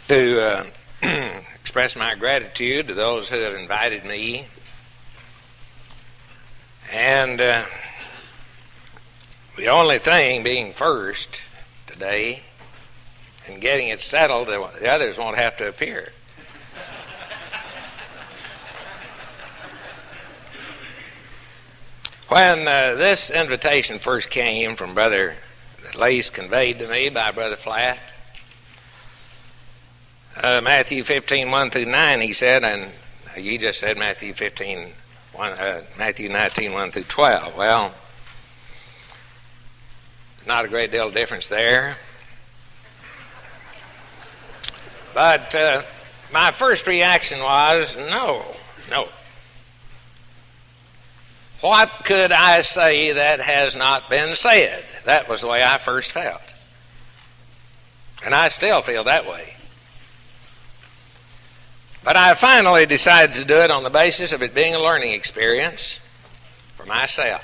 to express my gratitude to those who have invited me. And the only thing being first today and getting it settled, the others won't have to appear. When this invitation first came from Brother Lace, conveyed to me by Brother Flatt, Matthew 15, 1 through 9, he said, and you just said Matthew 15, Matthew 19, 1 through 12. Well, not a great deal of difference there. But my first reaction was, no. What could I say that has not been said? That was the way I first felt. And I still feel that way. But I finally decided to do it on the basis of it being a learning experience for myself.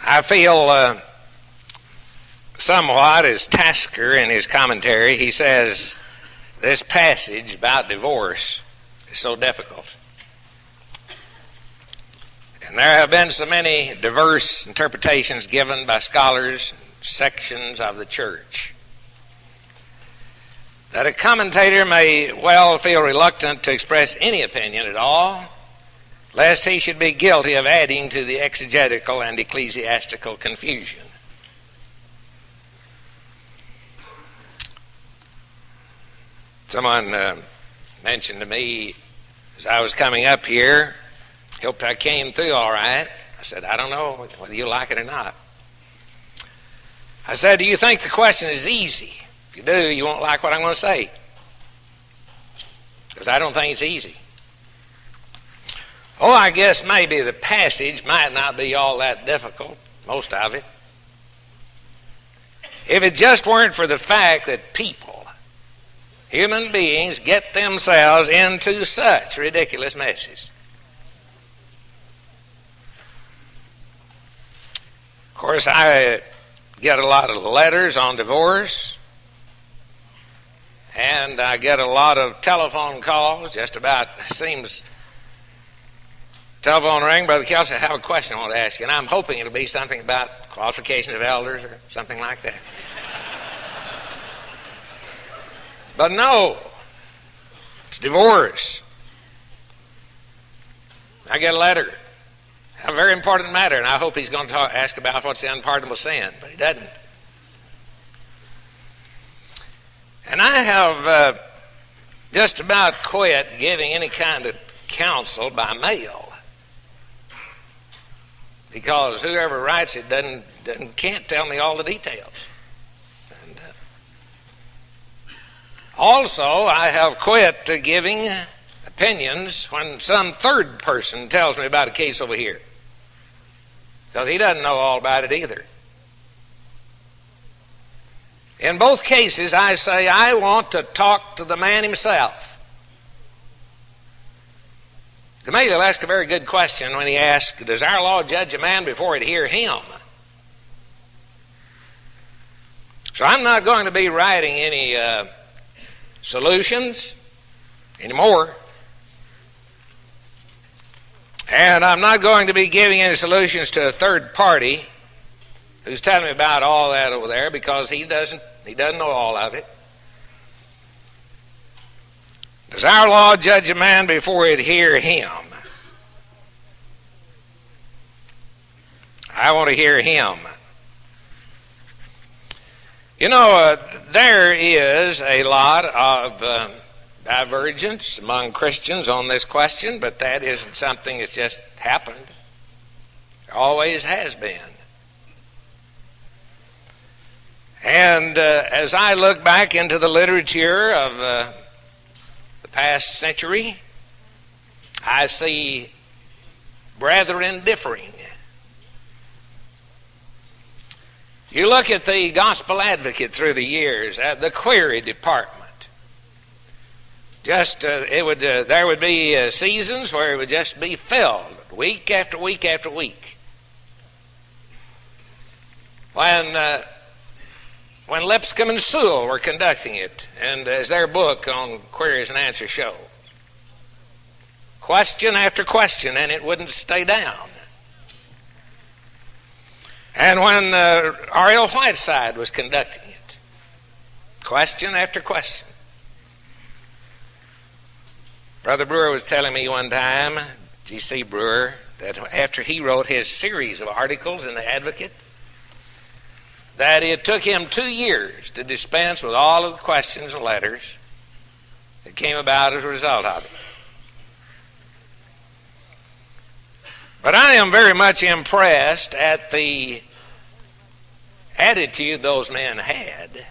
I feel somewhat as Tasker in his commentary, he says, this passage about divorce is so difficult. And there have been so many diverse interpretations given by scholars, sections of the church, that a commentator may well feel reluctant to express any opinion at all, lest he should be guilty of adding to the exegetical and ecclesiastical confusion. Someone mentioned to me as I was coming up here, hoped I came through all right. I said, I don't know whether you like it or not. I said, do you think the question is easy? If you do, you won't like what I'm going to say. Because I don't think it's easy. Oh, I guess maybe the passage might not be all that difficult, most of it, if it just weren't for the fact that people, human beings, get themselves into such ridiculous messes. Of course, I get a lot of letters on divorce, and I get a lot of telephone calls, just about, seems, telephone ring, Brother Kelsey, I have a question I want to ask you, and I'm hoping it'll be something about qualification of elders or something like that. But no, it's divorce. I get a letter, a very important matter, and I hope he's going to ask about what's the unpardonable sin, but he doesn't. And I have just about quit giving any kind of counsel by mail, because whoever writes it can't tell me all the details. Also, I have quit giving opinions when some third person tells me about a case over here, because he doesn't know all about it either. In both cases, I say, I want to talk to the man himself. Gamaliel asked a very good question when he asked, does our law judge a man before it hear him? So I'm not going to be writing any solutions anymore. And I'm not going to be giving any solutions to a third party who's telling me about all that over there, because he doesn't know all of it. Does our law judge a man before it hear him? I want to hear him. You know, there is a lot of divergence among Christians on this question, but that isn't something that's just happened. There always has been. And as I look back into the literature of the past century, I see brethren differing. You look at the Gospel Advocate through the years, the query department. There would be seasons where it would just be filled, week after week after week. when Lipscomb and Sewell were conducting it, and as their book on queries and answers show, question after question, and it wouldn't stay down. And when R.L. Whiteside was conducting it, question after question. Brother Brewer was telling me one time, G.C. Brewer, that after he wrote his series of articles in the Advocate, that it took him 2 years to dispense with all of the questions and letters that came about as a result of it. But I am very much impressed at the attitude those men had.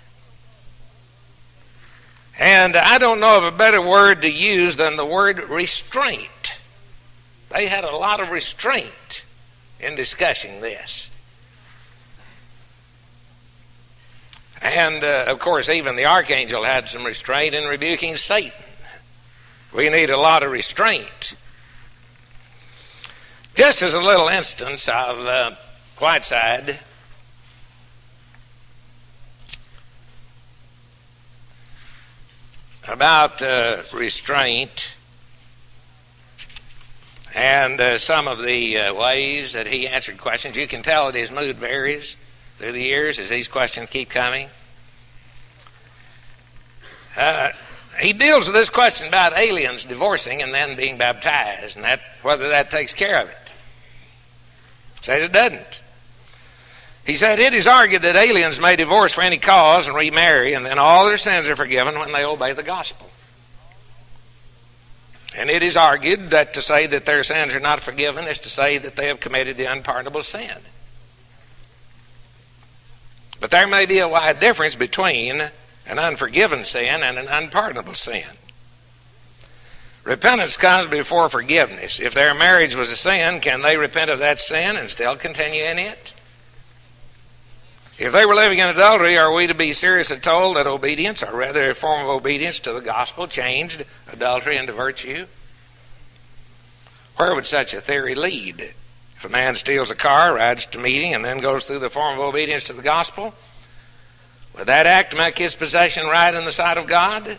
And I don't know of a better word to use than the word restraint. They had a lot of restraint in discussing this. And, of course, even the archangel had some restraint in rebuking Satan. We need a lot of restraint. Just as a little instance of Whiteside, about restraint and some of the ways that he answered questions. You can tell that his mood varies through the years as these questions keep coming. He deals with this question about aliens divorcing and then being baptized, and whether that takes care of it. Says it doesn't. He said, it is argued that aliens may divorce for any cause and remarry, and then all their sins are forgiven when they obey the gospel. And it is argued that to say that their sins are not forgiven is to say that they have committed the unpardonable sin. But there may be a wide difference between an unforgiven sin and an unpardonable sin. Repentance comes before forgiveness. If their marriage was a sin, can they repent of that sin and still continue in it? If they were living in adultery, are we to be seriously told that obedience, or rather a form of obedience to the gospel, changed adultery into virtue? Where would such a theory lead? If a man steals a car, rides to meeting, and then goes through the form of obedience to the gospel, would that act make his possession right in the sight of God?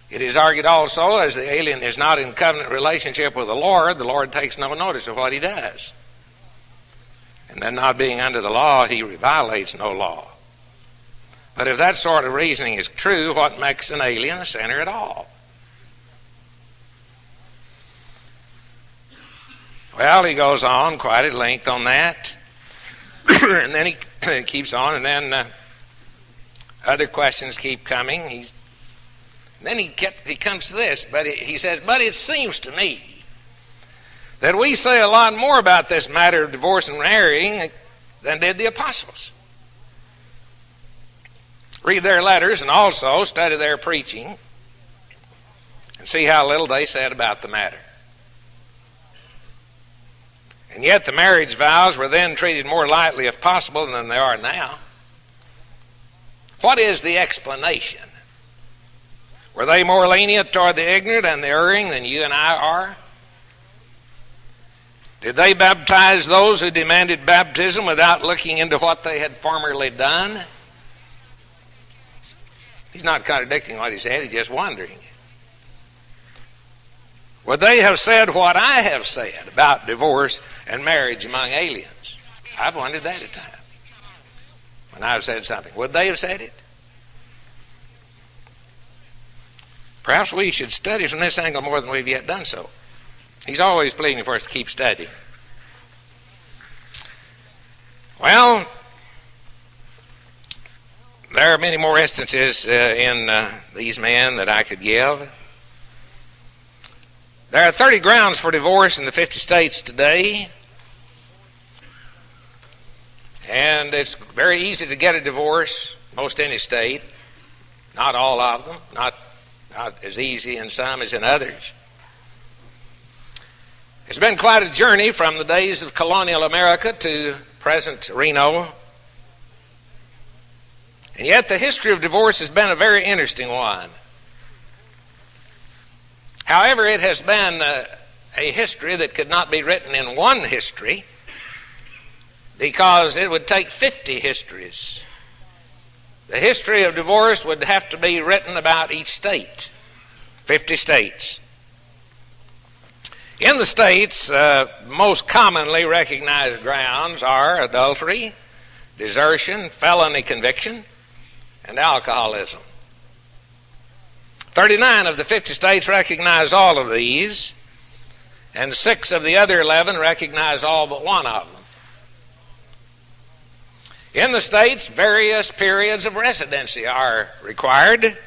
It is argued also, as the alien is not in covenant relationship with the Lord takes no notice of what he does. And then not being under the law, he violates no law. But if that sort of reasoning is true, what makes an alien a sinner at all? Well, he goes on quite at length on that. And then he keeps on, and then other questions keep coming. Then he comes to this, but he says, but it seems to me that we say a lot more about this matter of divorce and marrying than did the apostles. Read their letters and also study their preaching and see how little they said about the matter. And yet the marriage vows were then treated more lightly, if possible, than they are now. What is the explanation? Were they more lenient toward the ignorant and the erring than you and I are? Did they baptize those who demanded baptism without looking into what they had formerly done? He's not contradicting what he said, he's just wondering. Would they have said what I have said about divorce and marriage among aliens? I've wondered that at times. When I've said something, would they have said it? Perhaps we should study from this angle more than we've yet done so. He's always pleading for us to keep studying. Well, there are many more instances in these men that I could give. There are 30 grounds for divorce in the 50 states today. And it's very easy to get a divorce, most any state. Not all of them, not as easy in some as in others. It's been quite a journey from the days of colonial America to present Reno. And yet the history of divorce has been a very interesting one. However, it has been a history that could not be written in one history, because it would take 50 histories. The history of divorce would have to be written about each state, 50 states. In the states, most commonly recognized grounds are adultery, desertion, felony conviction, and alcoholism. 39 of the 50 states recognize all of these, and 6 of the other 11 recognize all but one of them. In the states, various periods of residency are required.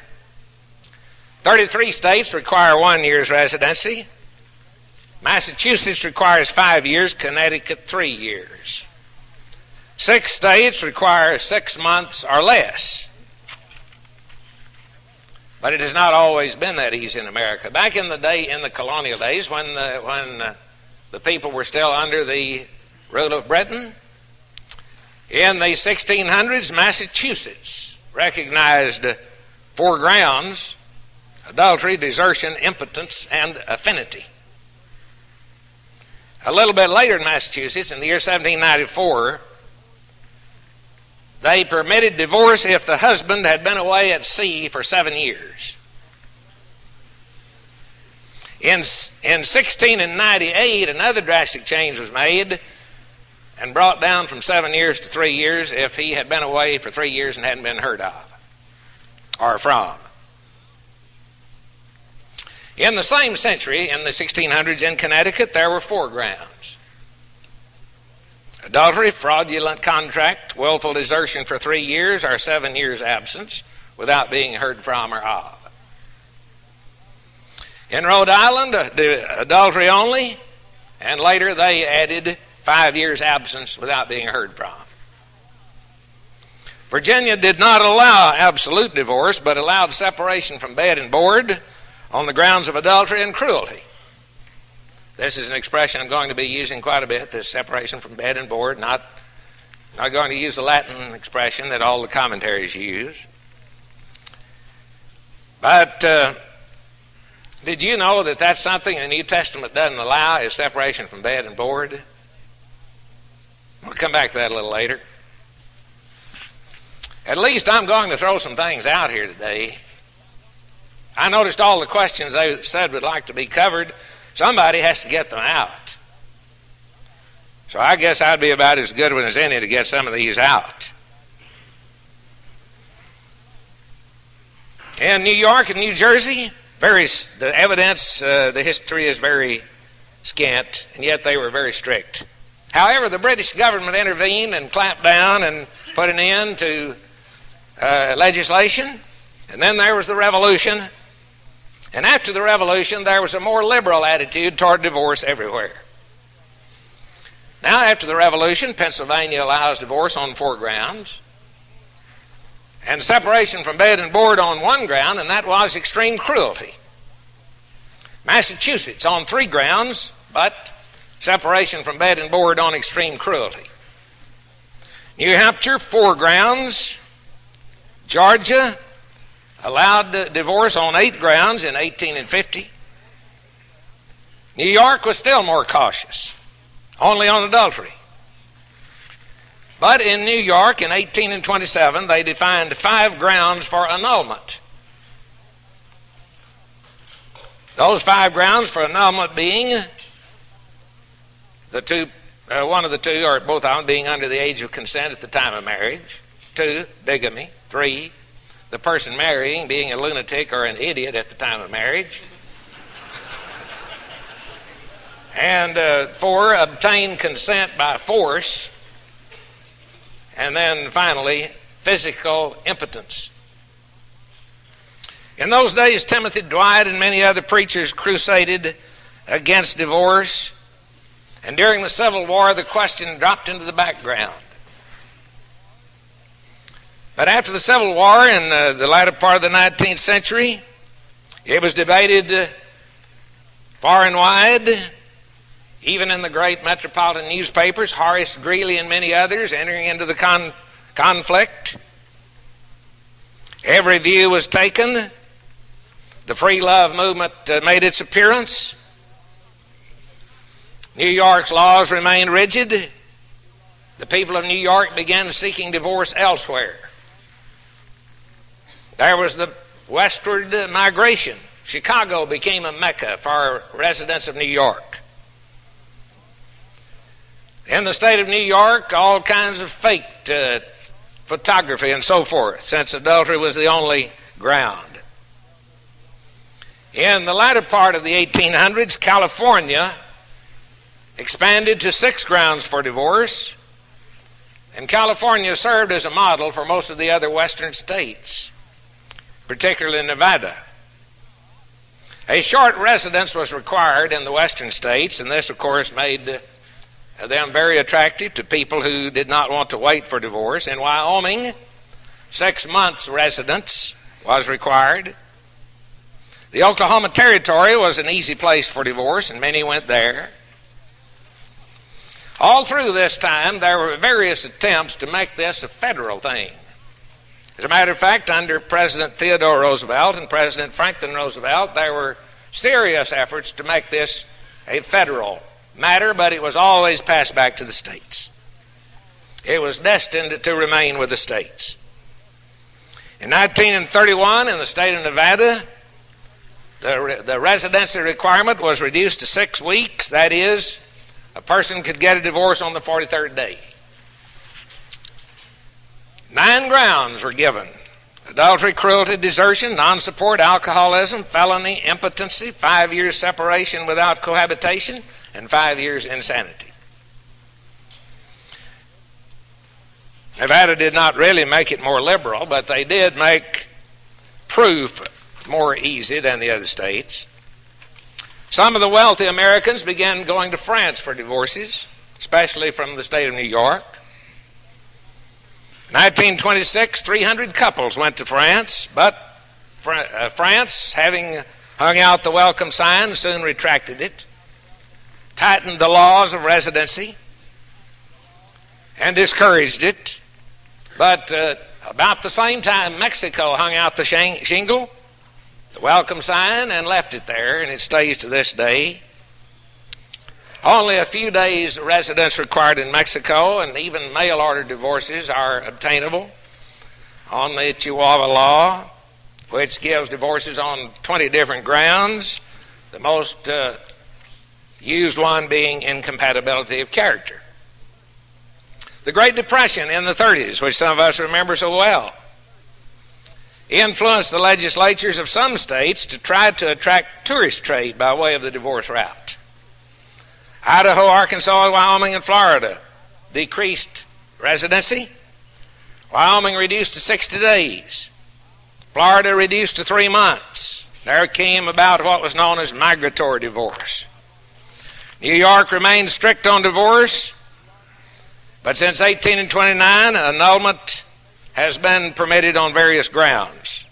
33 states require 1 year's residency. Massachusetts requires 5 years, Connecticut 3 years. 6 states require 6 months or less. But it has not always been that easy in America. Back in the day, in the colonial days, when the people were still under the rule of Britain, in the 1600s, Massachusetts recognized 4 grounds: adultery, desertion, impotence, and affinity. A little bit later in Massachusetts, in the year 1794, they permitted divorce if the husband had been away at sea for 7 years. In 1698, another drastic change was made and brought down from 7 years to 3 years if he had been away for 3 years and hadn't been heard of or from. In the same century, in the 1600s, in Connecticut, there were 4 grounds: adultery, fraudulent contract, willful desertion for 3 years, or 7 years absence without being heard from or of. In Rhode Island, adultery only, and later they added 5 years absence without being heard from. Virginia did not allow absolute divorce, but allowed separation from bed and board on the grounds of adultery and cruelty. This is an expression I'm going to be using quite a bit, this separation from bed and board, not going to use the Latin expression that all the commentaries use. But did you know that that's something the New Testament doesn't allow, is separation from bed and board? We'll come back to that a little later. At least I'm going to throw some things out here today. I noticed all the questions they said would like to be covered. Somebody has to get them out. So I guess I'd be about as good one as any to get some of these out. In New York and New Jersey, the evidence, the history is very scant, and yet they were very strict. However, the British government intervened and clamped down and put an end to legislation, and then there was the Revolution. And after the Revolution, there was a more liberal attitude toward divorce everywhere. Now, after the Revolution, Pennsylvania allows divorce on 4 grounds, and separation from bed and board on 1 ground, and that was extreme cruelty. Massachusetts on 3 grounds, but separation from bed and board on extreme cruelty. New Hampshire, 4 grounds. Georgia allowed divorce on 8 grounds in 1850. New York was still more cautious, only on adultery. But in New York in 1827, they defined 5 grounds for annulment. Those 5 grounds for annulment being one of the two, or both of them, being under the age of consent at the time of marriage. 2, bigamy. 3, the person marrying being a lunatic or an idiot at the time of marriage. And 4, obtain consent by force. And then finally, physical impotence. In those days, Timothy Dwight and many other preachers crusaded against divorce. And during the Civil War, the question dropped into the background. But after the Civil War, in the latter part of the 19th century, it was debated far and wide, even in the great metropolitan newspapers, Horace Greeley and many others entering into the conflict. Every view was taken. The free love movement made its appearance. New York's laws remained rigid. the people of New York began seeking divorce elsewhere. There was the westward migration. Chicago became a mecca for residents of New York. In the state of New York, all kinds of faked photography and so forth, since adultery was the only ground. In the latter part of the 1800s, California expanded to 6 grounds for divorce, and California served as a model for most of the other western states, particularly Nevada. A short residence was required in the western states, and this, of course, made them very attractive to people who did not want to wait for divorce. In Wyoming, 6 months residence was required. The Oklahoma Territory was an easy place for divorce, and many went there. All through this time, there were various attempts to make this a federal thing. As a matter of fact, under President Theodore Roosevelt and President Franklin Roosevelt, there were serious efforts to make this a federal matter, but it was always passed back to the states. It was destined to remain with the states. In 1931, in the state of Nevada, the residency requirement was reduced to 6 weeks. That is, a person could get a divorce on the 43rd day. 9 grounds were given: adultery, cruelty, desertion, non-support, alcoholism, felony, impotency, 5 years separation without cohabitation, and 5 years insanity. Nevada did not really make it more liberal, but they did make proof more easy than the other states. Some of the wealthy Americans began going to France for divorces, especially from the state of New York. In 1926, 300 couples went to France, but France, having hung out the welcome sign, soon retracted it, tightened the laws of residency, and discouraged it. But about the same time, Mexico hung out the shingle, the welcome sign, and left it there, and it stays to this day. Only a few days residence required in Mexico, and even mail-order divorces are obtainable on the Chihuahua law, which gives divorces on 20 different grounds, the most used one being incompatibility of character. The Great Depression in the 30s, which some of us remember so well, influenced the legislatures of some states to try to attract tourist trade by way of the divorce route. Idaho, Arkansas, Wyoming, and Florida decreased residency. Wyoming reduced to 60 days. Florida reduced to 3 months. There came about what was known as migratory divorce. New York remained strict on divorce, but since 1829, annulment has been permitted on various grounds.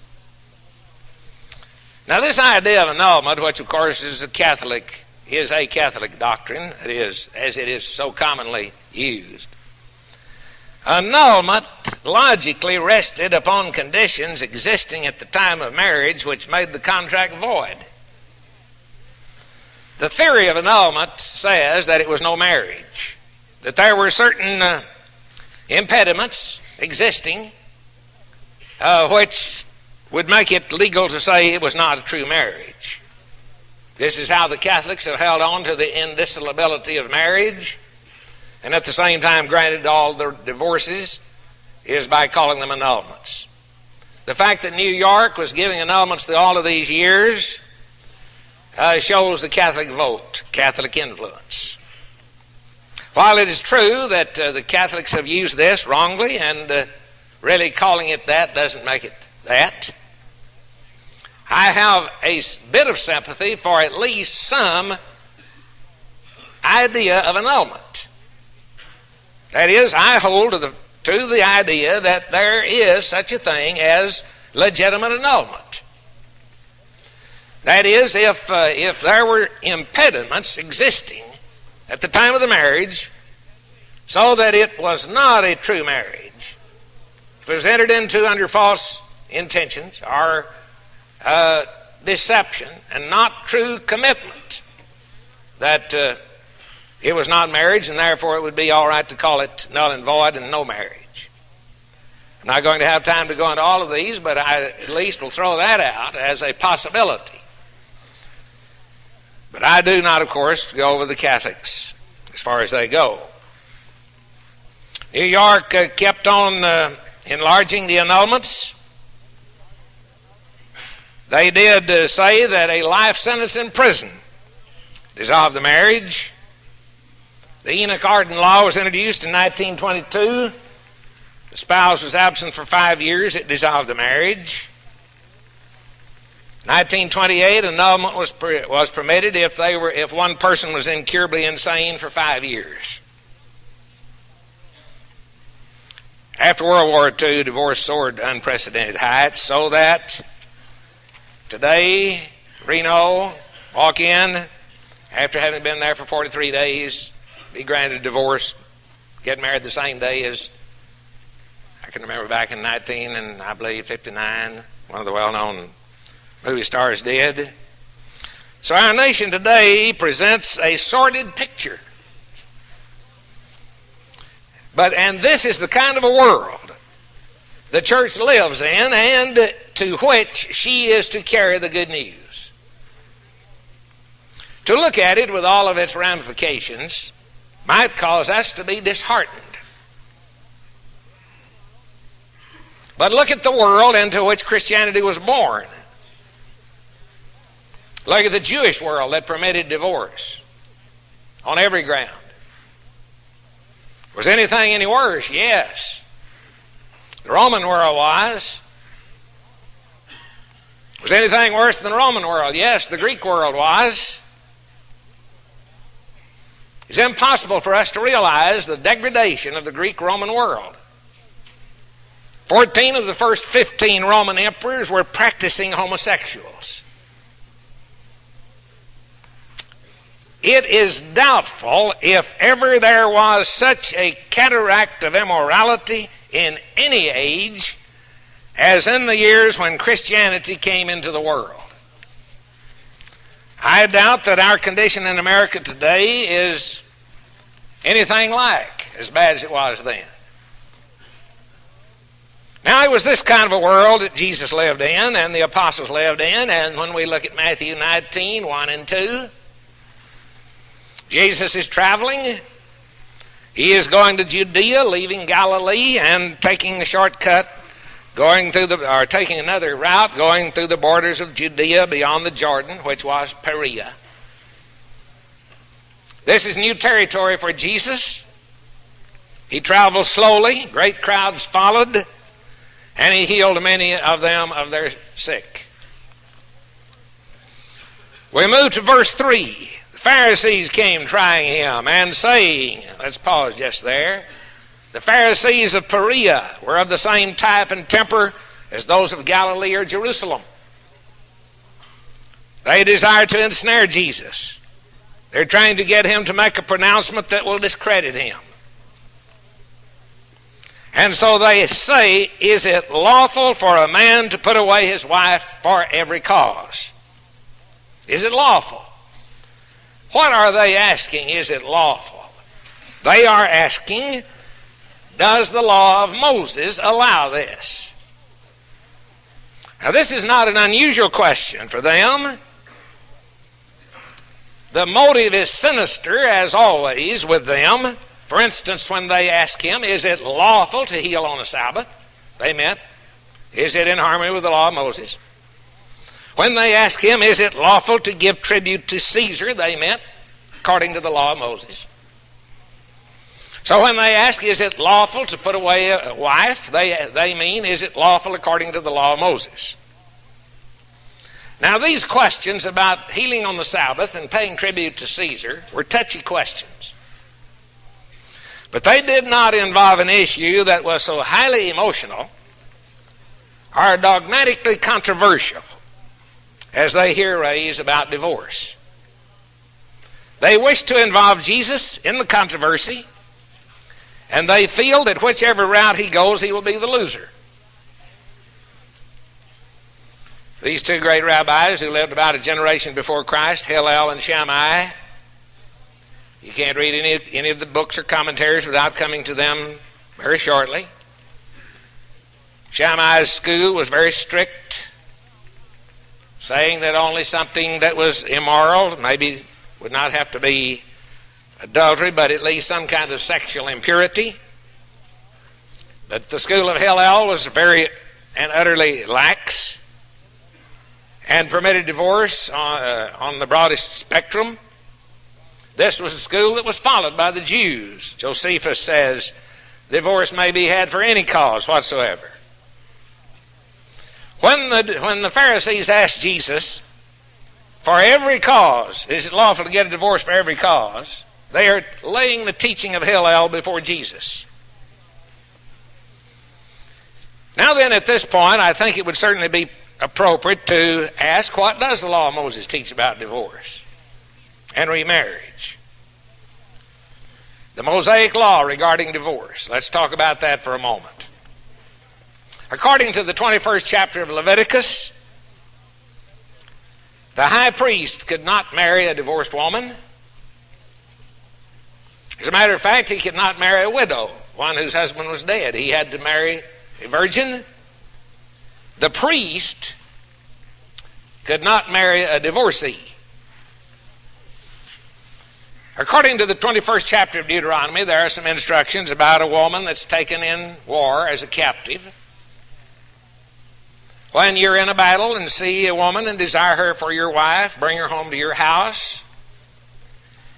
Now, this idea of annulment, which of course is a Catholic doctrine, it is, as it is so commonly used. Annulment logically rested upon conditions existing at the time of marriage which made the contract void. The theory of annulment says that it was no marriage, that there were certain impediments existing which would make it legal to say it was not a true marriage. This is how the Catholics have held on to the indissolubility of marriage, and at the same time granted all the divorces, is by calling them annulments. The fact that New York was giving annulments through all of these years shows the Catholic vote, Catholic influence. While it is true that the Catholics have used this wrongly, and really calling it that doesn't make it that, I have a bit of sympathy for at least some idea of annulment. That is, I hold to the idea that there is such a thing as legitimate annulment. That is, if there were impediments existing at the time of the marriage so that it was not a true marriage, if it was entered into under false intentions or deception and not true commitment, that it was not marriage, and therefore it would be all right to call it null and void and no marriage. I'm not going to have time to go into all of these, but I at least will throw that out as a possibility. But I do not, of course, go with the Catholics as far as they go. New York kept on enlarging the annulments. They did say that a life sentence in prison dissolved the marriage. The Enoch Arden Law was introduced in 1922. The spouse was absent for 5 years. It dissolved the marriage. 1928, annulment was permitted if one person was incurably insane for 5 years. After World War II, divorce soared to unprecedented heights, so that today, Reno, walk in, after having been there for 43 days, be granted divorce, get married the same day as, I can remember back in 59, one of the well-known movie stars did. So our nation today presents a sordid picture. And this is the kind of a world the church lives in, and to which she is to carry the good news. To look at it with all of its ramifications might cause us to be disheartened. But look at the world into which Christianity was born. Look at the Jewish world that permitted divorce on every ground. Was anything any worse? Yes. The Roman world was. Was anything worse than the Roman world? Yes, the Greek world was. It's impossible for us to realize the degradation of the Greek-Roman world. 14 of the first 15 Roman emperors were practicing homosexuals. It is doubtful if ever there was such a cataract of immorality in any age as in the years when Christianity came into the world. I doubt that our condition in America today is anything like as bad as it was then. Now, it was this kind of a world that Jesus lived in and the apostles lived in, and when we look at Matthew 19, 1 and 2, Jesus is traveling. He is going to Judea, leaving Galilee, and taking the shortcut, taking another route, going through the borders of Judea beyond the Jordan, which was Perea. This is new territory for Jesus. He traveled slowly. Great crowds followed, and he healed many of them of their sick. We move to verse 3. Pharisees came trying him and saying, let's pause just there. The Pharisees of Perea were of the same type and temper as those of Galilee or Jerusalem. They desire to ensnare Jesus. They're trying to get him to make a pronouncement that will discredit him. And so they say, is it lawful for a man to put away his wife for every cause? Is it lawful? What are they asking? Is it lawful? They are asking, does the law of Moses allow this? Now, this is not an unusual question for them. The motive is sinister, as always, with them. For instance, when they ask him, is it lawful to heal on a Sabbath? They meant, is it in harmony with the law of Moses? When they ask him, is it lawful to give tribute to Caesar? They meant, according to the law of Moses. So when they ask, is it lawful to put away a wife? They mean, is it lawful according to the law of Moses? Now, these questions about healing on the Sabbath and paying tribute to Caesar were touchy questions. But they did not involve an issue that was so highly emotional or dogmatically controversial as they here raise about divorce. They wish to involve Jesus in the controversy, and they feel that whichever route he goes, he will be the loser. These two great rabbis who lived about a generation before Christ, Hillel and Shammai, You can't read any of the books or commentaries without coming to them very shortly. Shammai's school was very strict, saying that only something that was immoral, maybe would not have to be adultery, but at least some kind of sexual impurity. But the school of Hillel was very and utterly lax and permitted divorce on the broadest spectrum. This was a school that was followed by the Jews. Josephus says divorce may be had for any cause whatsoever. When the Pharisees asked Jesus, for every cause, is it lawful to get a divorce for every cause? They are laying the teaching of Hillel before Jesus. Now then, at this point, I think it would certainly be appropriate to ask, what does the law of Moses teach about divorce and remarriage? The Mosaic law regarding divorce. Let's talk about that for a moment. According to the 21st chapter of Leviticus, the high priest could not marry a divorced woman. As a matter of fact, he could not marry a widow, one whose husband was dead. He had to marry a virgin. The priest could not marry a divorcee. According to the 21st chapter of Deuteronomy, there are some instructions about a woman that's taken in war as a captive. When you're in a battle and see a woman and desire her for your wife, bring her home to your house.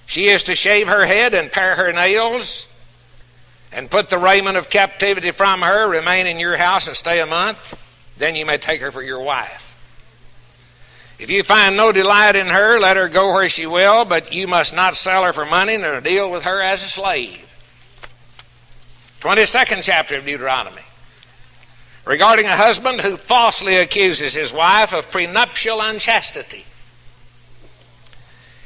She is to shave her head and pare her nails and put the raiment of captivity from her, remain in your house and stay a month. Then you may take her for your wife. If you find no delight in her, let her go where she will, but you must not sell her for money nor deal with her as a slave. 22nd chapter of Deuteronomy. Regarding a husband who falsely accuses his wife of prenuptial unchastity.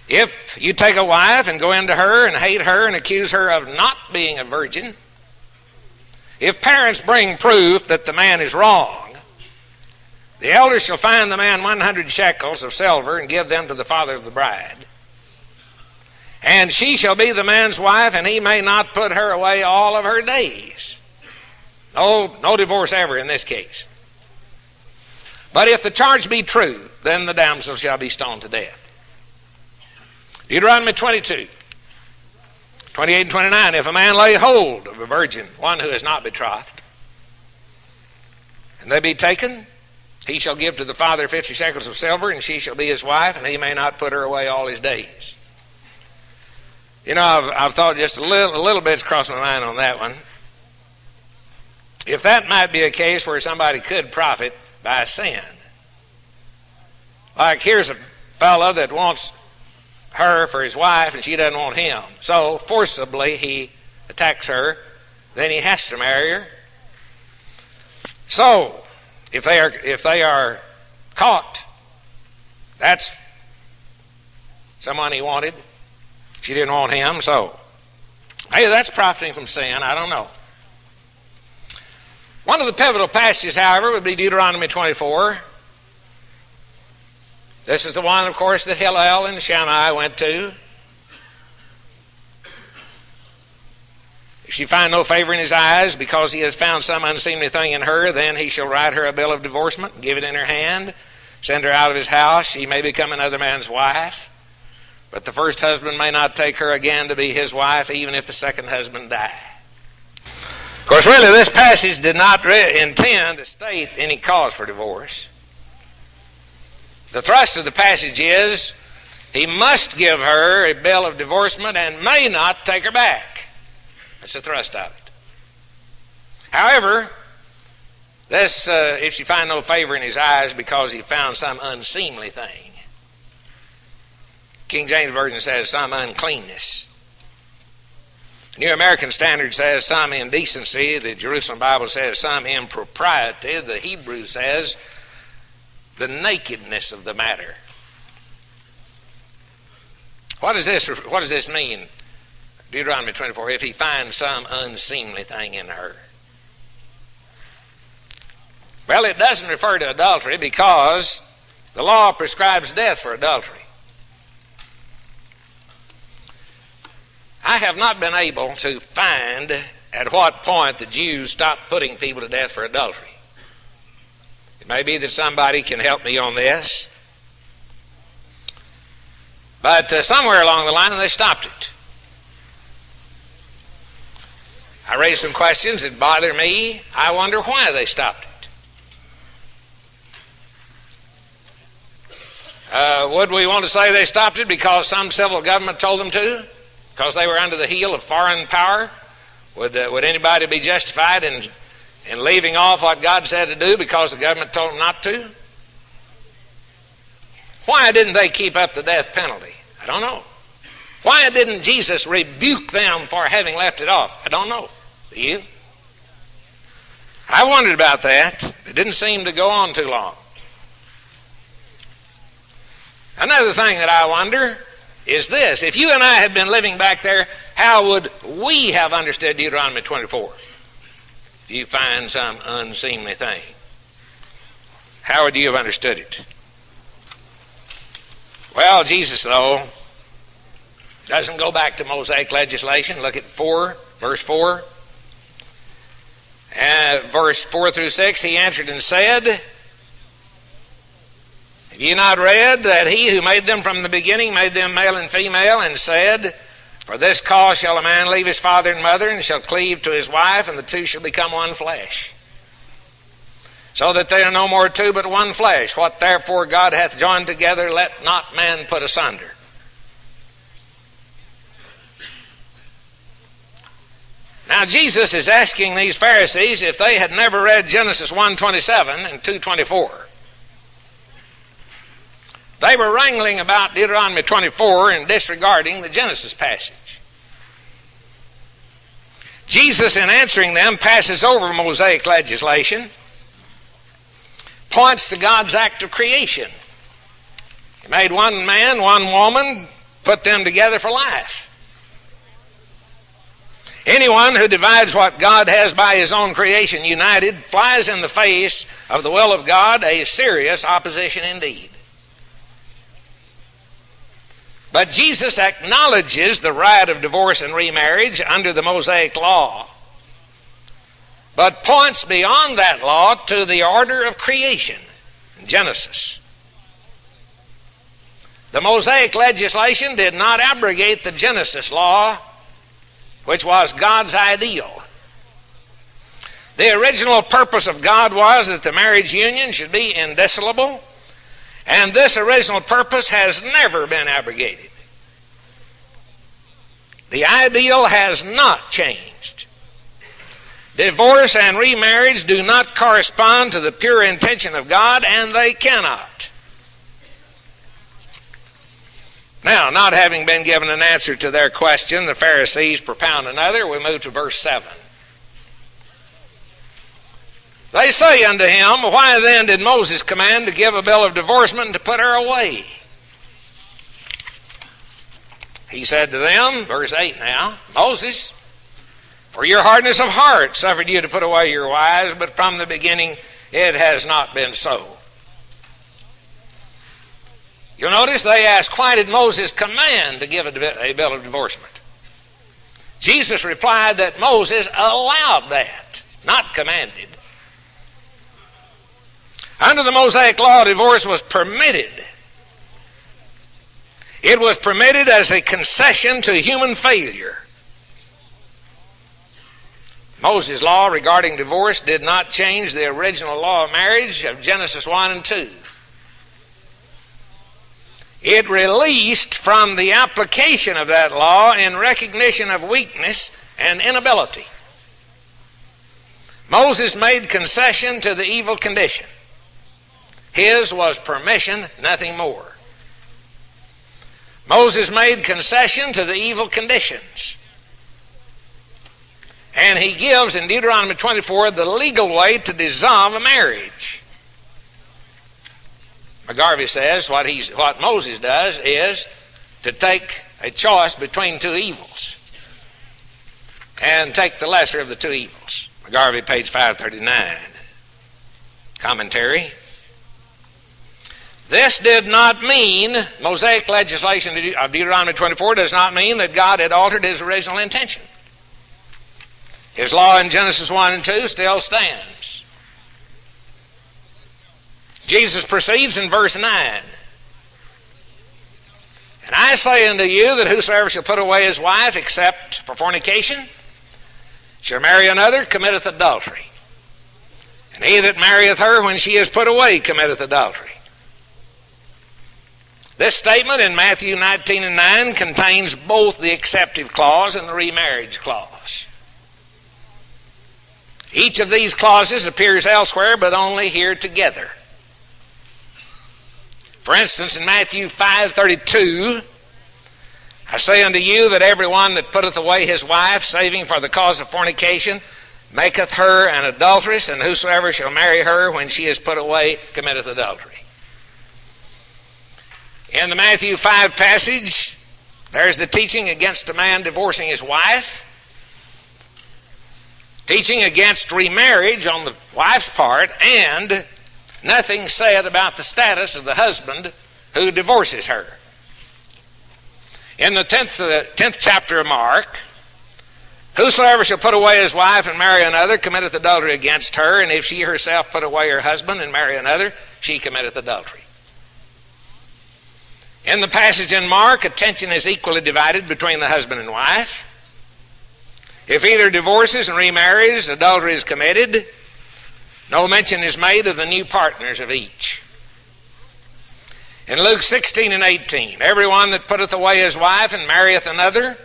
If you take a wife and go into her and hate her and accuse her of not being a virgin, if parents bring proof that the man is wrong, the elders shall fine the man 100 shekels of silver and give them to the father of the bride. And she shall be the man's wife, and he may not put her away all of her days. No divorce ever in this case. But if the charge be true, then the damsel shall be stoned to death. Deuteronomy 22, 28 and 29. If a man lay hold of a virgin, one who is not betrothed, and they be taken, he shall give to the father 50 shekels of silver, and she shall be his wife, and he may not put her away all his days. You know, I've thought just a little bit's crossed my mind on that one. If that might be a case where somebody could profit by sin. Like here's a fellow that wants her for his wife and she doesn't want him. So forcibly he attacks her. Then he has to marry her. So if they are caught, that's someone he wanted. She didn't want him. So hey, that's profiting from sin. I don't know. One of the pivotal passages, however, would be Deuteronomy 24. This is the one, of course, that Hillel and Shammai went to. If she find no favor in his eyes because he has found some unseemly thing in her, then he shall write her a bill of divorcement and give it in her hand, send her out of his house. She may become another man's wife, but the first husband may not take her again to be his wife, even if the second husband die. Of course, really, this passage did not intend to state any cause for divorce. The thrust of the passage is he must give her a bill of divorcement and may not take her back. That's the thrust of it. However, this, if she find no favor in his eyes because he found some unseemly thing. King James Version says some uncleanness. New American Standard says some indecency. The Jerusalem Bible says some impropriety. The Hebrew says the nakedness of the matter. What does this mean? Deuteronomy 24, if he finds some unseemly thing in her. Well, it doesn't refer to adultery because the law prescribes death for adultery. I have not been able to find at what point the Jews stopped putting people to death for adultery. It may be that somebody can help me on this. But somewhere along the line they stopped it. I raised some questions that bother me. I wonder why they stopped it. Would we want to say they stopped it because some civil government told them to? Because they were under the heel of foreign power? Would anybody be justified in leaving off what God said to do because the government told them not to? Why didn't they keep up the death penalty? I don't know. Why didn't Jesus rebuke them for having left it off? I don't know. Do you? I wondered about that. It didn't seem to go on too long. Another thing that I wonder is this. If you and I had been living back there, how would we have understood Deuteronomy 24? If you find some unseemly thing, how would you have understood it? Well, Jesus, though, doesn't go back to Mosaic legislation. Look at verse 4. Verse 4 through 6, he answered and said, have you not read that he who made them from the beginning made them male and female, and said, for this cause shall a man leave his father and mother, and shall cleave to his wife, and the two shall become one flesh. So that they are no more two but one flesh. What therefore God hath joined together, let not man put asunder. Now Jesus is asking these Pharisees if they had never read Genesis 1:27 and 2:24. They were wrangling about Deuteronomy 24 and disregarding the Genesis passage. Jesus, in answering them, passes over Mosaic legislation, points to God's act of creation. He made one man, one woman, put them together for life. Anyone who divides what God has by his own creation united flies in the face of the will of God, a serious opposition indeed. But Jesus acknowledges the right of divorce and remarriage under the Mosaic law, but points beyond that law to the order of creation in Genesis. The Mosaic legislation did not abrogate the Genesis law, which was God's ideal. The original purpose of God was that the marriage union should be indissoluble, and this original purpose has never been abrogated. The ideal has not changed. Divorce and remarriage do not correspond to the pure intention of God, and they cannot. Now, not having been given an answer to their question, the Pharisees propound another. We move to verse 7. They say unto him, why then did Moses command to give a bill of divorcement and to put her away? He said to them, verse 8 now, Moses, for your hardness of heart suffered you to put away your wives, but from the beginning it has not been so. You'll notice they ask, why did Moses command to give a bill of divorcement? Jesus replied that Moses allowed that, not commanded. Under the Mosaic law, divorce was permitted. It was permitted as a concession to human failure. Moses' law regarding divorce did not change the original law of marriage of Genesis 1 and 2. It released from the application of that law in recognition of weakness and inability. Moses made concession to the evil condition. His was permission, nothing more. Moses made concession to the evil conditions. And he gives in Deuteronomy 24 the legal way to dissolve a marriage. McGarvey says what Moses does is to take a choice between two evils and take the lesser of the two evils. McGarvey, page 539. Commentary. This did not mean, Mosaic legislation of Deuteronomy 24 does not mean that God had altered his original intention. His law in Genesis 1 and 2 still stands. Jesus proceeds in verse 9. And I say unto you that whosoever shall put away his wife except for fornication shall marry another committeth adultery. And he that marrieth her when she is put away committeth adultery. This statement in Matthew 19 and 9 contains both the acceptive clause and the remarriage clause. Each of these clauses appears elsewhere, but only here together. For instance, in Matthew 5:32, I say unto you that every one that putteth away his wife, saving for the cause of fornication, maketh her an adulteress, and whosoever shall marry her when she is put away committeth adultery. In the Matthew 5 passage, there's the teaching against a man divorcing his wife, teaching against remarriage on the wife's part, and nothing said about the status of the husband who divorces her. In the 10th chapter of Mark, whosoever shall put away his wife and marry another committeth adultery against her, and if she herself put away her husband and marry another, she committeth adultery. In the passage in Mark, attention is equally divided between the husband and wife. If either divorces and remarries, adultery is committed. No mention is made of the new partners of each. In Luke 16 and 18, every one that putteth away his wife and marrieth another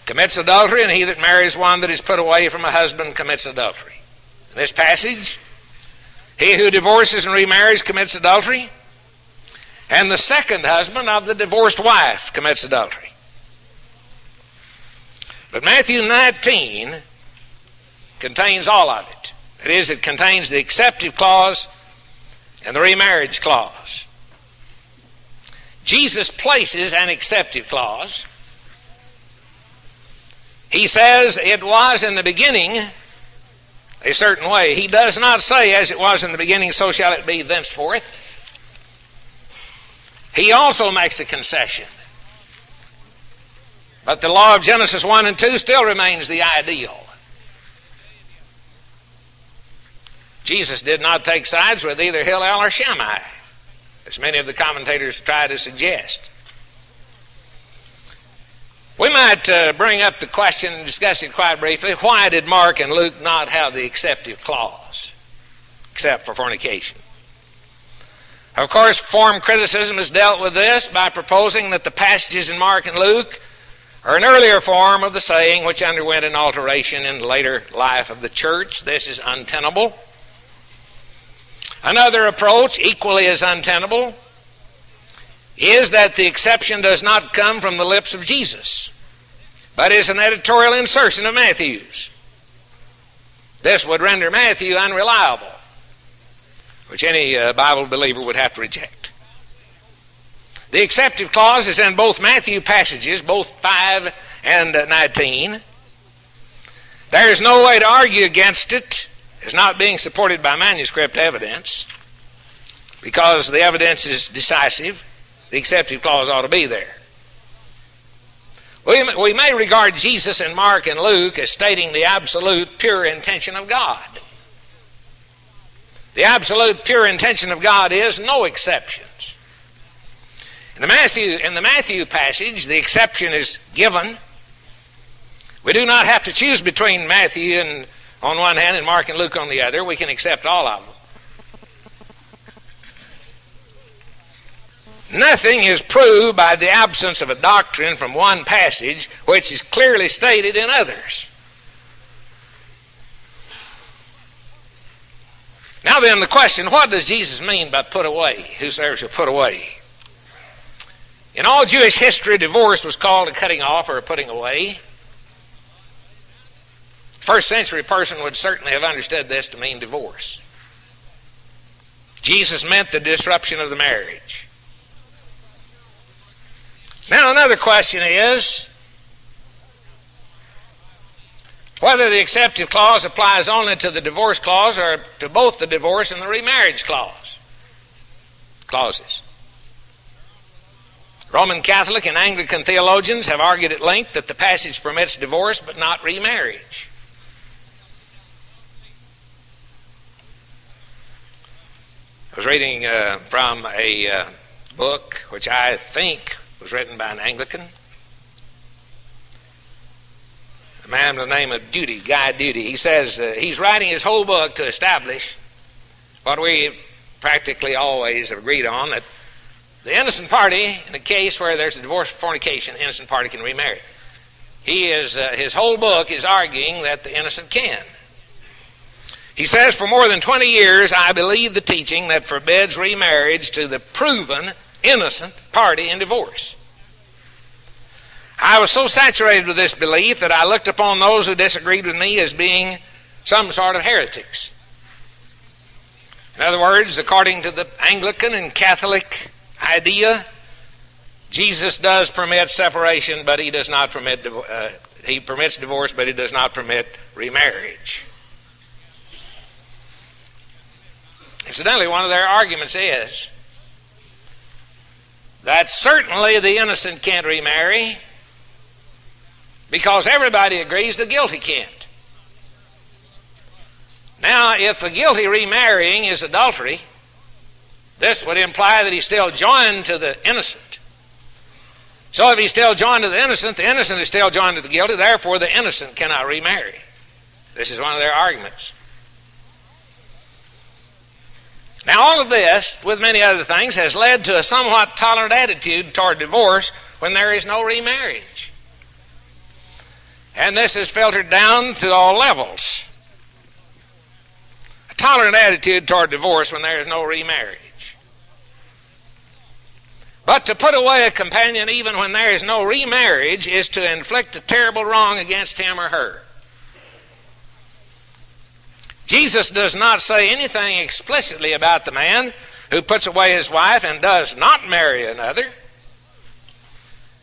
commits adultery, and he that marries one that is put away from a husband commits adultery. In this passage, he who divorces and remarries commits adultery, and the second husband of the divorced wife commits adultery. But Matthew 19 contains all of it. That is, it contains the acceptive clause and the remarriage clause. Jesus places an acceptive clause. He says it was in the beginning a certain way. He does not say, as it was in the beginning, so shall it be thenceforth. He also makes a concession. But the law of Genesis 1 and 2 still remains the ideal. Jesus did not take sides with either Hillel or Shammai, as many of the commentators try to suggest. We might bring up the question and discuss it quite briefly. Why did Mark and Luke not have the acceptive clause, except for fornication? Of course, form criticism has dealt with this by proposing that the passages in Mark and Luke are an earlier form of the saying which underwent an alteration in the later life of the church. This is untenable. Another approach, equally as untenable, is that the exception does not come from the lips of Jesus, but is an editorial insertion of Matthew's. This would render Matthew unreliable, which any Bible believer would have to reject. The acceptive clause is in both Matthew passages, both 5 and 19. There is no way to argue against it as not being supported by manuscript evidence, because the evidence is decisive. The acceptive clause ought to be there. We may regard Jesus in Mark and Luke as stating the absolute pure intention of God. The absolute pure intention of God is no exceptions. In the Matthew passage, the exception is given. We do not have to choose between Matthew and on one hand and Mark and Luke on the other. We can accept all of them. Nothing is proved by the absence of a doctrine from one passage which is clearly stated in others. Now then, the question, what does Jesus mean by put away? Whosoever shall put away. In all Jewish history, divorce was called a cutting off or a putting away. First century person would certainly have understood this to mean divorce. Jesus meant the disruption of the marriage. Now another question is whether the acceptive clause applies only to the divorce clause or to both the divorce and the remarriage clause. clauses. Roman Catholic and Anglican theologians have argued at length that the passage permits divorce but not remarriage. I was reading from a book which I think was written by an Anglican, a man by the name of Guy Duty. He says he's writing his whole book to establish what we practically always have agreed on, that the innocent party, in a case where there's a divorce for fornication, the innocent party can remarry. His whole book is arguing that the innocent can. He says, for more than 20 years, I believe the teaching that forbids remarriage to the proven innocent party in divorce. I was so saturated with this belief that I looked upon those who disagreed with me as being some sort of heretics. In other words, according to the Anglican and Catholic idea, Jesus does permit separation, but he does not permit he permits divorce, but he does not permit remarriage. Incidentally, one of their arguments is that certainly the innocent can't remarry because everybody agrees the guilty can't. Now, if the guilty remarrying is adultery, this would imply that he's still joined to the innocent. So if he's still joined to the innocent is still joined to the guilty, therefore the innocent cannot remarry. This is one of their arguments. Now, all of this, with many other things, has led to a somewhat tolerant attitude toward divorce when there is no remarriage. And this is filtered down to all levels. A tolerant attitude toward divorce when there is no remarriage. But to put away a companion even when there is no remarriage is to inflict a terrible wrong against him or her. Jesus does not say anything explicitly about the man who puts away his wife and does not marry another.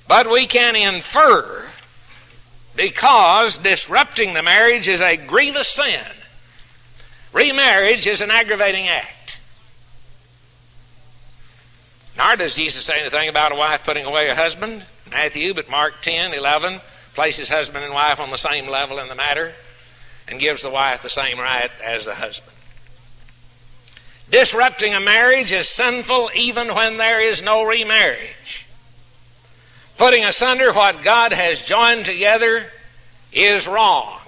But we can infer, because disrupting the marriage is a grievous sin, remarriage is an aggravating act. Nor does Jesus say anything about a wife putting away her husband. Matthew, but Mark 10:11 places husband and wife on the same level in the matter and gives the wife the same right as the husband. Disrupting a marriage is sinful even when there is no remarriage. Putting asunder what God has joined together is wrong.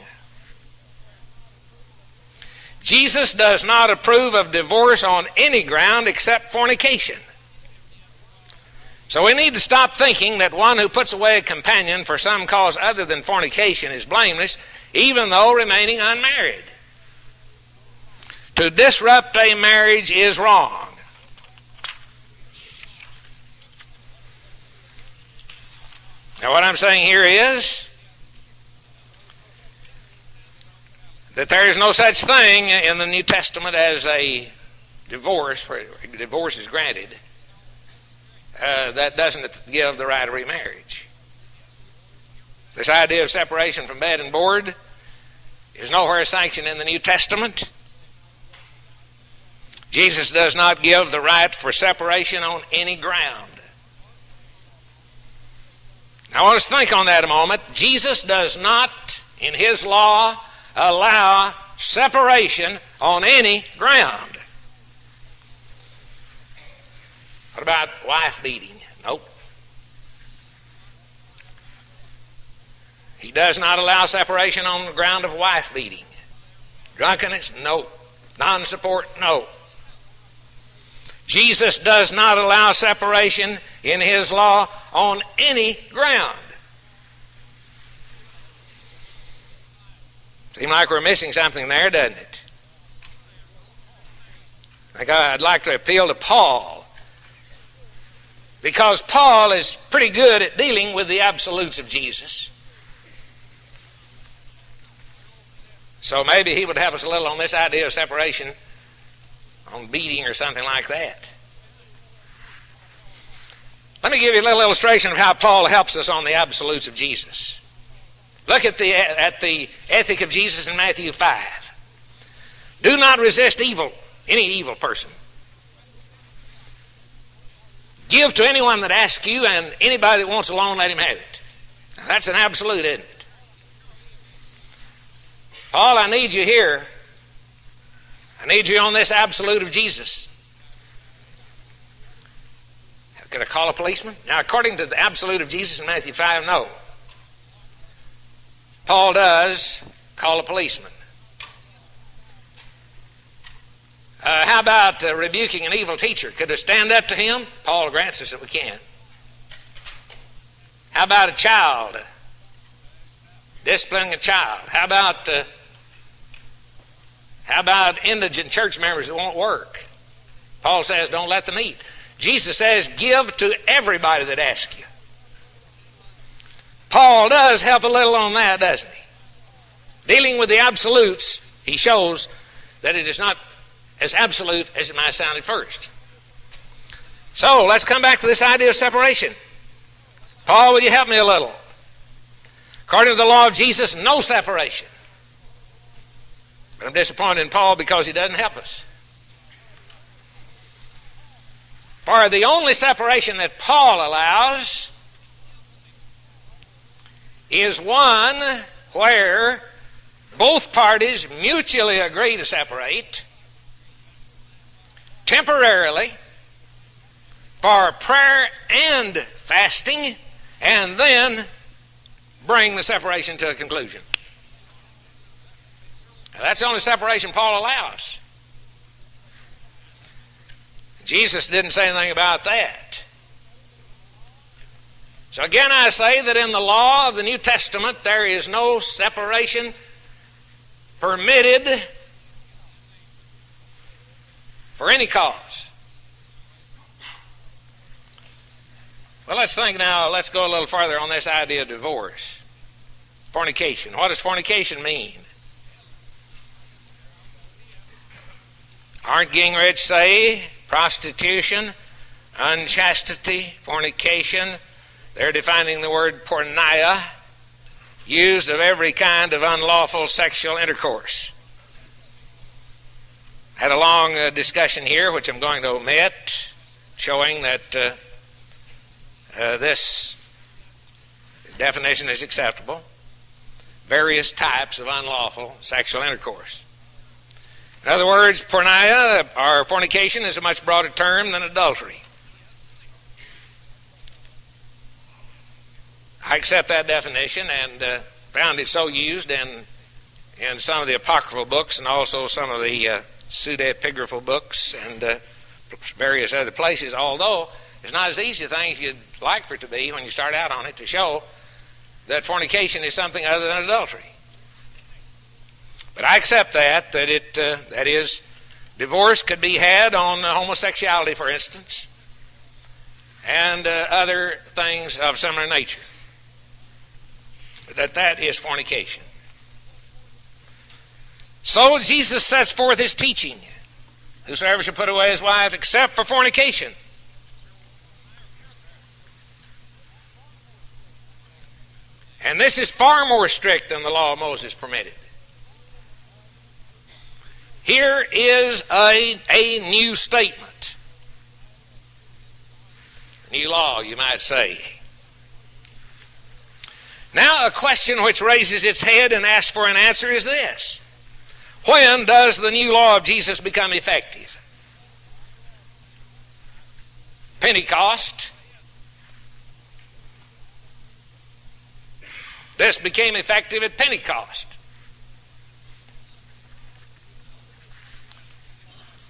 Jesus does not approve of divorce on any ground except fornication. So we need to stop thinking that one who puts away a companion for some cause other than fornication is blameless, even though remaining unmarried. To disrupt a marriage is wrong. Now, what I'm saying here is that there is no such thing in the New Testament as a divorce, where divorce is granted, that doesn't give the right of remarriage. This idea of separation from bed and board is nowhere sanctioned in the New Testament. Jesus does not give the right for separation on any ground. Now, I want us to think on that a moment. Jesus does not, in his law, allow separation on any ground. What about wife beating? Nope. He does not allow separation on the ground of wife beating. Drunkenness? No. Non-support? No. Jesus does not allow separation in his law on any ground. Seems like we're missing something there, doesn't it? I'd like to appeal to Paul, because Paul is pretty good at dealing with the absolutes of Jesus. So maybe he would help us a little on this idea of separation on beating or something like that. Let me give you a little illustration of how Paul helps us on the absolutes of Jesus. Look at the ethic of Jesus in Matthew 5. Do not resist evil, any evil person. Give to anyone that asks you, and anybody that wants a loan, let him have it. Now, that's an absolute, isn't it? Paul, I need you here. I need you on this absolute of Jesus. Could I call a policeman? Now, according to the absolute of Jesus in Matthew 5, no. Paul does call a policeman. How about rebuking an evil teacher? Could I stand up to him? Paul grants us that we can. How about a child? Disciplining a child. How about indigent church members that won't work? Paul says, don't let them eat. Jesus says, give to everybody that asks you. Paul does help a little on that, doesn't he? Dealing with the absolutes, he shows that it is not as absolute as it might sound at first. So, let's come back to this idea of separation. Paul, will you help me a little? According to the law of Jesus, no separation. But I'm disappointed in Paul because he doesn't help us. For the only separation that Paul allows is one where both parties mutually agree to separate temporarily for prayer and fasting, and then bring the separation to a conclusion. Now, that's the only separation Paul allows. Jesus didn't say anything about that. So again, I say that in the law of the New Testament, there is no separation permitted for any cause. Well, let's think now, let's go a little further on this idea of divorce. Fornication. What does fornication mean? Aren't Gingrich say prostitution, unchastity, fornication? They're defining the word porneia, used of every kind of unlawful sexual intercourse. Had a long discussion here, which I'm going to omit, showing that this definition is acceptable. Various types of unlawful sexual intercourse. In other words, porneia, or fornication, is a much broader term than adultery. I accept that definition and found it so used in some of the apocryphal books and also some of the pseudepigraphal books and various other places, although it's not as easy a thing as you'd like for it to be when you start out on it to show that fornication is something other than adultery. But I accept that is, divorce could be had on homosexuality, for instance, and other things of similar nature. That is fornication. So Jesus sets forth his teaching. Whosoever shall put away his wife except for fornication. And this is far more strict than the law of Moses permitted. Here is a new statement. New law, you might say. Now, a question which raises its head and asks for an answer is this. When does the new law of Jesus become effective? Pentecost. This became effective at Pentecost.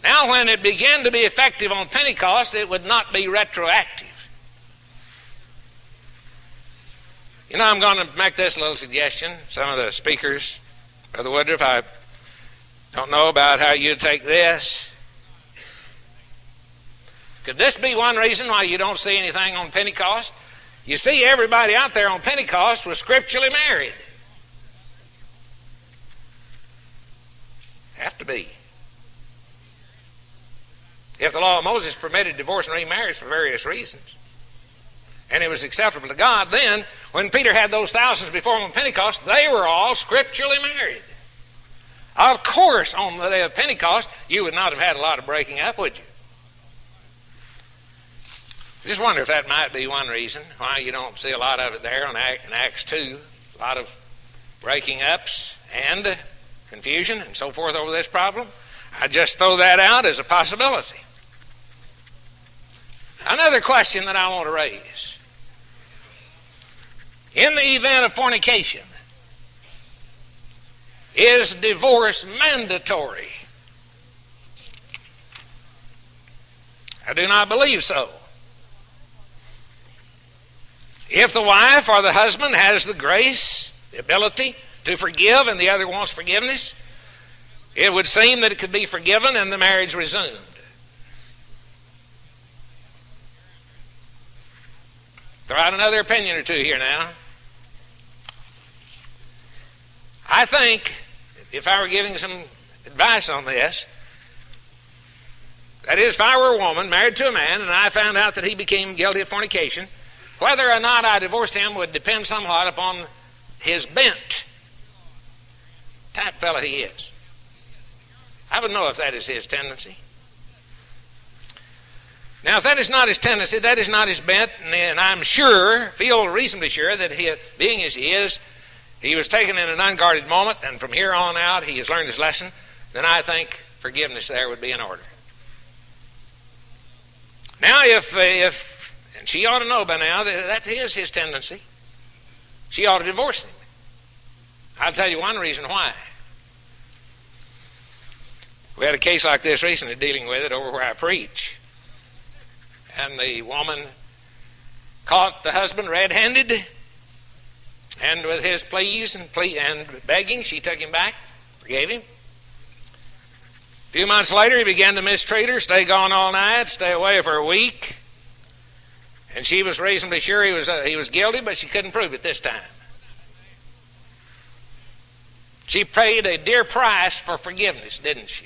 Now, when it began to be effective on Pentecost, it would not be retroactive. You know, I'm going to make this little suggestion. Some of the speakers, Brother Woodroof, I don't know about how you take this. Could this be one reason why you don't see anything on Pentecost? You see, everybody out there on Pentecost was scripturally married. Have to be. If the law of Moses permitted divorce and remarriage for various reasons, and it was acceptable to God, then when Peter had those thousands before him on Pentecost, they were all scripturally married. Of course, on the day of Pentecost, you would not have had a lot of breaking up, would you? I just wonder if that might be one reason why you don't see a lot of it there in Acts 2. A lot of breaking ups and confusion and so forth over this problem. I just throw that out as a possibility. Another question that I want to raise. In the event of fornication, is divorce mandatory? I do not believe so. If the wife or the husband has the grace, the ability to forgive, and the other wants forgiveness, it would seem that it could be forgiven and the marriage resumed. Throw out another opinion or two here now. I think, if I were giving some advice on this, that is, if I were a woman married to a man and I found out that he became guilty of fornication, whether or not I divorced him would depend somewhat upon his bent, type fellow he is. I would know if that is his tendency. Now, if that is not his tendency, that is not his bent, and I'm sure, feel reasonably sure that he, being as he is, he was taken in an unguarded moment, and from here on out he has learned his lesson, then I think forgiveness there would be in order. Now, if and she ought to know by now that that is his tendency, she ought to divorce him. I'll tell you one reason why. We had a case like this recently dealing with it over where I preach. And the woman caught the husband red-handed, and with his pleas and begging, she took him back, forgave him. A few months later, he began to mistreat her, stay gone all night, stay away for a week. And she was reasonably sure he was guilty, but she couldn't prove it this time. She paid a dear price for forgiveness, didn't she?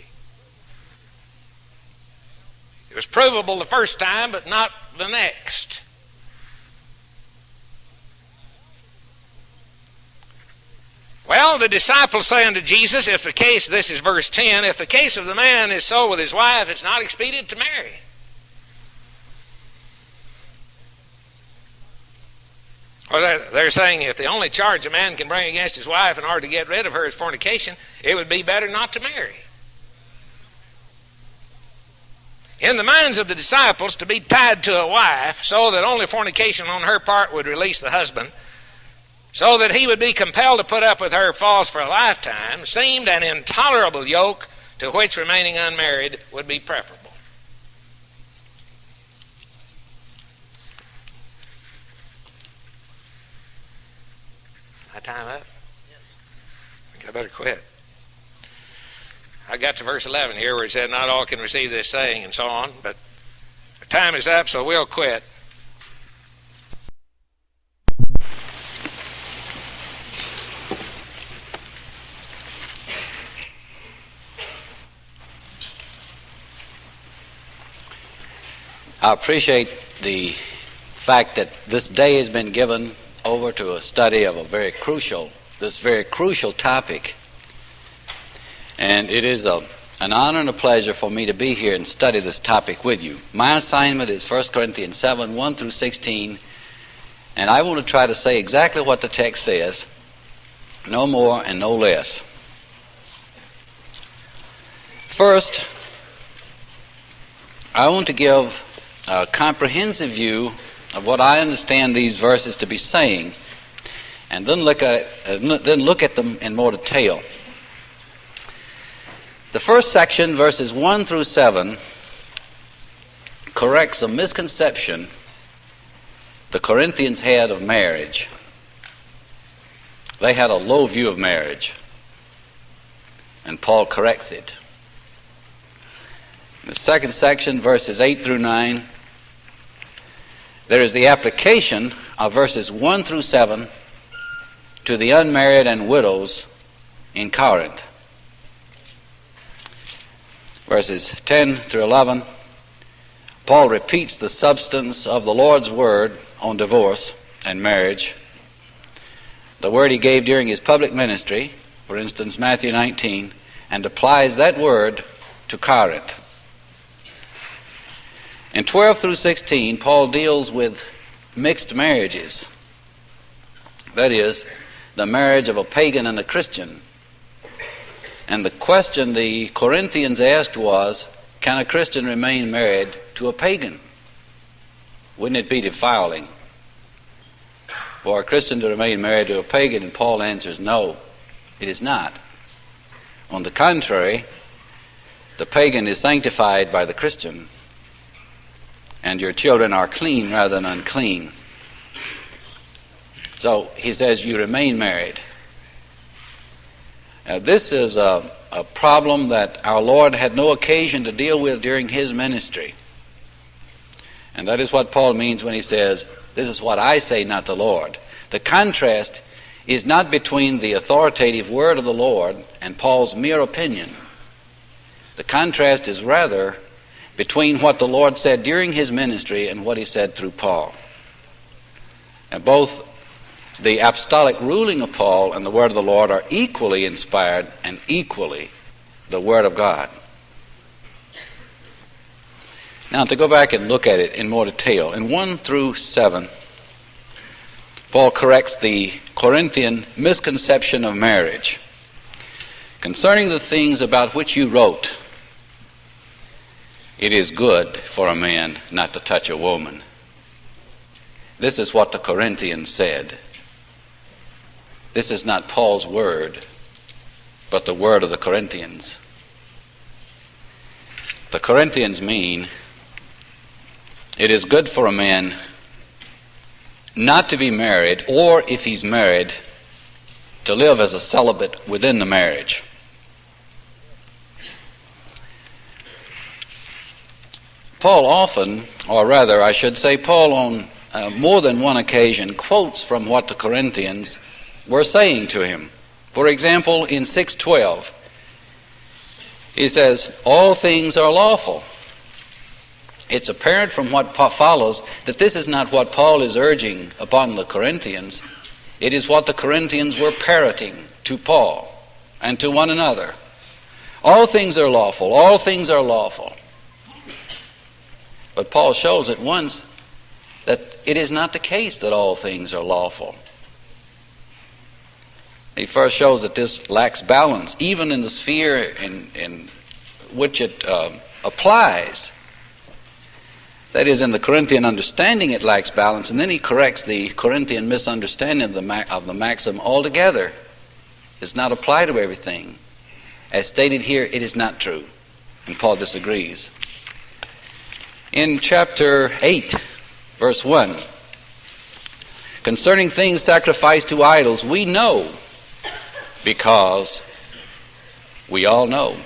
It was provable the first time, but not the next. Well, the disciples say unto Jesus, if the case, this is verse 10, if the case of the man is so with his wife, it's not expedient to marry. Well, they're saying if the only charge a man can bring against his wife in order to get rid of her is fornication, it would be better not to marry. In the minds of the disciples, to be tied to a wife so that only fornication on her part would release the husband, so that he would be compelled to put up with her false for a lifetime, seemed an intolerable yoke to which remaining unmarried would be preferable. My time up? Yes. I think I better quit. I got to verse 11 here where it said, not all can receive this saying, and so on, but the time is up, so we'll quit. I appreciate the fact that this day has been given over to a study of this very crucial topic. And it is an honor and a pleasure for me to be here and study this topic with you. My assignment is 1 Corinthians 7, 1 through 16, and I want to try to say exactly what the text says, no more and no less. First, I want to give a comprehensive view of what I understand these verses to be saying, and then look at them in more detail. The first section, verses 1 through 7, corrects a misconception the Corinthians had of marriage. They had a low view of marriage, and Paul corrects it. In the second section, verses 8 through 9, there is the application of verses 1 through 7 to the unmarried and widows in Corinth. Verses 10 through 11, Paul repeats the substance of the Lord's word on divorce and marriage, the word he gave during his public ministry, for instance, Matthew 19, and applies that word to Corinth. In 12 through 16, Paul deals with mixed marriages. That is, the marriage of a pagan and a Christian. And the question the Corinthians asked was, can a Christian remain married to a pagan? Wouldn't it be defiling for a Christian to remain married to a pagan? And Paul answers, no, it is not. On the contrary, the pagan is sanctified by the Christian, and your children are clean rather than unclean. So he says you remain married. This is a problem that our Lord had no occasion to deal with during his ministry. And that is what Paul means when he says, this is what I say, not the Lord. The contrast is not between the authoritative word of the Lord and Paul's mere opinion. The contrast is rather between what the Lord said during his ministry and what he said through Paul. And both the apostolic ruling of Paul and the word of the Lord are equally inspired and equally the word of God. Now, to go back and look at it in more detail, in 1 through 7, Paul corrects the Corinthian misconception of marriage. Concerning the things about which you wrote, it is good for a man not to touch a woman. This is what the Corinthians said. This is not Paul's word, but the word of the Corinthians. The Corinthians mean it is good for a man not to be married, or if he's married, to live as a celibate within the marriage. Paul often, or rather I should say Paul on more than one occasion, quotes from what the Corinthians were saying to him. For example, in 6:12, he says, all things are lawful. It's apparent from what follows that this is not what Paul is urging upon the Corinthians. It is what the Corinthians were parroting to Paul and to one another. All things are lawful. All things are lawful. But Paul shows at once that it is not the case that all things are lawful. He first shows that this lacks balance, even in the sphere in which it applies. That is, in the Corinthian understanding it lacks balance, and then he corrects the Corinthian misunderstanding of the maxim altogether. It's not applied to everything. As stated here, it is not true, and Paul disagrees. In chapter 8, verse 1, concerning things sacrificed to idols, we know because we all know.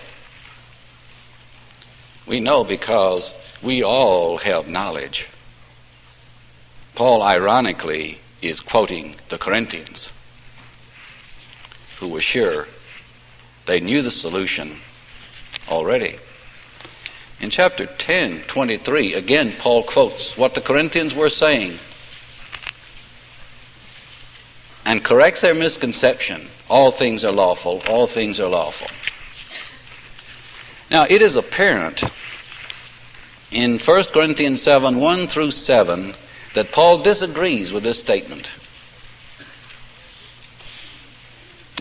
We know because we all have knowledge. Paul, ironically, is quoting the Corinthians, who were sure they knew the solution already. In chapter 10, 23, again, Paul quotes what the Corinthians were saying and corrects their misconception. All things are lawful. All things are lawful. Now, it is apparent in 1 Corinthians 7, 1 through 7, that Paul disagrees with this statement.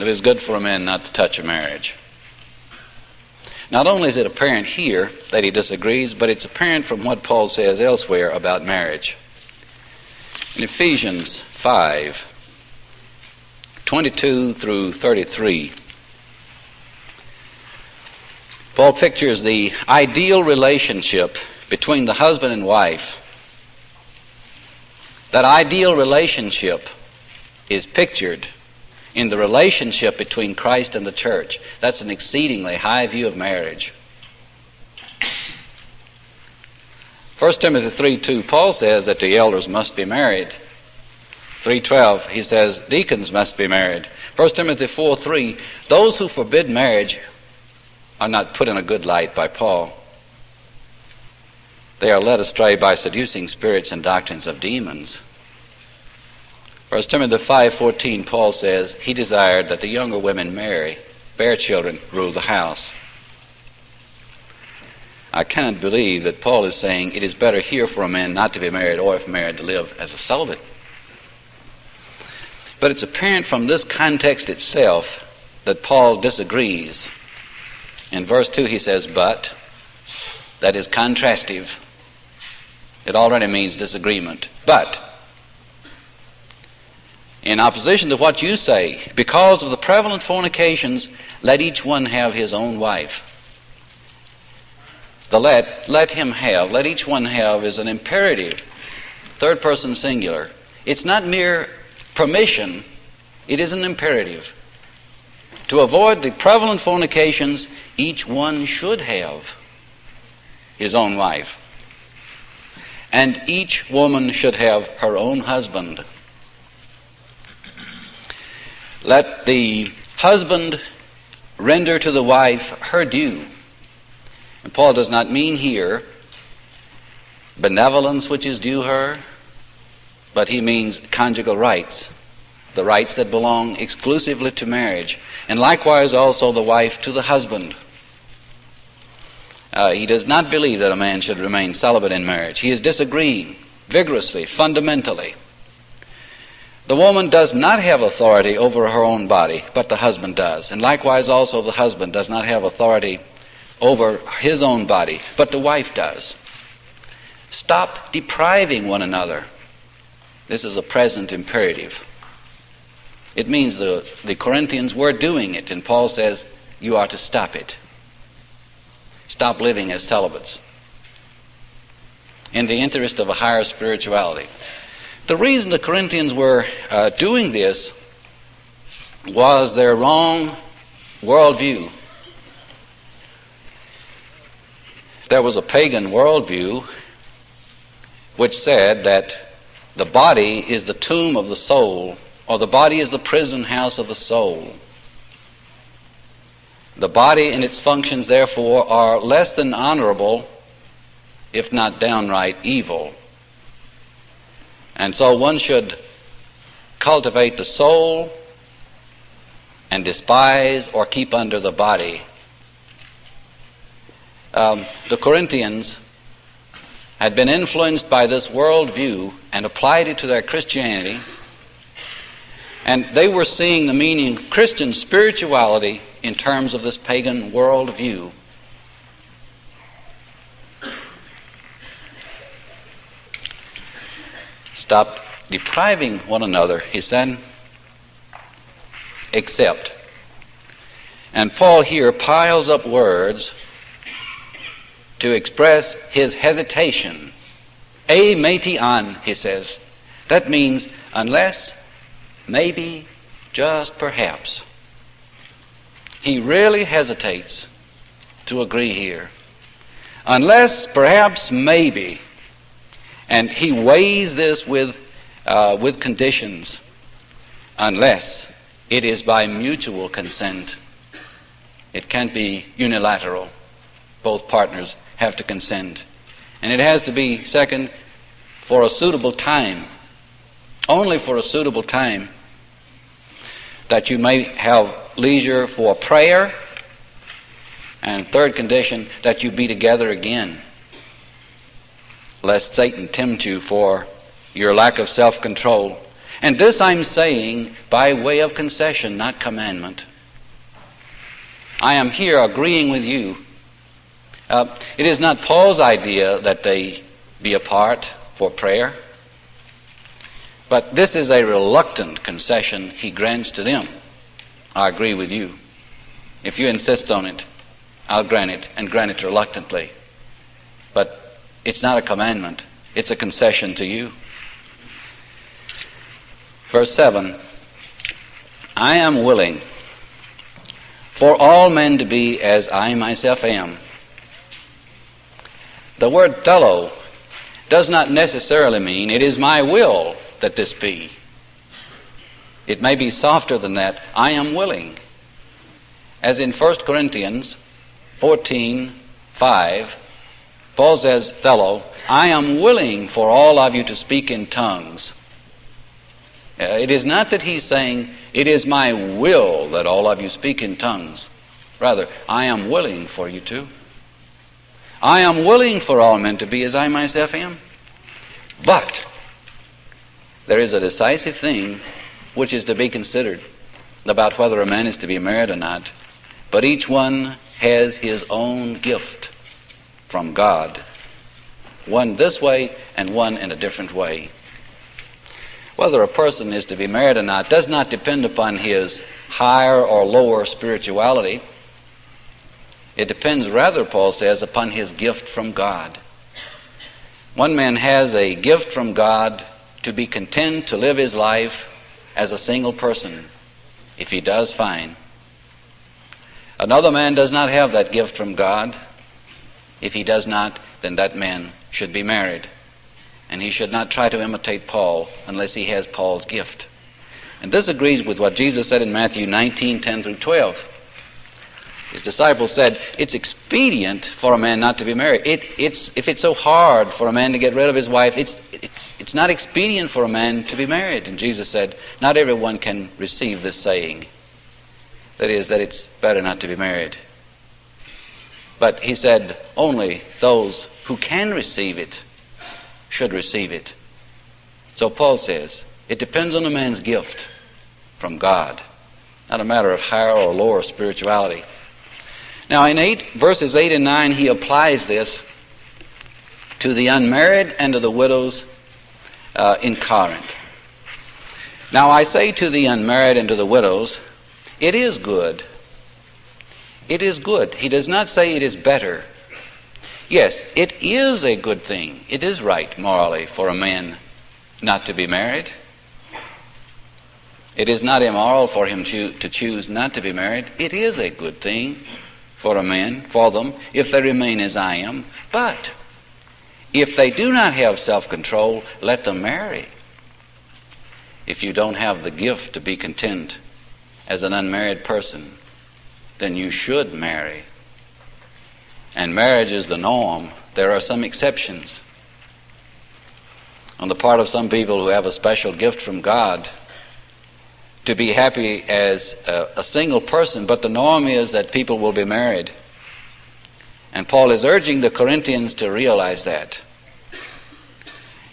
It is good for a man not to touch a marriage. Not only is it apparent here that he disagrees, but it's apparent from what Paul says elsewhere about marriage. In Ephesians 5, 22 through 33, Paul pictures the ideal relationship between the husband and wife. That ideal relationship is pictured in the relationship between Christ and the church. That's an exceedingly high view of marriage. 1 Timothy 3:2, Paul says that the elders must be married. 3:12, he says deacons must be married. 1 Timothy 4:3, those who forbid marriage are not put in a good light by Paul. They are led astray by seducing spirits and doctrines of demons. 1 Timothy 5:14, Paul says he desired that the younger women marry, bear children, rule the house. I cannot believe that Paul is saying it is better here for a man not to be married, or if married, to live as a celibate. But it's apparent from this context itself that Paul disagrees. In verse 2 he says, but, that is contrastive. It already means disagreement. But, in opposition to what you say, because of the prevalent fornications, let each one have his own wife. The let him have, let each one have is an imperative, third person singular. It's not mere permission, it is an imperative. To avoid the prevalent fornications, each one should have his own wife. And each woman should have her own husband. Let the husband render to the wife her due. And Paul does not mean here benevolence which is due her, but he means conjugal rights, the rights that belong exclusively to marriage, and likewise also the wife to the husband. He does not believe that a man should remain celibate in marriage. He is disagreeing vigorously, fundamentally. The woman does not have authority over her own body, but the husband does. And likewise also the husband does not have authority over his own body, but the wife does. Stop depriving one another. This is a present imperative. It means the Corinthians were doing it, and Paul says you are to stop it. Stop living as celibates in the interest of a higher spirituality. The reason the Corinthians were doing this was their wrong worldview. There was a pagan worldview which said that the body is the tomb of the soul, or the body is the prison house of the soul. The body and its functions, therefore, are less than honorable, if not downright evil. And so one should cultivate the soul and despise or keep under the body. The Corinthians had been influenced by this worldview and applied it to their Christianity, and they were seeing the meaning of Christian spirituality in terms of this pagan worldview. Stop depriving one another, he said, except. And Paul here piles up words to express his hesitation. Ameition, he says. That means unless, maybe, just perhaps. He really hesitates to agree here. Unless, perhaps, maybe. And he weighs this with conditions. Unless it is by mutual consent. It can't be unilateral. Both partners have to consent. And it has to be, second, for a suitable time. Only for a suitable time. That you may have leisure for prayer. And third condition, that you be together again. Lest Satan tempt you for your lack of self-control. And this I'm saying by way of concession, not commandment. I am here agreeing with you. It is not Paul's idea that they be apart for prayer, but this is a reluctant concession he grants to them. I agree with you. If you insist on it, I'll grant it, and grant it reluctantly. But it's not a commandment, it's a concession to you. Verse 7, I am willing for all men to be as I myself am. The word "tello" does not necessarily mean it is my will that this be. It may be softer than that. I am willing. As in 1 Corinthians 14:5, Paul says, "Tello, I am willing for all of you to speak in tongues." It is not that he's saying, it is my will that all of you speak in tongues. Rather, I am willing for you to. I am willing for all men to be as I myself am. But there is a decisive thing which is to be considered about whether a man is to be married or not. But each one has his own gift from God, one this way and one in a different way. Whether a person is to be married or not does not depend upon his higher or lower spirituality. It depends rather, Paul says, upon his gift from God. One man has a gift from God to be content to live his life as a single person. If he does, fine. Another man does not have that gift from God. If he does not, then that man should be married. And he should not try to imitate Paul unless he has Paul's gift. And this agrees with what Jesus said in Matthew 19:10 through 12. His disciples said, it's expedient for a man not to be married. If it's so hard for a man to get rid of his wife, it's not expedient for a man to be married. And Jesus said, not everyone can receive this saying. That is, that it's better not to be married. But he said, only those who can receive it should receive it. So Paul says, it depends on a man's gift from God, not a matter of higher or lower spirituality. Now in verses 8 and 9, he applies this to the unmarried and to the widows in Corinth. Now I say to the unmarried and to the widows, it is good. It is good. He does not say it is better. Yes, it is a good thing. It is right morally for a man not to be married. It is not immoral for him to choose not to be married. It is a good thing for a man, for them, if they remain as I am. But if they do not have self-control, let them marry. If you don't have the gift to be content as an unmarried person, then you should marry. And marriage is the norm. There are some exceptions. On the part of some people who have a special gift from God to be happy as a single person, but the norm is that people will be married. And Paul is urging the Corinthians to realize that.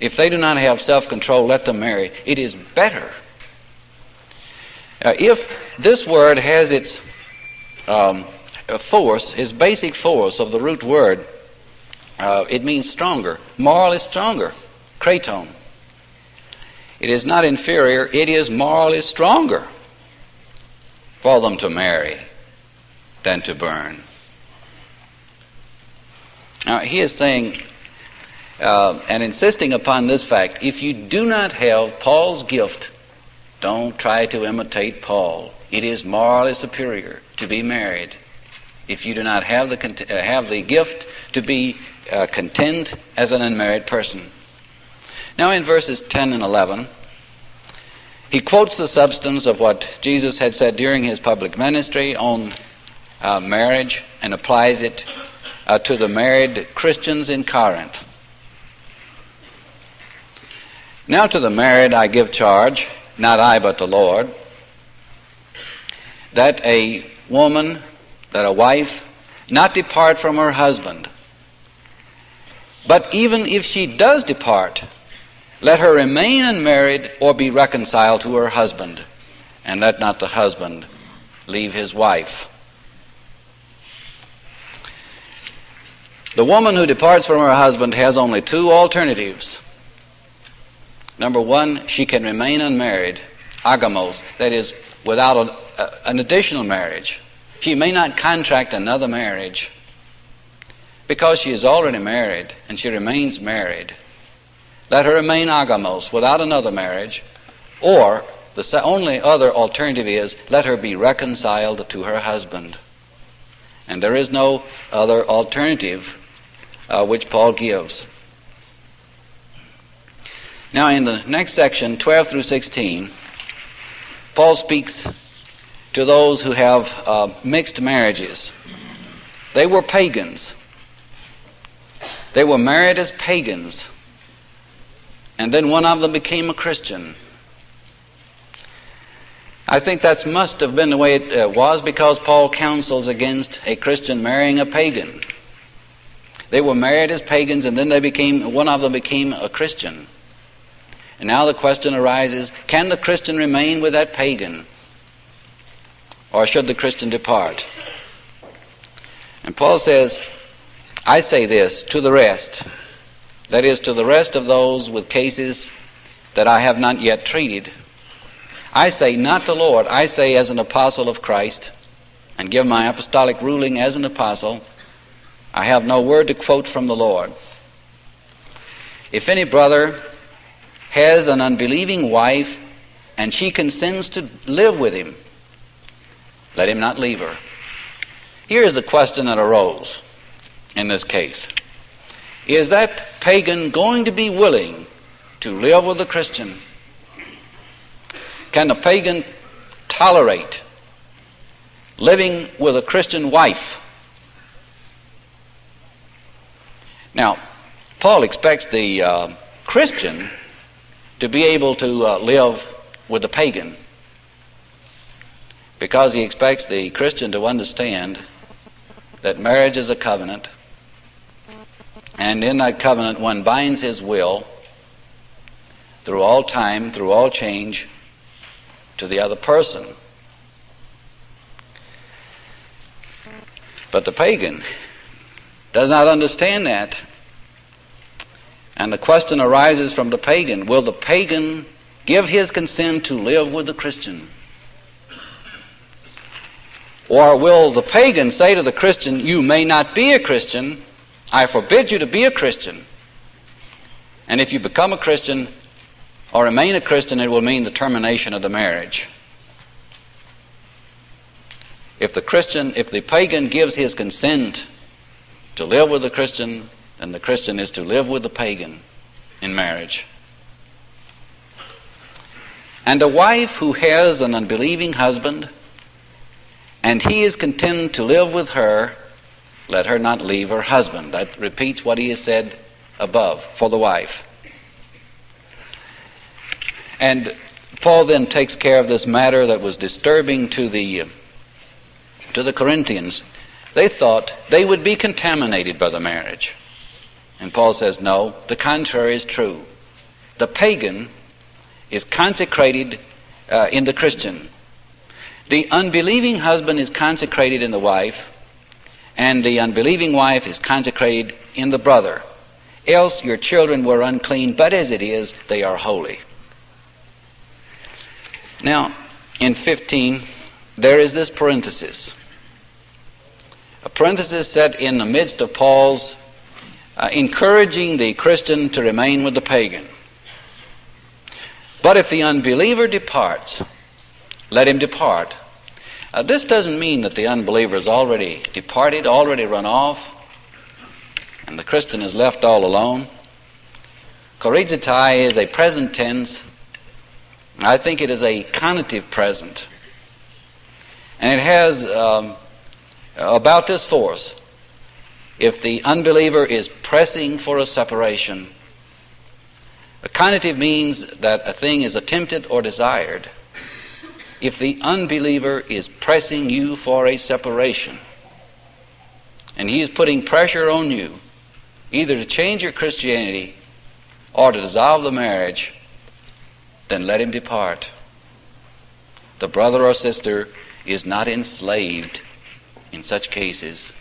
If they do not have self-control, let them marry. It is better. If this word has its force, its basic force of the root word, it means stronger. Morally stronger. Kraton. It is not inferior, it is morally stronger for them to marry than to burn. Now he is saying and insisting upon this fact, if you do not have Paul's gift, don't try to imitate Paul. It is morally superior to be married if you do not have the gift to be content as an unmarried person. Now in verses 10 and 11, he quotes the substance of what Jesus had said during his public ministry on marriage and applies it to the married Christians in Corinth. Now to the married I give charge, not I but the Lord, that a woman, that a wife, not depart from her husband. But even if she does depart, let her remain unmarried or be reconciled to her husband, and let not the husband leave his wife. The woman who departs from her husband has only two alternatives. Number one, she can remain unmarried, agamos, that is, without an additional marriage. She may not contract another marriage because she is already married and she remains married. Let her remain agamos, without another marriage, or the only other alternative is let her be reconciled to her husband. And there is no other alternative which Paul gives. Now in the next section, 12 through 16, Paul speaks to those who have mixed marriages. They were pagans. They were married as pagans. And then one of them became a Christian. I think that must have been the way it was because Paul counsels against a Christian marrying a pagan. They were married as pagans, and then one of them became a Christian. And now the question arises, can the Christian remain with that pagan? Or should the Christian depart? And Paul says, I say this to the rest, that is, to the rest of those with cases that I have not yet treated. I say, not the Lord, I say as an apostle of Christ, and give my apostolic ruling as an apostle, I have no word to quote from the Lord. If any brother has an unbelieving wife, and she consents to live with him, let him not leave her. Here is the question that arose in this case. Is that pagan going to be willing to live with a Christian? Can the pagan tolerate living with a Christian wife? Now, Paul expects the Christian to be able to live with the pagan, because he expects the Christian to understand that marriage is a covenant, and in that covenant one binds his will through all time, through all change, to the other person. But the pagan does not understand that. And the question arises from the pagan, will the pagan give his consent to live with the Christian? Or will the pagan say to the Christian, you may not be a Christian, I forbid you to be a Christian. And if you become a Christian or remain a Christian, it will mean the termination of the marriage. If the pagan gives his consent to live with the Christian, then the Christian is to live with the pagan in marriage. And a wife who has an unbelieving husband, and he is content to live with her, let her not leave her husband. That repeats what he has said above for the wife. And Paul then takes care of this matter that was disturbing to the Corinthians. They thought they would be contaminated by the marriage. And Paul says, no, the contrary is true. The pagan is consecrated in the Christian. The unbelieving husband is consecrated in the wife, and the unbelieving wife is consecrated in the brother. Else your children were unclean, but as it is, they are holy. Now, in 15, there is this parenthesis. A parenthesis set in the midst of Paul's encouraging the Christian to remain with the pagan. But if the unbeliever departs, let him depart. This doesn't mean that the unbeliever has already departed, already run off, and the Christian is left all alone. Choregetai is a present tense. I think it is a conative present. And it has about this force. If the unbeliever is pressing for a separation, a conative means that a thing is attempted or desired. If the unbeliever is pressing you for a separation, and he is putting pressure on you, either to change your Christianity or to dissolve the marriage, then let him depart. The brother or sister is not enslaved in such cases.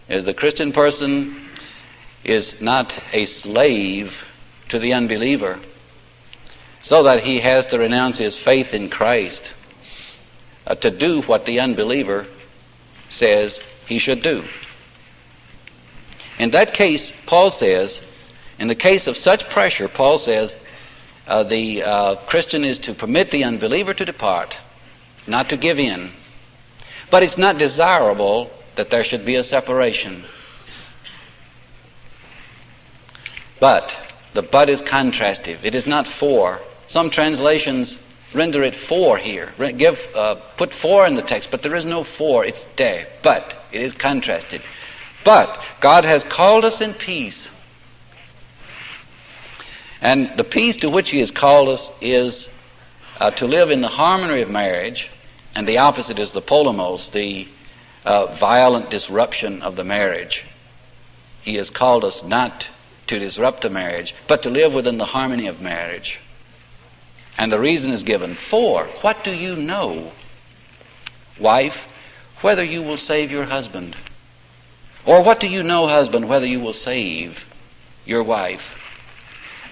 As the Christian person is not a slave to the unbeliever, so that he has to renounce his faith in Christ to do what the unbeliever says he should do. In that case, Paul says, in the case of such pressure, Paul says, the Christian is to permit the unbeliever to depart, not to give in. But it's not desirable that there should be a separation. But the but is contrastive. It is not for. Some translations render it for here. Put for in the text, but there is no for. It's de. But it is contrasted. But God has called us in peace. And the peace to which He has called us is to live in the harmony of marriage, and the opposite is the polemos, the violent disruption of the marriage. He has called us not to disrupt the marriage, but to live within the harmony of marriage. And the reason is given. For what do you know, wife, whether you will save your husband? Or what do you know, husband, whether you will save your wife?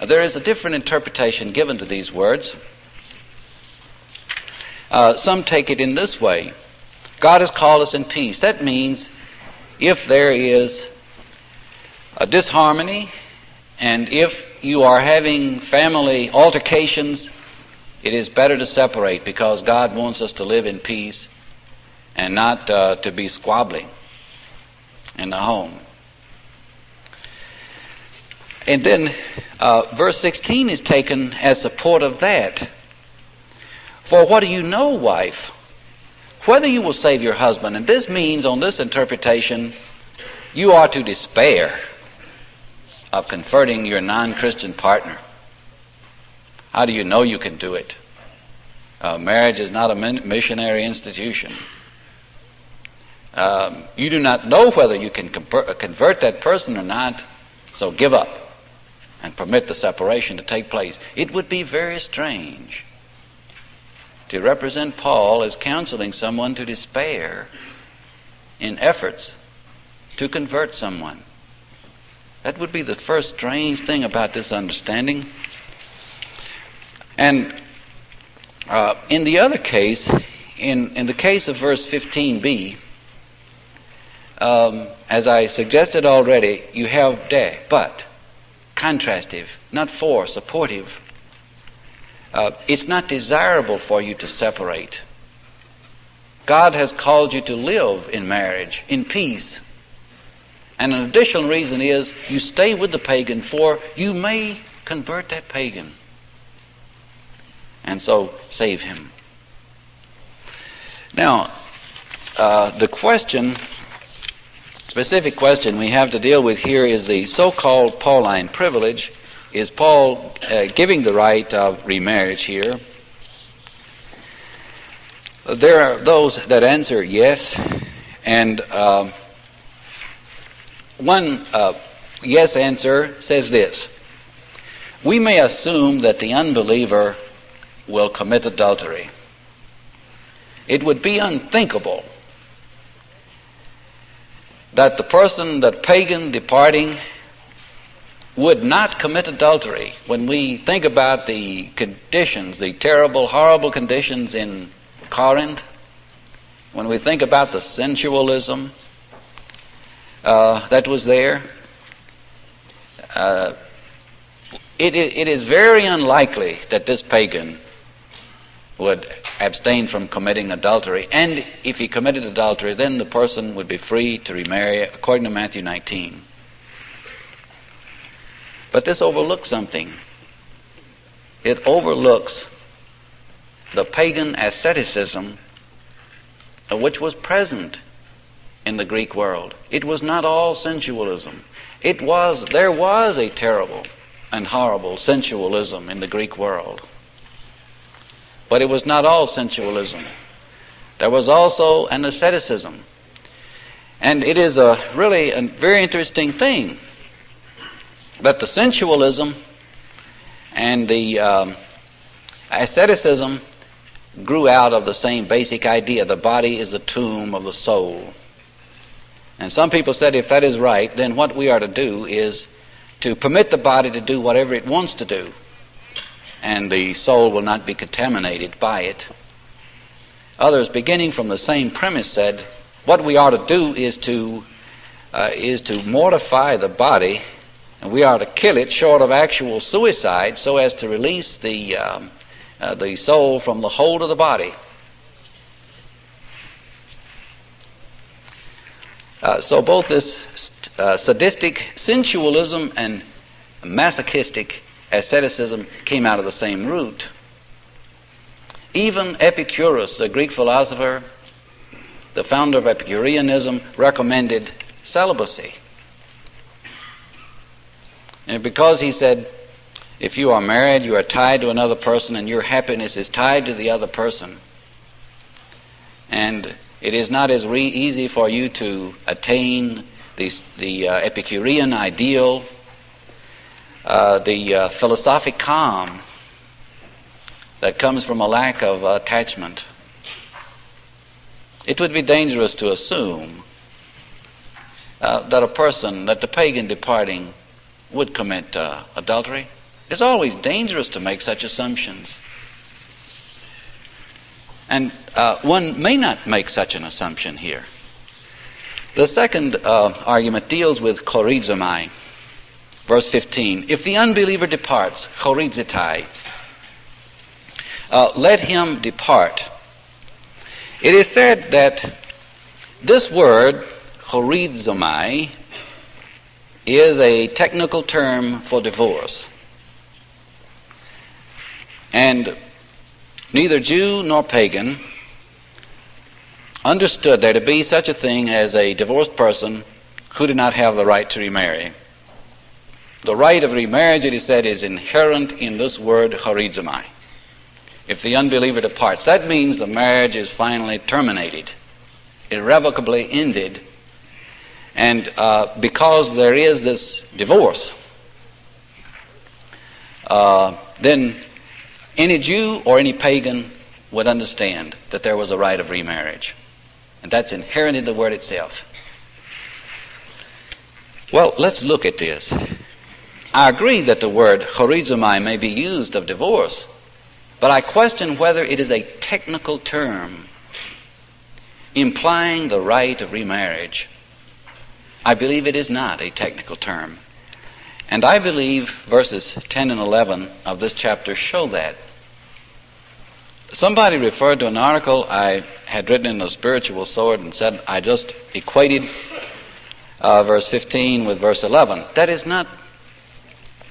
There is a different interpretation given to these words. Some take it in this way. God has called us in peace. That means if there is a disharmony, and if you are having family altercations, it is better to separate, because God wants us to live in peace and not to be squabbling in the home. And then verse 16 is taken as support of that. For what do you know, wife, whether you will save your husband? And this means, on this interpretation, you are to despair of converting your non-Christian partner. How do you know you can do it? Marriage is not a missionary institution. You do not know whether you can convert that person or not, so give up and permit the separation to take place. It would be very strange to represent Paul as counseling someone to despair in efforts to convert someone. That would be the first strange thing about this understanding. And in the other case, in the case of verse 15b, as I suggested already, you have de, but, contrastive, not for, supportive. It's not desirable for you to separate. God has called you to live in marriage, in peace. And an additional reason is you stay with the pagan, for you may convert that pagan. And so save him. Now, the specific question we have to deal with here is the so-called Pauline privilege. Is Paul giving the right of remarriage here? There are those that answer yes, and one yes answer says this: we may assume that the unbeliever will commit adultery. It would be unthinkable that the person, that pagan departing, would not commit adultery. When we think about the conditions, the terrible, horrible conditions in Corinth, when we think about the sensualism that was there, it is very unlikely that this pagan would abstain from committing adultery. And if he committed adultery, then the person would be free to remarry, according to Matthew 19. But this overlooks something. It overlooks the pagan asceticism which was present in the Greek world. It was not all sensualism. There was a terrible and horrible sensualism in the Greek world. But it was not all sensualism. There was also an asceticism. And it is really a very interesting thing that the sensualism and the asceticism grew out of the same basic idea. The body is the tomb of the soul. And some people said if that is right, then what we are to do is to permit the body to do whatever it wants to do, and the soul will not be contaminated by it. Others, beginning from the same premise, said what we ought to do is to mortify the body, and we are to kill it short of actual suicide, so as to release the soul from the hold of the body. So both this sadistic sensualism and masochistic asceticism came out of the same root. Even Epicurus, the Greek philosopher, the founder of Epicureanism, recommended celibacy. And because he said, if you are married, you are tied to another person, and your happiness is tied to the other person. And it is not as easy for you to attain the Epicurean ideal, the philosophic calm that comes from a lack of attachment. It would be dangerous to assume that the pagan departing would commit adultery. It's always dangerous to make such assumptions. And one may not make such an assumption here. The second argument deals with chorizomai. Verse 15, if the unbeliever departs, chorizitai, let him depart. It is said that this word, chorizomai, is a technical term for divorce. And neither Jew nor pagan understood there to be such a thing as a divorced person who did not have the right to remarry. The right of remarriage, it is said, is inherent in this word chorizomai. If the unbeliever departs, that means the marriage is finally terminated, irrevocably ended. And because there is this divorce, then any Jew or any pagan would understand that there was a right of remarriage. And that's inherent in the word itself. Well, let's look at this. I agree that the word chorizomai may be used of divorce, but I question whether it is a technical term implying the right of remarriage. I believe it is not a technical term. And I believe verses 10 and 11 of this chapter show that. Somebody referred to an article I had written in The Spiritual Sword and said I just equated verse 15 with verse 11. That is not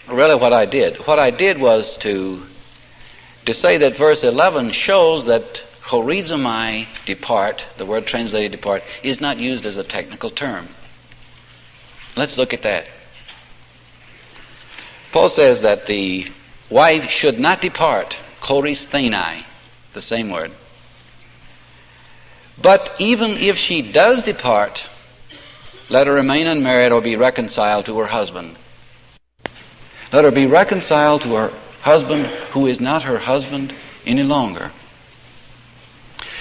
really what I did. What I did was to say that verse 11 shows that chorizomai, depart, the word translated depart, is not used as a technical term. Let's look at that. Paul says that the wife should not depart, choristheinai, the same word. But even if she does depart, let her remain unmarried or be reconciled to her husband. Let her be reconciled to her husband who is not her husband any longer.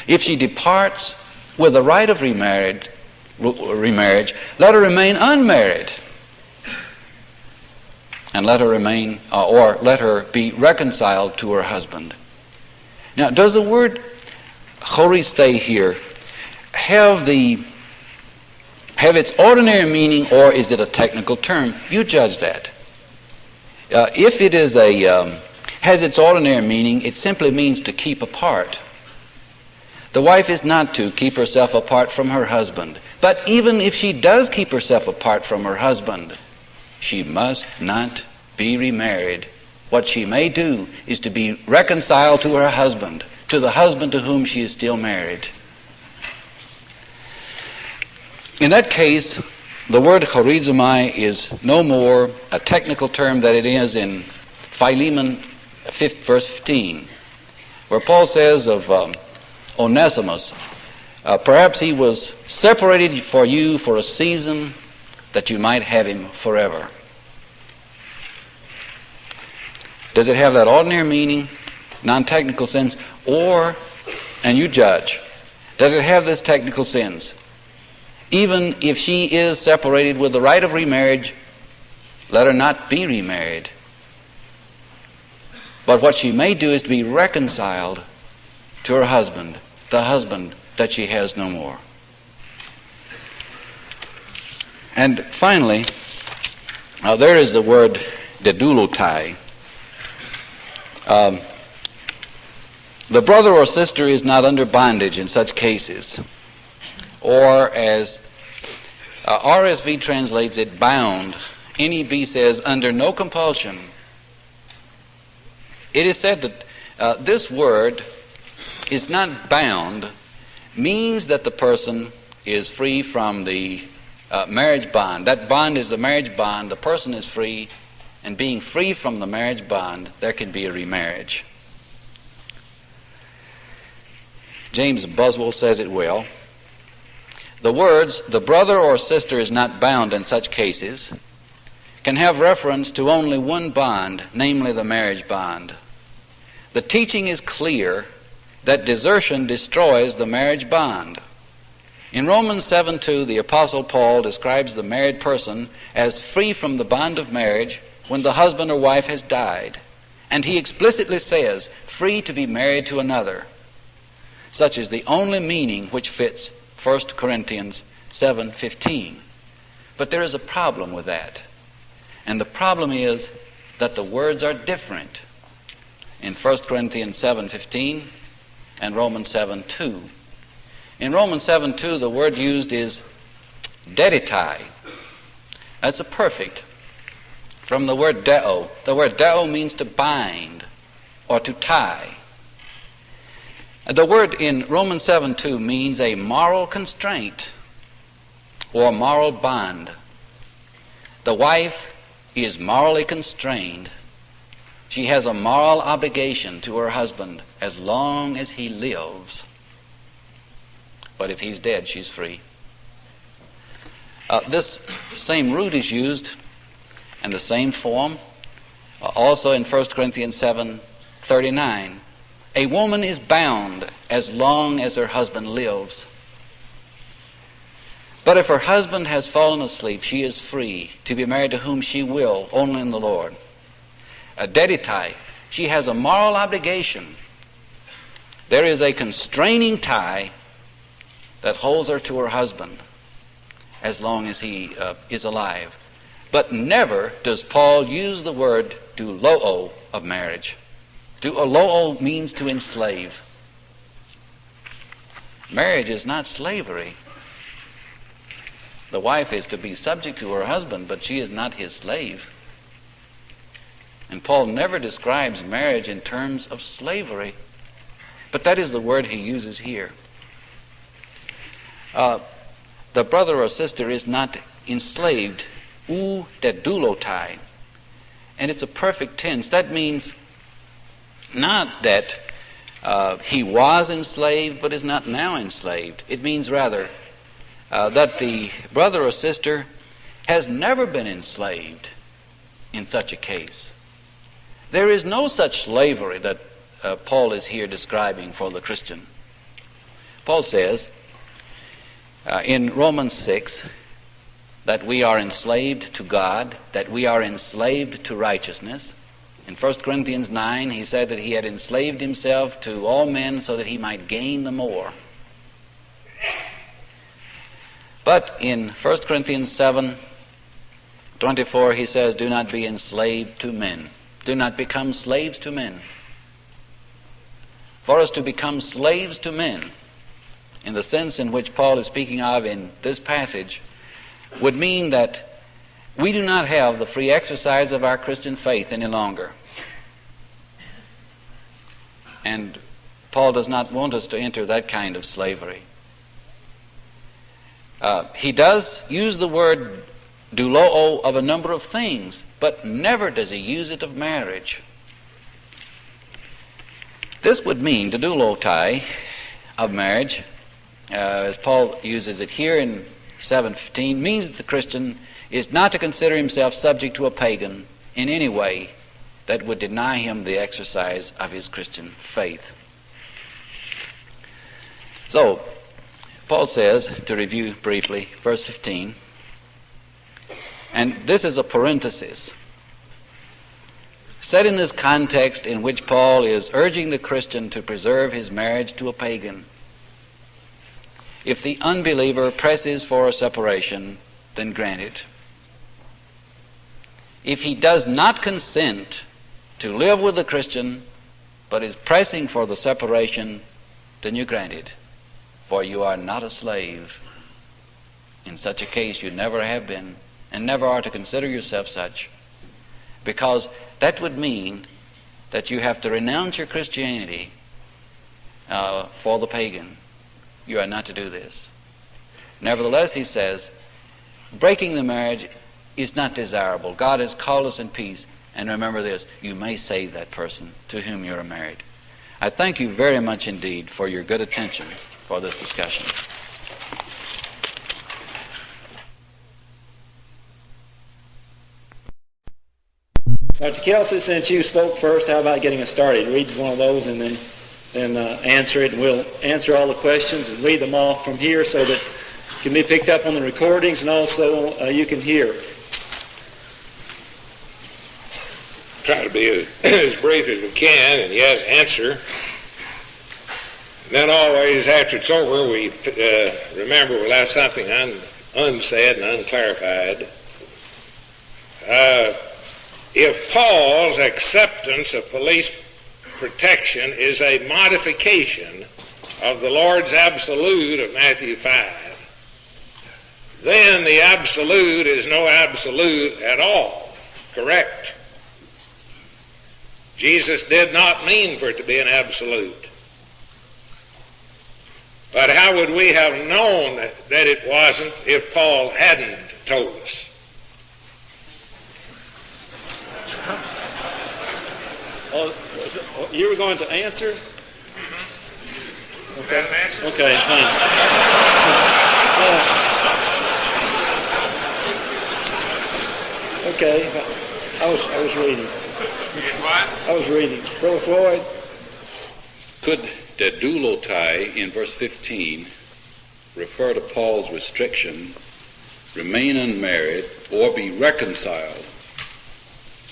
If she departs with the right of remarriage, let her remain unmarried. And let her remain, or let her be reconciled to her husband. Now, does the word choristhe here have its ordinary meaning, or is it a technical term? You judge that. If it is has its ordinary meaning, it simply means to keep apart. The wife is not to keep herself apart from her husband. But even if she does keep herself apart from her husband, she must not be remarried. What she may do is to be reconciled to her husband, to the husband to whom she is still married. In that case, the word chorizomai is no more a technical term that it is in Philemon verse 15, where Paul says of Onesimus, perhaps he was separated for you for a season that you might have him forever. Does it have that ordinary meaning, non-technical sense, or, and you judge, does it have this technical sense? Even if she is separated with the right of remarriage, let her not be remarried. But what she may do is to be reconciled to her husband, the husband that she has no more. And finally, there is the word dedulutai. The brother or sister is not under bondage in such cases, or as RSV translates it, bound. NEB says, under no compulsion. It is said that this word is not bound, means that the person is free from the marriage bond. That bond is the marriage bond. The person is free, and being free from the marriage bond, there can be a remarriage. James Boswell says it well. The words, "the brother or sister is not bound" in such cases can have reference to only one bond, namely the marriage bond. The teaching is clear that desertion destroys the marriage bond. In Romans 7:2, the Apostle Paul describes the married person as free from the bond of marriage when the husband or wife has died. And he explicitly says, free to be married to another. Such is the only meaning which fits 1 Corinthians 7:15. But there is a problem with that. And the problem is that the words are different in 1 Corinthians 7:15 and Romans 7:2. In Romans 7:2, the word used is deditai. That's a perfect from the word deo. The word deo means to bind or to tie. The word in Romans 7:2 means a moral constraint or moral bond. The wife is morally constrained. She has a moral obligation to her husband as long as he lives. But if he's dead, she's free. This same root is used in the same form also in 1 Corinthians 7:39. A woman is bound as long as her husband lives. But if her husband has fallen asleep, she is free to be married to whom she will, only in the Lord. A deditai, she has a moral obligation. There is a constraining tie that holds her to her husband as long as he is alive. But never does Paul use the word doulo of marriage. Doulo means to enslave. Marriage is not slavery. The wife is to be subject to her husband, but she is not his slave. And Paul never describes marriage in terms of slavery. But that is the word he uses here. The brother or sister is not enslaved. U dedulotai. And it's a perfect tense. That means not that he was enslaved but is not now enslaved. It means rather that the brother or sister has never been enslaved in such a case. There is no such slavery that Paul is here describing for the Christian. Paul says in Romans 6 that we are enslaved to God, that we are enslaved to righteousness. In 1 Corinthians 9, he said that he had enslaved himself to all men so that he might gain the more. But in 1 Corinthians 7:24, he says, do not be enslaved to men. Do not become slaves to men. For us to become slaves to men, in the sense in which Paul is speaking of in this passage, would mean that we do not have the free exercise of our Christian faith any longer. And Paul does not want us to enter that kind of slavery. He does use the word doulo of a number of things, but never does he use it of marriage. This would mean, the doulotai of marriage, as Paul uses it here in 7:15, means that the Christian is not to consider himself subject to a pagan in any way that would deny him the exercise of his Christian faith. So, Paul says, to review briefly, verse 15, and this is a parenthesis, set in this context in which Paul is urging the Christian to preserve his marriage to a pagan. If the unbeliever presses for a separation, then grant it. If he does not consent to live with the Christian, but is pressing for the separation, then you grant it, for you are not a slave. In such a case, you never have been, and never are to consider yourself such, because that would mean that you have to renounce your Christianity for the pagan. You are not to do this. Nevertheless, he says, breaking the marriage is not desirable. God has called us in peace. And remember this, you may save that person to whom you are married. I thank you very much indeed for your good attention for this discussion. Dr. Kelsey, since you spoke first, how about getting us started? Read one of those and then answer it, and we'll answer all the questions and read them off from here so that it can be picked up on the recordings and also you can hear. Try to be as brief as we can and yet answer. And then always, after it's over, we remember we'll have something unsaid and unclarified. If Paul's acceptance of police protection is a modification of the Lord's absolute of Matthew 5, then the absolute is no absolute at all. Correct? Jesus did not mean for it to be an absolute. But how would we have known that it wasn't if Paul hadn't told us? Oh, you were going to answer? Mm-hmm. Okay. Answer? Okay, fine. Okay, I was reading. What? I was reading. Brother Floyd? Could dedulotai in verse 15 refer to Paul's restriction, remain unmarried, or be reconciled?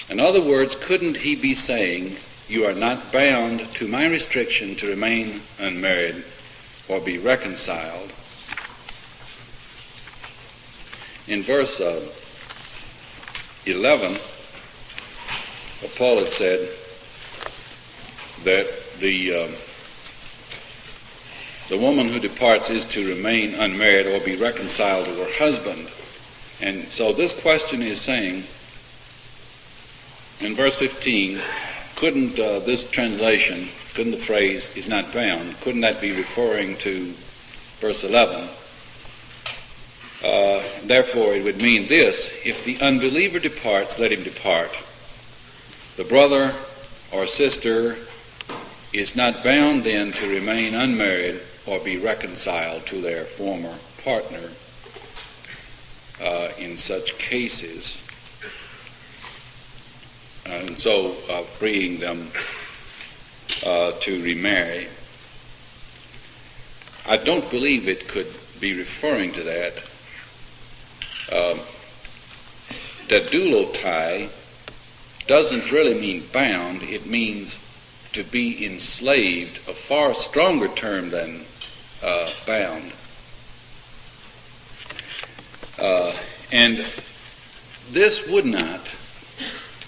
In other words, couldn't he be saying, you are not bound to my restriction to remain unmarried or be reconciled? In verse 11, Paul had said that the woman who departs is to remain unmarried or be reconciled to her husband. And so this question is saying, in verse 15, couldn't this translation, couldn't the phrase is not bound, couldn't that be referring to verse 11? Therefore, it would mean this: if the unbeliever departs, let him depart. The brother or sister is not bound then to remain unmarried or be reconciled to their former partner in such cases. And so freeing them to remarry. I don't believe it could be referring to that. Dedulotai doesn't really mean bound. It means to be enslaved, a far stronger term than bound. And this would not,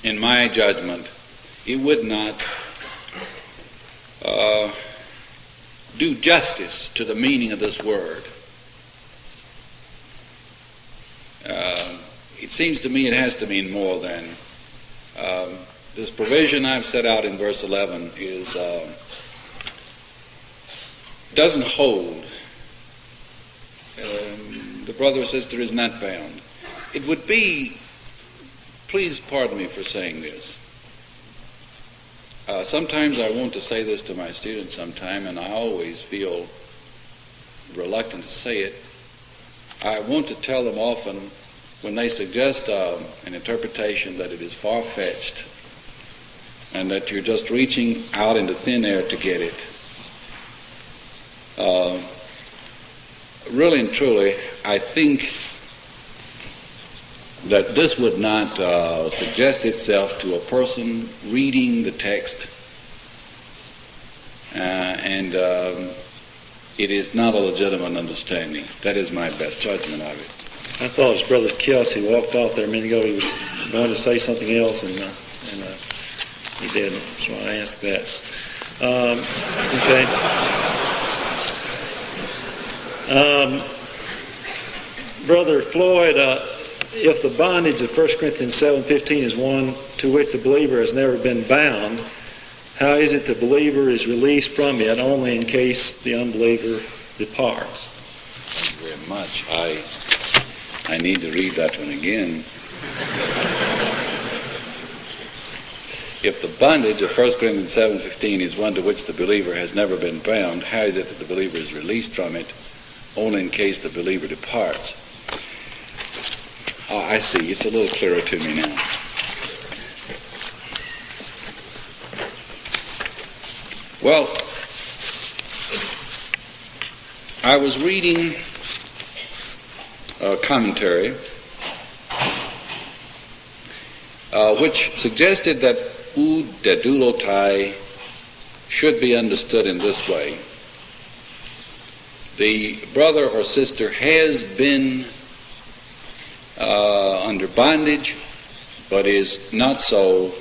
in my judgment, it would not do justice to the meaning of this word. It seems to me it has to mean more than this provision I've set out in verse 11 is doesn't hold. The brother or sister is not bound. It would be, please pardon me for saying this. Sometimes I want to say this to my students sometime, and I always feel reluctant to say it. I want to tell them often when they suggest an interpretation that it is far-fetched and that you're just reaching out into thin air to get it. Really and truly, I think that this would not suggest itself to a person reading the text, and it is not a legitimate understanding. That is my best judgment of it. I thought his brother Kelsey walked off there a minute ago. He was going to say something else, and he didn't, so I asked that. Okay. Brother Floyd, if the bondage of 1 Corinthians 7:15 is one to which the believer has never been bound, how is it the believer is released from it only in case the unbeliever departs? Thank you very much. I need to read that one again. If the bondage of 1 Corinthians 7:15 is one to which the believer has never been bound, how is it that the believer is released from it only in case the believer departs? I see. It's a little clearer to me now. Well, I was reading a commentary which suggested that ud dedulotai should be understood in this way. The brother or sister has been under bondage, but is not so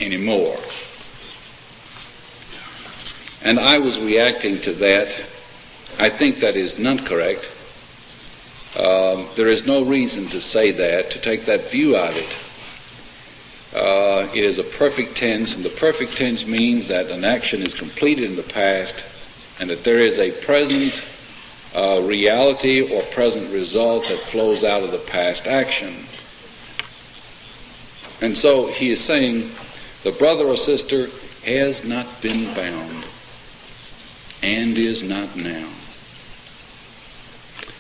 anymore. And I was reacting to that. I think that is not correct. There is no reason to say that, to take that view of it. It is a perfect tense, and the perfect tense means that an action is completed in the past and that there is a present reality or present result that flows out of the past action. And so he is saying the brother or sister has not been bound and is not now.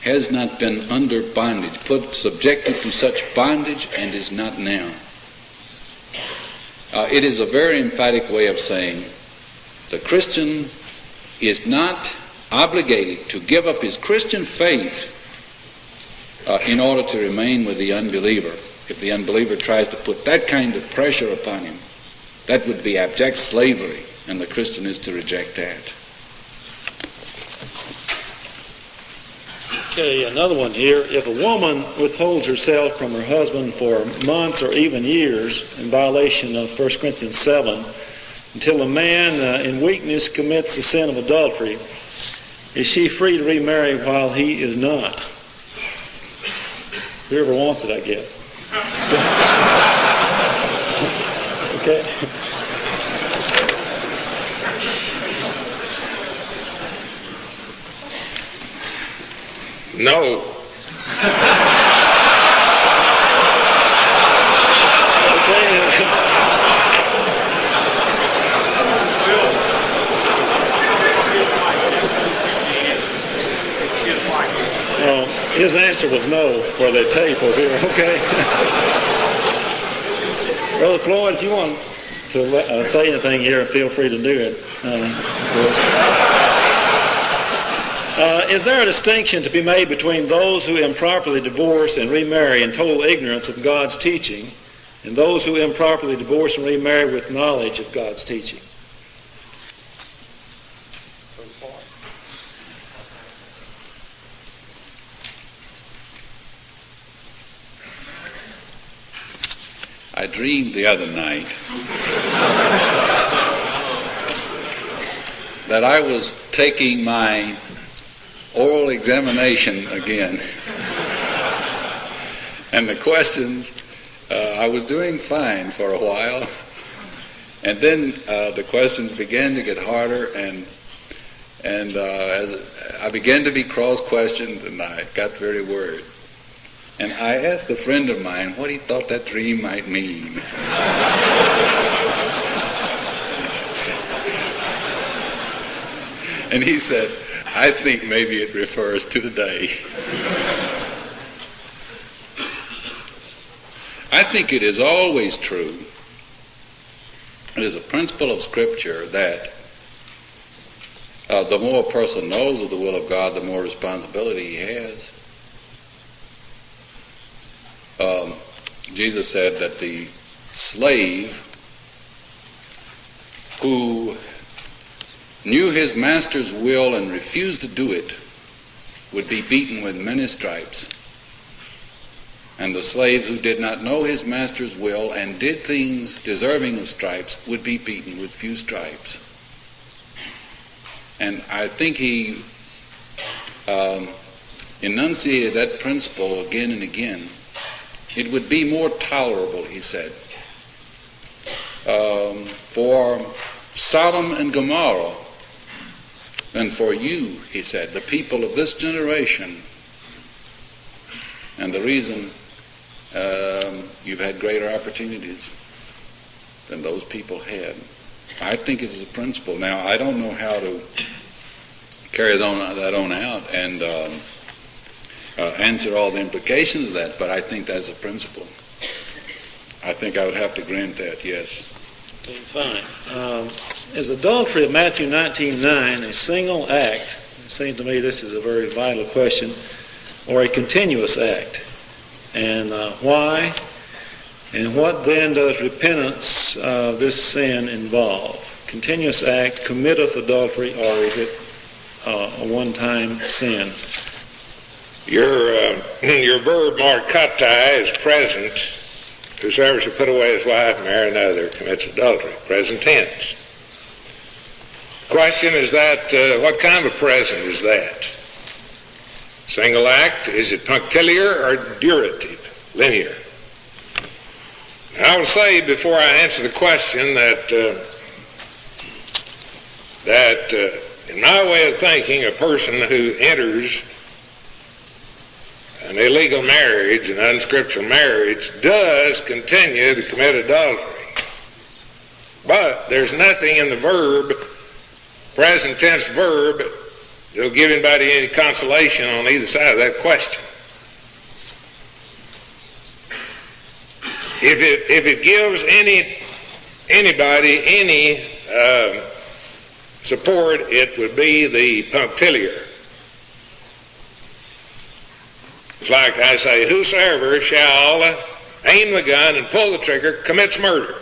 Has not been under bondage, subjected to such bondage and is not now. It is a very emphatic way of saying the Christian is not obligated to give up his Christian faith in order to remain with the unbeliever. If the unbeliever tries to put that kind of pressure upon him, that would be abject slavery, and the Christian is to reject that. Okay, another one here. If a woman withholds herself from her husband for months or even years in violation of 1 Corinthians 7 until a man in weakness commits the sin of adultery, is she free to remarry while he is not? Whoever wants it, I guess. Okay. No. His answer was no for the tape over here, okay? Brother Floyd, if you want to say anything here, feel free to do it. Is there a distinction to be made between those who improperly divorce and remarry in total ignorance of God's teaching and those who improperly divorce and remarry with knowledge of God's teaching? I dreamed the other night that I was taking my oral examination again. And the questions, I was doing fine for a while. And then the questions began to get harder, and as I began to be cross-questioned, and I got very worried. And I asked a friend of mine what he thought that dream might mean. And he said, I think maybe it refers to today. I think it is always true. It is a principle of Scripture that the more a person knows of the will of God, the more responsibility he has. Jesus said that the slave who knew his master's will and refused to do it would be beaten with many stripes. And the slave who did not know his master's will and did things deserving of stripes would be beaten with few stripes. And I think he enunciated that principle again and again. It would be more tolerable, he said, for Sodom and Gomorrah than for you, he said, the people of this generation. And the reason you've had greater opportunities than those people had. I think it is a principle. Now, I don't know how to carry that on out and answer all the implications of that, but I think that's a principle. I think I would have to grant that, yes. Okay, fine. Is adultery of Matthew 19:9 a single act? It seems to me this is a very vital question. Or a continuous act? And why? And what then does repentance of this sin involve? Continuous act, committeth adultery, or is it a one-time sin? Your verb markata is present. Whosoever shall put away his wife and marry another commits adultery. Present tense. Question is that, what kind of present is that? Single act? Is it punctiliar or durative? Linear? Now, I will say before I answer the question that in my way of thinking, a person who enters an illegal marriage, an unscriptural marriage, does continue to commit adultery. But there's nothing in the verb, present tense verb, that'll give anybody any consolation on either side of that question. If it gives anybody any support, it would be the punctiliar. It's like I say, whosoever shall aim the gun and pull the trigger commits murder.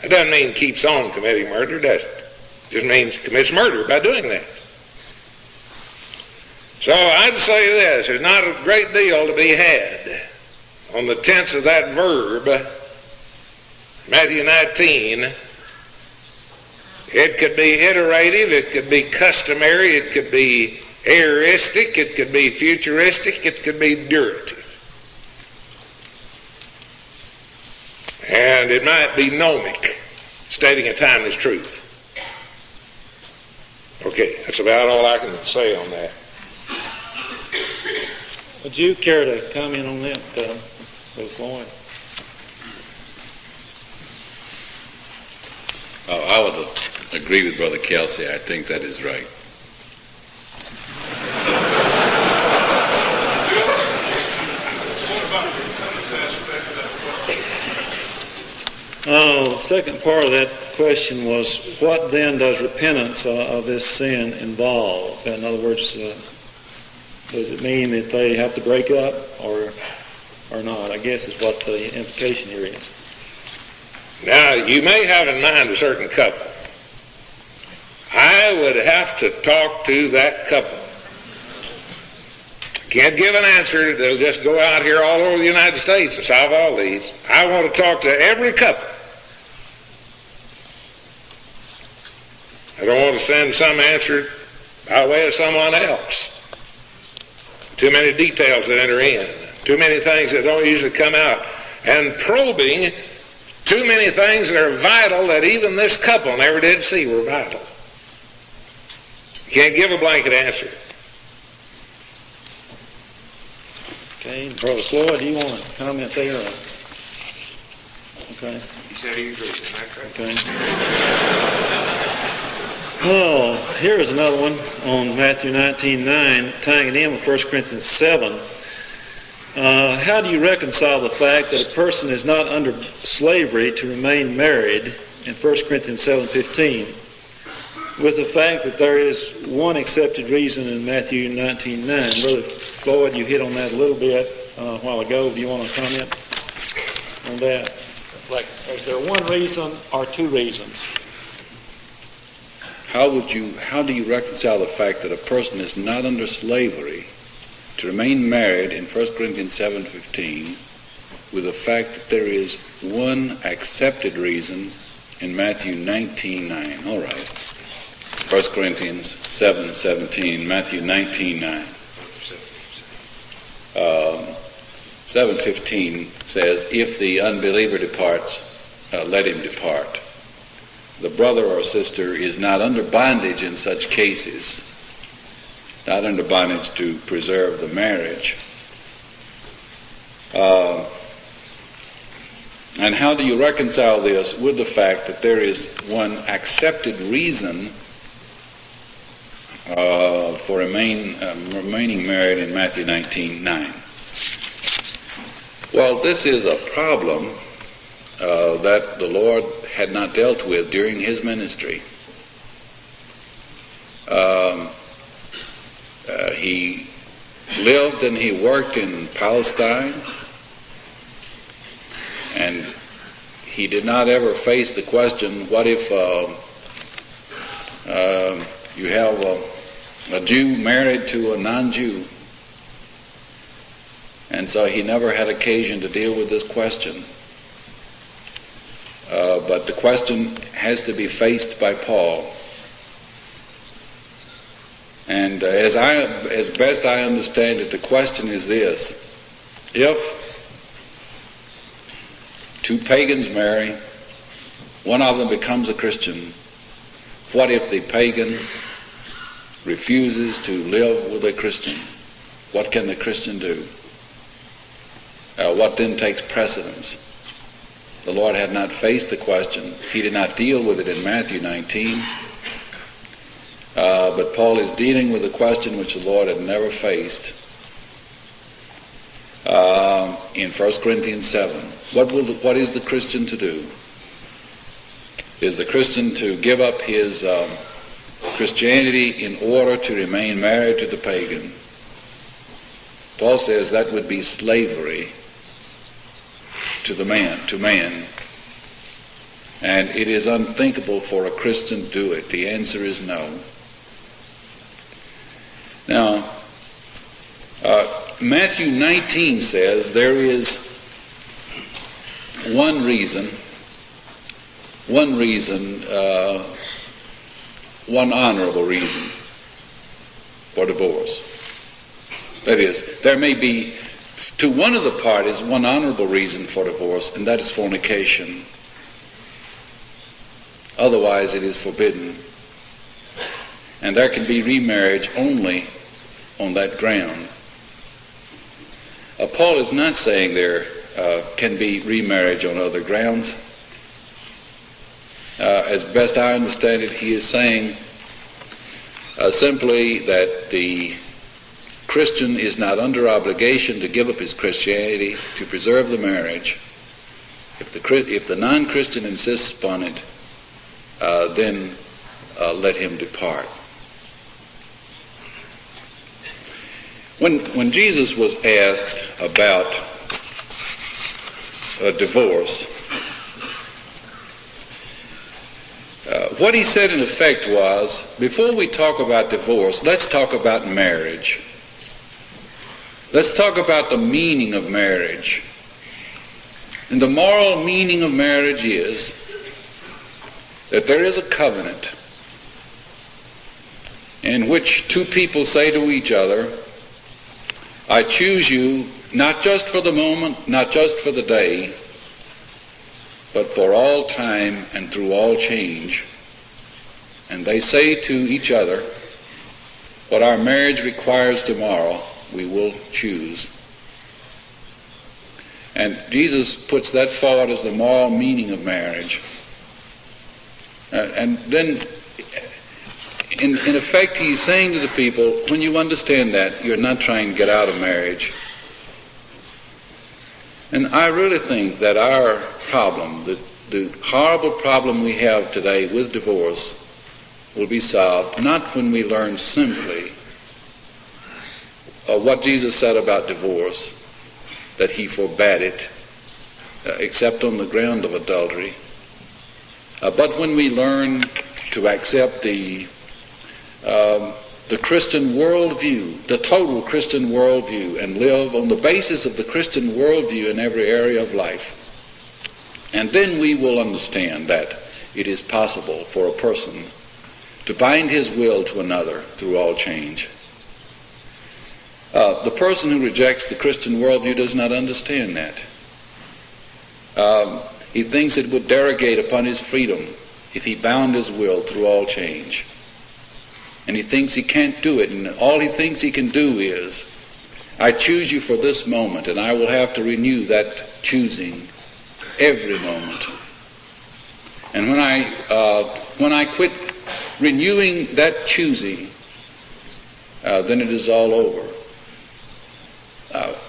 That doesn't mean keeps on committing murder, does it? It just means commits murder by doing that. So I'd say this, there's not a great deal to be had on the tense of that verb, Matthew 19. It could be iterative, it could be customary, it could be aoristic, it could be futuristic, it could be durative. And it might be gnomic, stating a timeless truth. Okay, that's about all I can say on that. Would you care to comment on that, Brother Floyd? I would agree with Brother Kelsey. I think that is right. The second part of that question was, what then does repentance of this sin involve? In other words, does it mean that they have to break up or not? I guess is what the implication here is. Now, you may have in mind a certain couple. I would have to talk to that couple. Can't give an answer. They'll just go out here all over the United States and solve all these. I want to talk to every couple. I don't want to send some answer by way of someone else. Too many details that enter in. Too many things that don't usually come out. And probing too many things that are vital that even this couple never did see were vital. You can't give a blanket answer. Okay, Brother Floyd, do you want to comment there? Okay. You said he agrees, isn't that correct? Okay. Oh, here's another one on Matthew 19:9, tying it in with 1 Corinthians 7. How do you reconcile the fact that a person is not under slavery to remain married in 1 Corinthians 7:15 with the fact that there is one accepted reason in Matthew 19:9? Brother Floyd, you hit on that a little bit a while ago. Do you want to comment on that? Like, is there one reason or two reasons? How do you reconcile the fact that a person is not under slavery to remain married in 1 Corinthians 7:15 with the fact that there is one accepted reason in Matthew 19:9? All right. 1 Corinthians 7:17, Matthew 19:9. 7:15 says, if the unbeliever departs, let him depart. The brother or sister is not under bondage in such cases, not under bondage to preserve the marriage. And how do you reconcile this with the fact that there is one accepted reason for remaining married in Matthew 19:9? Well, this is a problem that the Lord had not dealt with during his ministry. He lived and he worked in Palestine, and he did not ever face the question, what if you have a Jew married to a non-Jew? And so he never had occasion to deal with this question. But the question has to be faced by Paul. And as best I understand it, the question is this: if two pagans marry, one of them becomes a Christian, what if the pagan refuses to live with a Christian? What can the Christian do? What then takes precedence? The Lord had not faced the question. He did not deal with it in Matthew 19. But Paul is dealing with a question which the Lord had never faced in 1 Corinthians 7. What is the Christian to do? Is the Christian to give up his Christianity in order to remain married to the pagan? Paul says that would be slavery to man. And it is unthinkable for a Christian to do it. The answer is no. Now, Matthew 19 says there is one reason, one honorable reason for divorce. That is, there may be, to one of the parties, one honorable reason for divorce, and that is fornication. Otherwise, it is forbidden. And there can be remarriage only on that ground. Paul is not saying there can be remarriage on other grounds. As best I understand it, he is saying simply that the Christian is not under obligation to give up his Christianity to preserve the marriage. If the non-Christian insists upon it, then let him depart. When Jesus was asked about a divorce, what he said in effect was, before we talk about divorce, let's talk about marriage. Let's talk about the meaning of marriage. And the moral meaning of marriage is that there is a covenant in which two people say to each other, I choose you not just for the moment, not just for the day, but for all time and through all change. And they say to each other, what our marriage requires tomorrow, we will choose. And Jesus puts that forward as the moral meaning of marriage. And then, in effect, he's saying to the people, when you understand that, you're not trying to get out of marriage. And I really think that our problem, the horrible problem we have today with divorce, will be solved not when we learn simply what Jesus said about divorce, that he forbade it, except on the ground of adultery, but when we learn to accept the Christian worldview, the total Christian worldview, and live on the basis of the Christian worldview in every area of life. And then we will understand that it is possible for a person to bind his will to another through all change. The person who rejects the Christian worldview does not understand that. He thinks it would derogate upon his freedom if he bound his will through all change. And he thinks he can't do it, and all he thinks he can do is, I choose you for this moment, and I will have to renew that choosing every moment. And when I quit renewing that choosing, then it is all over.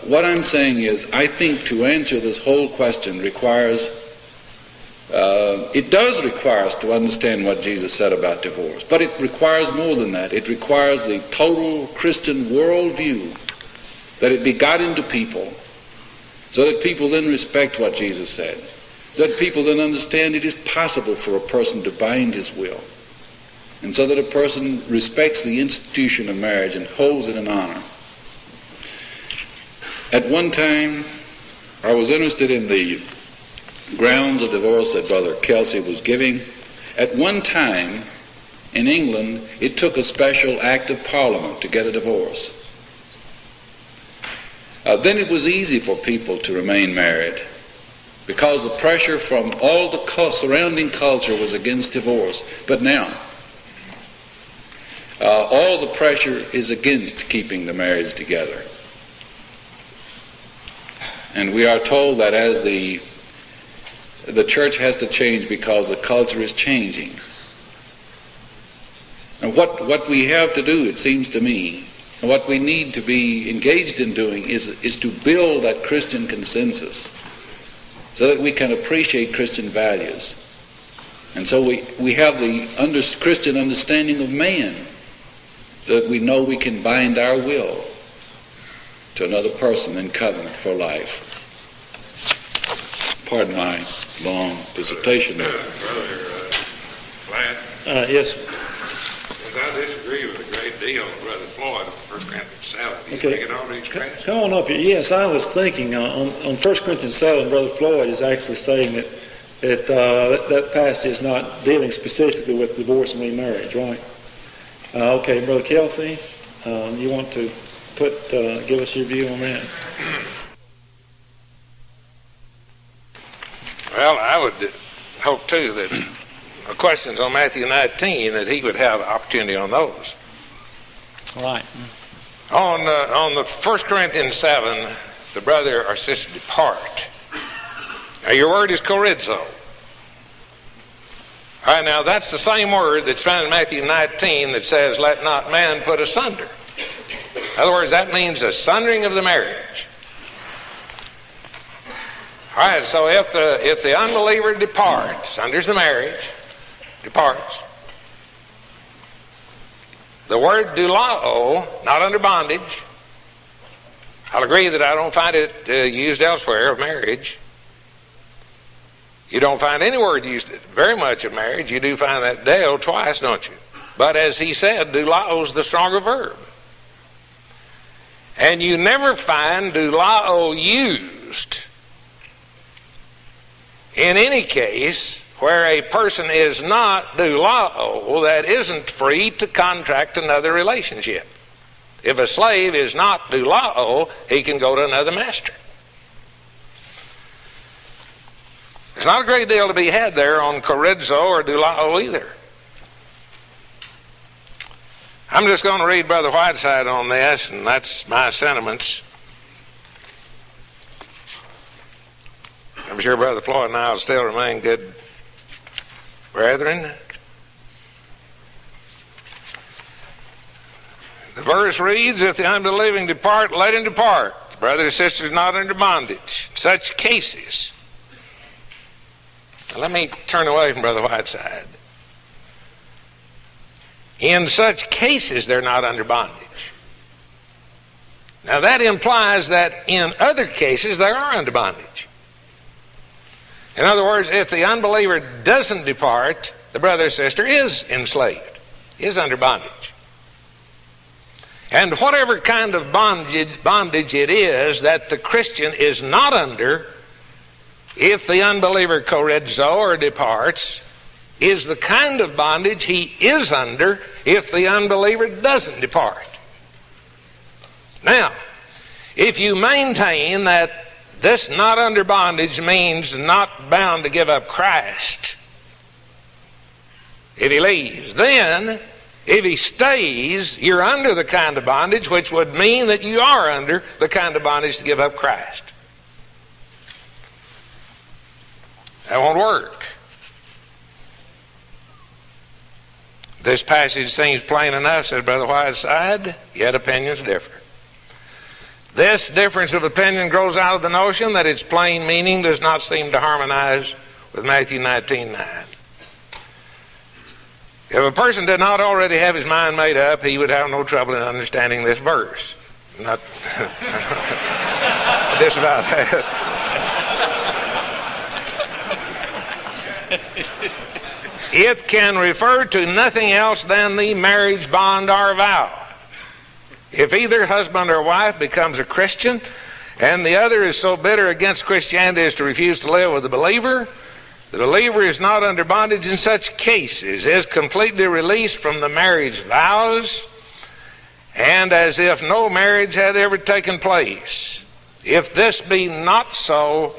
What I'm saying is, I think to answer this whole question requires It does require us to understand what Jesus said about divorce, but it requires more than that. It requires the total Christian worldview, that it be got into people, so that people then respect what Jesus said, so that people then understand it is possible for a person to bind his will, and so that a person respects the institution of marriage and holds it in honor. At one time, I was interested in the grounds of divorce that Brother Kelsey was giving. At one time, in England, it took a special act of Parliament to get a divorce. Then it was easy for people to remain married because the pressure from all the surrounding culture was against divorce. But now, all the pressure is against keeping the marriage together. And we are told that as the church has to change because the culture is changing. And what we have to do, it seems to me, and what we need to be engaged in doing is to build that Christian consensus so that we can appreciate Christian values. And so we have the Christian understanding of man so that we know we can bind our will to another person in covenant for life. Pardon my long dissertation there. Brother Platt? Yes. I disagree with a great deal with Brother Floyd on 1 Corinthians 7. Do you Okay. think it ought to be correct? Come on up here. Yes, I was thinking on 1 Corinthians 7, Brother Floyd is actually saying that passage is not dealing specifically with divorce and remarriage, right? Okay, Brother Kelsey, you want to give us your view on that? Well, I would hope, too, that the questions on Matthew 19, that he would have opportunity on those. Right. On the 1 Corinthians 7, the brother or sister depart. Now, your word is chorizo. All right, now that's the same word that's found in Matthew 19 that says, let not man put asunder. In other words, that means a sundering of the marriage. All right, so if the unbeliever departs, sunders the marriage, departs, the word doulao, not under bondage. I'll agree that I don't find it used elsewhere of marriage. You don't find any word used very much of marriage. You do find that deo twice, don't you? But as he said, doulao is the stronger verb. And you never find doulao used in any case where a person is not doulao, that isn't free to contract another relationship. If a slave is not doulao, he can go to another master. There's not a great deal to be had there on chorizo or doulao either. I'm just going to read Brother Whiteside on this, and that's my sentiments. I'm sure Brother Floyd and I will still remain good brethren. The verse reads, if the unbelieving depart, let him depart. Brother or sister is not under bondage. Such cases. Now let me turn away from Brother Whiteside. In such cases, they're not under bondage. Now that implies that in other cases, they are under bondage. In other words, if the unbeliever doesn't depart, the brother or sister is enslaved, is under bondage. And whatever kind of bondage it is that the Christian is not under, if the unbeliever chorizo or departs, is the kind of bondage he is under if the unbeliever doesn't depart. Now, if you maintain that this not under bondage means not bound to give up Christ if he leaves, then if he stays, you're under the kind of bondage which would mean that you are under the kind of bondage to give up Christ. That won't work. This passage seems plain enough, says Brother Whiteside, yet opinions differ. This difference of opinion grows out of the notion that its plain meaning does not seem to harmonize with Matthew 19:9. If a person did not already have his mind made up, he would have no trouble in understanding this verse. Not disavow that. It can refer to nothing else than the marriage bond or vow. If either husband or wife becomes a Christian and the other is so bitter against Christianity as to refuse to live with the believer is not under bondage in such cases, is completely released from the marriage vows, and as if no marriage had ever taken place. If this be not so,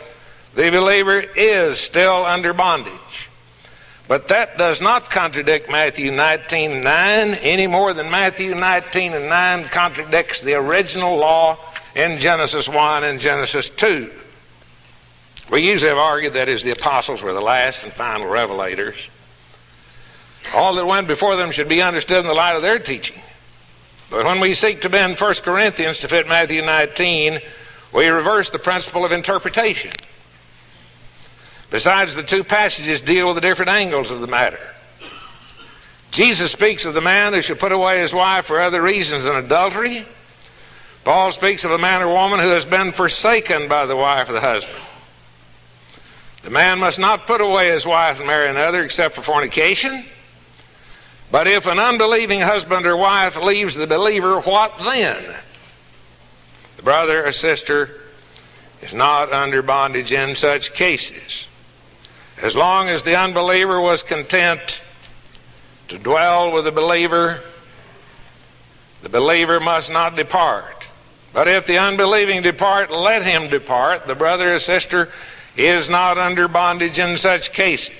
the believer is still under bondage. But that does not contradict Matthew 19:9 any more than Matthew 19:9 contradicts the original law in Genesis 1 and Genesis 2. We usually have argued that is the apostles were the last and final revelators. All that went before them should be understood in the light of their teaching. But when we seek to bend 1 Corinthians to fit Matthew 19, we reverse the principle of interpretation. Besides, the two passages deal with the different angles of the matter. Jesus speaks of the man who should put away his wife for other reasons than adultery. Paul speaks of a man or woman who has been forsaken by the wife of the husband. The man must not put away his wife and marry another except for fornication. But if an unbelieving husband or wife leaves the believer, what then? The brother or sister is not under bondage in such cases. As long as the unbeliever was content to dwell with the believer must not depart. But if the unbelieving depart, let him depart. The brother or sister is not under bondage in such cases.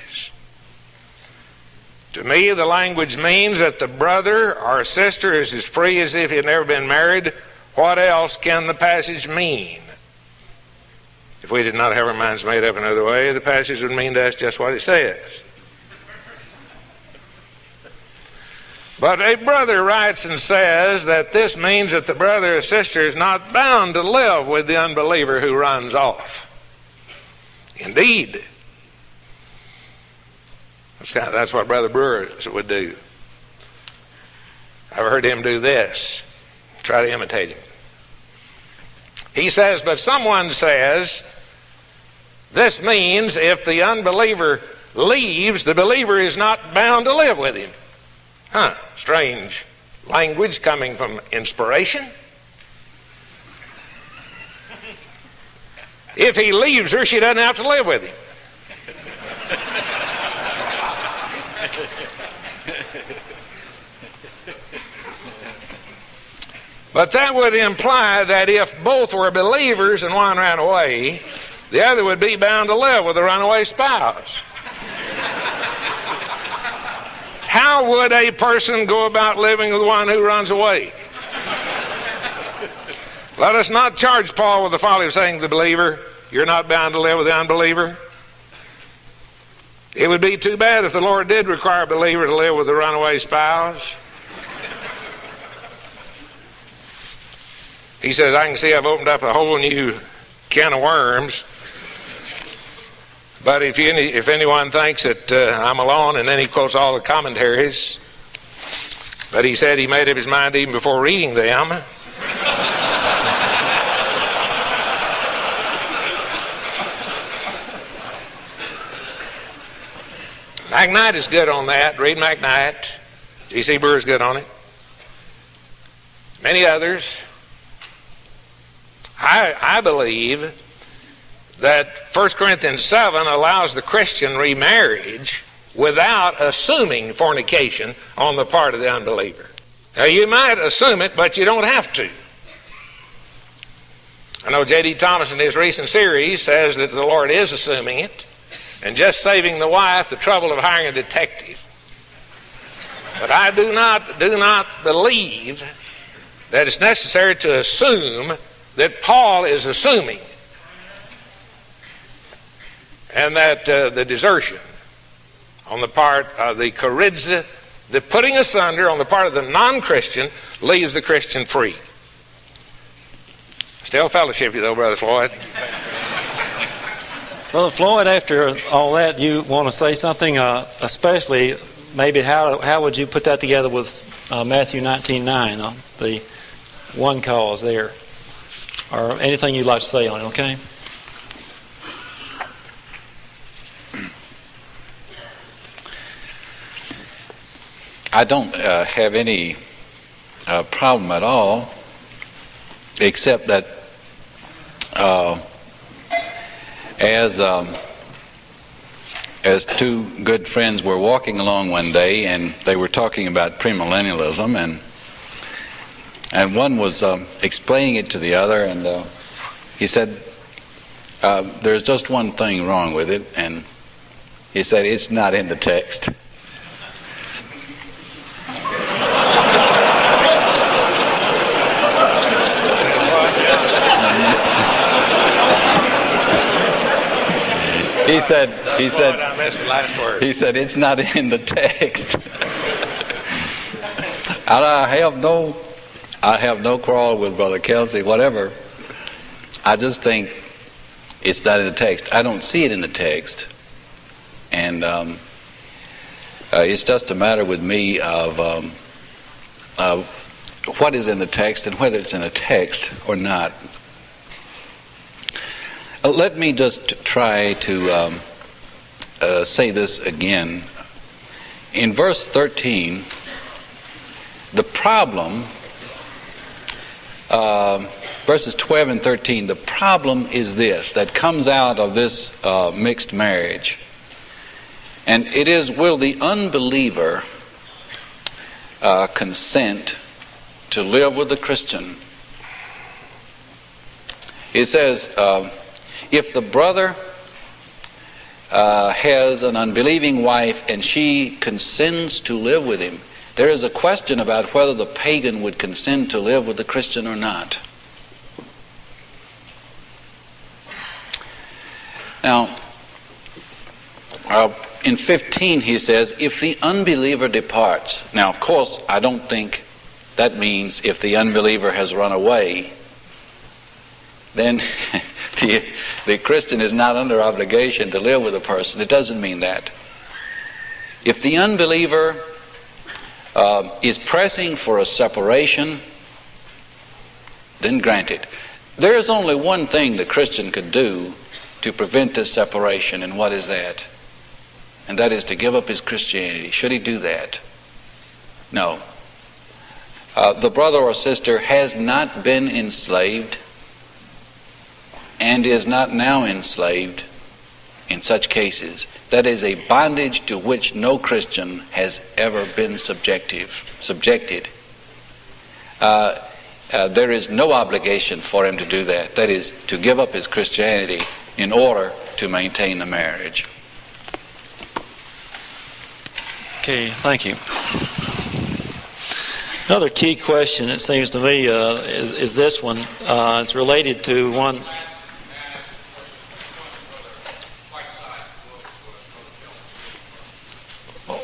To me, the language means that the brother or sister is as free as if he had never been married. What else can the passage mean? If we did not have our minds made up another way, the passage would mean to us just what it says. But a brother writes and says that this means that the brother or sister is not bound to live with the unbeliever who runs off. Indeed. That's what Brother Brewer would do. I've heard him do this. Try to imitate him. He says, but someone says, this means if the unbeliever leaves, the believer is not bound to live with him. Strange language coming from inspiration. If he leaves her, she doesn't have to live with him. But that would imply that if both were believers and one ran away, the other would be bound to live with the runaway spouse. How would a person go about living with one who runs away? Let us not charge Paul with the folly of saying to the believer, you're not bound to live with the unbeliever. It would be too bad if the Lord did require a believer to live with a runaway spouse. He says, I can see I've opened up a whole new can of worms. But if anyone thinks that I'm alone, and then he quotes all the commentaries, but he said he made up his mind even before reading them. McKnight is good on that. Read McKnight. G.C. Brewer's good on it. Many others. I believe that 1 Corinthians 7 allows the Christian remarriage without assuming fornication on the part of the unbeliever. Now, you might assume it, but you don't have to. I know J.D. Thomas in his recent series says that the Lord is assuming it and just saving the wife the trouble of hiring a detective. But I do not believe that it's necessary to assume that Paul is assuming, and that the desertion on the part of the charizza, the putting asunder on the part of the non-Christian, leaves the Christian free. Still fellowship you though, Brother Floyd. Brother Floyd, after all that, you want to say something, especially maybe how would you put that together with Matthew 19:9, the one cause there, or anything you'd like to say on it, okay? I don't have any problem at all, except that as two good friends were walking along one day, and they were talking about premillennialism, and one was explaining it to the other, and he said, there's just one thing wrong with it, and he said, it's not in the text. He said, I missed the last word. He said, it's not in the text. And I have no quarrel with Brother Kelsey, whatever. I just think it's not in the text. I don't see it in the text. And it's just a matter with me of what is in the text and whether it's in a text or not. Let me just try to say this again. In verse 13, the problem, verses 12 and 13, the problem is this, that comes out of this mixed marriage. And it is, will the unbeliever consent to live with the Christian? It says, if the brother has an unbelieving wife and she consents to live with him, there is a question about whether the pagan would consent to live with the Christian or not. Now, in 15 he says, if the unbeliever departs. Now, of course, I don't think that means if the unbeliever has run away, then the Christian is not under obligation to live with a person. It doesn't mean that. If the unbeliever is pressing for a separation, then granted. There is only one thing the Christian could do to prevent this separation, and what is that? And that is to give up his Christianity. Should he do that? No. The brother or sister has not been enslaved and is not now enslaved in such cases. That is a bondage to which no Christian has ever been subjected. There is no obligation for him to do that. That is, to give up his Christianity in order to maintain the marriage. Okay, thank you. Another key question, it seems to me, is this one. It's related to one.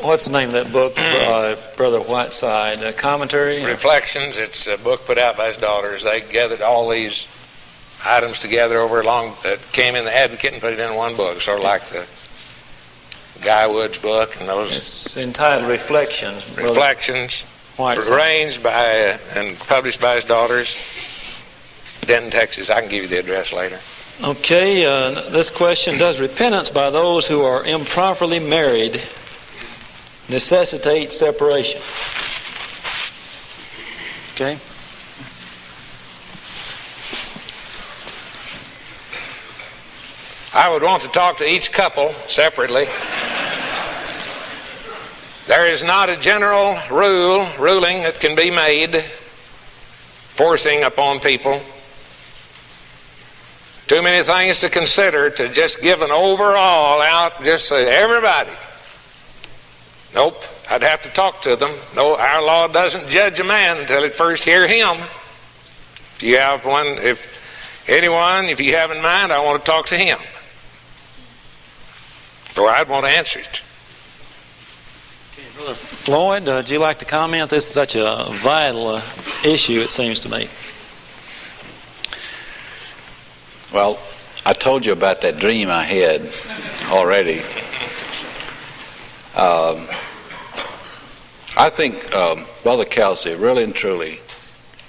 What's the name of that book, Brother Whiteside? Commentary? Reflections. It's a book put out by his daughters. They gathered all these items together over long that came in the Advocate and put it in one book, sort of like the Guy Wood's book and those. It's entitled Reflections. Reflections. Arranged by and published by his daughters. Denton, Texas. I can give you the address later. Okay. This question: does repentance by those who are improperly married necessitate separation? Okay. I would want to talk to each couple separately. There is not a general ruling that can be made forcing upon people. Too many things to consider to just give an overall out, just say everybody. Nope, I'd have to talk to them. No, our law doesn't judge a man until it first hear him. If you have one, if you have in mind, I want to talk to him. Or I'd want to answer it. Okay, Brother Floyd, would you like to comment? This is such a vital issue, it seems to me. Well, I told you about that dream I had already. I think Brother Kelsey, really and truly,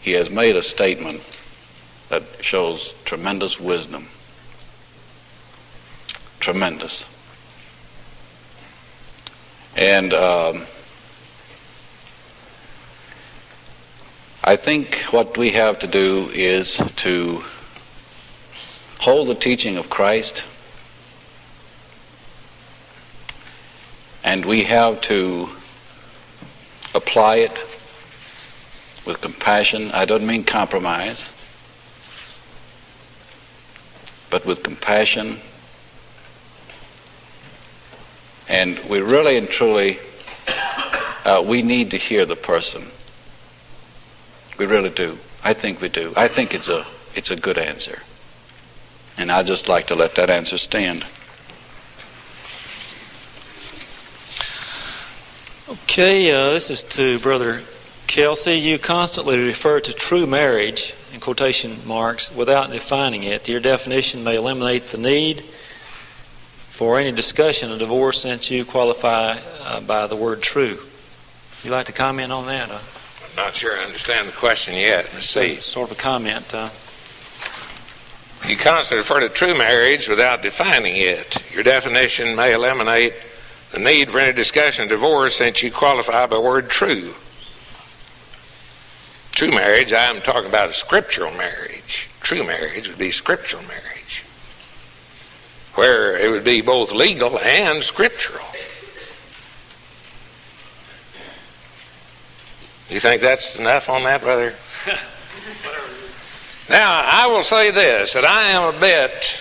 he has made a statement that shows tremendous wisdom. Tremendous. And I think what we have to do is to hold the teaching of Christ, and we have to apply it with compassion. I don't mean compromise, but with compassion. And we really and truly, we need to hear the person. We really do. I think we do. I think it's a good answer. And I'd just like to let that answer stand. Okay, this is to Brother Kelsey. You constantly refer to true marriage, in quotation marks, without defining it. Your definition may eliminate the need for any discussion of divorce since you qualify by the word true. Would you like to comment on that? I'm not sure I understand the question yet. Let's see. Sort of a comment. You constantly refer to true marriage without defining it. Your definition may eliminate the need for any discussion of divorce since you qualify by the word true. True marriage, I'm talking about a scriptural marriage. True marriage would be scriptural marriage, where it would be both legal and scriptural. You think that's enough on that, brother? Now, I will say this, that I am a bit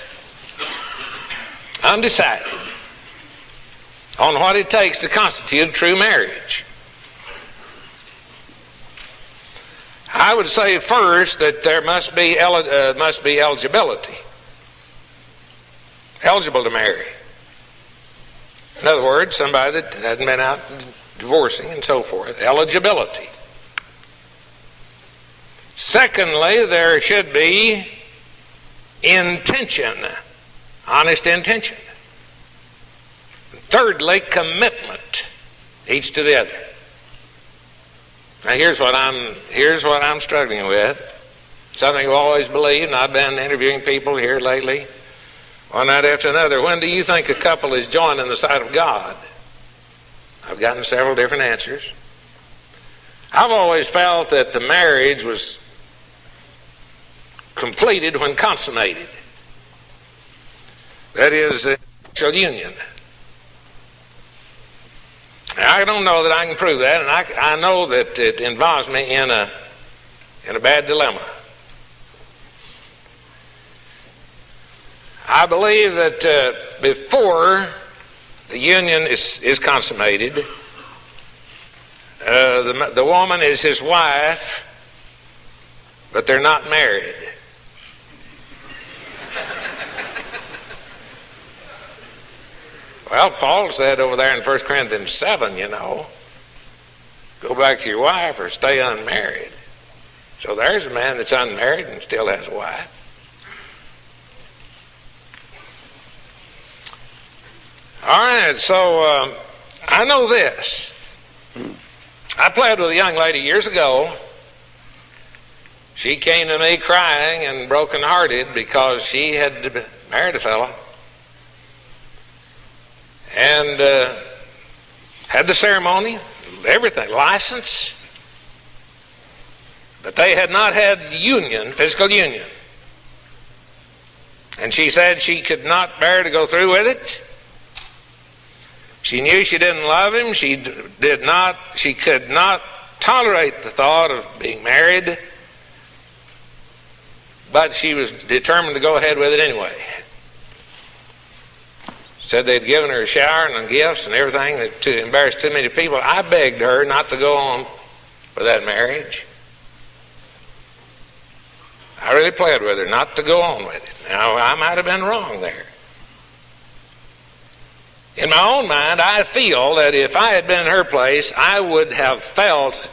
undecided on what it takes to constitute a true marriage. I would say first that there must be eligibility. Eligible to marry. In other words, somebody that hasn't been out divorcing and so forth. Eligibility. Secondly, there should be intention. Honest intention. Thirdly, commitment, each to the other. Now here's what I'm struggling with. Something I've always believed, and I've been interviewing people here lately, one night after another. When do you think a couple is joined in the sight of God? I've gotten several different answers. I've always felt that the marriage was completed when consummated. That is, a sexual union. Now, I don't know that I can prove that, and I know that it involves me in a bad dilemma. I believe that before the union is consummated, the woman is his wife, but they're not married. Well, Paul said over there in 1 Corinthians 7, go back to your wife or stay unmarried. So there's a man that's unmarried and still has a wife. All right, so I know this. I played with a young lady years ago. She came to me crying and broken-hearted because she had married a fellow and had the ceremony, everything, license, but they had not had physical union. And she said she could not bear to go through with it. She knew she didn't love him. She could not tolerate the thought of being married, but she was determined to go ahead with it anyway. Said they'd given her a shower and gifts and everything to embarrass too many people. I begged her not to go on with that marriage. I really pled with her not to go on with it. Now, I might have been wrong there. In my own mind, I feel that if I had been in her place, I would have felt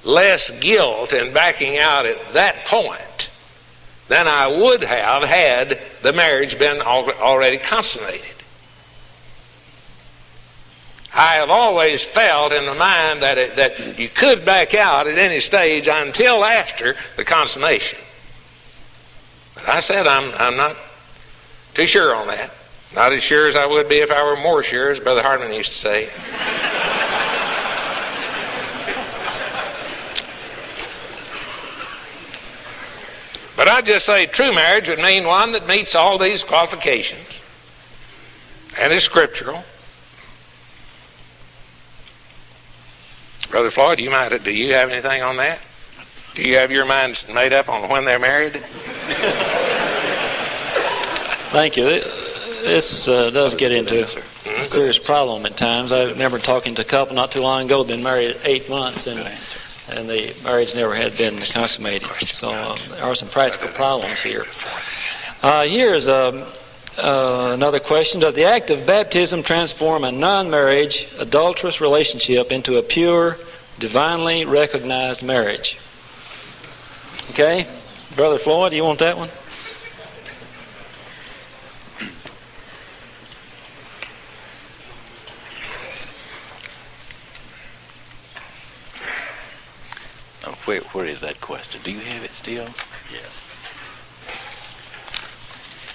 less guilt in backing out at that point than I would have had the marriage been already consummated. I have always felt in my mind that you could back out at any stage until after the consummation. But I said I'm not too sure on that. Not as sure as I would be if I were more sure, as Brother Hardman used to say. But I'd just say true marriage would mean one that meets all these qualifications and is scriptural. Brother Floyd, do you have anything on that? Do you have your mind made up on when they're married? Thank you. This does get into a serious problem at times. I remember talking to a couple not too long ago, been married 8 months, and the marriage never had been consummated. So there are some practical problems here. Here's another question. Does the act of baptism transform a non-marriage, adulterous relationship into a pure, divinely recognized marriage? Okay. Brother Floyd, do you want that one? Where is that question? Do you have it still? Yes.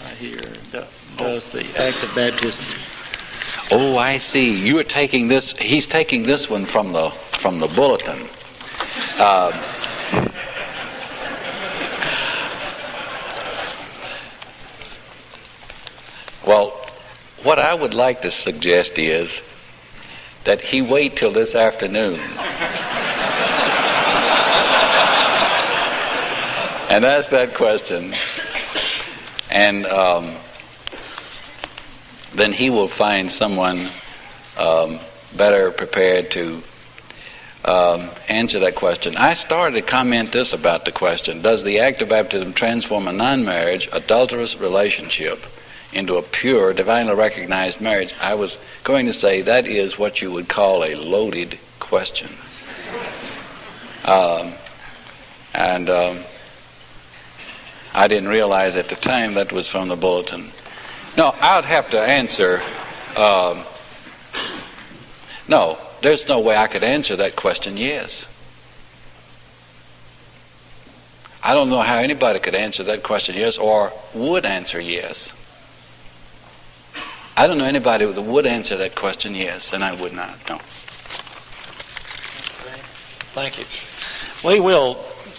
Right here. Does the act of baptism? Oh, I see. You are taking this. He's taking this one from the bulletin. Well, what I would like to suggest is that he wait till this afternoon and ask that question, and then he will find someone better prepared to answer that question. I started to comment this about the question: does the act of baptism transform a non-marriage, adulterous relationship into a pure, divinely recognized marriage? I was going to say that is what you would call a loaded question. I didn't realize at the time that was from the bulletin. No, I would have to answer, no, there's no way I could answer that question yes. I don't know how anybody could answer that question yes or would answer yes. I don't know anybody that would answer that question yes, and I would not, no. Thank you.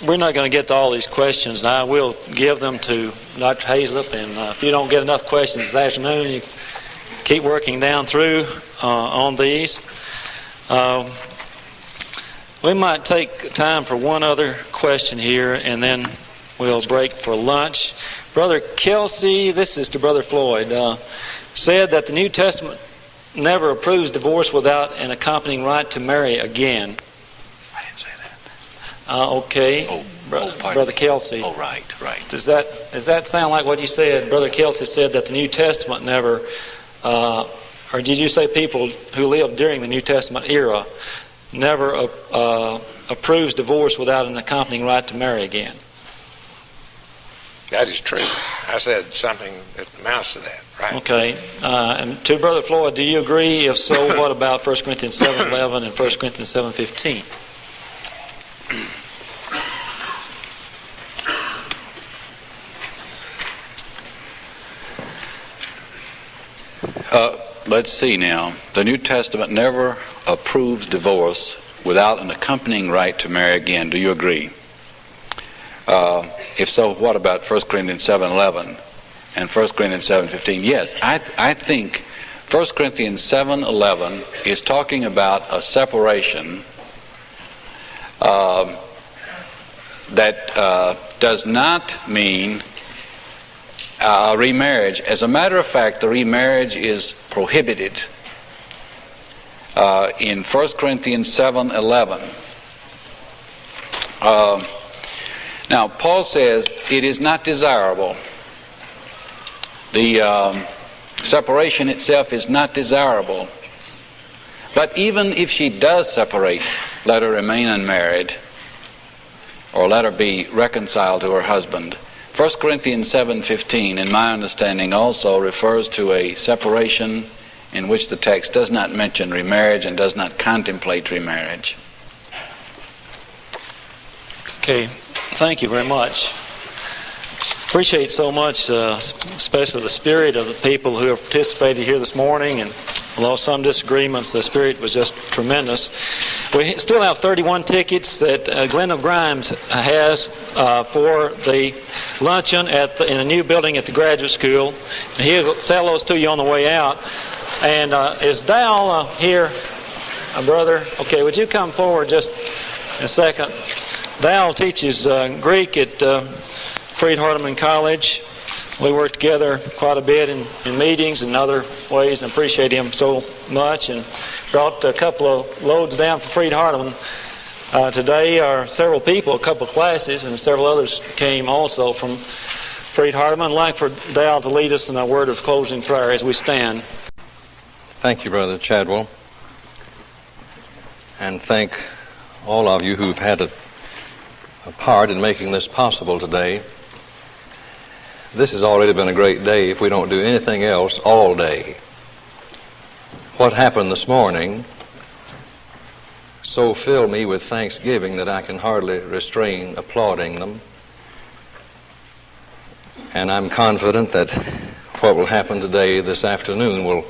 We're not going to get to all these questions now. We'll give them to Dr. Hazlip, and if you don't get enough questions this afternoon, you keep working down through on these. We might take time for one other question here, and then we'll break for lunch. Brother Kelsey, this is to Brother Floyd, said that the New Testament never approves divorce without an accompanying right to marry again. Okay, Brother Kelsey. Oh, right. Does that sound like what you said? Brother Kelsey said that the New Testament never, or did you say people who lived during the New Testament era never approves divorce without an accompanying right to marry again? That is true. I said something that amounts to that, right? Okay. And to Brother Floyd, do you agree? If so, what about 1 Corinthians 7:11 and 1 Corinthians 7:15? Let's see now. The New Testament never approves divorce without an accompanying right to marry again. Do you agree? If so, what about 1 Corinthians 7:11 and 1 Corinthians 7:15? Yes, I think 1 Corinthians 7:11 is talking about a separation that does not mean remarriage. As a matter of fact, the remarriage is prohibited in 1 Corinthians 7:11. Now, Paul says it is not desirable. The separation itself is not desirable. But even if she does separate, let her remain unmarried, or let her be reconciled to her husband. 1 Corinthians 7:15, in my understanding, also refers to a separation in which the text does not mention remarriage and does not contemplate remarriage. Okay, thank you very much. Appreciate so much, especially the spirit of the people who have participated here this morning, and although some disagreements, the spirit was just tremendous. We still have 31 tickets that Glenda Grimes has for the luncheon in the new building at the graduate school. And he'll sell those to you on the way out. And is Dal here, brother? Okay, would you come forward just in a second? Dal teaches Greek at Freed-Hardeman College. We work together quite a bit in meetings and other ways, and appreciate him so much. And brought a couple of loads down from Freed-Hardeman. Today are several people, a couple of classes, and several others came also from Freed-Hardeman. I'd like for Dal to lead us in a word of closing prayer as we stand. Thank you, Brother Chadwell. And thank all of you who've had a part in making this possible today. This has already been a great day if we don't do anything else all day. What happened this morning so filled me with thanksgiving that I can hardly restrain applauding them. And I'm confident that what will happen today, this afternoon,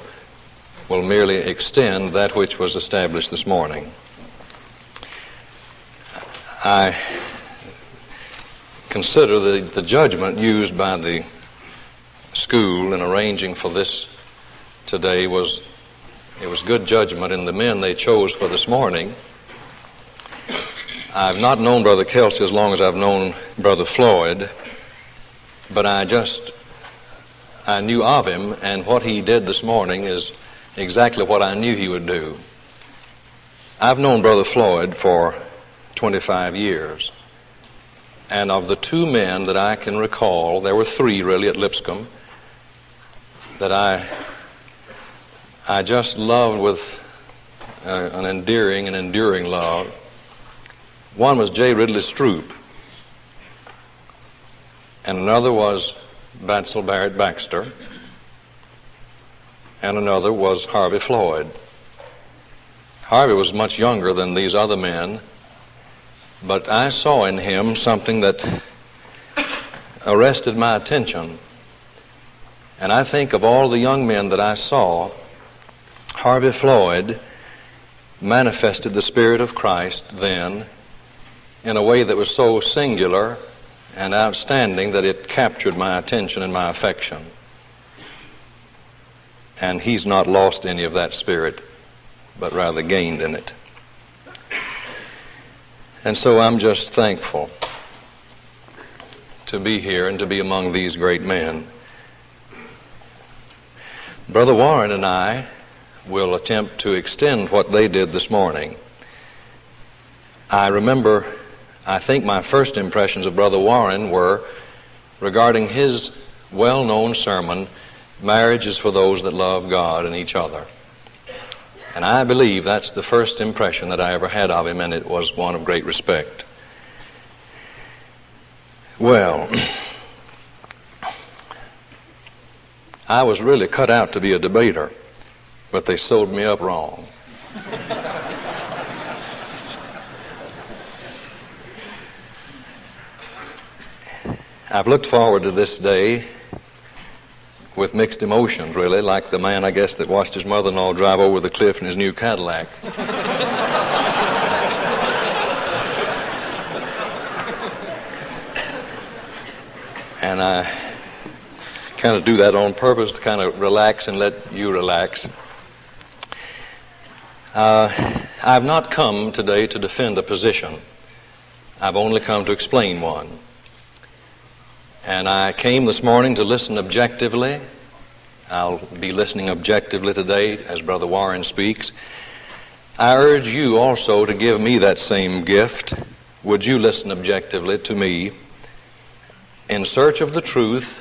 will merely extend that which was established this morning. I consider the judgment used by the school in arranging for this today was good judgment in the men they chose for this morning. I've not known Brother Kelsey as long as I've known Brother Floyd, but I knew of him, and what he did this morning is exactly what I knew he would do. I've known Brother Floyd for 25 years. And of the two men that I can recall, there were three really at Lipscomb, that I just loved with an endearing and enduring love. One was J. Ridley Stroop, and another was Batsell Barrett Baxter, and another was Harvey Floyd. Harvey was much younger than these other men, but I saw in him something that arrested my attention. And I think of all the young men that I saw, Harvey Floyd manifested the Spirit of Christ then in a way that was so singular and outstanding that it captured my attention and my affection. And he's not lost any of that spirit, but rather gained in it. And so I'm just thankful to be here and to be among these great men. Brother Warren and I will attempt to extend what they did this morning. I remember, I think my first impressions of Brother Warren were regarding his well-known sermon, Marriage is for those that love God and each other. And I believe that's the first impression that I ever had of him, and it was one of great respect. Well, I was really cut out to be a debater, but they sewed me up wrong. I've looked forward to this day with mixed emotions, really, like the man, I guess, that watched his mother-in-law drive over the cliff in his new Cadillac. And I kind of do that on purpose to kind of relax and let you relax. I've not come today to defend a position. I've only come to explain one. And I came this morning to listen objectively. I'll be listening objectively today as Brother Warren speaks. I urge you also to give me that same gift. Would you listen objectively to me in search of the truth,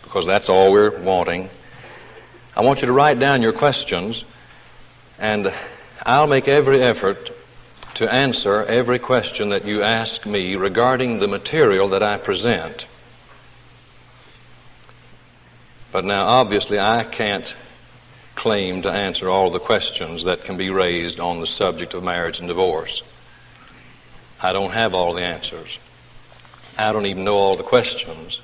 because that's all we're wanting. I want you to write down your questions, and I'll make every effort to answer every question that you ask me regarding the material that I present. But now, obviously, I can't claim to answer all the questions that can be raised on the subject of marriage and divorce. I don't have all the answers. I don't even know all the questions.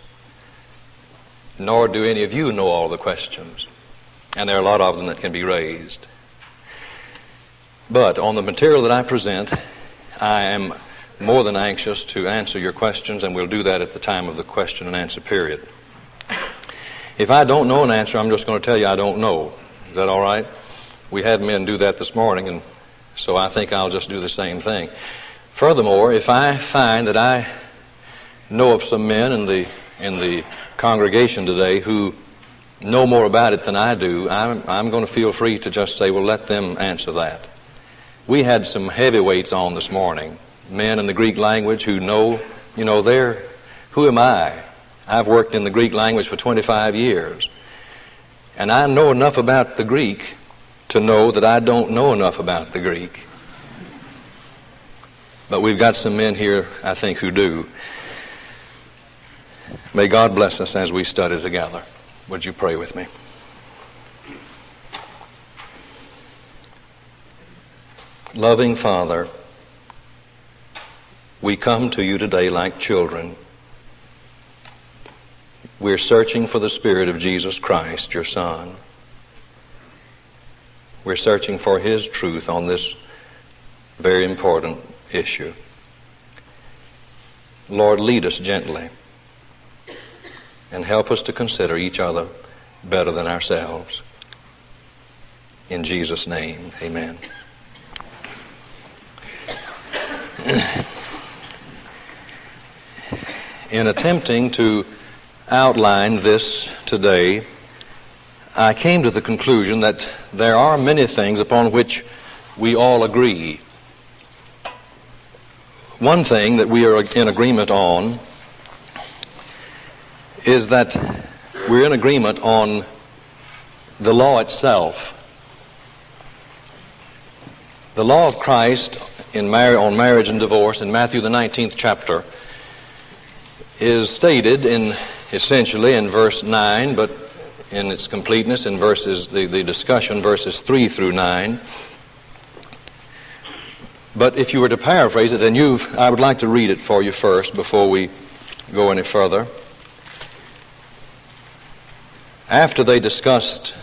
Nor do any of you know all the questions. And there are a lot of them that can be raised. But on the material that I present, I am more than anxious to answer your questions, and we'll do that at the time of the question and answer period. If I don't know an answer, I'm just going to tell you I don't know. Is that all right? We had men do that this morning, and so I think I'll just do the same thing. Furthermore, if I find that I know of some men in the congregation today who know more about it than I do, I'm going to feel free to just say, well, let them answer that. We had some heavyweights on this morning, men in the Greek language who know, who am I? I've worked in the Greek language for 25 years. And I know enough about the Greek to know that I don't know enough about the Greek. But we've got some men here, I think, who do. May God bless us as we study together. Would you pray with me? Loving Father, we come to you today like children. We're searching for the Spirit of Jesus Christ, your Son. We're searching for His truth on this very important issue. Lord, lead us gently and help us to consider each other better than ourselves. In Jesus' name, amen. In attempting to outline this today, I came to the conclusion that there are many things upon which we all agree. One thing that we are in agreement on is that we're in agreement on the law itself. The law of Christ on marriage and divorce in Matthew the 19th chapter is stated essentially in verse 9, but in its completeness in the discussion verses 3 through 9. But if you were to paraphrase it, and I would like to read it for you first before we go any further. After they discussed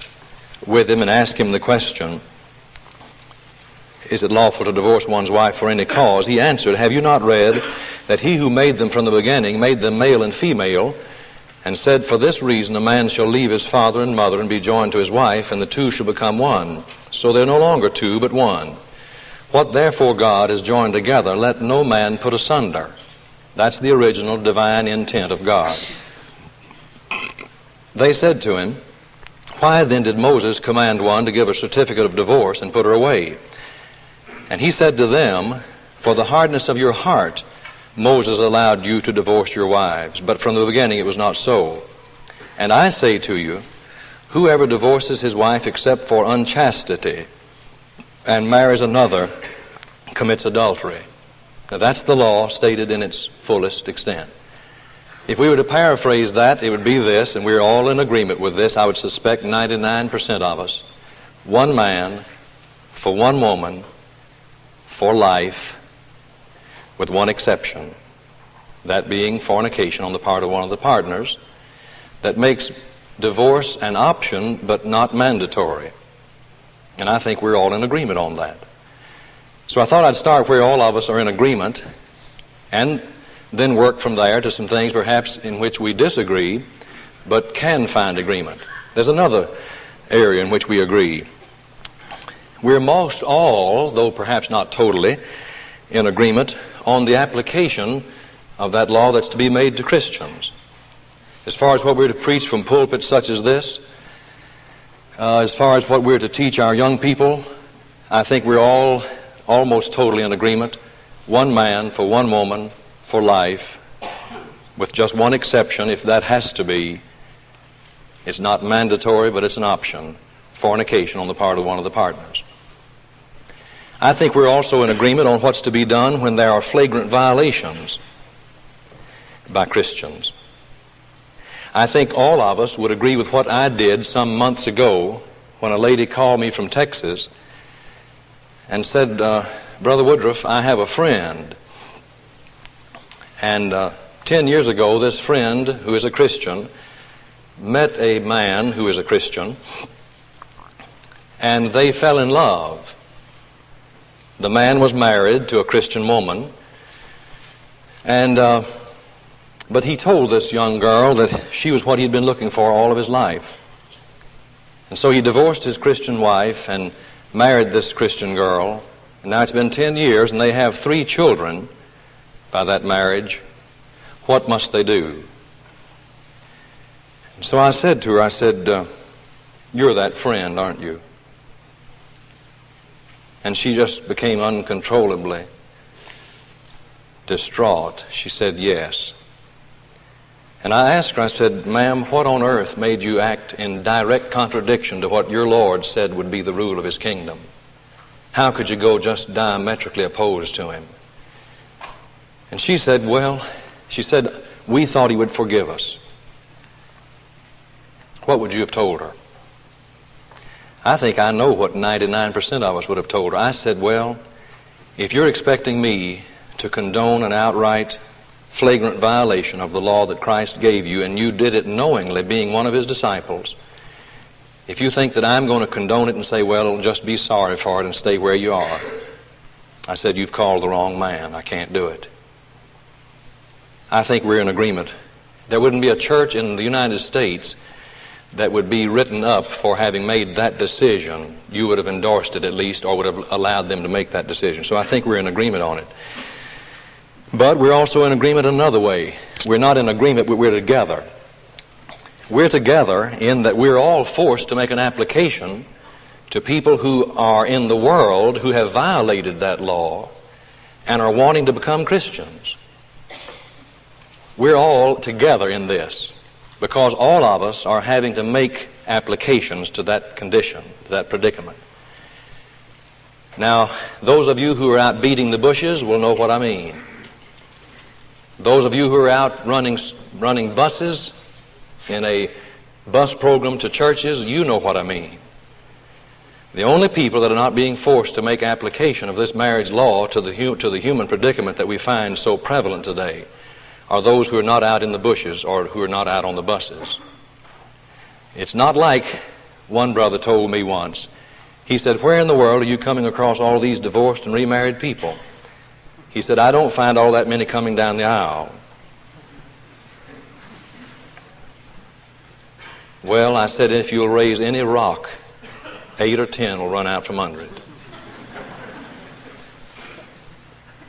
with him and asked him the question, is it lawful to divorce one's wife for any cause? He answered, have you not read that he who made them from the beginning made them male and female, and said, for this reason a man shall leave his father and mother and be joined to his wife, and the two shall become one. So they're no longer two, but one. What therefore God has joined together, let no man put asunder. That's the original divine intent of God. They said to him, why then did Moses command one to give a certificate of divorce and put her away? And he said to them, for the hardness of your heart, Moses allowed you to divorce your wives, but from the beginning it was not so. And I say to you, whoever divorces his wife except for unchastity and marries another commits adultery. Now that's the law stated in its fullest extent. If we were to paraphrase that, it would be this, and we're all in agreement with this, I would suspect 99% of us. One man for one woman for life, with one exception, that being fornication on the part of one of the partners, that makes divorce an option but not mandatory. And I think we're all in agreement on that. So I thought I'd start where all of us are in agreement and then work from there to some things perhaps in which we disagree but can find agreement. There's another area in which we agree. We're most all, though perhaps not totally, in agreement on the application of that law that's to be made to Christians. As far as what we're to preach from pulpits such as this, as far as what we're to teach our young people, I think we're all almost totally in agreement. One man for one woman for life, with just one exception, if that has to be. It's not mandatory, but it's an option. Fornication on the part of one of the partners. I think we're also in agreement on what's to be done when there are flagrant violations by Christians. I think all of us would agree with what I did some months ago when a lady called me from Texas and said, Brother Woodroof, I have a friend. And 10 years ago, this friend, who is a Christian, met a man who is a Christian, and they fell in love. The man was married to a Christian woman, and but he told this young girl that she was what he'd been looking for all of his life. And so he divorced his Christian wife and married this Christian girl. And now it's been 10 years, and they have 3 children by that marriage. What must they do? And so I said to her, you're that friend, aren't you? And she just became uncontrollably distraught. She said, yes. And I asked her, I said, ma'am, what on earth made you act in direct contradiction to what your Lord said would be the rule of his kingdom? How could you go just diametrically opposed to him? And she said, we thought he would forgive us. What would you have told her? I think I know what 99% of us would have told her. I said, well, if you're expecting me to condone an outright, flagrant violation of the law that Christ gave you, and you did it knowingly, being one of his disciples, if you think that I'm going to condone it and say, well, just be sorry for it and stay where you are, I said, you've called the wrong man. I can't do it. I think we're in agreement. There wouldn't be a church in the United States that would be written up for having made that decision. You would have endorsed it at least, or would have allowed them to make that decision. So I think we're in agreement on it. But we're also in agreement another way. We're not in agreement, but we're together. We're together in that we're all forced to make an application to people who are in the world who have violated that law and are wanting to become Christians. We're all together in this because all of us are having to make applications to that condition, to that predicament. Now, those of you who are out beating the bushes will know what I mean. Those of you who are out running buses in a bus program to churches, you know what I mean. The only people that are not being forced to make application of this marriage law to the human predicament that we find so prevalent today are those who are not out in the bushes or who are not out on the buses. It's not like one brother told me once. He said, where in the world are you coming across all these divorced and remarried people? He said, I don't find all that many coming down the aisle. Well, I said, if you'll raise any rock, 8 or 10 will run out from under it.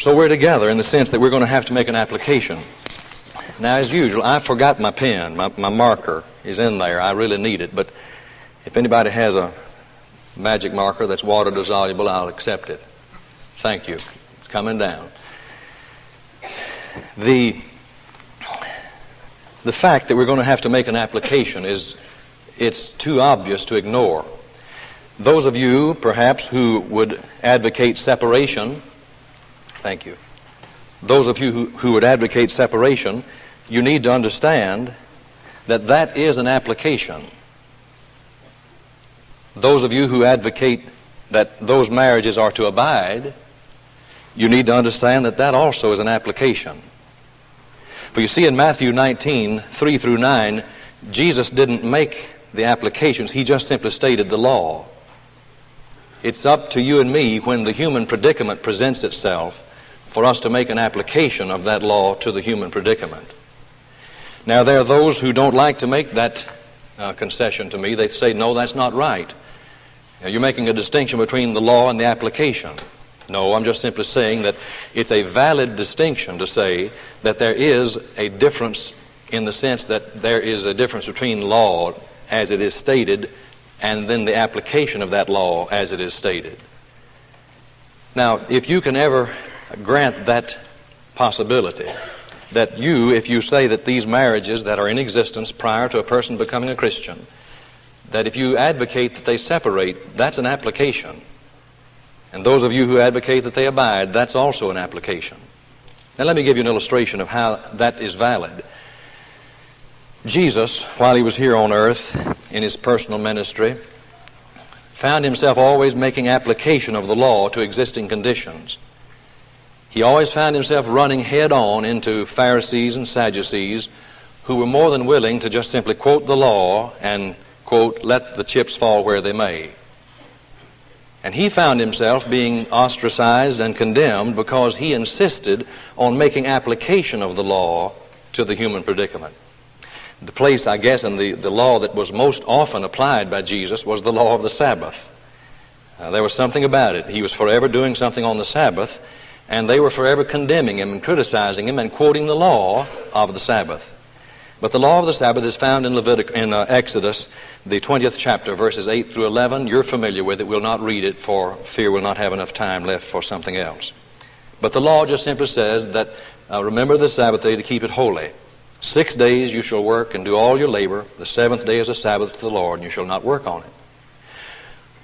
So we're together in the sense that we're going to have to make an application. Now, as usual, I forgot my pen. My marker is in there. I really need it. But if anybody has a magic marker that's water dissolvable, I'll accept it. Thank you. It's coming down. The fact that we're going to have to make an application it's too obvious to ignore. Those of you, perhaps, who would advocate separation, thank you. Those of you who would advocate separation, you need to understand that that is an application. Those of you who advocate that those marriages are to abide, you need to understand that that also is an application. But you see in Matthew 19, 3 through 9, Jesus didn't make the applications. He just simply stated the law. It's up to you and me when the human predicament presents itself for us to make an application of that law to the human predicament. Now, there are those who don't like to make that concession to me. They say, no, that's not right. Now, you're making a distinction between the law and the application. No, I'm just simply saying that it's a valid distinction to say that there is a difference in the sense that there is a difference between law as it is stated and then the application of that law as it is stated. Now, if you can ever grant that possibility, that if you say that these marriages that are in existence prior to a person becoming a Christian, that if you advocate that they separate, that's an application. And those of you who advocate that they abide, that's also an application. Now let me give you an illustration of how that is valid. Jesus, while he was here on earth in his personal ministry, found himself always making application of the law to existing conditions. He always found himself running head on into Pharisees and Sadducees who were more than willing to just simply quote the law and, quote, let the chips fall where they may. And he found himself being ostracized and condemned because he insisted on making application of the law to the human predicament. The place, I guess, in the law that was most often applied by Jesus was the law of the Sabbath. There was something about it. He was forever doing something on the Sabbath, and they were forever condemning him and criticizing him and quoting the law of the Sabbath. But the law of the Sabbath is found in Exodus, the 20th chapter, verses 8 through 11. You're familiar with it. We'll not read it for fear we'll not have enough time left for something else. But the law just simply says that remember the Sabbath day to keep it holy. 6 days you shall work and do all your labor. The seventh day is a Sabbath to the Lord, and you shall not work on it.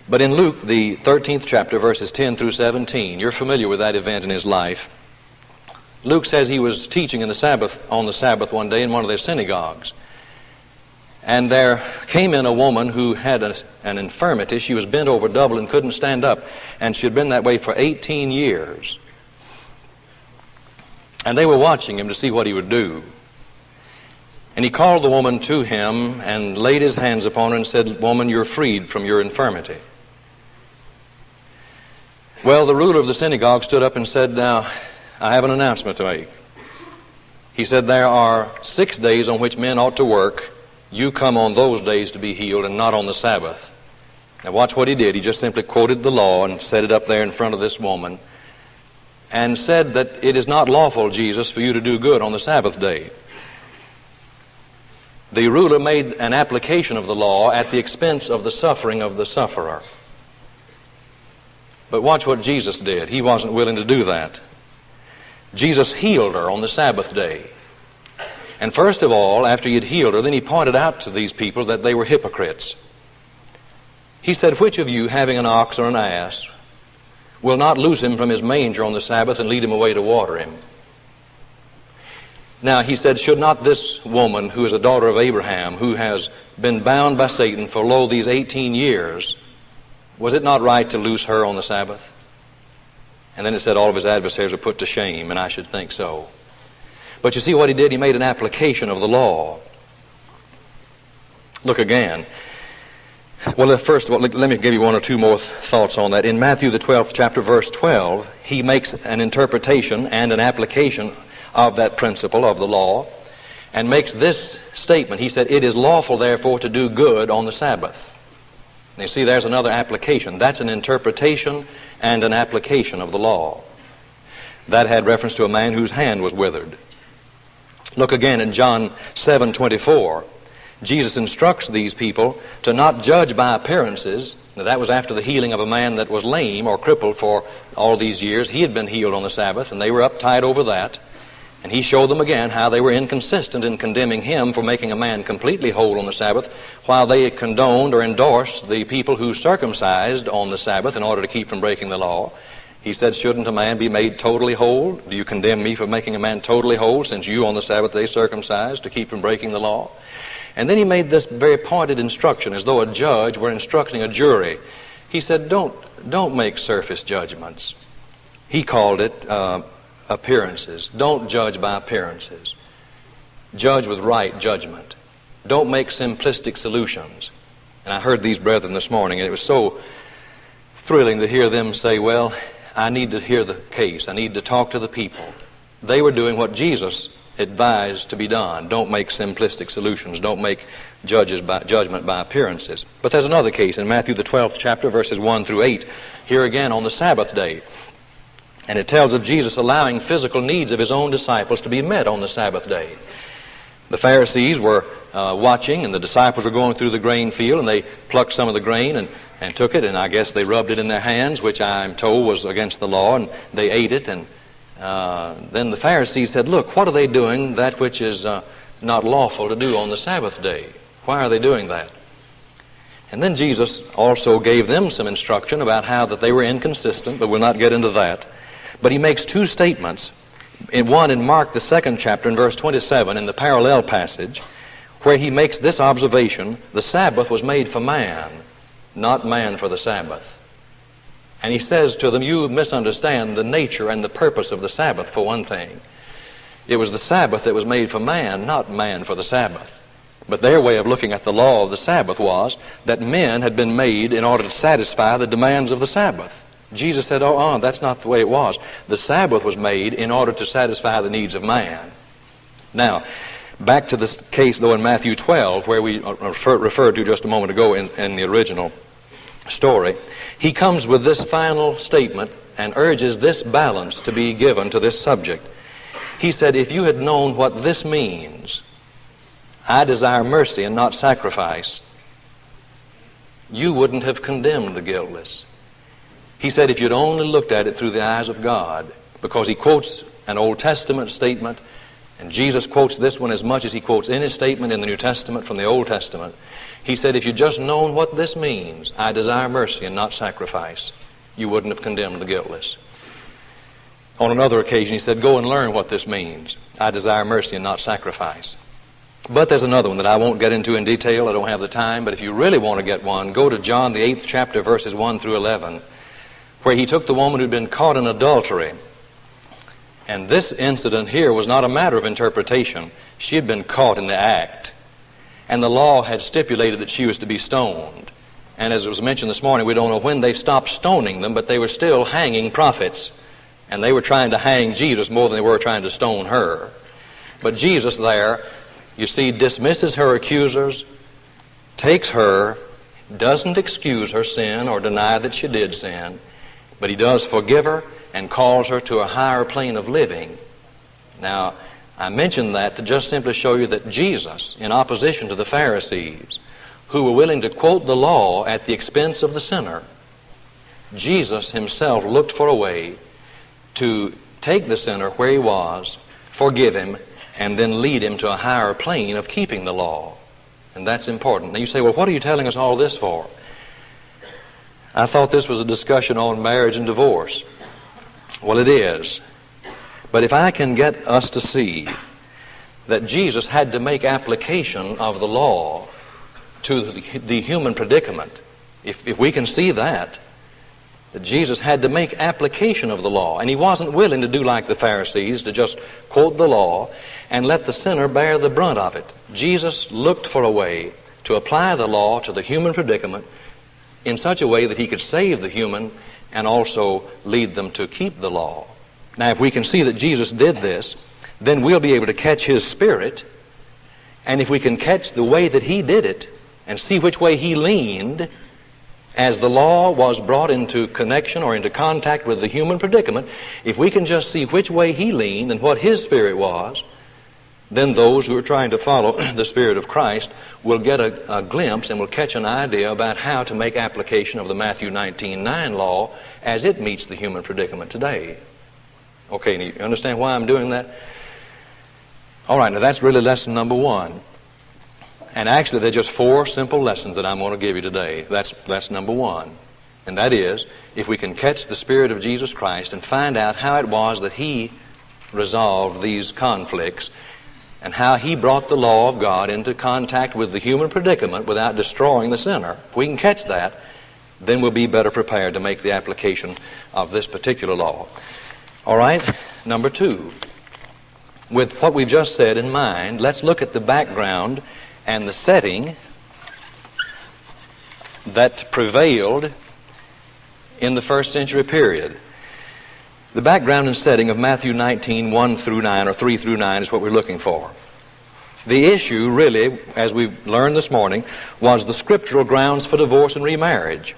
But in Luke, the 13th chapter, verses 10 through 17, you're familiar with that event in his life. Luke says he was teaching on the Sabbath one day in one of their synagogues. And there came in a woman who had an infirmity. She was bent over double and couldn't stand up. And she had been that way for 18 years. And they were watching him to see what he would do. And he called the woman to him and laid his hands upon her and said, "Woman, you're freed from your infirmity." Well, the ruler of the synagogue stood up and said, "Now, I have an announcement to make." He said, "There are 6 days on which men ought to work. You come on those days to be healed and not on the Sabbath." Now watch what he did. He just simply quoted the law and set it up there in front of this woman and said that it is not lawful, Jesus, for you to do good on the Sabbath day. The ruler made an application of the law at the expense of the suffering of the sufferer. But watch what Jesus did. He wasn't willing to do that. Jesus healed her on the Sabbath day. And first of all, after he had healed her, then he pointed out to these people that they were hypocrites. He said, "Which of you, having an ox or an ass, will not loose him from his manger on the Sabbath and lead him away to water him?" Now, he said, "Should not this woman, who is a daughter of Abraham, who has been bound by Satan for, lo, these 18 years, was it not right to loose her on the Sabbath?" And then it said all of his adversaries were put to shame, and I should think so. But you see what he did? He made an application of the law. Look again. Well, first of all, let me give you one or two more thoughts on that. In Matthew, the 12th chapter, verse 12, he makes an interpretation and an application of that principle of the law and makes this statement. He said, "It is lawful, therefore, to do good on the Sabbath." And you see, there's another application. That's an interpretation and an application of the law. That had reference to a man whose hand was withered. Look again in John 7:24. Jesus instructs these people to not judge by appearances. Now, that was after the healing of a man that was lame or crippled for all these years. He had been healed on the Sabbath, and they were uptight over that. And he showed them again how they were inconsistent in condemning him for making a man completely whole on the Sabbath, while they condoned or endorsed the people who circumcised on the Sabbath in order to keep from breaking the law. He said, "Shouldn't a man be made totally whole? Do you condemn me for making a man totally whole, since you on the Sabbath day circumcised to keep from breaking the law?" And then he made this very pointed instruction, as though a judge were instructing a jury. He said, don't make surface judgments. He called it appearances. Don't judge by appearances. Judge with right judgment. Don't make simplistic solutions. And I heard these brethren this morning, and it was so thrilling to hear them say, "Well, I need to hear the case. I need to talk to the people." They were doing what Jesus advised to be done. Don't make simplistic solutions. Don't make judgment by appearances. But there's another case in Matthew, the 12th chapter, verses 1 through 8. Here again on the Sabbath day. And it tells of Jesus allowing physical needs of his own disciples to be met on the Sabbath day. The Pharisees were watching, and the disciples were going through the grain field, and they plucked some of the grain and took it, and I guess they rubbed it in their hands, which I'm told was against the law, and they ate it. And then the Pharisees said, "Look, what are they doing, that which is not lawful to do on the Sabbath day? Why are they doing that?" And then Jesus also gave them some instruction about how that they were inconsistent, but we'll not get into that. But he makes two statements. One in Mark, the 2nd chapter, in verse 27, in the parallel passage, where he makes this observation: the Sabbath was made for man, not man for the Sabbath. And he says to them, you misunderstand the nature and the purpose of the Sabbath, for one thing. It was the Sabbath that was made for man, not man for the Sabbath. But their way of looking at the law of the Sabbath was that men had been made in order to satisfy the demands of the Sabbath. Jesus said, that's not the way it was. The Sabbath was made in order to satisfy the needs of man. Now, back to this case, though, in Matthew 12, where we referred to just a moment ago in the original story, he comes with this final statement and urges this balance to be given to this subject. He said, if you had known what this means, I desire mercy and not sacrifice, you wouldn't have condemned the guiltless. He said, if you'd only looked at it through the eyes of God, because he quotes an Old Testament statement, and Jesus quotes this one as much as he quotes any statement in the New Testament from the Old Testament. He said, if you'd just known what this means, I desire mercy and not sacrifice, you wouldn't have condemned the guiltless. On another occasion, he said, go and learn what this means. I desire mercy and not sacrifice. But there's another one that I won't get into in detail. I don't have the time. But if you really want to get one, go to John, the 8th chapter, verses 1 through 11, where he took the woman who'd been caught in adultery. And this incident here was not a matter of interpretation. She had been caught in the act. And the law had stipulated that she was to be stoned. And as it was mentioned this morning, we don't know when they stopped stoning them, but they were still hanging prophets. And they were trying to hang Jesus more than they were trying to stone her. But Jesus there, you see, dismisses her accusers, takes her, doesn't excuse her sin or deny that she did sin, but he does forgive her and calls her to a higher plane of living. Now, I mention that to just simply show you that Jesus, in opposition to the Pharisees, who were willing to quote the law at the expense of the sinner, Jesus himself looked for a way to take the sinner where he was, forgive him, and then lead him to a higher plane of keeping the law. And that's important. Now you say, well, what are you telling us all this for? I thought this was a discussion on marriage and divorce. Well, it is. But if I can get us to see that Jesus had to make application of the law to the human predicament, if we can see that Jesus had to make application of the law, and he wasn't willing to do like the Pharisees, to just quote the law and let the sinner bear the brunt of it. Jesus looked for a way to apply the law to the human predicament in such a way that he could save the human and also lead them to keep the law. Now, if we can see that Jesus did this, then we'll be able to catch his spirit, and if we can catch the way that he did it and see which way he leaned as the law was brought into connection or into contact with the human predicament, if we can just see which way he leaned and what his spirit was, then those who are trying to follow the Spirit of Christ will get a glimpse and will catch an idea about how to make application of the Matthew 19:9 law as it meets the human predicament today. Okay, you understand why I'm doing that? All right, now that's really lesson number 1. And actually, there are just 4 simple lessons that I'm going to give you today. That's number 1. And that is, if we can catch the Spirit of Jesus Christ and find out how it was that he resolved these conflicts and how he brought the law of God into contact with the human predicament without destroying the sinner, if we can catch that, then we'll be better prepared to make the application of this particular law. All right, number 2. With what we've just said in mind, let's look at the background and the setting that prevailed in the first century period. The background and setting of Matthew 19, 1 through 9, or 3 through 9 is what we're looking for. The issue, really, as we've learned this morning, was the scriptural grounds for divorce and remarriage.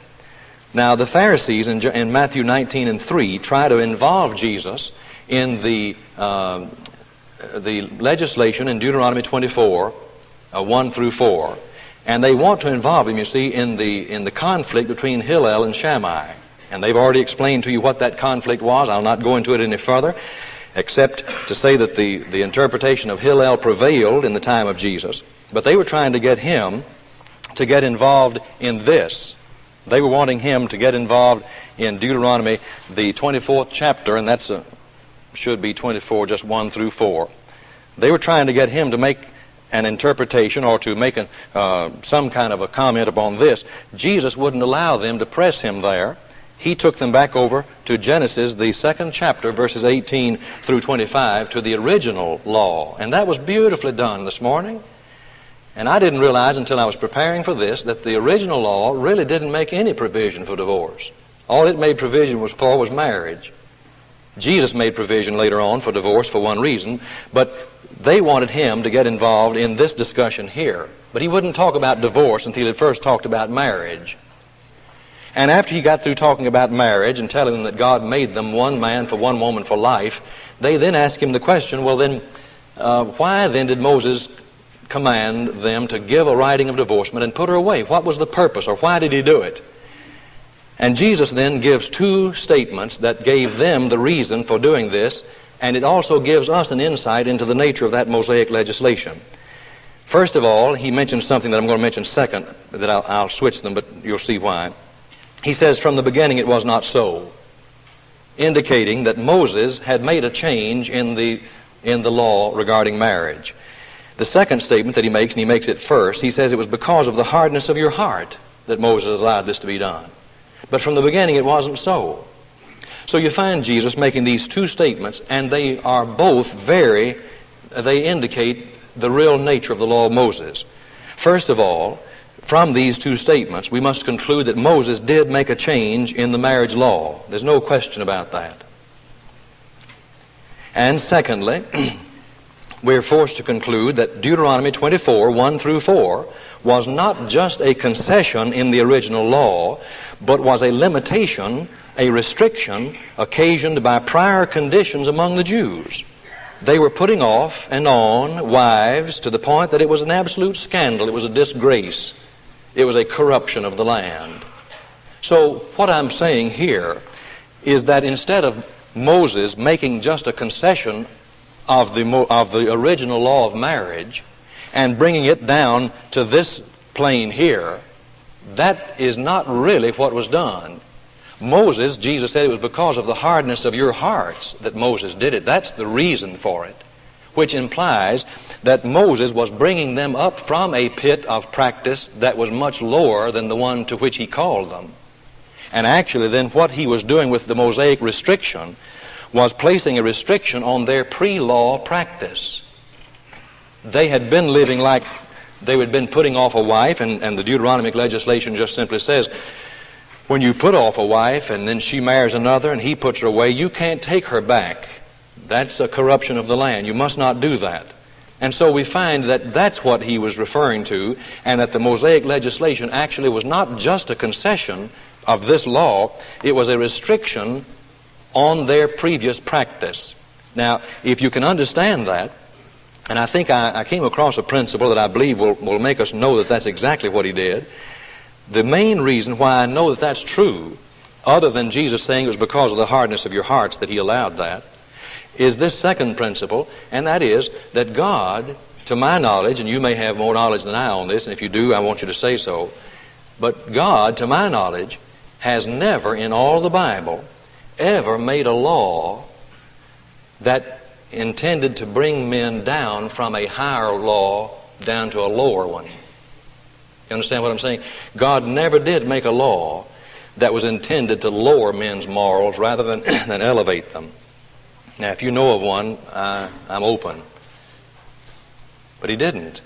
Now, the Pharisees in Matthew 19 and 3 try to involve Jesus in the legislation in Deuteronomy 24, 1 through 4. And they want to involve him, you see, in the conflict between Hillel and Shammai. And they've already explained to you what that conflict was. I'll not go into it any further, except to say that the interpretation of Hillel prevailed in the time of Jesus. But they were trying to get him to get involved in this. They were wanting him to get involved in Deuteronomy, the 24th chapter, and should be 24, just 1 through 4. They were trying to get him to make an interpretation or to make some kind of a comment upon this, Jesus wouldn't allow them to press him there. He took them back over to Genesis, the 2nd chapter, verses 18 through 25, to the original law. And that was beautifully done this morning. And I didn't realize until I was preparing for this that the original law really didn't make any provision for divorce. All it made provision for was marriage. Jesus made provision later on for divorce for one reason, but they wanted him to get involved in this discussion here. But he wouldn't talk about divorce until he first talked about marriage. And after he got through talking about marriage and telling them that God made them one man for one woman for life, they then asked him the question, well then, why then did Moses command them to give a writing of divorcement and put her away? What was the purpose, or why did he do it? And Jesus then gives two statements that gave them the reason for doing this, and it also gives us an insight into the nature of that Mosaic legislation. First of all, he mentions something that I'm going to mention second, that I'll switch them, but you'll see why. He says, from the beginning it was not so, indicating that Moses had made a change in the law regarding marriage. The second statement that he makes, and he makes it first, he says it was because of the hardness of your heart that Moses allowed this to be done. But from the beginning it wasn't so. So you find Jesus making these two statements, and they are both they indicate the real nature of the law of Moses. First of all, from these two statements, we must conclude that Moses did make a change in the marriage law. There's no question about that. And secondly, we're forced to conclude that Deuteronomy 24, 1 through 4, was not just a concession in the original law, but was a limitation, a restriction occasioned by prior conditions among the Jews. They were putting off and on wives to the point that it was an absolute scandal. It was a disgrace. It was a corruption of the land. So what I'm saying here is that instead of Moses making just a concession of the original law of marriage and bringing it down to this plane here, that is not really what was done. Moses, Jesus said it was because of the hardness of your hearts that Moses did it. That's the reason for it, which implies that Moses was bringing them up from a pit of practice that was much lower than the one to which he called them. And actually then what he was doing with the Mosaic restriction was placing a restriction on their pre-law practice. They had been living like they had been putting off a wife, and the Deuteronomic legislation just simply says, when you put off a wife and then she marries another and he puts her away, you can't take her back. That's a corruption of the land. You must not do that. And so we find that that's what he was referring to, and that the Mosaic legislation actually was not just a concession of this law, it was a restriction on their previous practice. Now, if you can understand that, and I think I came across a principle that I believe will make us know that that's exactly what he did. The main reason why I know that that's true, other than Jesus saying it was because of the hardness of your hearts that he allowed that, is this second principle, and that is that God, to my knowledge, and you may have more knowledge than I on this, and if you do, I want you to say so, but God, to my knowledge, has never in all the Bible ever made a law that intended to bring men down from a higher law down to a lower one. You understand what I'm saying? God never did make a law that was intended to lower men's morals rather than elevate them. Now, if you know of one, I'm open. But he didn't.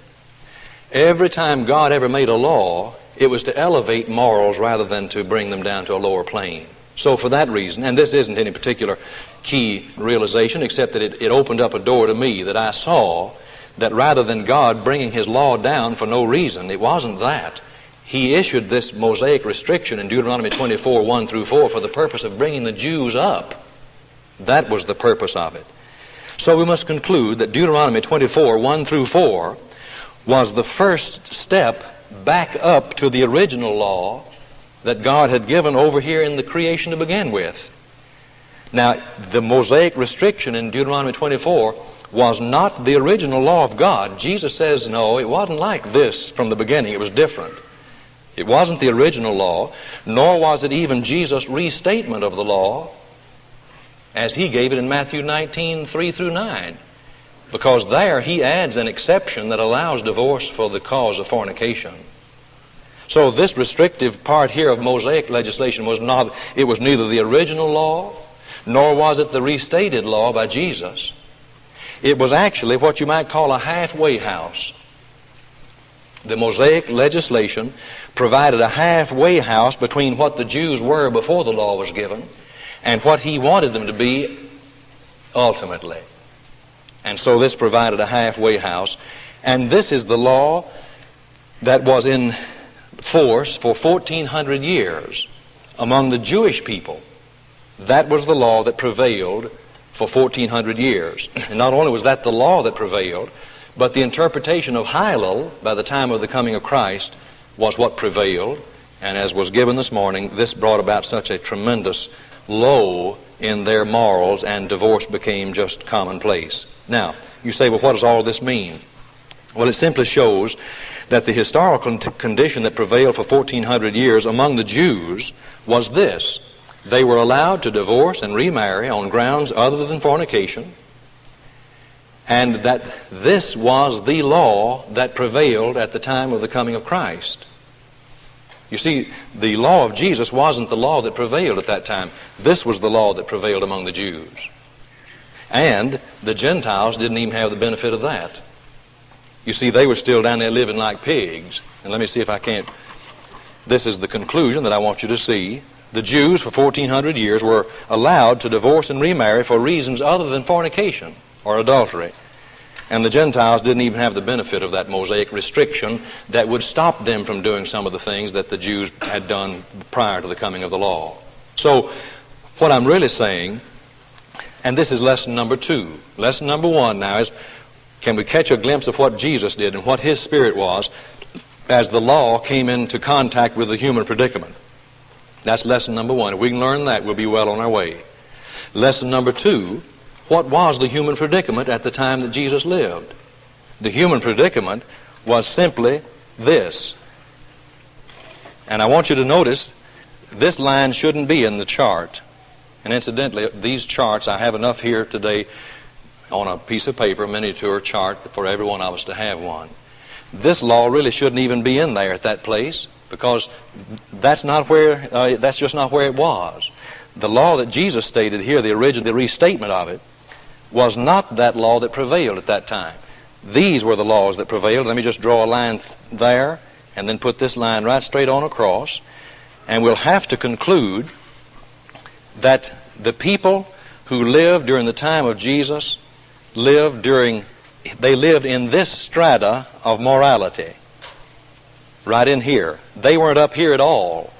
Every time God ever made a law, it was to elevate morals rather than to bring them down to a lower plane. So for that reason, and this isn't any particular key realization, except that it opened up a door to me that I saw that rather than God bringing his law down for no reason, it wasn't that. He issued this Mosaic restriction in Deuteronomy 24, 1 through 4 for the purpose of bringing the Jews up. That was the purpose of it. So we must conclude that Deuteronomy 24, 1 through 4 was the first step back up to the original law that God had given over here in the creation to begin with. Now, the Mosaic restriction in Deuteronomy 24 was not the original law of God. Jesus says, no, it wasn't like this from the beginning. It was different. It wasn't the original law, nor was it even Jesus' restatement of the law as he gave it in Matthew 19, 3 through 9. because there he adds an exception that allows divorce for the cause of fornication. So this restrictive part here of Mosaic legislation was neither the original law, nor was it the restated law by Jesus. It was actually what you might call a halfway house. The Mosaic legislation provided a halfway house between what the Jews were before the law was given and what he wanted them to be ultimately. And so this provided a halfway house. And this is the law that was in force for 1,400 years among the Jewish people. That was the law that prevailed for 1,400 years. And not only was that the law that prevailed, but the interpretation of Hillel by the time of the coming of Christ was what prevailed. And as was given this morning, this brought about such a tremendous low in their morals, and divorce became just commonplace. Now, you say, well, what does all this mean? Well, it simply shows that the historical condition that prevailed for 1,400 years among the Jews was this. They were allowed to divorce and remarry on grounds other than fornication, and that this was the law that prevailed at the time of the coming of Christ. You see, the law of Jesus wasn't the law that prevailed at that time. This was the law that prevailed among the Jews. And the Gentiles didn't even have the benefit of that. You see, they were still down there living like pigs. And let me see if I can't. This is the conclusion that I want you to see. The Jews for 1,400 years were allowed to divorce and remarry for reasons other than fornication or adultery. And the Gentiles didn't even have the benefit of that Mosaic restriction that would stop them from doing some of the things that the Jews had done prior to the coming of the law. So what I'm really saying, and this is lesson number 2. Lesson number 1 now is, can we catch a glimpse of what Jesus did and what his spirit was as the law came into contact with the human predicament? That's lesson number 1. If we can learn that, we'll be well on our way. Lesson number 2, what was the human predicament at the time that Jesus lived? The human predicament was simply this. And I want you to notice, this line shouldn't be in the chart. And incidentally, these charts, I have enough here today on a piece of paper, a miniature chart, for every one of us to have one. This law really shouldn't even be in there at that place, because that's just not where it was. The law that Jesus stated here, the restatement of it, was not that law that prevailed at that time. These were the laws that prevailed. Let me just draw a line there and then put this line right straight on across. And we'll have to conclude that the people who lived during the time of Jesus lived in this strata of morality. Right in here. They weren't up here at all.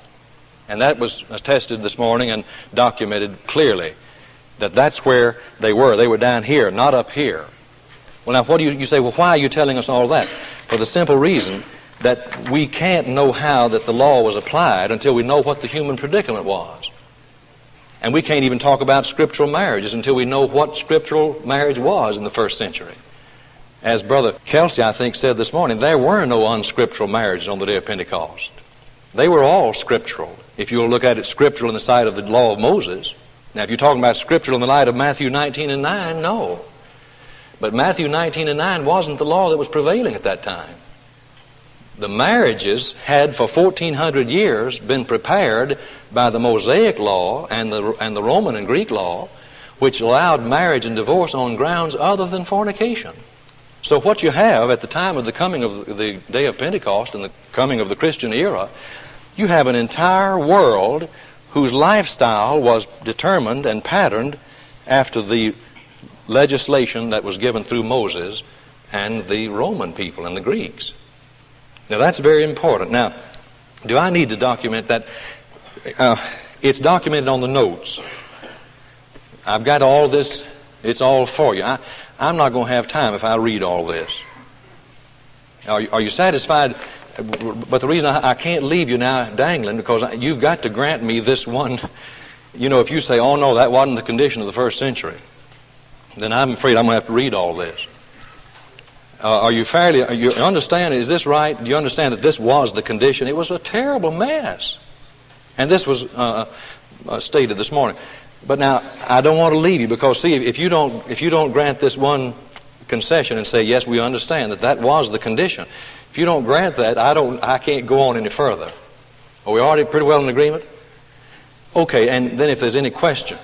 And that was attested this morning and documented clearly. That's where they were. They were down here, not up here. Well, now, what do you say, well, why are you telling us all that? For the simple reason that we can't know how that the law was applied until we know what the human predicament was. And we can't even talk about scriptural marriages until we know what scriptural marriage was in the first century. As Brother Kelsey, I think, said this morning, there were no unscriptural marriages on the day of Pentecost. They were all scriptural. If you'll look at it scriptural in the sight of the law of Moses. Now, if you're talking about scriptural in the light of Matthew 19 and 9, no. But Matthew 19 and 9 wasn't the law that was prevailing at that time. The marriages had for 1,400 years been prepared by the Mosaic law and the Roman and Greek law, which allowed marriage and divorce on grounds other than fornication. So what you have at the time of the coming of the day of Pentecost and the coming of the Christian era, you have an entire world whose lifestyle was determined and patterned after the legislation that was given through Moses and the Roman people and the Greeks. Now that's very important. Now, do I need to document that? It's documented on the notes. I've got all this. It's all for you. I'm not going to have time if I read all this. Are you satisfied? But the reason I can't leave you now dangling, because you've got to grant me this one. You know, if you say, oh no, that wasn't the condition of the first century, then I'm afraid I'm going to have to read all this. You understand, is this right? Do you understand that this was the condition? It was a terrible mess. And this was stated this morning. But now, I don't want to leave you, because see, if you don't grant this one concession and say, yes, we understand that that was the condition. If you don't grant that, I can't go on any further. Are we already pretty well in agreement? Okay, and then if there's any question.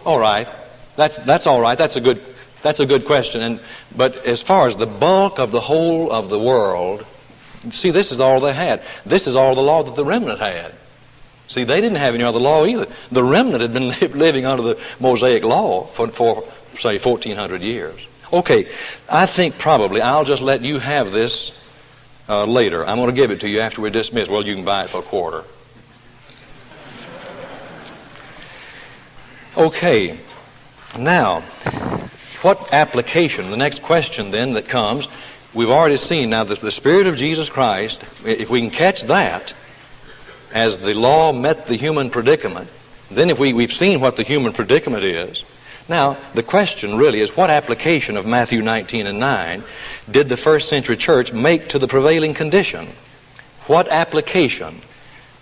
All right. That's all right. That's a good question. But as far as the bulk of the whole of the world, see, this is all they had. This is all the law that the remnant had. See, they didn't have any other law either. The remnant had been living under the Mosaic law for say, 1,400 years. Okay, I think probably I'll just let you have this later. I'm going to give it to you after we're dismissed. Well, you can buy it for a quarter. Okay, now, what application? The next question then that comes, we've already seen now that the Spirit of Jesus Christ, if we can catch that, as the law met the human predicament, then if we've seen what the human predicament is, now the question really is, what application of Matthew 19 and 9 did the first century church make to the prevailing condition? What application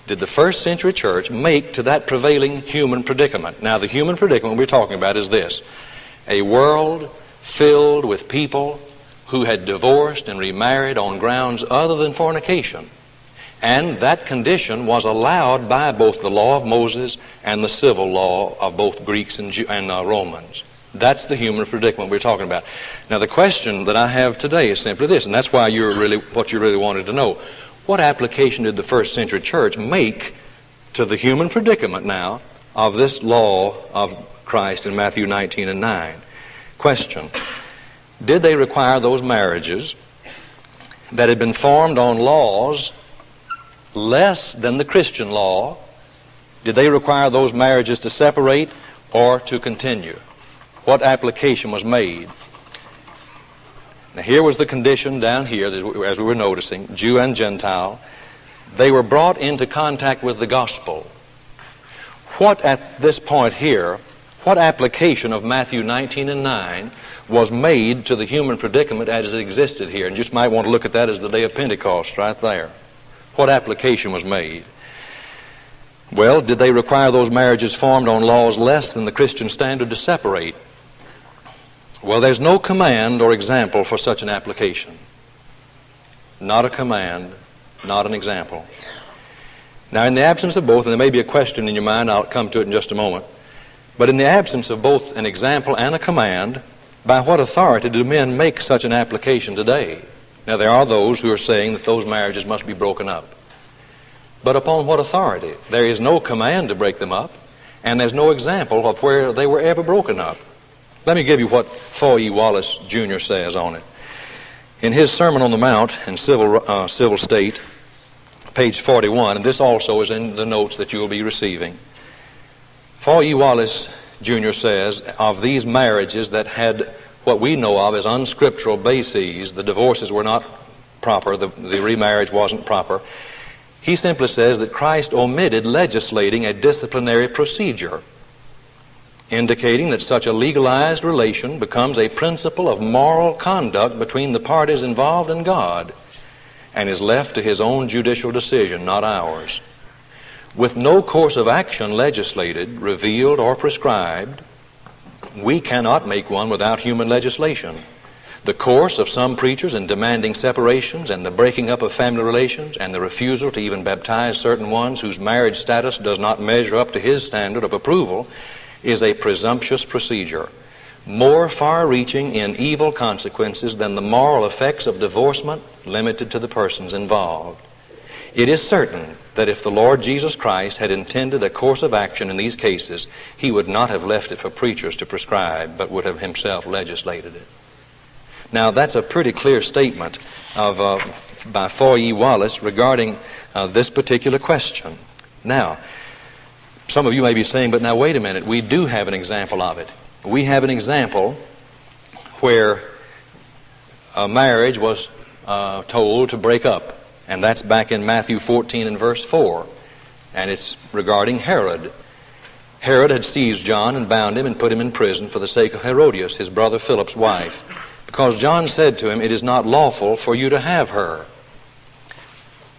did the first century church make to that prevailing human predicament? Now the human predicament we're talking about is this: a world filled with people who had divorced and remarried on grounds other than fornication. And that condition was allowed by both the law of Moses and the civil law of both Greeks and Romans. That's the human predicament we're talking about. Now the question that I have today is simply this, and that's why what you really wanted to know. What application did the first century church make to the human predicament now of this law of Christ in Matthew 19 and 9? Question: did they require those marriages that had been formed on laws less than the Christian law? Did they require those marriages to separate or to continue? What application was made? Now here was the condition down here, as we were noticing, Jew and Gentile. They were brought into contact with the gospel. What at this point here, what application of Matthew 19 and 9 was made to the human predicament as it existed here? And you just might want to look at that as the day of Pentecost right there. What application was made? Well, did they require those marriages formed on laws less than the Christian standard to separate? Well, there's no command or example for such an application. Not a command, not an example. Now, in the absence of both, and there may be a question in your mind, I'll come to it in just a moment, but in the absence of both an example and a command, by what authority do men make such an application today? Now, there are those who are saying that those marriages must be broken up. But upon what authority? There is no command to break them up, and there's no example of where they were ever broken up. Let me give you what Foye Wallace Jr. says on it. In his Sermon on the Mount in Civil State, page 41, and this also is in the notes that you will be receiving, Foye Wallace Jr. says, of these marriages that had what we know of as unscriptural bases, the divorces were not proper, the remarriage wasn't proper. He simply says that Christ omitted legislating a disciplinary procedure, indicating that such a legalized relation becomes a principle of moral conduct between the parties involved and God, and is left to his own judicial decision, not ours. With no course of action legislated, revealed, or prescribed, we cannot make one without human legislation. The course of some preachers in demanding separations and the breaking up of family relations and the refusal to even baptize certain ones whose marriage status does not measure up to his standard of approval is a presumptuous procedure, more far-reaching in evil consequences than the moral effects of divorcement limited to the persons involved. It is certain that if the Lord Jesus Christ had intended a course of action in these cases, he would not have left it for preachers to prescribe, but would have himself legislated it. Now, that's a pretty clear statement by Foye Wallace regarding this particular question. Now, some of you may be saying, but now wait a minute, we do have an example of it. We have an example where a marriage was told to break up. And that's back in Matthew 14 and verse 4. And it's regarding Herod. Herod had seized John and bound him and put him in prison for the sake of Herodias, his brother Philip's wife, because John said to him, "It is not lawful for you to have her."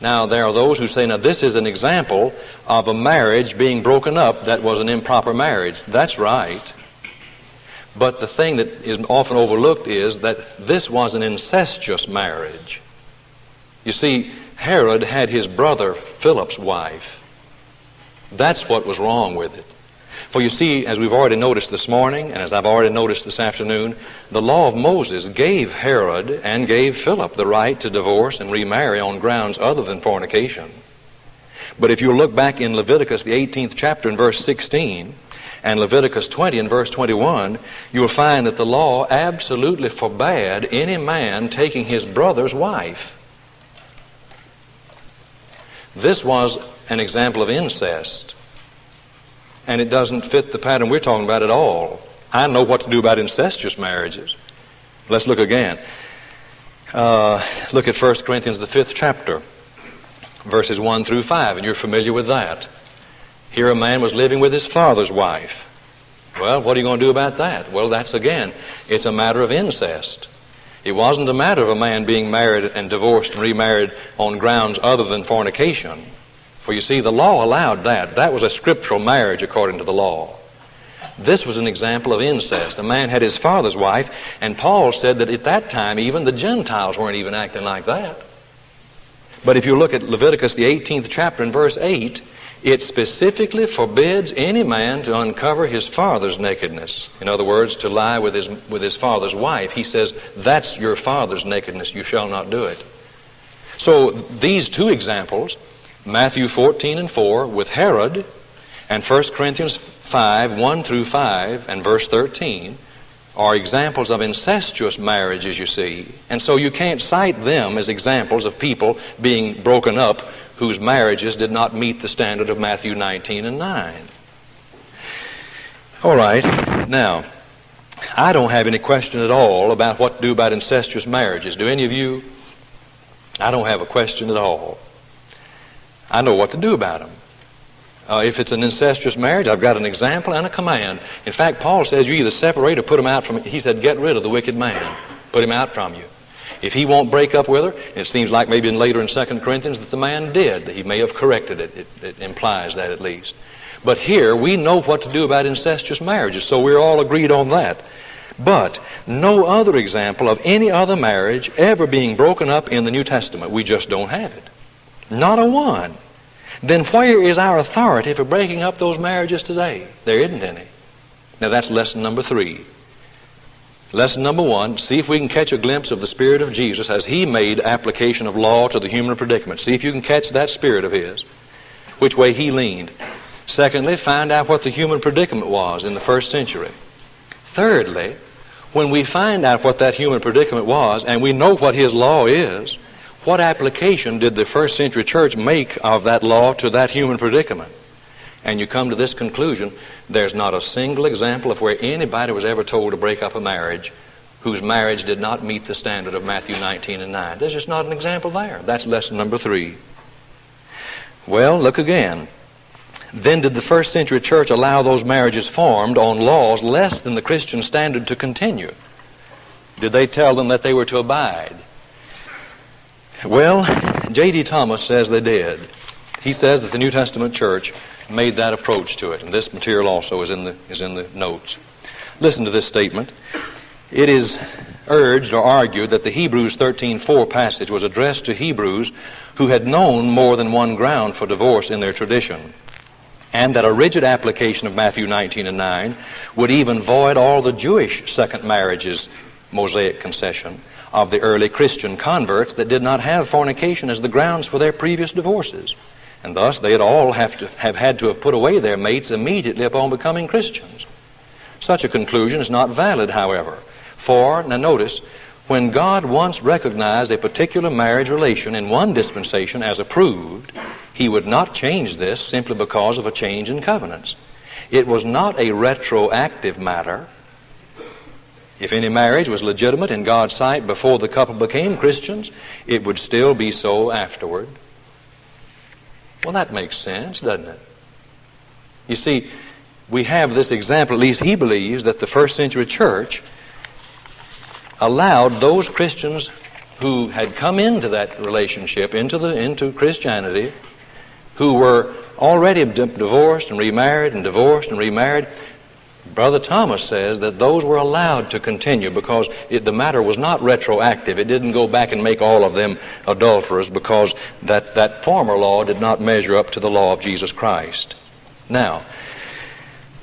Now, there are those who say, now this is an example of a marriage being broken up that was an improper marriage. That's right. But the thing that is often overlooked is that this was an incestuous marriage. You see, Herod had his brother Philip's wife. That's what was wrong with it. For you see, as we've already noticed this morning, and as I've already noticed this afternoon, the law of Moses gave Herod and gave Philip the right to divorce and remarry on grounds other than fornication. But if you look back in Leviticus, the 18th chapter, in verse 16, and Leviticus 20 in verse 21, you'll find that the law absolutely forbade any man taking his brother's wife. This was an example of incest. And it doesn't fit the pattern we're talking about at all. I know what to do about incestuous marriages. Let's look again. Look at 1 Corinthians, the 5th chapter, verses 1 through 5, and you're familiar with that. Here a man was living with his father's wife. Well, what are you going to do about that? Well, that's again, it's a matter of incest. It wasn't a matter of a man being married and divorced and remarried on grounds other than fornication. For you see, the law allowed that. That was a scriptural marriage according to the law. This was an example of incest. A man had his father's wife, and Paul said that at that time even the Gentiles weren't even acting like that. But if you look at Leviticus, the 18th chapter, in verse 8, it specifically forbids any man to uncover his father's nakedness. In other words, to lie with his father's wife. He says, that's your father's nakedness. You shall not do it. So these two examples, Matthew 14 and 4 with Herod, and 1 Corinthians 5, 1 through 5, and verse 13, are examples of incestuous marriages, you see. And so you can't cite them as examples of people being broken up whose marriages did not meet the standard of Matthew 19 and 9. All right, now, I don't have any question at all about what to do about incestuous marriages. Do any of you? I don't have a question at all. I know what to do about them. If it's an incestuous marriage, I've got an example and a command. In fact, Paul says you either separate or put him out from, he said, get rid of the wicked man. Put him out from you. If he won't break up with her, it seems like maybe later in 2 Corinthians that the man did. He may have corrected it. It implies that at least. But here, we know what to do about incestuous marriages, so we're all agreed on that. But no other example of any other marriage ever being broken up in the New Testament. We just don't have it. Not a one. Then where is our authority for breaking up those marriages today? There isn't any. Now that's lesson number 3. Lesson number 1, see if we can catch a glimpse of the Spirit of Jesus as He made application of law to the human predicament. See if you can catch that Spirit of His, which way He leaned. Secondly, find out what the human predicament was in the first century. Thirdly, when we find out what that human predicament was and we know what His law is, what application did the first century church make of that law to that human predicament? And you come to this conclusion, there's not a single example of where anybody was ever told to break up a marriage whose marriage did not meet the standard of Matthew 19 and 9. There's just not an example there. That's lesson number 3. Well, look again. Then did the first century church allow those marriages formed on laws less than the Christian standard to continue? Did they tell them that they were to abide? Well, J.D. Thomas says they did. He says that the New Testament church made that approach to it, and this material also is in the notes. Listen to this statement. It is urged or argued that the Hebrews 13:4 passage was addressed to Hebrews who had known more than one ground for divorce in their tradition, and that a rigid application of Matthew 19 and 9 would even void all the Jewish second marriages, Mosaic concession, of the early Christian converts that did not have fornication as the grounds for their previous divorces. And thus they'd all have had to have put away their mates immediately upon becoming Christians. Such a conclusion is not valid, however. For, now notice, when God once recognized a particular marriage relation in one dispensation as approved, He would not change this simply because of a change in covenants. It was not a retroactive matter. If any marriage was legitimate in God's sight before the couple became Christians, it would still be so afterward. Well, that makes sense, doesn't it? You see, we have this example, at least he believes, that the first century church allowed those Christians who had come into that relationship, into Christianity, who were already divorced and remarried and divorced and remarried, Brother Thomas says that those were allowed to continue because the matter was not retroactive. It didn't go back and make all of them adulterers because that former law did not measure up to the law of Jesus Christ. Now,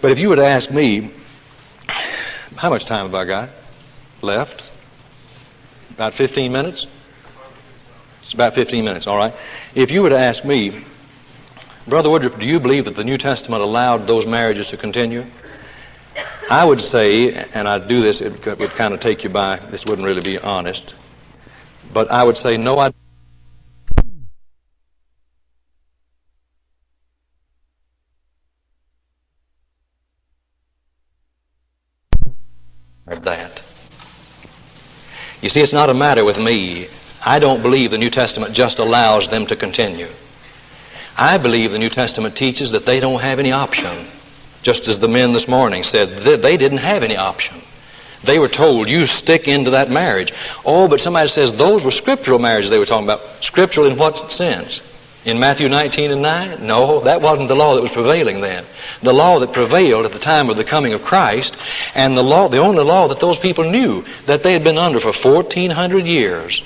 but if you would ask me, how much time have I got left? About 15 minutes? It's about 15 minutes, all right. If you were to ask me, Brother Woodroof, do you believe that the New Testament allowed those marriages to continue? I would say, and I do this, it would kind of take you by, this wouldn't really be honest, but I would say no, I that. You see, it's not a matter with me. I don't believe the New Testament just allows them to continue. I believe the New Testament teaches that they don't have any option. Just as the men this morning said, they didn't have any option. They were told, you stick into that marriage. Oh, but somebody says those were scriptural marriages they were talking about. Scriptural in what sense? In Matthew 19:9? No, that wasn't the law that was prevailing then. The law that prevailed at the time of the coming of Christ, and the only law that those people knew that they had been under for 1,400 years,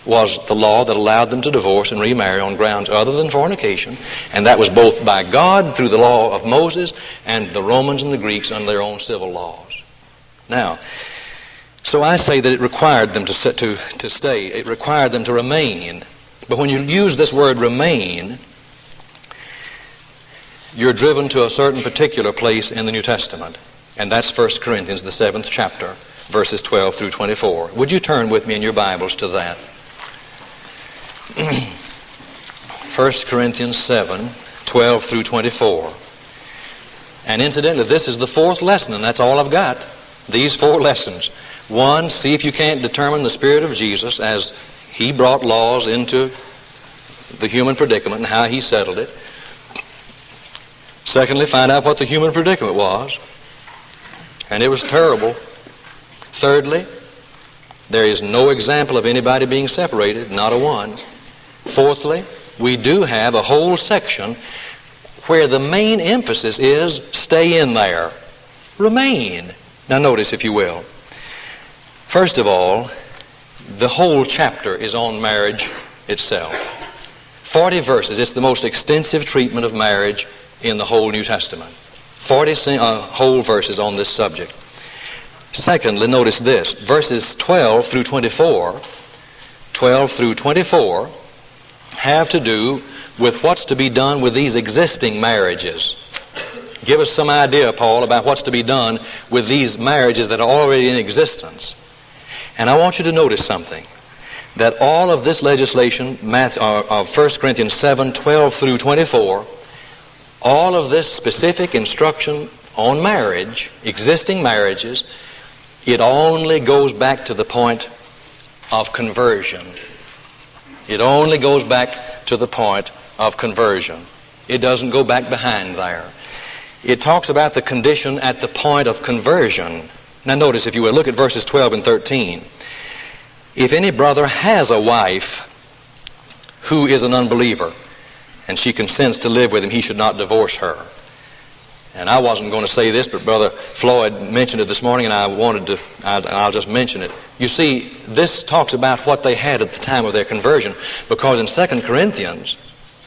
was the law that allowed them to divorce and remarry on grounds other than fornication, and that was both by God through the law of Moses and the Romans and the Greeks under their own civil laws. Now, so I say that it required them to stay. It required them to remain. But when you use this word remain, you're driven to a certain particular place in the New Testament, and that's 1 Corinthians, the 7th chapter, verses 12 through 24. Would you turn with me in your Bibles to that? 1 Corinthians 7, 12 through 24. And incidentally, this is the fourth lesson, and that's all I've got. These 4 lessons. 1, see if you can't determine the Spirit of Jesus as He brought laws into the human predicament and how He settled it. Secondly, find out what the human predicament was. And it was terrible. Thirdly, there is no example of anybody being separated, not a one. Fourthly, we do have a whole section where the main emphasis is stay in there. Remain. Now notice, if you will. First of all, the whole chapter is on marriage itself. 40 verses. It's the most extensive treatment of marriage in the whole New Testament. 40 whole verses on this subject. Secondly, notice this. Verses 12 through 24 have to do with what's to be done with these existing marriages. Give us some idea, Paul, about what's to be done with these marriages that are already in existence. And I want you to notice something, that all of this legislation of 1 Corinthians 7, 12 through 24, all of this specific instruction on marriage, existing marriages, it only goes back to the point of conversion. It only goes back to the point of conversion. It doesn't go back behind there. It talks about the condition at the point of conversion. Now notice, if you will, look at verses 12 and 13. If any brother has a wife who is an unbeliever, and she consents to live with him, he should not divorce her. And I wasn't going to say this, but Brother Floyd mentioned it this morning, and I'll just mention it. You see, this talks about what they had at the time of their conversion, because in 2 Corinthians,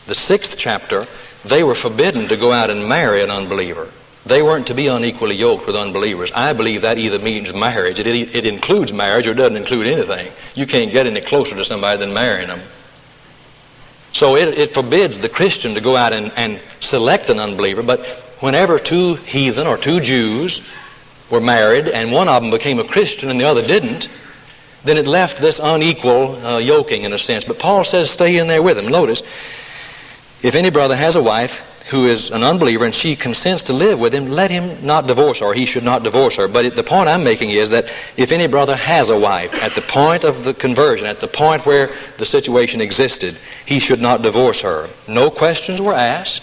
the 6th chapter, they were forbidden to go out and marry an unbeliever. They weren't to be unequally yoked with unbelievers. I believe that either means marriage, it includes marriage, or it doesn't include anything. You can't get any closer to somebody than marrying them. So it forbids the Christian to go out and select an unbeliever, but whenever 2 heathen or 2 Jews were married and one of them became a Christian and the other didn't, then it left this unequal yoking in a sense. But Paul says stay in there with them. Notice, if any brother has a wife who is an unbeliever and she consents to live with him, let him not divorce her, or he should not divorce her. But the point I'm making is that if any brother has a wife at the point of the conversion, at the point where the situation existed, he should not divorce her. No questions were asked.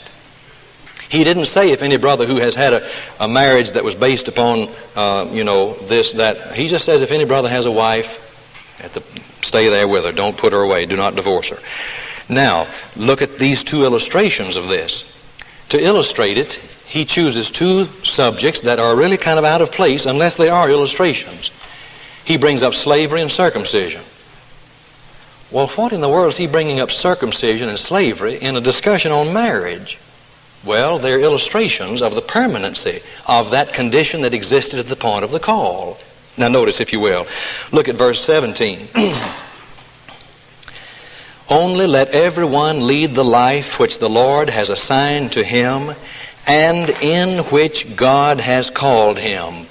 He didn't say if any brother who has had a marriage that was based upon, this, that. He just says if any brother has a wife at the Stay there with her. Don't put her away. Do not divorce her. Now, look at these two illustrations of this. To illustrate it, he chooses two subjects that are really kind of out of place unless they are illustrations. He brings up slavery and circumcision. Well, what in the world is he bringing up circumcision and slavery in a discussion on marriage? Well, they're illustrations of the permanency of that condition that existed at the point of the call. Now notice, if you will, look at verse 17. Only let everyone lead the life which the Lord has assigned to him and in which God has called him.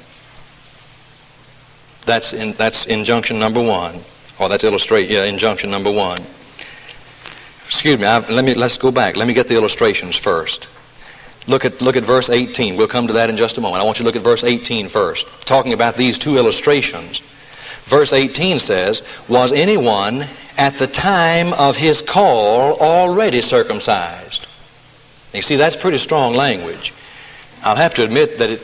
That's injunction number 1. Or that's injunction number 1. Excuse me, let's go back. Let me get the illustrations first. Look at verse 18. We'll come to that in just a moment. I want you to look at verse 18 first, talking about these two illustrations. Verse 18 says, was anyone at the time of his call already circumcised? You see, that's pretty strong language. I'll have to admit that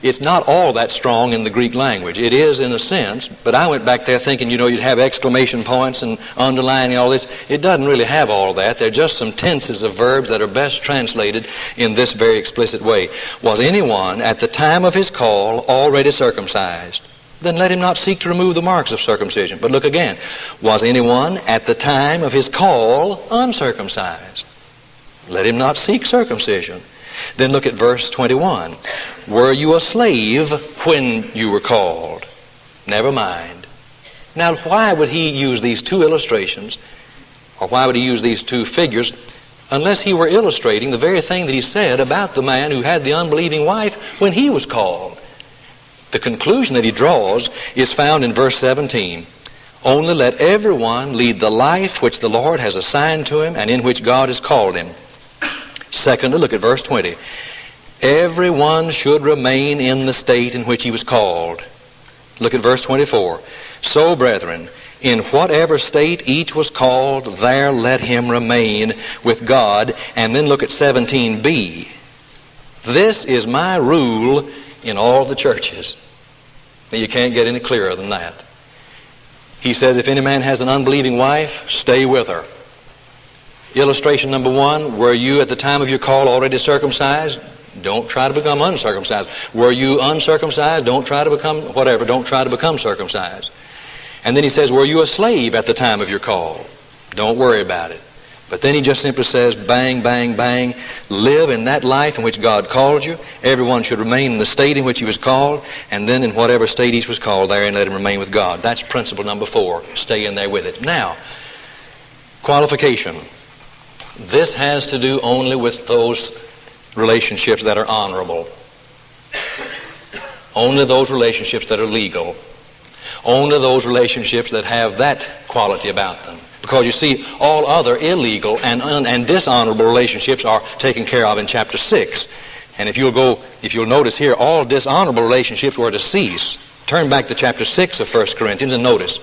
it's not all that strong in the Greek language. It is in a sense, but I went back there thinking, you'd have exclamation points and underlining all this. It doesn't really have all that. They're just some tenses of verbs that are best translated in this very explicit way. Was anyone at the time of his call already circumcised? Then let him not seek to remove the marks of circumcision. But look again. Was anyone at the time of his call uncircumcised? Let him not seek circumcision. Then look at verse 21. Were you a slave when you were called? Never mind. Now, why would he use these two illustrations, or why would he use these two figures, unless he were illustrating the very thing that he said about the man who had the unbelieving wife when he was called? The conclusion that he draws is found in verse 17. Only let everyone lead the life which the Lord has assigned to him and in which God has called him. Secondly, look at verse 20. Everyone should remain in the state in which he was called. Look at verse 24. So, brethren, in whatever state each was called, there let him remain with God. And then look at 17b. This is my rule in all the churches. Now, you can't get any clearer than that. He says, if any man has an unbelieving wife, stay with her. Illustration number 1, were you at the time of your call already circumcised? Don't try to become uncircumcised. Were you uncircumcised? Don't try to become circumcised. And then he says, were you a slave at the time of your call? Don't worry about it. But then he just simply says, bang, bang, bang, live in that life in which God called you. Everyone should remain in the state in which he was called, and then in whatever state he was called there, and let him remain with God. That's principle number 4. Stay in there with it. Now, qualification. This has to do only with those relationships that are honorable. Only those relationships that are legal. Only those relationships that have that quality about them. Because you see, all other illegal and dishonorable relationships are taken care of in chapter 6. And if you'll notice here, all dishonorable relationships were to cease. Turn back to chapter 6 of 1 Corinthians and notice.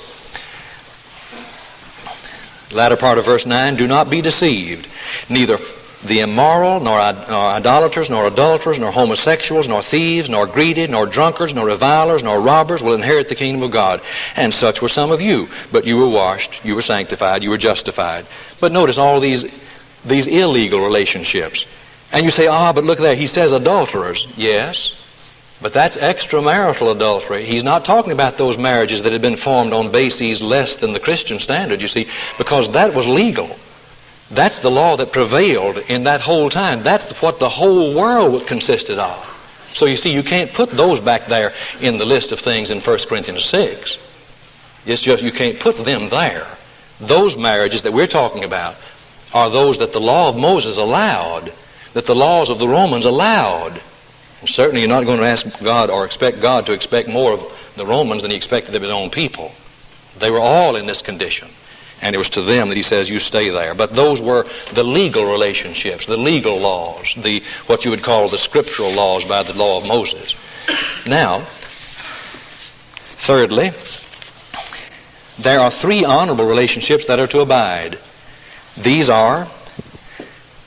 Latter part of verse 9, do not be deceived. Neither the immoral, nor idolaters, nor adulterers, nor homosexuals, nor thieves, nor greedy, nor drunkards, nor revilers, nor robbers will inherit the kingdom of God. And such were some of you. But you were washed, you were sanctified, you were justified. But notice all these illegal relationships. And you say, but look there, he says adulterers. Yes, but that's extramarital adultery. He's not talking about those marriages that had been formed on bases less than the Christian standard, you see, because that was legal. That's the law that prevailed in that whole time. That's what the whole world consisted of. So you see, you can't put those back there in the list of things in 1 Corinthians 6. It's just you can't put them there. Those marriages that we're talking about are those that the law of Moses allowed, that the laws of the Romans allowed. And certainly you're not going to ask God or expect God to expect more of the Romans than he expected of his own people. They were all in this condition. And it was to them that he says, you stay there. But those were the legal relationships, the legal laws, what you would call the scriptural laws by the law of Moses. Now, thirdly, there are 3 honorable relationships that are to abide. These are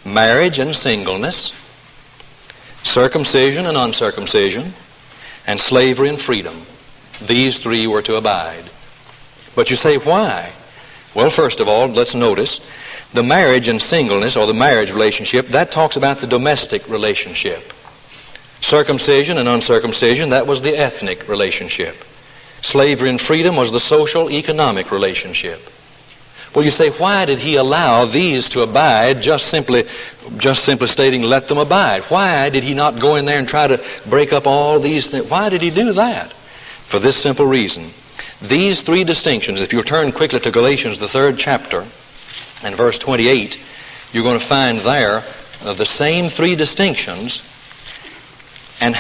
marriage and singleness, circumcision and uncircumcision, and slavery and freedom. These 3 were to abide. But you say, why? Well, first of all, let's notice the marriage and singleness, or the marriage relationship, that talks about the domestic relationship. Circumcision and uncircumcision, that was the ethnic relationship. Slavery and freedom was the social, economic relationship. Well, you say, why did he allow these to abide, just simply stating, let them abide? Why did he not go in there and try to break up all these things? Why did he do that? For this simple reason. These three distinctions, if you turn quickly to Galatians, the 3rd chapter, and verse 28, you're going to find there the same three distinctions, and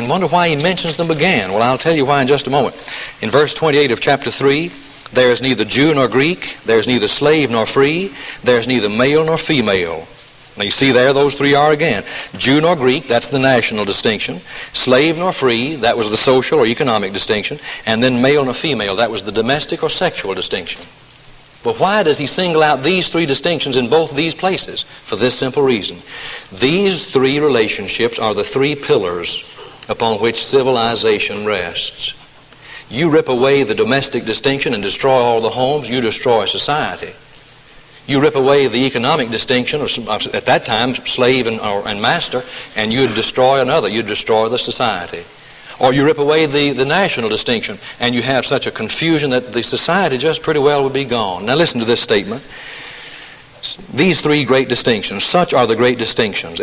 wonder why he mentions them again. Well, I'll tell you why in just a moment. In verse 28 of chapter 3, there is neither Jew nor Greek, there is neither slave nor free, there is neither male nor female. Now you see there, those three are again. Jew nor Greek, that's the national distinction. Slave nor free, that was the social or economic distinction. And then male nor female, that was the domestic or sexual distinction. But why does he single out these three distinctions in both these places? For this simple reason. These three relationships are the three pillars upon which civilization rests. You rip away the domestic distinction and destroy all the homes, you destroy society. You rip away the economic distinction, or at that time, slave and master, and you'd destroy another. You'd destroy the society. Or you rip away the national distinction, and you have such a confusion that the society just pretty well would be gone. Now listen to this statement. These three great distinctions, such are the great distinctions.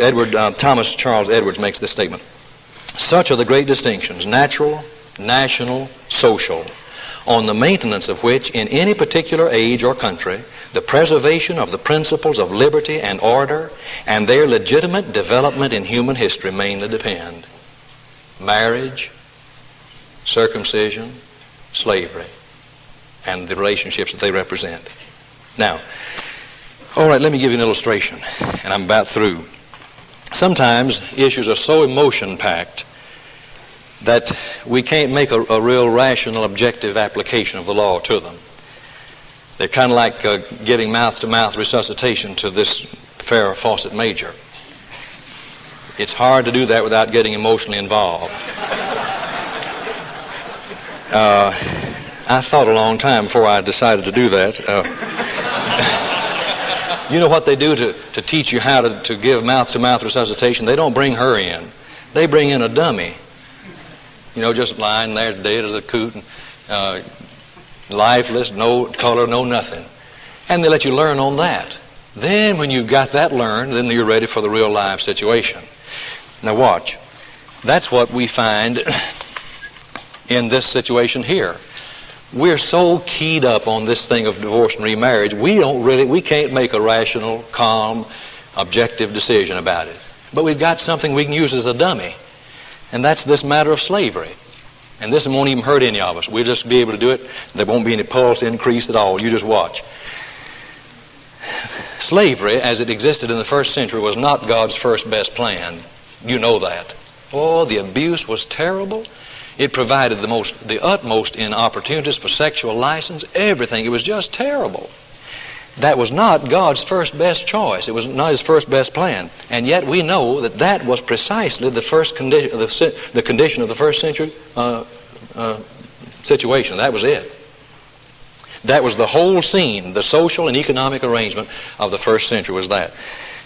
Thomas Charles Edwards makes this statement. Such are the great distinctions, natural, national, social, on the maintenance of which in any particular age or country, the preservation of the principles of liberty and order and their legitimate development in human history mainly depend. Marriage, circumcision, slavery, and the relationships that they represent. Now, all right, let me give you an illustration, and I'm about through. Sometimes issues are so emotion-packed that we can't make a real rational, objective application of the law to them. They're kind of like giving mouth-to-mouth resuscitation to this Farrah Fawcett Major. It's hard to do that without getting emotionally involved. I thought a long time before I decided to do that. You know what they do to teach you how to give mouth-to-mouth resuscitation? They don't bring her in. They bring in a dummy. You know, just lying there dead as a coot, and, lifeless, no color, no nothing. And they let you learn on that. Then when you've got that learned, then you're ready for the real life situation. Now watch. That's what we find in this situation here. We're so keyed up on this thing of divorce and remarriage, we can't make a rational, calm, objective decision about it. But we've got something we can use as a dummy. And that's this matter of slavery. And this won't even hurt any of us. We'll just be able to do it. There won't be any pulse increase at all. You just watch. Slavery, as it existed in the first century, was not God's first best plan. You know that. Oh, the abuse was terrible. It provided the utmost in opportunities for sexual license, everything. It was just terrible. That was not God's first best choice. It was not His first best plan. And yet we know that was precisely the first condition, the condition of the first century situation. That was it. That was the whole scene. The social and economic arrangement of the first century was that.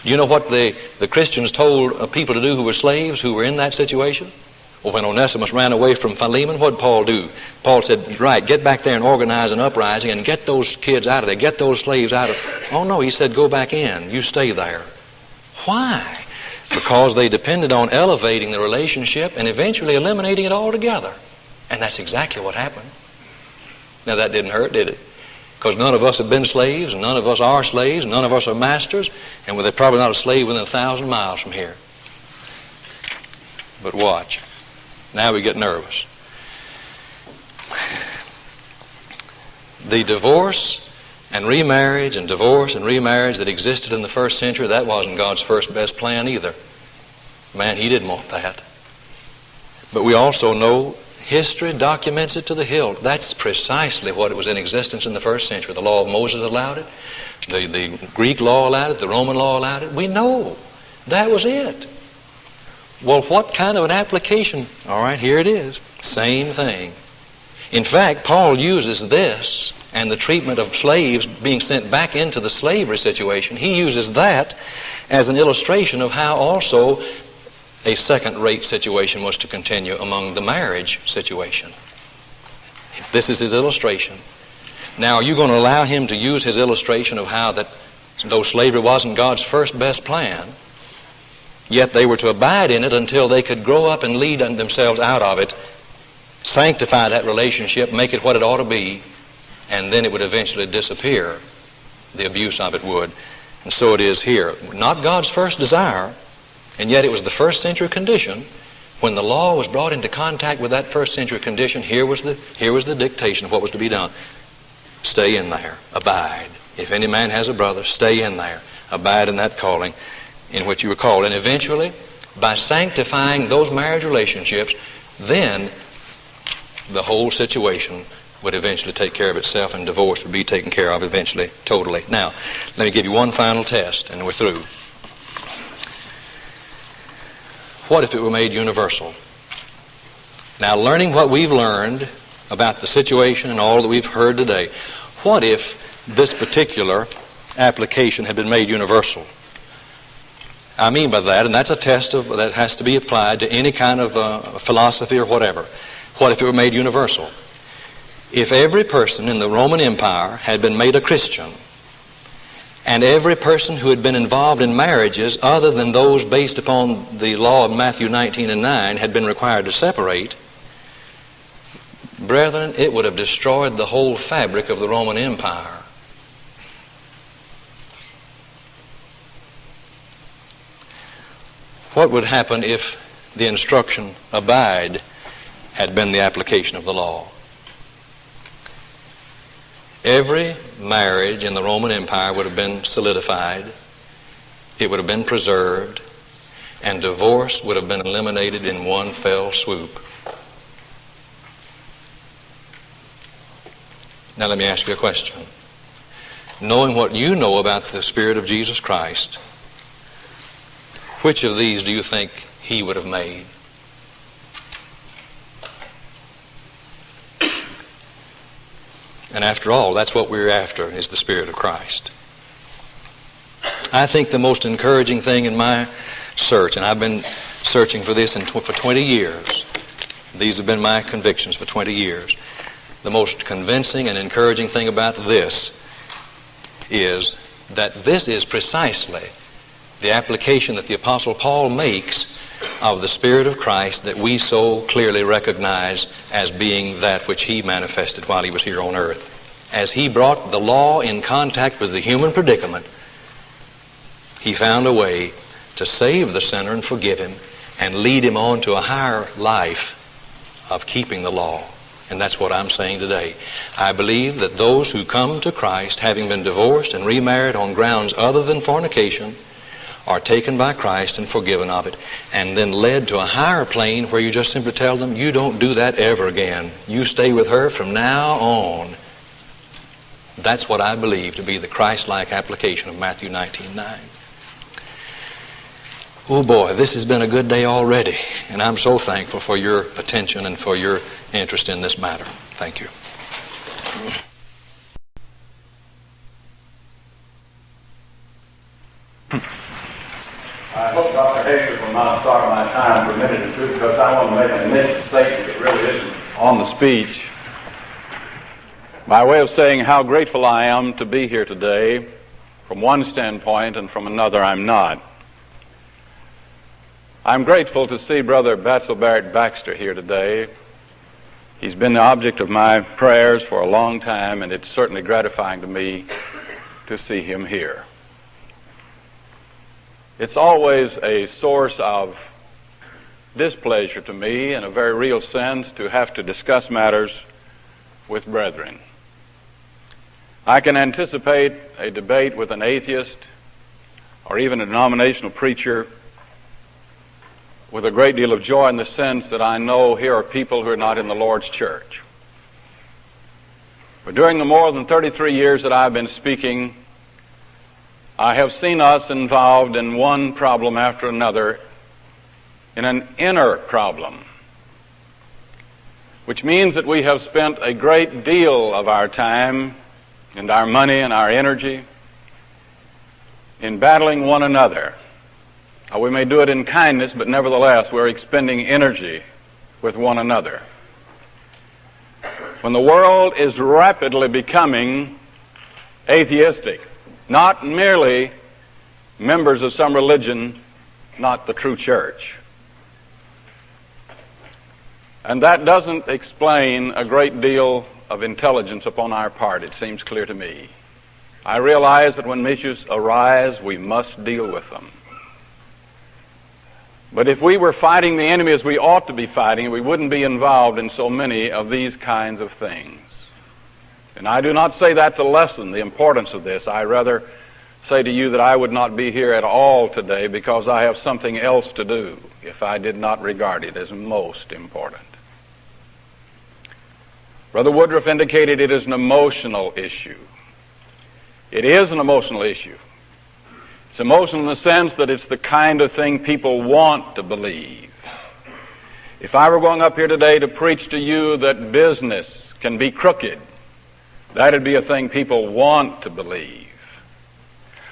You know what the Christians told people to do who were slaves, who were in that situation? Well, when Onesimus ran away from Philemon, what did Paul do? Paul said, right, get back there and organize an uprising and get those kids out of there, get those slaves out of there. Oh no, he said, go back in, you stay there. Why? Because they depended on elevating the relationship and eventually eliminating it altogether. And that's exactly what happened. Now that didn't hurt, did it? Because none of us have been slaves, and none of us are slaves, and none of us are masters, and there's probably not a slave within 1,000 miles from here. But watch. Now we get nervous. The divorce and remarriage that existed in the first century, that wasn't God's first best plan either. Man, He didn't want that. But we also know history documents it to the hilt. That's precisely what it was in existence in the first century. The law of Moses allowed it. The Greek law allowed it. The Roman law allowed it. We know that was it. Well, what kind of an application? All right, here it is. Same thing. In fact, Paul uses this and the treatment of slaves being sent back into the slavery situation, he uses that as an illustration of how also a second-rate situation was to continue among the marriage situation. This is his illustration. Now, are you going to allow him to use his illustration of how that though slavery wasn't God's first best plan, yet they were to abide in it until they could grow up and lead themselves out of it, sanctify that relationship, make it what it ought to be, and then it would eventually disappear. The abuse of it would. And so it is here. Not God's first desire, and yet it was the first century condition. When the law was brought into contact with that first century condition, here was the dictation of what was to be done. Stay in there. Abide. If any man has a brother, stay in there. Abide in that calling in which you were called. And eventually, by sanctifying those marriage relationships, then the whole situation would eventually take care of itself, and divorce would be taken care of eventually, totally. Now, let me give you one final test, and we're through. What if it were made universal? Now, learning what we've learned about the situation and all that we've heard today, what if this particular application had been made universal? I mean by that, and that's a test that has to be applied to any kind of philosophy or whatever. What if it were made universal? If every person in the Roman Empire had been made a Christian, and every person who had been involved in marriages other than those based upon the law of Matthew 19:9 had been required to separate, brethren, it would have destroyed the whole fabric of the Roman Empire. What would happen if the instruction, abide, had been the application of the law? Every marriage in the Roman Empire would have been solidified, it would have been preserved, and divorce would have been eliminated in one fell swoop. Now let me ask you a question. Knowing what you know about the Spirit of Jesus Christ, which of these do you think he would have made? And after all, that's what we're after, is the Spirit of Christ. I think the most encouraging thing in my search, and I've been searching for this for 20 years. These have been my convictions for 20 years. The most convincing and encouraging thing about this is that this is precisely the application that the Apostle Paul makes of the Spirit of Christ that we so clearly recognize as being that which he manifested while he was here on earth. As he brought the law in contact with the human predicament, he found a way to save the sinner and forgive him and lead him on to a higher life of keeping the law. And that's what I'm saying today. I believe that those who come to Christ, having been divorced and remarried on grounds other than fornication, are taken by Christ and forgiven of it, and then led to a higher plane where you just simply tell them, you don't do that ever again. You stay with her from now on. That's what I believe to be the Christ-like application of Matthew 19:9. Oh boy, this has been a good day already, and I'm so thankful for your attention and for your interest in this matter. Thank you. I hope Dr. Hastert will not start my time for a minute or two, because I want to make an initial statement that really isn't on the speech, by way of saying how grateful I am to be here today. From one standpoint, and from another I'm not. I'm grateful to see Brother Batzel Barrett Baxter here today. He's been the object of my prayers for a long time, and it's certainly gratifying to me to see him here. It's always a source of displeasure to me, in a very real sense, to have to discuss matters with brethren. I can anticipate a debate with an atheist or even a denominational preacher with a great deal of joy, in the sense that I know here are people who are not in the Lord's church. But during the more than 33 years that I've been speaking, I have seen us involved in one problem after another, in an inner problem, which means that we have spent a great deal of our time and our money and our energy in battling one another. We may do it in kindness, but nevertheless we're expending energy with one another. When the world is rapidly becoming atheistic, not merely members of some religion, not the true church. And that doesn't explain a great deal of intelligence upon our part, it seems clear to me. I realize that when issues arise, we must deal with them. But if we were fighting the enemy as we ought to be fighting, we wouldn't be involved in so many of these kinds of things. And I do not say that to lessen the importance of this. I rather say to you that I would not be here at all today because I have something else to do if I did not regard it as most important. Brother Woodroof indicated it is an emotional issue. It is an emotional issue. It's emotional in the sense that it's the kind of thing people want to believe. If I were going up here today to preach to you that business can be crooked, that'd be a thing people want to believe.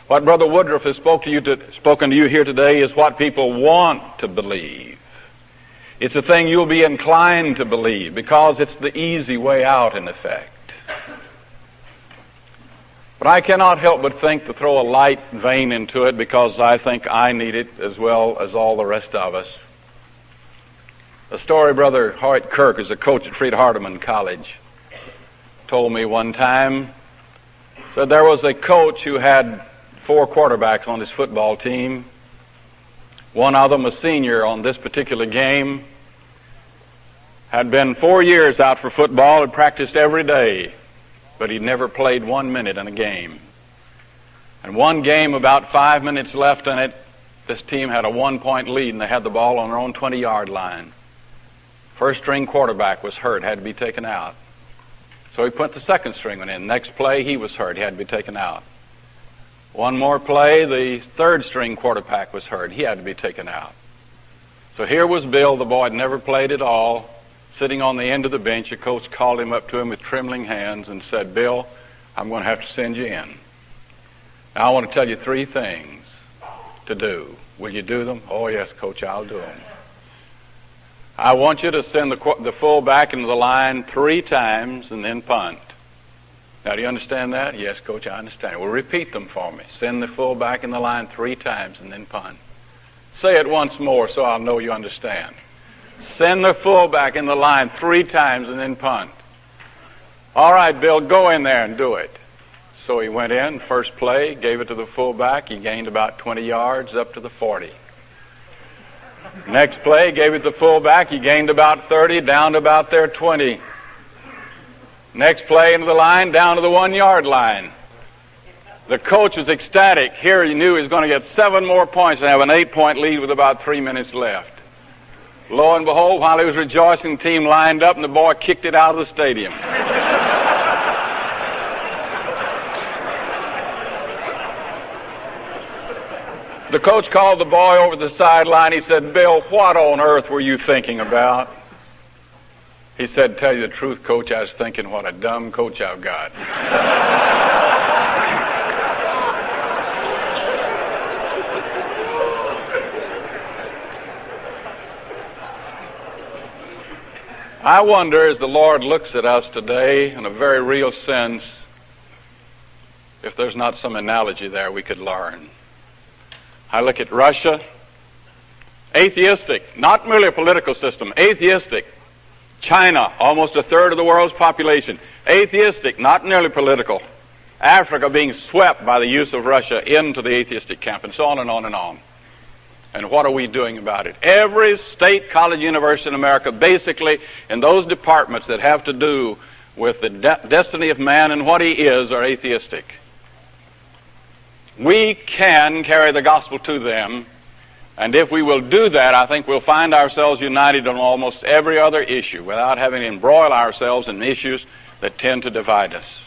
What Brother Woodroof has spoken to you here today is what people want to believe. It's a thing you'll be inclined to believe because it's the easy way out, in effect. But I cannot help but think to throw a light vein into it because I think I need it as well as all the rest of us. A story Brother Hoyt Kirk, who's a coach at Freed-Hardeman College, told me one time. Said there was a coach who had 4 quarterbacks on his football team. One of them, a senior on this particular game, had been 4 years out for football, had practiced every day, but he'd never played 1 minute in a game. And one game, about 5 minutes left in it, this team had a 1-point lead and they had the ball on their own 20-yard line. First string quarterback was hurt, had to be taken out. So he put the second string one in. Next play, he was hurt, he had to be taken out. One more play, the third string quarterback was hurt, he had to be taken out. So here was Bill, the boy had never played at all, sitting on the end of the bench. A coach called him up to him with trembling hands and said, "Bill, I'm going to have to send you in. Now I want to tell you 3 things to do. Will you do them?" "Oh yes, Coach, I'll do them." "I want you to send the fullback into the line 3 times and then punt." "Now do you understand that?" "Yes, Coach, I understand." "Well, repeat them for me. Send the fullback in the line 3 times and then punt." "Say it once more so I'll know you understand." "Send the fullback in the line 3 times and then punt." "All right, Bill, go in there and do it." So he went in, first play, gave it to the fullback. He gained about 20 yards up to the 40. Next play, gave it to the fullback. He gained about 30, down to about their 20. Next play into the line, down to the 1-yard line. The coach was ecstatic. Here he knew he was going to get 7 more points and have an 8-point lead with about 3 minutes left. Lo and behold, while he was rejoicing, the team lined up and the boy kicked it out of the stadium. The coach called the boy over the sideline. He said, "Bill, what on earth were you thinking about?" He said, "Tell you the truth, Coach, I was thinking what a dumb coach I've got." I wonder, as the Lord looks at us today in a very real sense, if there's not some analogy there we could learn. I look at Russia, atheistic, not merely a political system, atheistic. China, almost a third of the world's population, atheistic, not merely political. Africa being swept by the use of Russia into the atheistic camp, and so on and on and on. And what are we doing about it? Every state, college, university in America, basically in those departments that have to do with the destiny of man and what he is, are atheistic. We can carry the gospel to them, and if we will do that, I think we'll find ourselves united on almost every other issue without having to embroil ourselves in issues that tend to divide us.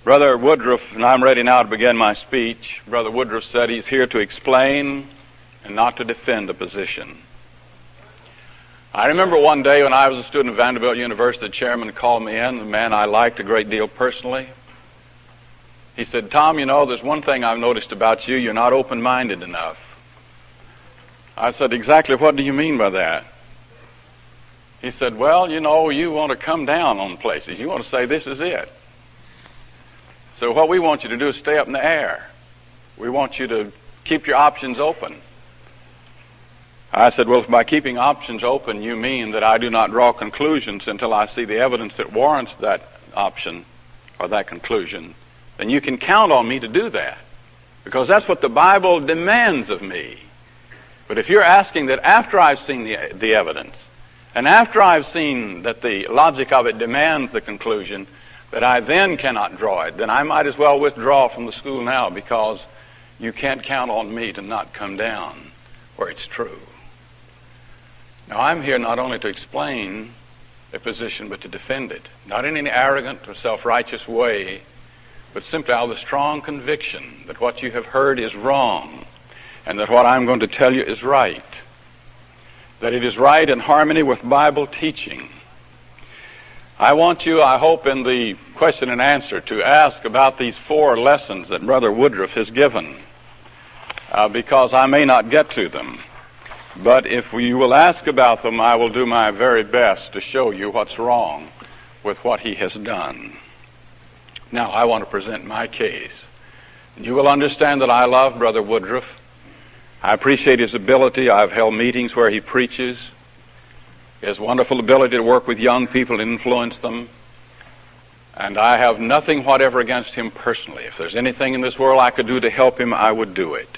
Brother Woodroof, and I'm ready now to begin my speech, Brother Woodroof said he's here to explain and not to defend a position. I remember one day when I was a student at Vanderbilt University, the chairman called me in, the man I liked a great deal personally. He said, "Tom, you know, there's one thing I've noticed about you. You're not open-minded enough." I said, "Exactly what do you mean by that?" He said, "Well, you know, you want to come down on places. You want to say this is it. So what we want you to do is stay up in the air. We want you to keep your options open." I said, "Well, if by keeping options open you mean that I do not draw conclusions until I see the evidence that warrants that option or that conclusion, then you can count on me to do that, because that's what the Bible demands of me. But if you're asking that after I've seen the evidence, and after I've seen that the logic of it demands the conclusion, that I then cannot draw it, then I might as well withdraw from the school now, because you can't count on me to not come down where it's true." Now, I'm here not only to explain a position, but to defend it, not in any arrogant or self-righteous way, but simply out of the strong conviction that what you have heard is wrong, and that what I'm going to tell you is right, that it is right in harmony with Bible teaching. I want you, I hope, in the question and answer to ask about these 4 lessons that Brother Woodroof has given, because I may not get to them. But if you will ask about them, I will do my very best to show you what's wrong with what he has done. Now, I want to present my case. You will understand that I love Brother Woodroof. I appreciate his ability. I've held meetings where he preaches. His wonderful ability to work with young people and influence them. And I have nothing whatever against him personally. If there's anything in this world I could do to help him, I would do it.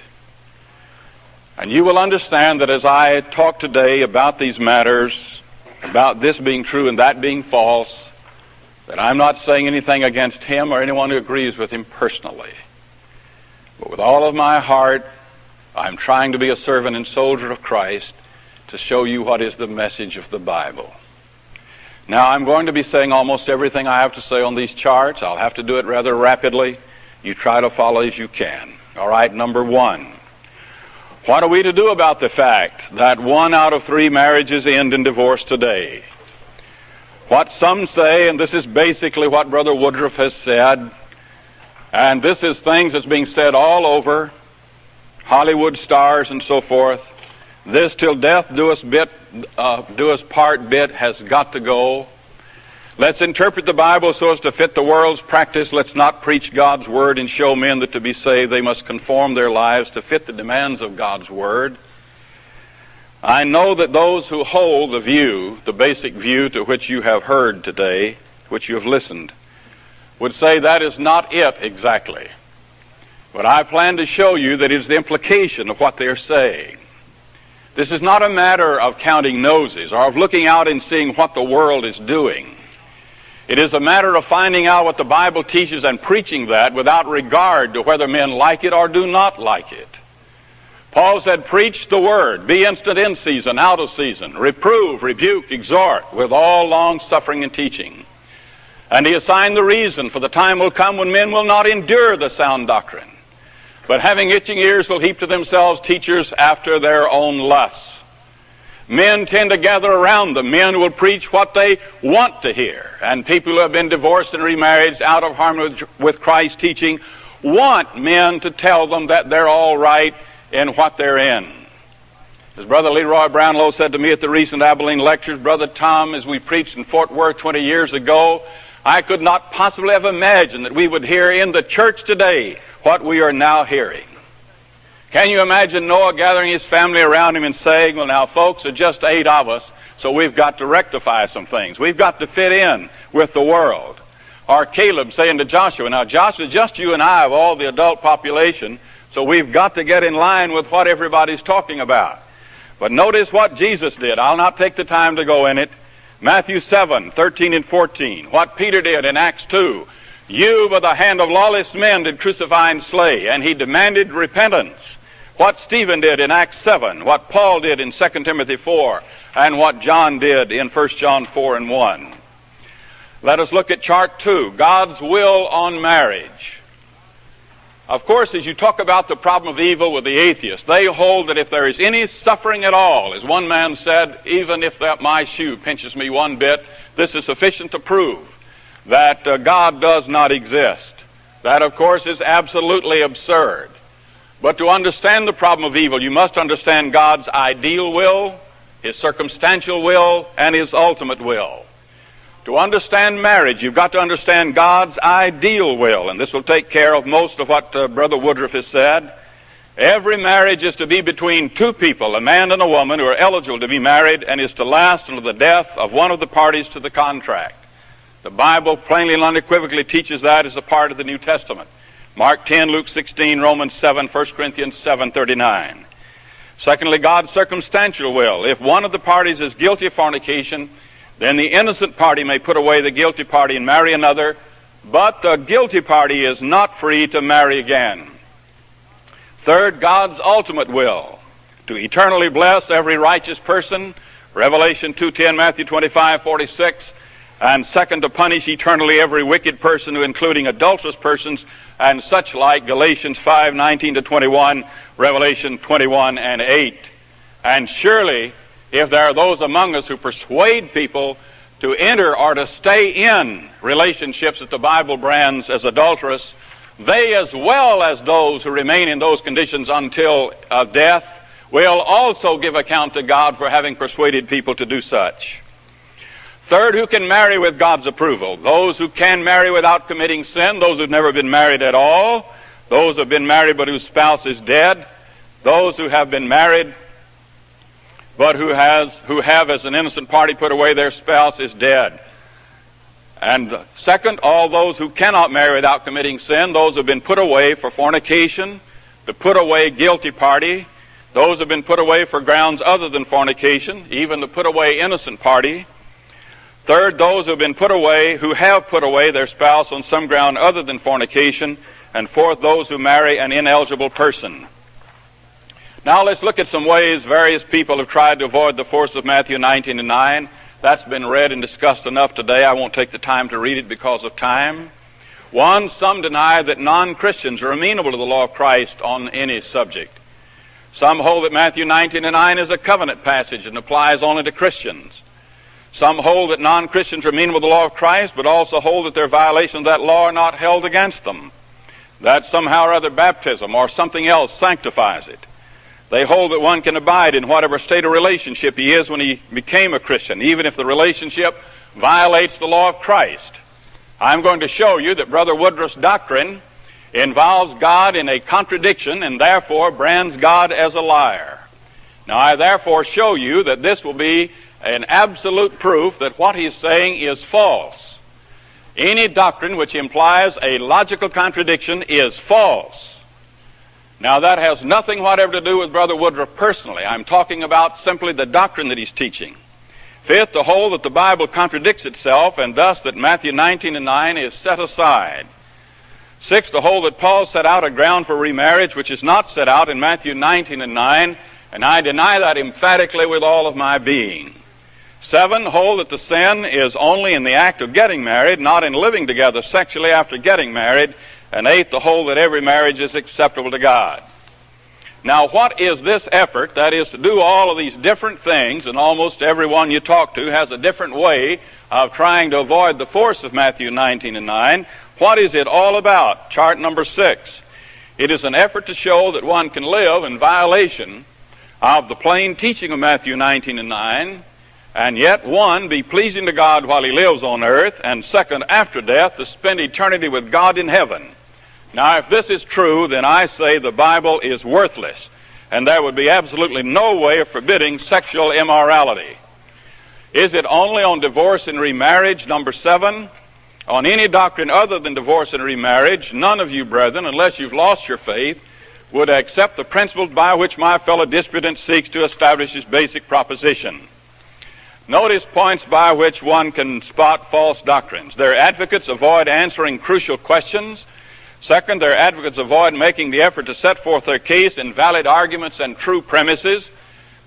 And you will understand that as I talk today about these matters, about this being true and that being false, that I'm not saying anything against him or anyone who agrees with him personally. But with all of my heart, I'm trying to be a servant and soldier of Christ to show you what is the message of the Bible. Now, I'm going to be saying almost everything I have to say on these charts. I'll have to do it rather rapidly. You try to follow as you can. All right, number 1. What are we to do about the fact that 1 out of 3 marriages end in divorce today? What some say, and this is basically what Brother Woodroof has said, and this is things that's being said all over, Hollywood stars and so forth, this till death do us part bit has got to go. Let's interpret the Bible so as to fit the world's practice. Let's not preach God's Word and show men that to be saved they must conform their lives to fit the demands of God's Word. I know that those who hold the view, the basic view to which you have heard today, which you have listened, would say that is not it exactly. But I plan to show you that it is the implication of what they are saying. This is not a matter of counting noses or of looking out and seeing what the world is doing. It is a matter of finding out what the Bible teaches and preaching that without regard to whether men like it or do not like it. Paul said, "Preach the word, be instant in season, out of season, reprove, rebuke, exhort, with all long suffering and teaching." And he assigned the reason, for the time will come when men will not endure the sound doctrine, but having itching ears will heap to themselves teachers after their own lusts. Men tend to gather around them. Men will preach what they want to hear. And people who have been divorced and remarried out of harmony with Christ's teaching want men to tell them that they're all right in what they're in. As Brother Leroy Brownlow said to me at the recent Abilene lectures, "Brother Tom, as we preached in Fort Worth 20 years ago, I could not possibly have imagined that we would hear in the church today what we are now hearing." Can you imagine Noah gathering his family around him and saying, "Well, now, folks, there are just 8 of us, so we've got to rectify some things. We've got to fit in with the world." Or Caleb saying to Joshua, "Now, Joshua, just you and I of all the adult population, so we've got to get in line with what everybody's talking about." But notice what Jesus did. I'll not take the time to go in it. Matthew 7:13 and 14. What Peter did in Acts 2. "You by the hand of lawless men did crucify and slay," and he demanded repentance. What Stephen did in Acts 7, what Paul did in 2 Timothy 4, and what John did in 1 John 4 and 1. Let us look at chart 2, God's will on marriage. Of course, as you talk about the problem of evil with the atheists, they hold that if there is any suffering at all, as one man said, even if that my shoe pinches me one bit, this is sufficient to prove that God does not exist. That, of course, is absolutely absurd. But to understand the problem of evil, you must understand God's ideal will, His circumstantial will, and His ultimate will. To understand marriage, you've got to understand God's ideal will, and this will take care of most of what Brother Woodroof has said. Every marriage is to be between two people, a man and a woman, who are eligible to be married, and is to last until the death of one of the parties to the contract. The Bible plainly and unequivocally teaches that as a part of the New Testament. Mark 10, Luke 16, Romans 7, 1 Corinthians 7:39. Secondly, God's circumstantial will. If one of the parties is guilty of fornication, then the innocent party may put away the guilty party and marry another, but the guilty party is not free to marry again. Third, God's ultimate will, to eternally bless every righteous person, Revelation 2:10, Matthew 25:46, and second, to punish eternally every wicked person, including adulterous persons and such like, Galatians 5:19-21, Revelation 21:8. And surely, if there are those among us who persuade people to enter or to stay in relationships that the Bible brands as adulterous, they, as well as those who remain in those conditions until death, will also give account to God for having persuaded people to do such. Third, who can marry with God's approval? Those who can marry without committing sin, those who've never been married at all, those who have been married but whose spouse is dead, those who have been married but who have as an innocent party put away their spouse is dead. And second, all those who cannot marry without committing sin, those who have been put away for fornication, the put away guilty party, those who have been put away for grounds other than fornication, even the put away innocent party. Third, those who have been put away, who have put away their spouse on some ground other than fornication. And fourth, those who marry an ineligible person. Now let's look at some ways various people have tried to avoid the force of Matthew 19:9. That's been read and discussed enough today. I won't take the time to read it because of time. One, some deny that non-Christians are amenable to the law of Christ on any subject. Some hold that Matthew 19:9 is a covenant passage and applies only to Christians. Some hold that non-Christians are amenable to the law of Christ, but also hold that their violations of that law are not held against them. That somehow or other baptism or something else sanctifies it. They hold that one can abide in whatever state of relationship he is when he became a Christian, even if the relationship violates the law of Christ. I'm going to show you that Brother Woodroof's doctrine involves God in a contradiction and therefore brands God as a liar. Now I therefore show you that this will be an absolute proof that what he's saying is false. Any doctrine which implies a logical contradiction is false. Now that has nothing whatever to do with Brother Woodroof personally. I'm talking about simply the doctrine that he's teaching. Fifth, to hold that the Bible contradicts itself and thus that Matthew 19:9 is set aside. Sixth, to hold that Paul set out a ground for remarriage which is not set out in Matthew 19:9, and I deny that emphatically with all of my being. Seven, hold that the sin is only in the act of getting married, not in living together sexually after getting married. And eighth, to hold that every marriage is acceptable to God. Now, what is this effort? That is to do all of these different things, and almost everyone you talk to has a different way of trying to avoid the force of Matthew 19:9. What is it all about? Chart number 6. It is an effort to show that one can live in violation of the plain teaching of Matthew 19:9, and yet, one, be pleasing to God while he lives on earth, and second, after death, to spend eternity with God in heaven. Now, if this is true, then I say the Bible is worthless, and there would be absolutely no way of forbidding sexual immorality. Is it only on divorce and remarriage? Number 7, on any doctrine other than divorce and remarriage, none of you, brethren, unless you've lost your faith, would accept the principles by which my fellow disputant seeks to establish his basic proposition. Notice points by which one can spot false doctrines. Their advocates avoid answering crucial questions. Second, their advocates avoid making the effort to set forth their case in valid arguments and true premises.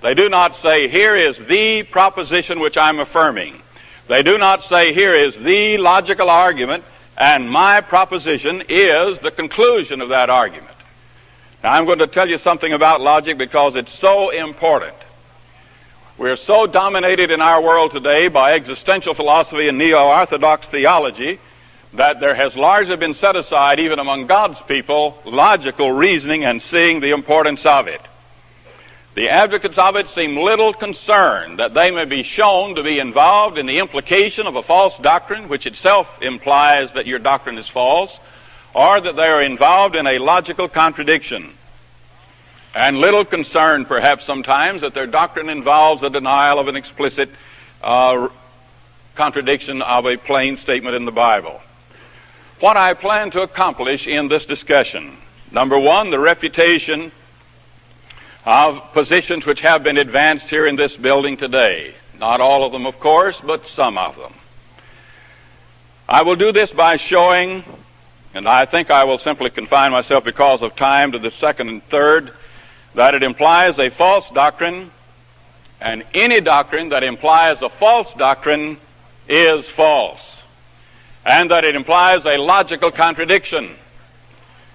They do not say, here is the proposition which I'm affirming. They do not say, here is the logical argument And my proposition is the conclusion of that argument. Now, I'm going to tell you something about logic because it's so important. We're so dominated in our world today by existential philosophy and neo-orthodox theology that there has largely been set aside, even among God's people, logical reasoning and seeing the importance of it. The advocates of it seem little concerned that they may be shown to be involved in the implication of a false doctrine, which itself implies that your doctrine is false, or that they are involved in a logical contradiction. And little concern, perhaps sometimes, that their doctrine involves a denial of an explicit contradiction of a plain statement in the Bible. What I plan to accomplish in this discussion: number one, the refutation of positions which have been advanced here in this building today. Not all of them, of course, but some of them. I will do this by showing, and I think I will simply confine myself because of time to the second and third, that it implies a false doctrine, and any doctrine that implies a false doctrine is false, and that it implies a logical contradiction.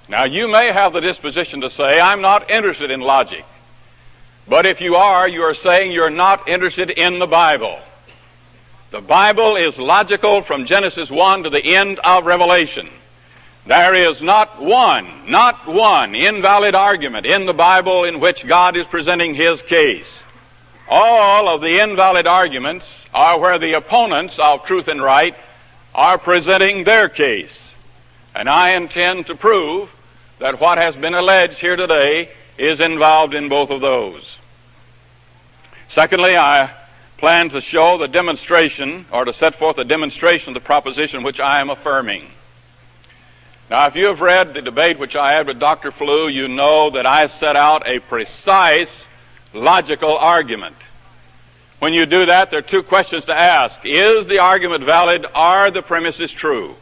Now, you may have the disposition to say, I'm not interested in logic. But if you are saying you're not interested in the Bible. The Bible is logical from Genesis 1 to the end of Revelation. There is not one invalid argument in the Bible in which God is presenting His case. All of the invalid arguments are where the opponents of truth and right are presenting their case. And I intend to prove that what has been alleged here today is involved in both of those. Secondly, I plan to show the demonstration, or to set forth a demonstration of the proposition which I am affirming. Now, if you have read the debate which I had with Dr. Flew, you know that I set out a precise, logical argument. When you do that, there are two questions to ask. Is the argument valid? Are the premises true?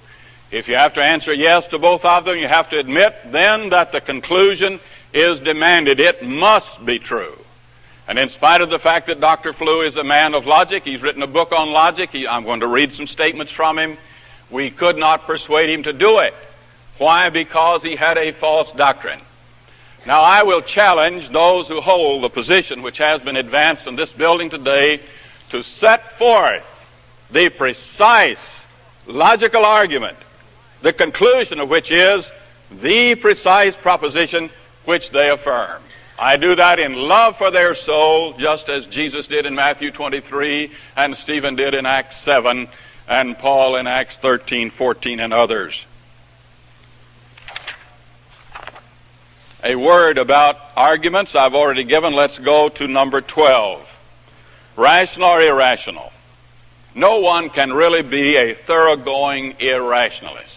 If you have to answer yes to both of them, you have to admit then that the conclusion is demanded. It must be true. And in spite of the fact that Dr. Flew is a man of logic, he's written a book on logic, I'm going to read some statements from him, we could not persuade him to do it. Why? Because he had a false doctrine. Now, I will challenge those who hold the position which has been advanced in this building today to set forth the precise logical argument, the conclusion of which is the precise proposition which they affirm. I do that in love for their soul, just as Jesus did in Matthew 23, and Stephen did in Acts 7, and Paul in Acts 13, 14, and others. A word about arguments I've already given. Let's go to number 12. Rational or irrational? No one can really be a thoroughgoing irrationalist.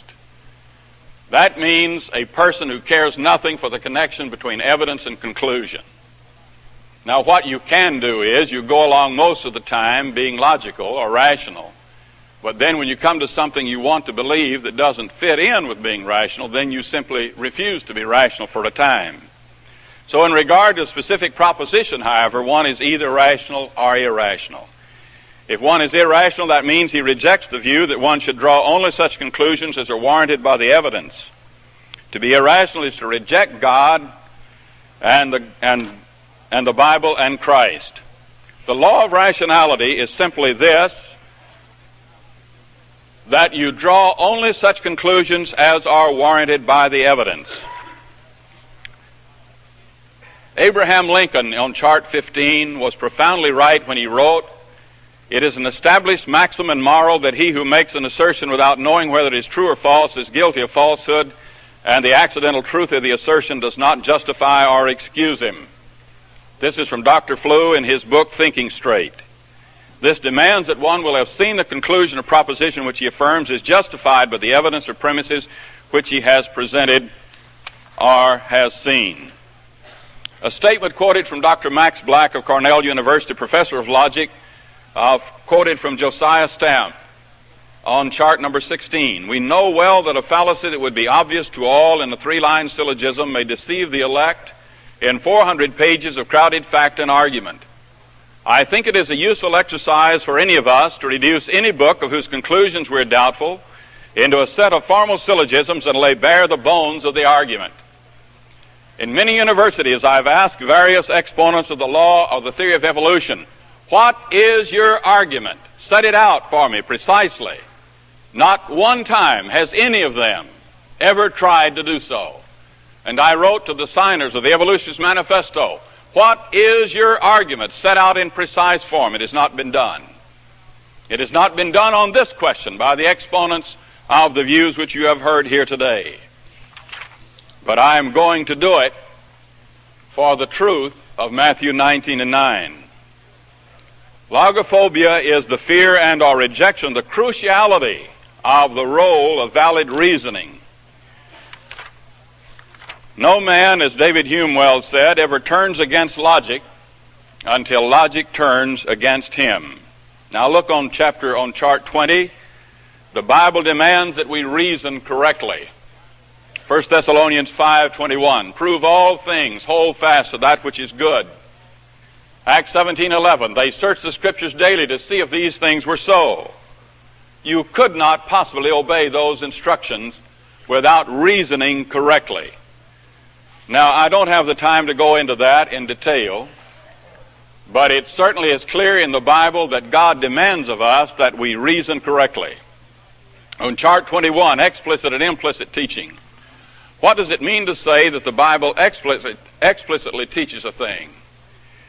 That means a person who cares nothing for the connection between evidence and conclusion. Now, what you can do is you go along most of the time being logical or rational, but then when you come to something you want to believe that doesn't fit in with being rational, then you simply refuse to be rational for a time. So in regard to a specific proposition, however, one is either rational or irrational. If one is irrational, that means he rejects the view that one should draw only such conclusions as are warranted by the evidence. To be irrational is to reject God and the Bible and Christ. The law of rationality is simply this, that you draw only such conclusions as are warranted by the evidence. Abraham Lincoln, on chart 15, was profoundly right when he wrote, "It is an established maxim and moral that he who makes an assertion without knowing whether it is true or false is guilty of falsehood, and the accidental truth of the assertion does not justify or excuse him." This is from Dr. Flew in his book, Thinking Straight. This demands that one will have seen the conclusion or proposition which he affirms is justified by the evidence or premises which he has presented or has seen. A statement quoted from Dr. Max Black of Cornell University, professor of logic, quoted from Josiah Stamp on chart number 16. "We know well that a fallacy that would be obvious to all in a 3-line syllogism may deceive the elect in 400 pages of crowded fact and argument. I think it is a useful exercise for any of us to reduce any book of whose conclusions we're doubtful into a set of formal syllogisms and lay bare the bones of the argument. In many universities, I've asked various exponents of the law of the theory of evolution, what is your argument? Set it out for me precisely. Not one time has any of them ever tried to do so. And I wrote to the signers of the Evolutionist Manifesto, what is your argument? Set out in precise form. It has not been done. It has not been done on this question by the exponents of the views which you have heard here today. But I am going to do it for the truth of Matthew 19:9. Logophobia is the fear and or rejection, the cruciality of the role of valid reasoning. No man, as David Hume well said, ever turns against logic until logic turns against him. Now look on chart 20. The Bible demands that we reason correctly. 1 Thessalonians 5:21, prove all things, hold fast to that which is good. Acts 17:11, they searched the Scriptures daily to see if these things were so. You could not possibly obey those instructions without reasoning correctly. Now, I don't have the time to go into that in detail, but it certainly is clear in the Bible that God demands of us that we reason correctly. On chart 21, explicit and implicit teaching. What does it mean to say that the Bible explicitly teaches a thing?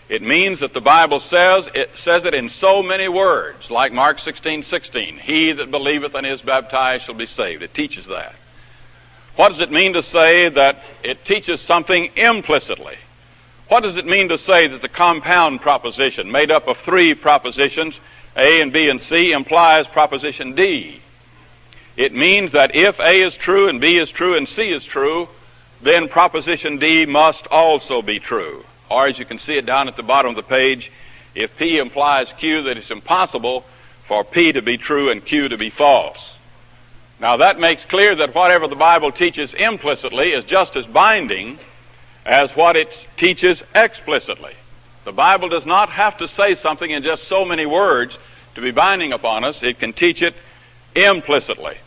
It means that the Bible says it in so many words, like Mark 16:16. He that believeth and is baptized shall be saved. It teaches that. What does it mean to say that it teaches something implicitly? What does it mean to say that the compound proposition, made up of three propositions, A and B and C, implies proposition D? It means that if A is true and B is true and C is true, then proposition D must also be true. Or as you can see it down at the bottom of the page, if P implies Q, that it's impossible for P to be true and Q to be false. Now that makes clear that whatever the Bible teaches implicitly is just as binding as what it teaches explicitly. The Bible does not have to say something in just so many words to be binding upon us. It can teach it implicitly.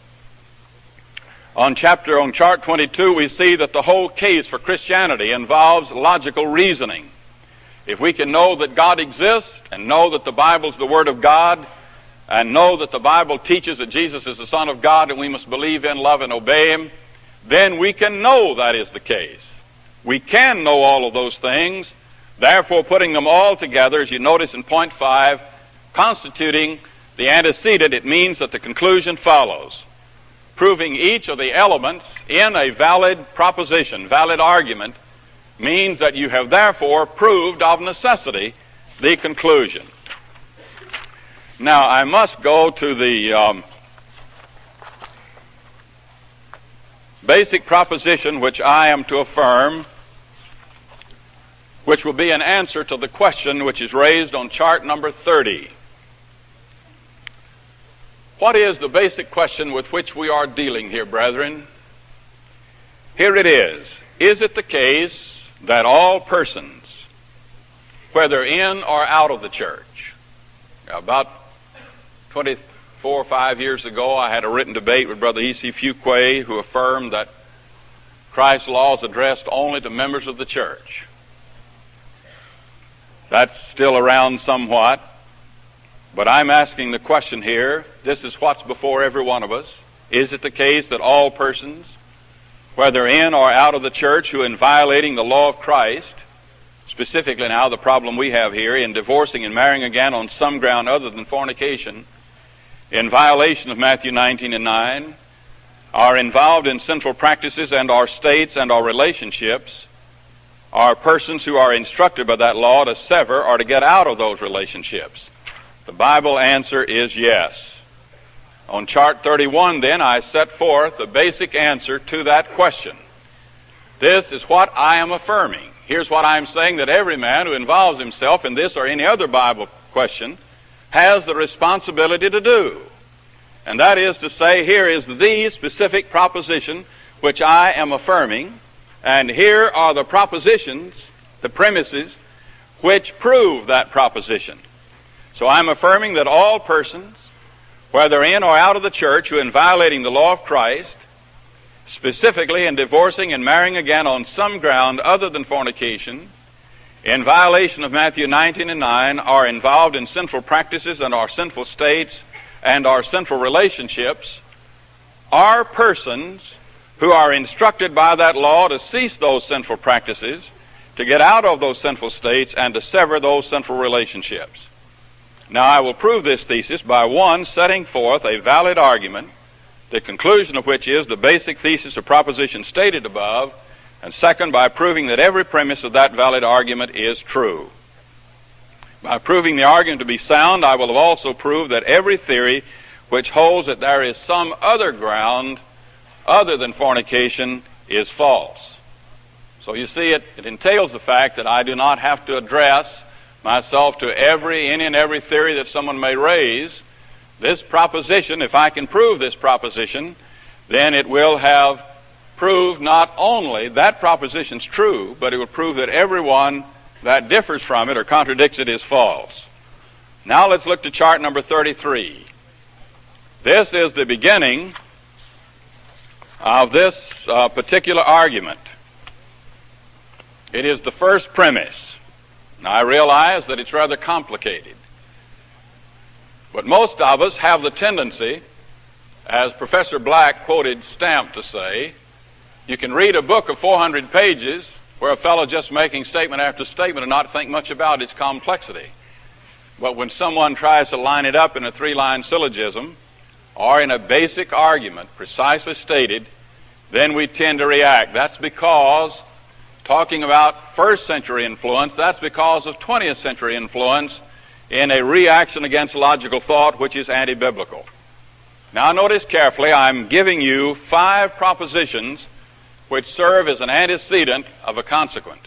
On chart 22, we see that the whole case for Christianity involves logical reasoning. If we can know that God exists and know that the Bible is the Word of God and know that the Bible teaches that Jesus is the Son of God and we must believe in, love, and obey Him, then we can know that is the case. We can know all of those things, therefore putting them all together, as you notice in point 5, constituting the antecedent, it means that the conclusion follows. Proving each of the elements in a valid proposition, valid argument, means that you have therefore proved of necessity the conclusion. Now, I must go to the basic proposition which I am to affirm, which will be an answer to the question which is raised on chart number 30. What is the basic question with which we are dealing here, brethren? Here it is. Is it the case that all persons, whether in or out of the church, about 24 or 5 years ago, I had a written debate with Brother E.C. Fuquay, who affirmed that Christ's law is addressed only to members of the church. That's still around somewhat. But I'm asking the question here, this is what's before every one of us. Is it the case that all persons, whether in or out of the church, who in violating the law of Christ, specifically now the problem we have here, in divorcing and marrying again on some ground other than fornication, in violation of Matthew 19:9, are involved in sinful practices and our states and our relationships, are persons who are instructed by that law to sever or to get out of those relationships? The Bible answer is yes. On chart 31, then, I set forth the basic answer to that question. This is what I am affirming. Here's what I'm saying that every man who involves himself in this or any other Bible question has the responsibility to do. And that is to say, here is the specific proposition which I am affirming, and here are the propositions, the premises, which prove that proposition. So I'm affirming that all persons, whether in or out of the church, who in violating the law of Christ, specifically in divorcing and marrying again on some ground other than fornication, in violation of Matthew 19 and 9, are involved in sinful practices and our sinful states and our sinful relationships, are persons who are instructed by that law to cease those sinful practices, to get out of those sinful states, and to sever those sinful relationships. Now, I will prove this thesis by, one, setting forth a valid argument, the conclusion of which is the basic thesis of proposition stated above, and second, by proving that every premise of that valid argument is true. By proving the argument to be sound, I will have also proved that every theory which holds that there is some other ground other than fornication is false. So you see, it entails the fact that I do not have to address myself to any and every theory that someone may raise. This proposition, if I can prove this proposition, then it will have proved not only that proposition's true, but it will prove that everyone that differs from it or contradicts it is false. Now let's look to chart number 33. This is the beginning of this particular argument. It is the first premise. Now, I realize that it's rather complicated, but most of us have the tendency, as Professor Black quoted Stamp to say, you can read a book of 400 pages where a fellow just making statement after statement and not think much about its complexity. But when someone tries to line it up in a 3-line syllogism or in a basic argument precisely stated, then we tend to react. That's because, talking about first century influence, that's because of 20th century influence in a reaction against logical thought which is anti-biblical. Now notice carefully, I'm giving you 5 propositions which serve as an antecedent of a consequent.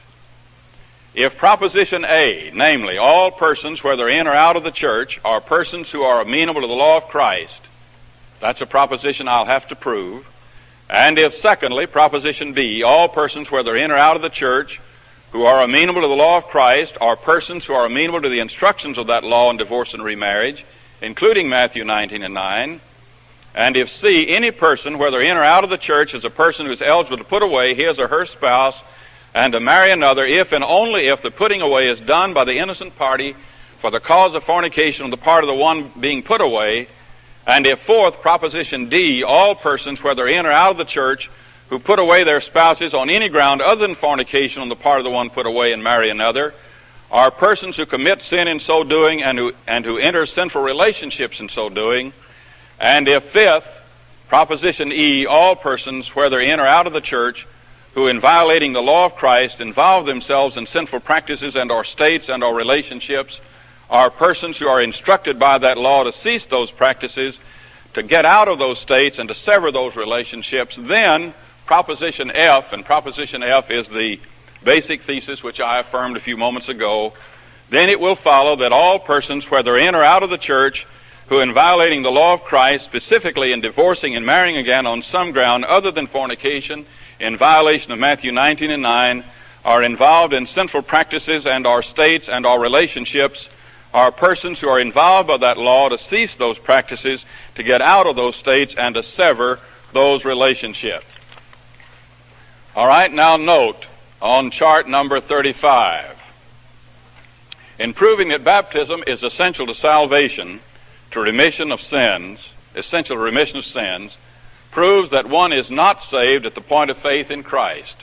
If proposition A, namely, all persons, whether in or out of the church, are persons who are amenable to the law of Christ, that's a proposition I'll have to prove. And if, secondly, proposition B, all persons, whether in or out of the church, who are amenable to the law of Christ, are persons who are amenable to the instructions of that law in divorce and remarriage, including Matthew 19 and 9. And if C, any person, whether in or out of the church, is a person who is eligible to put away his or her spouse and to marry another, if and only if the putting away is done by the innocent party for the cause of fornication on the part of the one being put away. And if, fourth, proposition D, all persons, whether in or out of the church, who put away their spouses on any ground other than fornication on the part of the one put away and marry another, are persons who commit sin in so doing and who enter sinful relationships in so doing. And if, fifth, proposition E, all persons, whether in or out of the church, who in violating the law of Christ involve themselves in sinful practices and or states and or relationships, are persons who are instructed by that law to cease those practices, to get out of those states and to sever those relationships, then proposition F, and proposition F is the basic thesis which I affirmed a few moments ago, then it will follow that all persons, whether in or out of the church, who in violating the law of Christ, specifically in divorcing and marrying again on some ground other than fornication, in violation of Matthew 19 and 9, are involved in sinful practices and our states and our relationships, are persons who are involved by that law to cease those practices, to get out of those states, and to sever those relationships. All right, now note on chart number 35. In proving that baptism is essential to salvation, to remission of sins, essential to remission of sins, proves that one is not saved at the point of faith in Christ.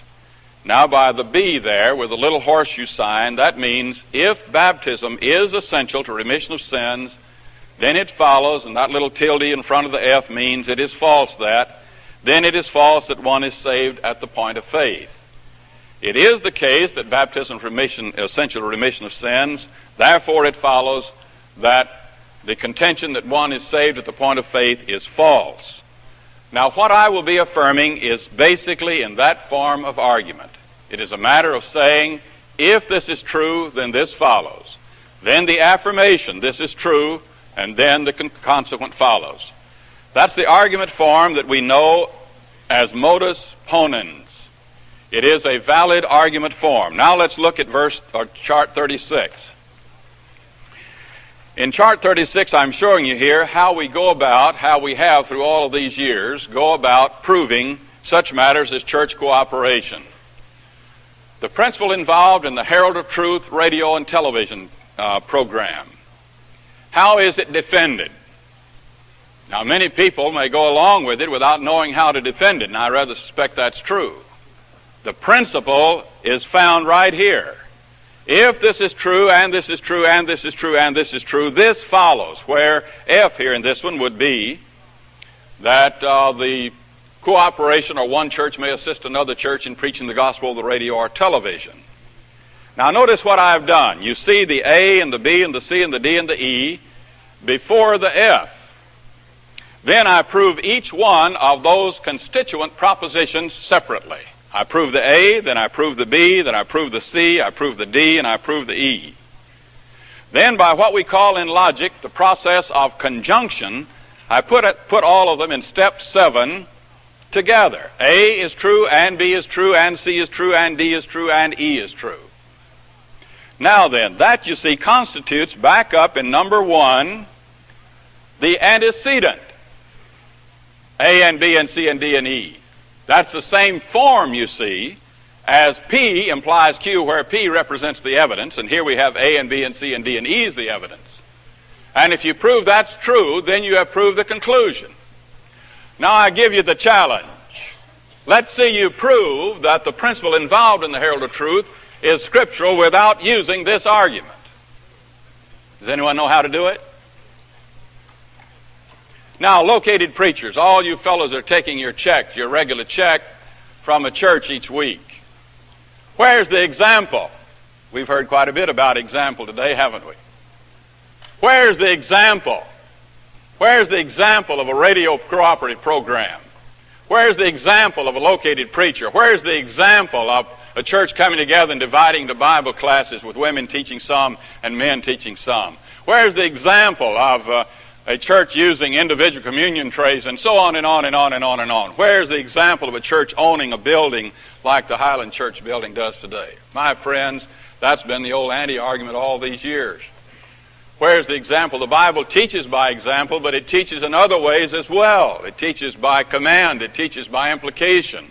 Now by the B there with a little horseshoe sign, that means if baptism is essential to remission of sins, then it follows, and that little tilde in front of the F means it is false that, then it is false that one is saved at the point of faith. It is the case that baptism is essential to remission of sins, therefore it follows that the contention that one is saved at the point of faith is false. Now, what I will be affirming is basically in that form of argument. It is a matter of saying, if this is true, then this follows. Then the affirmation, this is true, and then the consequent follows. That's the argument form that we know as modus ponens. It is a valid argument form. Now let's look at chart 36. In chart 36, I'm showing you here how we have through all of these years, go about proving such matters as church cooperation. The principle involved in the Herald of Truth radio and television program. How is it defended? Now, many people may go along with it without knowing how to defend it, and I rather suspect that's true. The principle is found right here. If this is true, and this is true, and this is true, and this is true, this follows, where F here in this one would be that the cooperation or one church may assist another church in preaching the gospel of the radio or television. Now notice what I've done. You see the A and the B and the C and the D and the E before the F. Then I prove each one of those constituent propositions separately. I prove the A, then I prove the B, then I prove the C, I prove the D, and I prove the E. Then by what we call in logic the process of conjunction, I put all of them in step 7 together. A is true, and B is true, and C is true, and D is true, and E is true. Now then, that you see constitutes back up in number 1 the antecedent. A and B and C and D and E. That's the same form, you see, as P implies Q, where P represents the evidence, and here we have A and B and C and D and E is the evidence. And if you prove that's true, then you have proved the conclusion. Now I give you the challenge. Let's see you prove that the principle involved in the Herald of Truth is scriptural without using this argument. Does anyone know how to do it? Now, located preachers, all you fellows are taking your check, your regular check, from a church each week. Where's the example? We've heard quite a bit about example today, haven't we? Where's the example? Where's the example of a radio cooperative program? Where's the example of a located preacher? Where's the example of a church coming together and dividing the Bible classes with women teaching some and men teaching some? Where's the example of a church using individual communion trays and so on and on and on and on and on? Where's the example of a church owning a building like the Highland Church building does today? My friends, that's been the old anti-argument all these years. Where's the example? The Bible teaches by example, but it teaches in other ways as well. It teaches by command. It teaches by implication.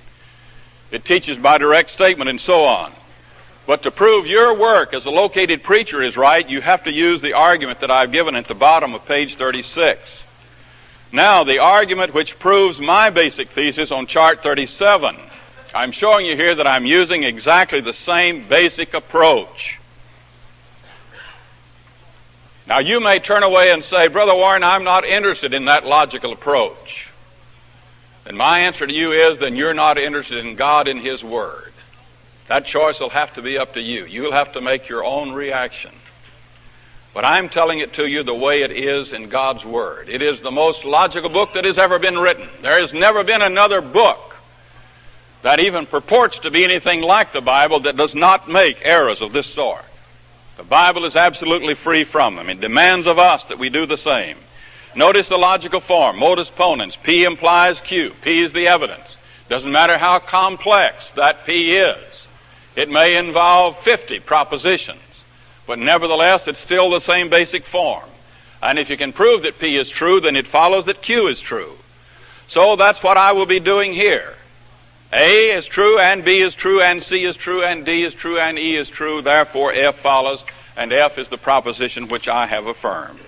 It teaches by direct statement and so on. But to prove your work as a located preacher is right, you have to use the argument that I've given at the bottom of page 36. Now, the argument which proves my basic thesis on chart 37. I'm showing you here that I'm using exactly the same basic approach. Now, you may turn away and say, Brother Warren, I'm not interested in that logical approach. And my answer to you is, then you're not interested in God and His Word. That choice will have to be up to you. You'll have to make your own reaction. But I'm telling it to you the way it is in God's Word. It is the most logical book that has ever been written. There has never been another book that even purports to be anything like the Bible that does not make errors of this sort. The Bible is absolutely free from them. It demands of us that we do the same. Notice the logical form, modus ponens. P implies Q. P is the evidence. Doesn't matter how complex that P is. It may involve 50 propositions, but nevertheless it's still the same basic form. And if you can prove that P is true, then it follows that Q is true. So that's what I will be doing here. A is true, and B is true, and C is true, and D is true, and E is true. Therefore, F follows, and F is the proposition which I have affirmed.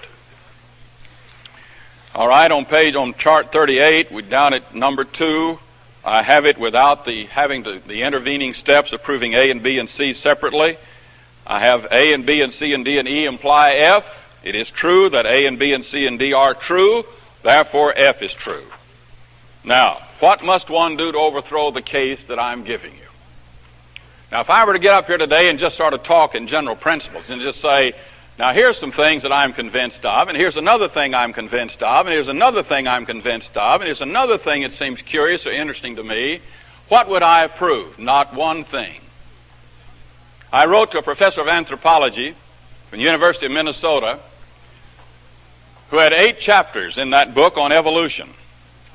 All right, on chart 38, we're down at number 2. I have it without having the intervening steps of proving A and B and C separately. I have A and B and C and D and E imply F. It is true that A and B and C and D are true. Therefore, F is true. Now, what must one do to overthrow the case that I'm giving you? Now, if I were to get up here today and just sort of talk in general principles and just say, now here's some things that I'm convinced of, and here's another thing I'm convinced of, and here's another thing I'm convinced of, and here's another thing that seems curious or interesting to me, what would I have proved? Not one thing. I wrote to a professor of anthropology from the University of Minnesota who had 8 chapters in that book on evolution.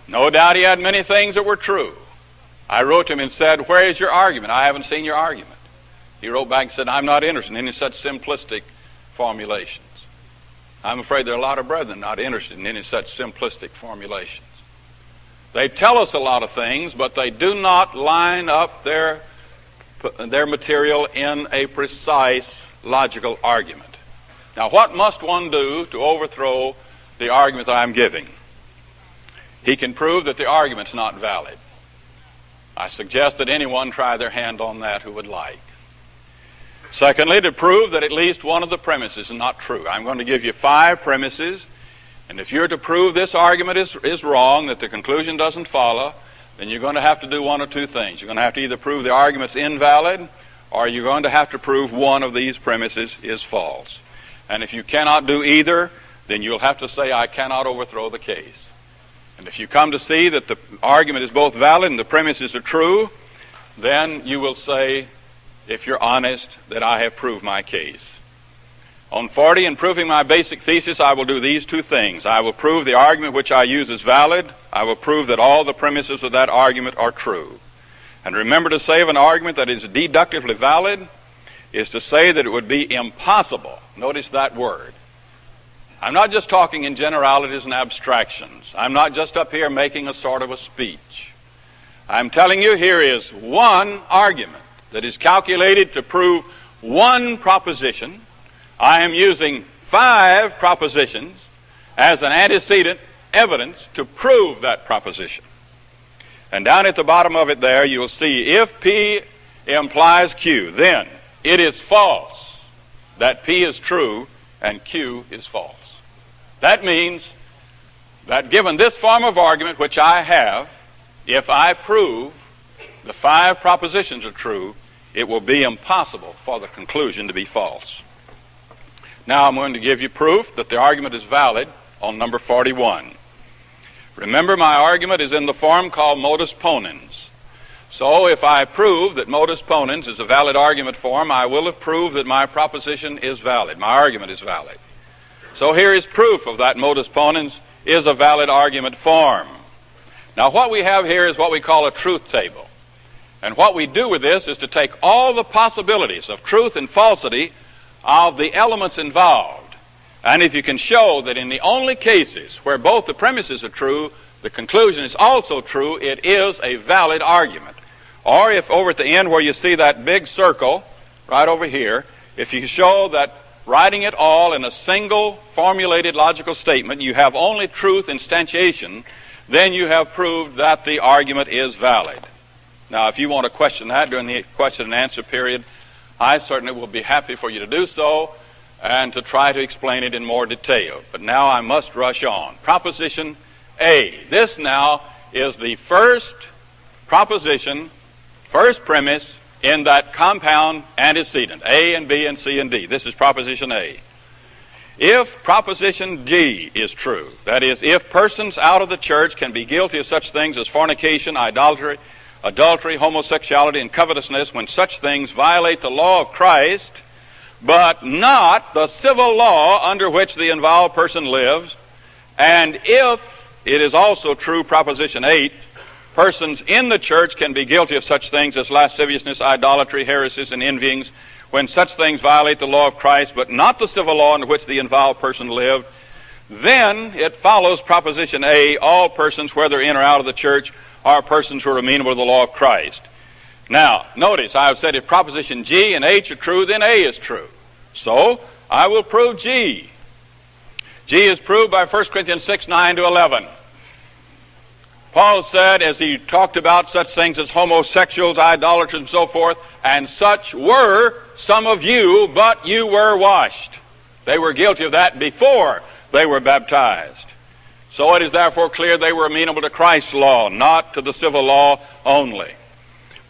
No doubt he had many things that were true. I wrote to him and said, where is your argument? I haven't seen your argument. He wrote back and said, I'm not interested in any such simplistic formulations. I'm afraid there are a lot of brethren not interested in any such simplistic formulations. They tell us a lot of things, but they do not line up their material in a precise logical argument. Now, what must one do to overthrow the argument that I'm giving? He can prove that the argument's not valid. I suggest that anyone try their hand on that who would like. Secondly, to prove that at least one of the premises is not true. I'm going to give you 5 premises, and if you're to prove this argument is wrong, that the conclusion doesn't follow, then you're going to have to do one of 2 things. You're going to have to either prove the argument's invalid, or you're going to have to prove one of these premises is false. And if you cannot do either, then you'll have to say, I cannot overthrow the case. And if you come to see that the argument is both valid and the premises are true, then you will say, if you're honest, that I have proved my case. On 40, in proving my basic thesis, I will do these 2 things. I will prove the argument which I use is valid. I will prove that all the premises of that argument are true. And remember, to say of an argument that is deductively valid is to say that it would be impossible. Notice that word. I'm not just talking in generalities and abstractions. I'm not just up here making a sort of a speech. I'm telling you, here is one argument that is calculated to prove one proposition. I am using 5 propositions as an antecedent evidence to prove that proposition. And down at the bottom of it there, you'll see if P implies Q, then it is false that P is true and Q is false. That means that given this form of argument which I have, if I prove the 5 propositions are true, it will be impossible for the conclusion to be false. Now I'm going to give you proof that the argument is valid on number 41. Remember, my argument is in the form called modus ponens. So if I prove that modus ponens is a valid argument form, I will have proved that my proposition is valid. My argument is valid. So here is proof of that modus ponens is a valid argument form. Now what we have here is what we call a truth table. And what we do with this is to take all the possibilities of truth and falsity of the elements involved. And if you can show that in the only cases where both the premises are true, the conclusion is also true, it is a valid argument. Or if over at the end where you see that big circle, right over here, if you show that writing it all in a single formulated logical statement, you have only truth instantiation, then you have proved that the argument is valid. Now, if you want to question that during the question and answer period, I certainly will be happy for you to do so and to try to explain it in more detail. But now I must rush on. Proposition A. This now is the first proposition, first premise in that compound antecedent, A and B and C and D. This is proposition A. If proposition G is true, that is, if persons out of the church can be guilty of such things as fornication, adultery, homosexuality, and covetousness when such things violate the law of Christ, but not the civil law under which the involved person lives, and if it is also true, proposition 8, persons in the church can be guilty of such things as lasciviousness, idolatry, heresies, and envyings when such things violate the law of Christ, but not the civil law under which the involved person lived, then it follows proposition A, all persons, whether in or out of the church, are persons who are amenable to the law of Christ. Now, notice I have said if proposition G and H are true, then A is true. So, I will prove G. G is proved by 1 Corinthians 6, 9 to 11. Paul said, as he talked about such things as homosexuals, idolaters, and so forth, and such were some of you, but you were washed. They were guilty of that before they were baptized. So it is therefore clear they were amenable to Christ's law, not to the civil law only.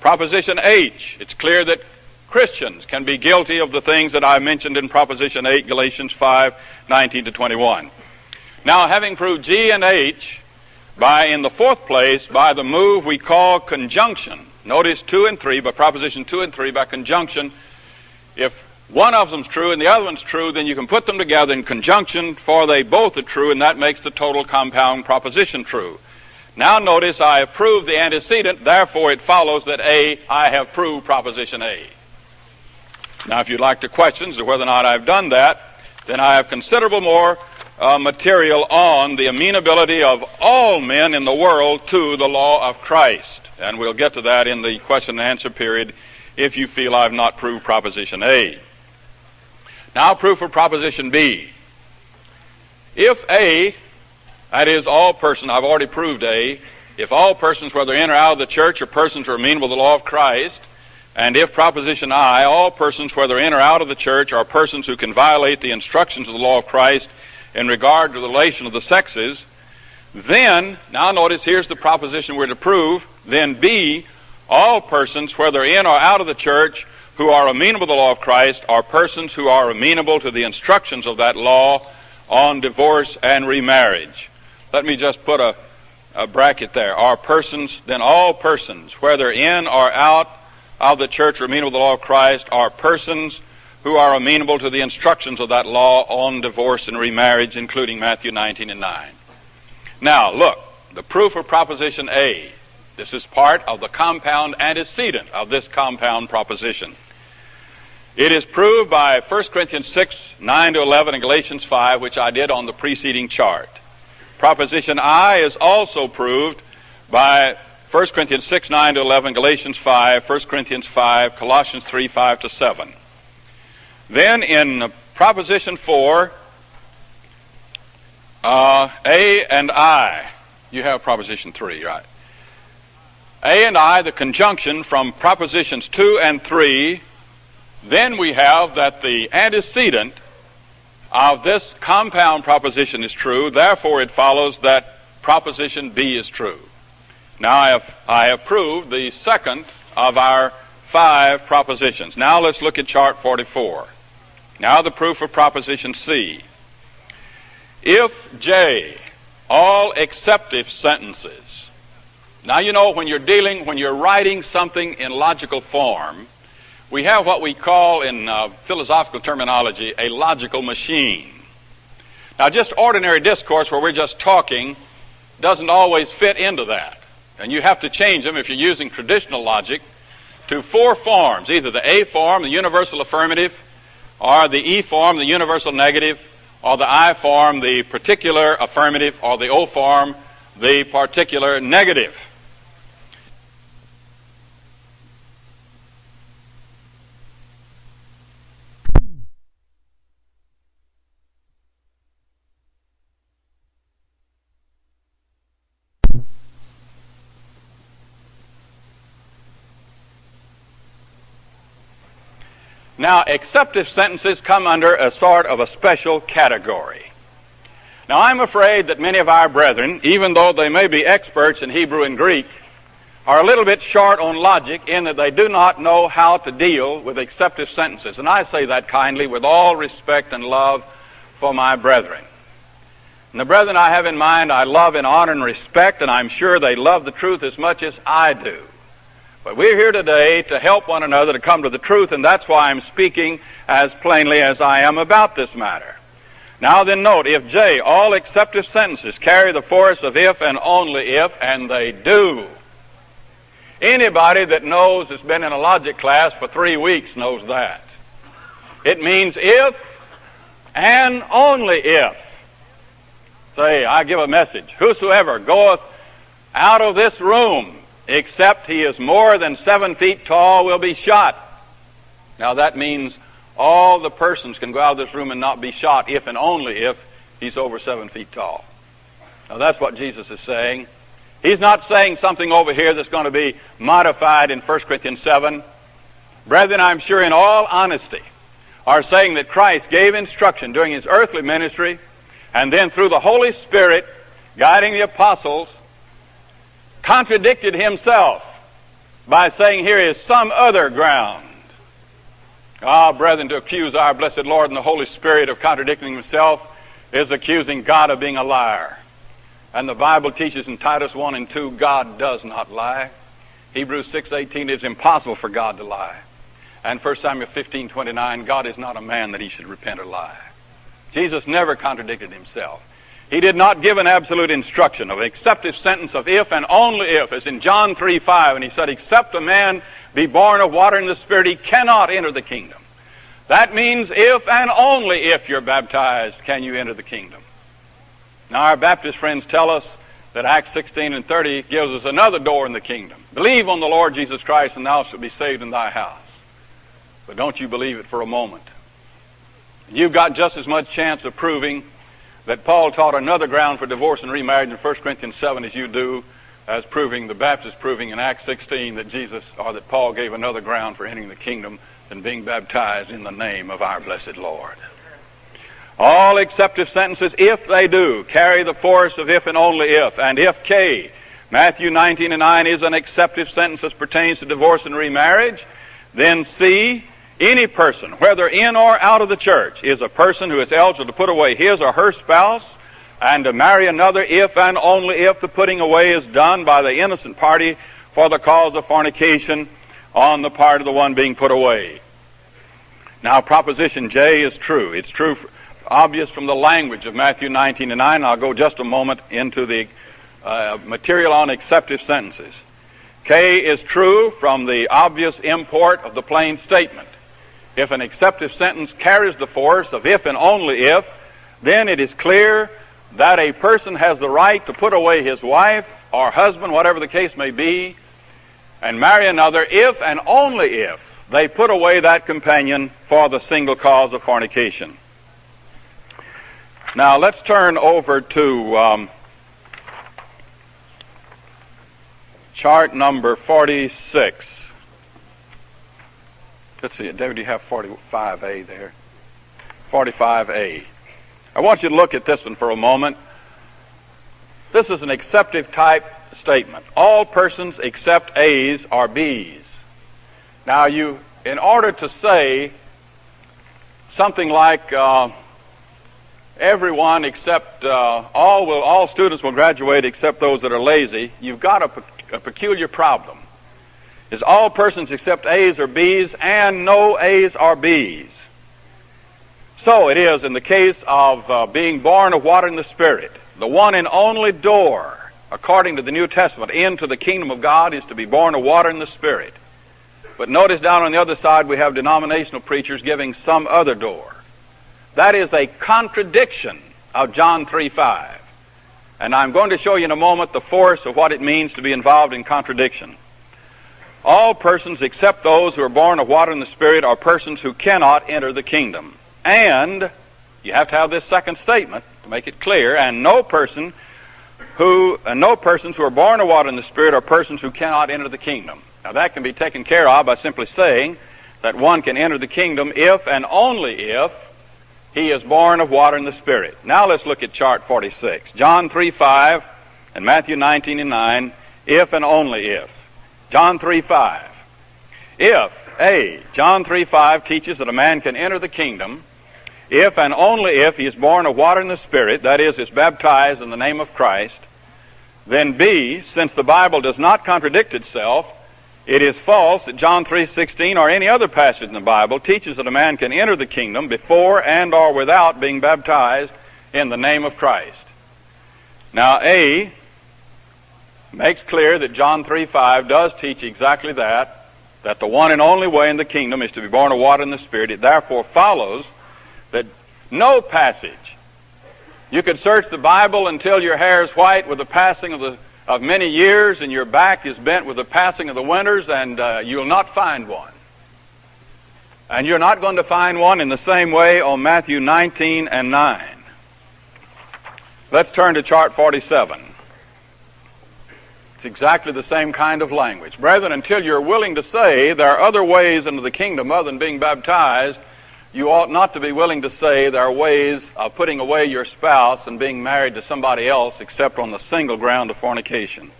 Proposition H, it's clear that Christians can be guilty of the things that I mentioned in Proposition 8, Galatians 5, 19 to 21. Now, having proved G and H, in the fourth place, by the move we call conjunction. Notice 2 and 3, by Proposition 2 and 3, by conjunction, if one of them's true and the other one's true, then you can put them together in conjunction, for they both are true, and that makes the total compound proposition true. Now notice I have proved the antecedent, therefore it follows that A, I have proved proposition A. Now if you'd like to question as to whether or not I've done that, then I have considerable more material on the amenability of all men in the world to the law of Christ. And we'll get to that in the question and answer period if you feel I've not proved Proposition A. Now, proof of Proposition B. If A, that is all persons, I've already proved A, if all persons, whether in or out of the church, are persons who are amenable to the law of Christ, and if Proposition I, all persons, whether in or out of the church, are persons who can violate the instructions of the law of Christ in regard to the relation of the sexes, then, now notice, here's the proposition we're to prove, then B, all persons, whether in or out of the church, who are amenable to the law of Christ, are persons who are amenable to the instructions of that law on divorce and remarriage. Let me just put a bracket there. Are persons, then all persons, whether in or out of the church or amenable to the law of Christ, are persons who are amenable to the instructions of that law on divorce and remarriage, including Matthew 19 and 9. Now, look, the proof of Proposition A. This is part of the compound antecedent of this compound proposition. It is proved by 1 Corinthians 6, 9 to 11 and Galatians 5, which I did on the preceding chart. Proposition I is also proved by 1 Corinthians 6, 9 to 11, Galatians 5, 1 Corinthians 5, Colossians 3, 5 to 7. Then in Proposition 4, A and I, you have Proposition 3, right? A and I, the conjunction from Propositions 2 and 3, then we have that the antecedent of this compound proposition is true, therefore it follows that Proposition B is true. Now I have proved the second of our 5 propositions. Now let's look at chart 44. Now the proof of Proposition C. If J, all acceptive sentences. Now you know when you're writing something in logical form, we have what we call in philosophical terminology a logical machine. Now just ordinary discourse where we're just talking doesn't always fit into that. And you have to change them if you're using traditional logic to 4 forms, either the A form, the universal affirmative, or the E form, the universal negative, or the I form, the particular affirmative, or the O form, the particular negative. Now, acceptive sentences come under a sort of a special category. Now, I'm afraid that many of our brethren, even though they may be experts in Hebrew and Greek, are a little bit short on logic in that they do not know how to deal with acceptive sentences. And I say that kindly with all respect and love for my brethren. And the brethren I have in mind, I love and honor and respect, and I'm sure they love the truth as much as I do. But we're here today to help one another to come to the truth, and that's why I'm speaking as plainly as I am about this matter. Now then note, if J, all acceptive sentences carry the force of if and only if, and they do. Anybody that knows, has been in a logic class for 3 weeks, knows that. It means if and only if. Say, I give a message. Whosoever goeth out of this room, except he is more than 7 feet tall, will be shot. Now that means all the persons can go out of this room and not be shot if and only if he's over 7 feet tall. Now that's what Jesus is saying. He's not saying something over here that's going to be modified in 1 Corinthians 7. Brethren, I'm sure in all honesty, are saying that Christ gave instruction during his earthly ministry, and then through the Holy Spirit guiding the apostles, contradicted himself by saying here is some other ground. Ah, brethren, to accuse our blessed Lord and the Holy Spirit of contradicting himself is accusing God of being a liar. And the Bible teaches in Titus 1 and 2, God does not lie. Hebrews 6:18, it's impossible for God to lie. And 1 Samuel 15:29, God is not a man that he should repent or lie. Jesus never contradicted himself. He did not give an absolute instruction of an acceptive sentence of if and only if, as in John 3:5, and he said, except a man be born of water and the Spirit, he cannot enter the kingdom. That means if and only if you're baptized can you enter the kingdom. Now our Baptist friends tell us that Acts 16 and 30 gives us another door in the kingdom. Believe on the Lord Jesus Christ and thou shalt be saved in thy house. But don't you believe it for a moment. You've got just as much chance of proving that Paul taught another ground for divorce and remarriage in 1 Corinthians 7 as you do, as proving, the Baptist proving in Acts 16 that that Paul gave another ground for entering the kingdom than being baptized in the name of our blessed Lord. All acceptive sentences, if they do, carry the force of if and only if. And if K, Matthew 19 and 9, is an acceptive sentence as pertains to divorce and remarriage, then C, any person, whether in or out of the church, is a person who is eligible to put away his or her spouse and to marry another if and only if the putting away is done by the innocent party for the cause of fornication on the part of the one being put away. Now, proposition J is true. It's true, obvious from the language of Matthew 19 and 9. I'll go just a moment into the material on acceptive sentences. K is true from the obvious import of the plain statement. If an acceptive sentence carries the force of if and only if, then it is clear that a person has the right to put away his wife or husband, whatever the case may be, and marry another if and only if they put away that companion for the single cause of fornication. Now let's turn over to chart number 46. Let's see, David, do you have 45A there? 45A. I want you to look at this one for a moment. This is an acceptive type statement. All persons except A's are B's. Now in order to say something like everyone except all students will graduate except those that are lazy, you've got a peculiar problem. Is all persons except A's are B's, and no A's are B's. So it is in the case of being born of water and the Spirit. The one and only door, according to the New Testament, into the kingdom of God is to be born of water and the Spirit. But notice down on the other side we have denominational preachers giving some other door. That is a contradiction of John 3:5. And I'm going to show you in a moment the force of what it means to be involved in contradiction. All persons except those who are born of water and the Spirit are persons who cannot enter the kingdom. And you have to have this second statement to make it clear. And no persons who are born of water and the Spirit are persons who cannot enter the kingdom. Now that can be taken care of by simply saying that one can enter the kingdom if and only if he is born of water and the Spirit. Now let's look at chart 46. John 3:5 and Matthew 19 and 9, if and only if. John 3:5. John 3:5 teaches that a man can enter the kingdom if and only if he is born of water and the Spirit, that is baptized in the name of Christ. Then B, since the Bible does not contradict itself, it is false that John 3:16 or any other passage in the Bible teaches that a man can enter the kingdom before and or without being baptized in the name of Christ. Now A makes clear that John 3:5 does teach exactly that the one and only way in the kingdom is to be born of water and the Spirit. It therefore follows that no passage, you could search the Bible until your hair is white with the passing of many years and your back is bent with the passing of the winters, and you'll not find one. And you're not going to find one in the same way on Matthew 19 and 9. Let's turn to chart 47. It's exactly the same kind of language. Brethren, until you're willing to say there are other ways into the kingdom other than being baptized, you ought not to be willing to say there are ways of putting away your spouse and being married to somebody else except on the single ground of fornication.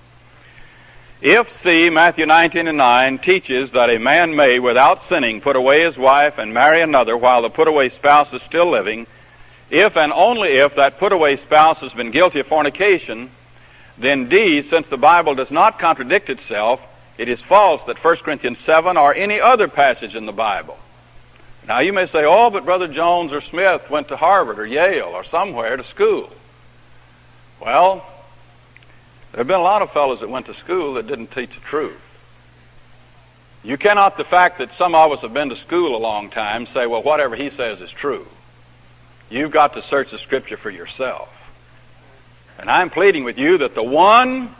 If C, Matthew 19 and 9, teaches that a man may, without sinning, put away his wife and marry another while the put-away spouse is still living, if and only if that put-away spouse has been guilty of fornication, then D, since the Bible does not contradict itself, it is false that 1 Corinthians 7 or any other passage in the Bible. Now you may say, oh, but Brother Jones or Smith went to Harvard or Yale or somewhere to school. Well, there have been a lot of fellows that went to school that didn't teach the truth. You cannot, the fact that some of us have been to school a long time, say, well, whatever he says is true. You've got to search the Scripture for yourself. And I'm pleading with you that the one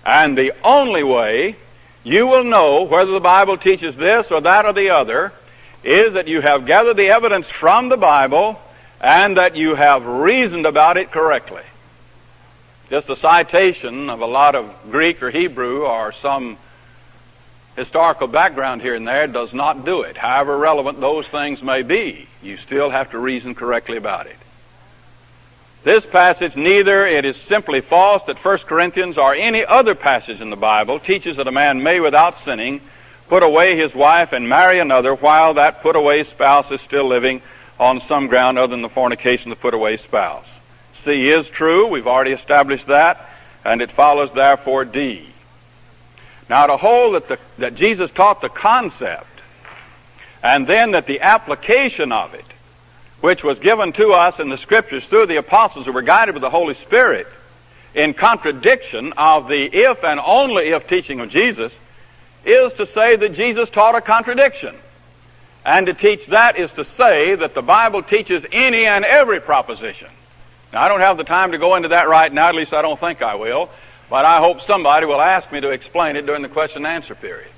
and the only way you will know whether the Bible teaches this or that or the other is that you have gathered the evidence from the Bible and that you have reasoned about it correctly. Just a citation of a lot of Greek or Hebrew or some historical background here and there does not do it. However relevant those things may be, you still have to reason correctly about it. This passage, neither it is simply false that 1 Corinthians or any other passage in the Bible teaches that a man may, without sinning, put away his wife and marry another while that put-away spouse is still living on some ground other than the fornication of the put-away spouse. C is true. We've already established that. And it follows, therefore, D. Now, to hold that Jesus taught the concept and then that the application of it, which was given to us in the Scriptures through the apostles who were guided by the Holy Spirit, in contradiction of the if and only if teaching of Jesus, is to say that Jesus taught a contradiction. And to teach that is to say that the Bible teaches any and every proposition. Now, I don't have the time to go into that right now, at least I don't think I will, but I hope somebody will ask me to explain it during the question and answer period.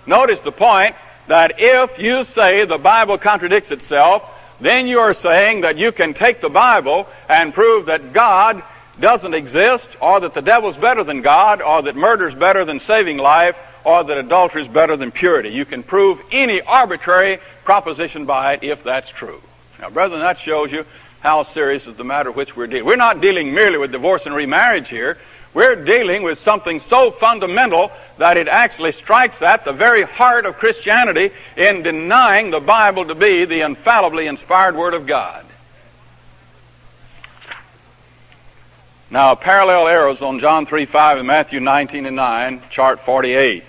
Notice the point that if you say the Bible contradicts itself, then you are saying that you can take the Bible and prove that God doesn't exist, or that the devil's better than God, or that murder's better than saving life, or that adultery is better than purity. You can prove any arbitrary proposition by it if that's true. Now, brethren, that shows you how serious is the matter which we're dealing. We're not dealing merely with divorce and remarriage here. We're dealing with something so fundamental that it actually strikes at the very heart of Christianity in denying the Bible to be the infallibly inspired Word of God. Now, parallel arrows on John 3:5 and Matthew 19:9, chart 48.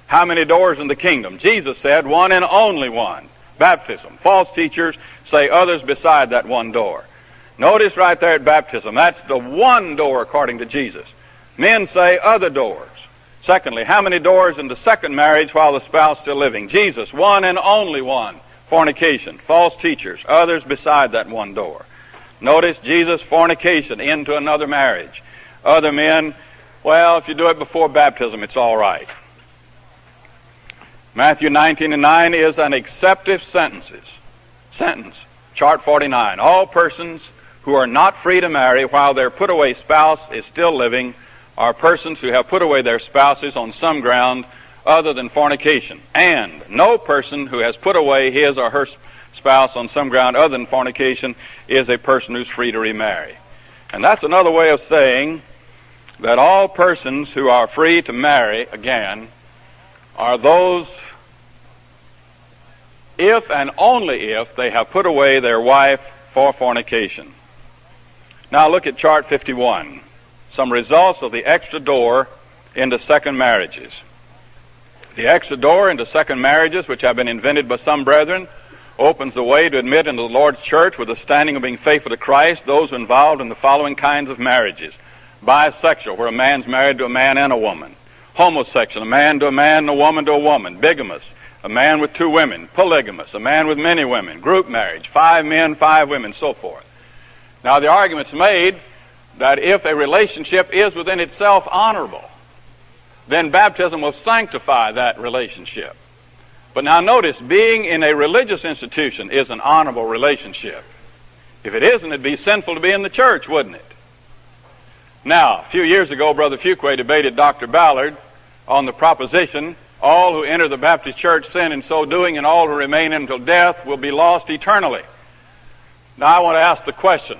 How many doors in the kingdom? Jesus said, one and only one. Baptism. False teachers say others beside that one door. Notice right there at baptism, that's the one door according to Jesus. Men say other doors. Secondly, how many doors in the second marriage while the spouse still living? Jesus, one and only one. Fornication. False teachers, others beside that one door. Notice Jesus, fornication into another marriage. Other men, well, if you do it before baptism, it's all right. Matthew 19:9 is an acceptive sentence. Chart 49. All persons who are not free to marry while their put-away spouse is still living are persons who have put away their spouses on some ground other than fornication. And no person who has put away his or her spouse on some ground other than fornication is a person who's free to remarry. And that's another way of saying that all persons who are free to marry, again, are those if and only if they have put away their wife for fornication. Now look at chart 51. Some results of the extra door into second marriages. The extra door into second marriages, which have been invented by some brethren, opens the way to admit into the Lord's church with the standing of being faithful to Christ those involved in the following kinds of marriages. Bisexual, where a man's married to a man and a woman. Homosexual, a man to a man and a woman to a woman. Bigamous, a man with two women. Polygamous, a man with many women. Group marriage, 5 men, 5 women, so forth. Now the argument's made that if a relationship is within itself honorable, then baptism will sanctify that relationship. But now notice, being in a religious institution is an honorable relationship. If it isn't, it'd be sinful to be in the church, wouldn't it? Now, a few years ago, Brother Fuqua debated Dr. Ballard on the proposition, all who enter the Baptist church sin in so doing, and all who remain until death will be lost eternally. Now I want to ask the question,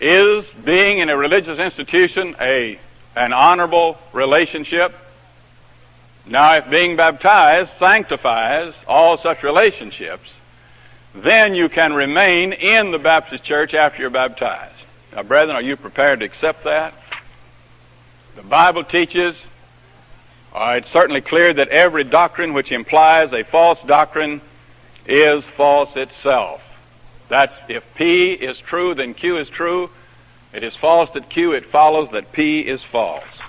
is being in a religious institution an honorable relationship? Now, if being baptized sanctifies all such relationships, then you can remain in the Baptist church after you're baptized. Now, brethren, are you prepared to accept that? The Bible teaches, it's certainly clear that every doctrine which implies a false doctrine is false itself. That's, if P is true, then Q is true. It is false that Q, it follows that P is false.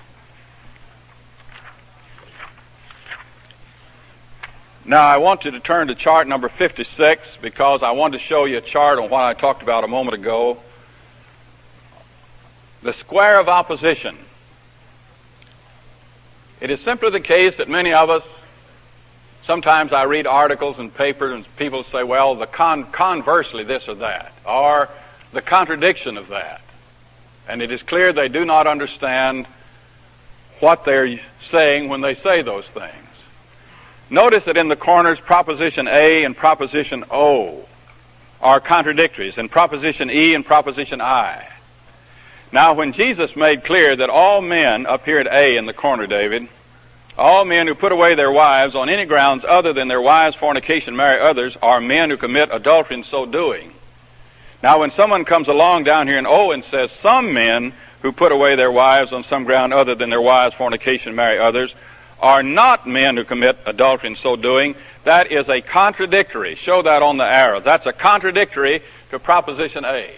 Now, I want you to turn to chart number 56 because I want to show you a chart on what I talked about a moment ago. The square of opposition. It is simply the case that many of us, sometimes I read articles and papers and people say, well, conversely this or that, or the contradiction of that. And it is clear they do not understand what they're saying when they say those things. Notice that in the corners, proposition A and proposition O are contradictories, and proposition E and proposition I. Now, when Jesus made clear that all men, up here at A in the corner, David, all men who put away their wives on any grounds other than their wives' fornication marry others are men who commit adultery in so doing. Now, when someone comes along down here in O and says some men who put away their wives on some ground other than their wives' fornication marry others are not men who commit adultery in so doing, that is a contradictory. Show that on the arrow. That's a contradictory to proposition A.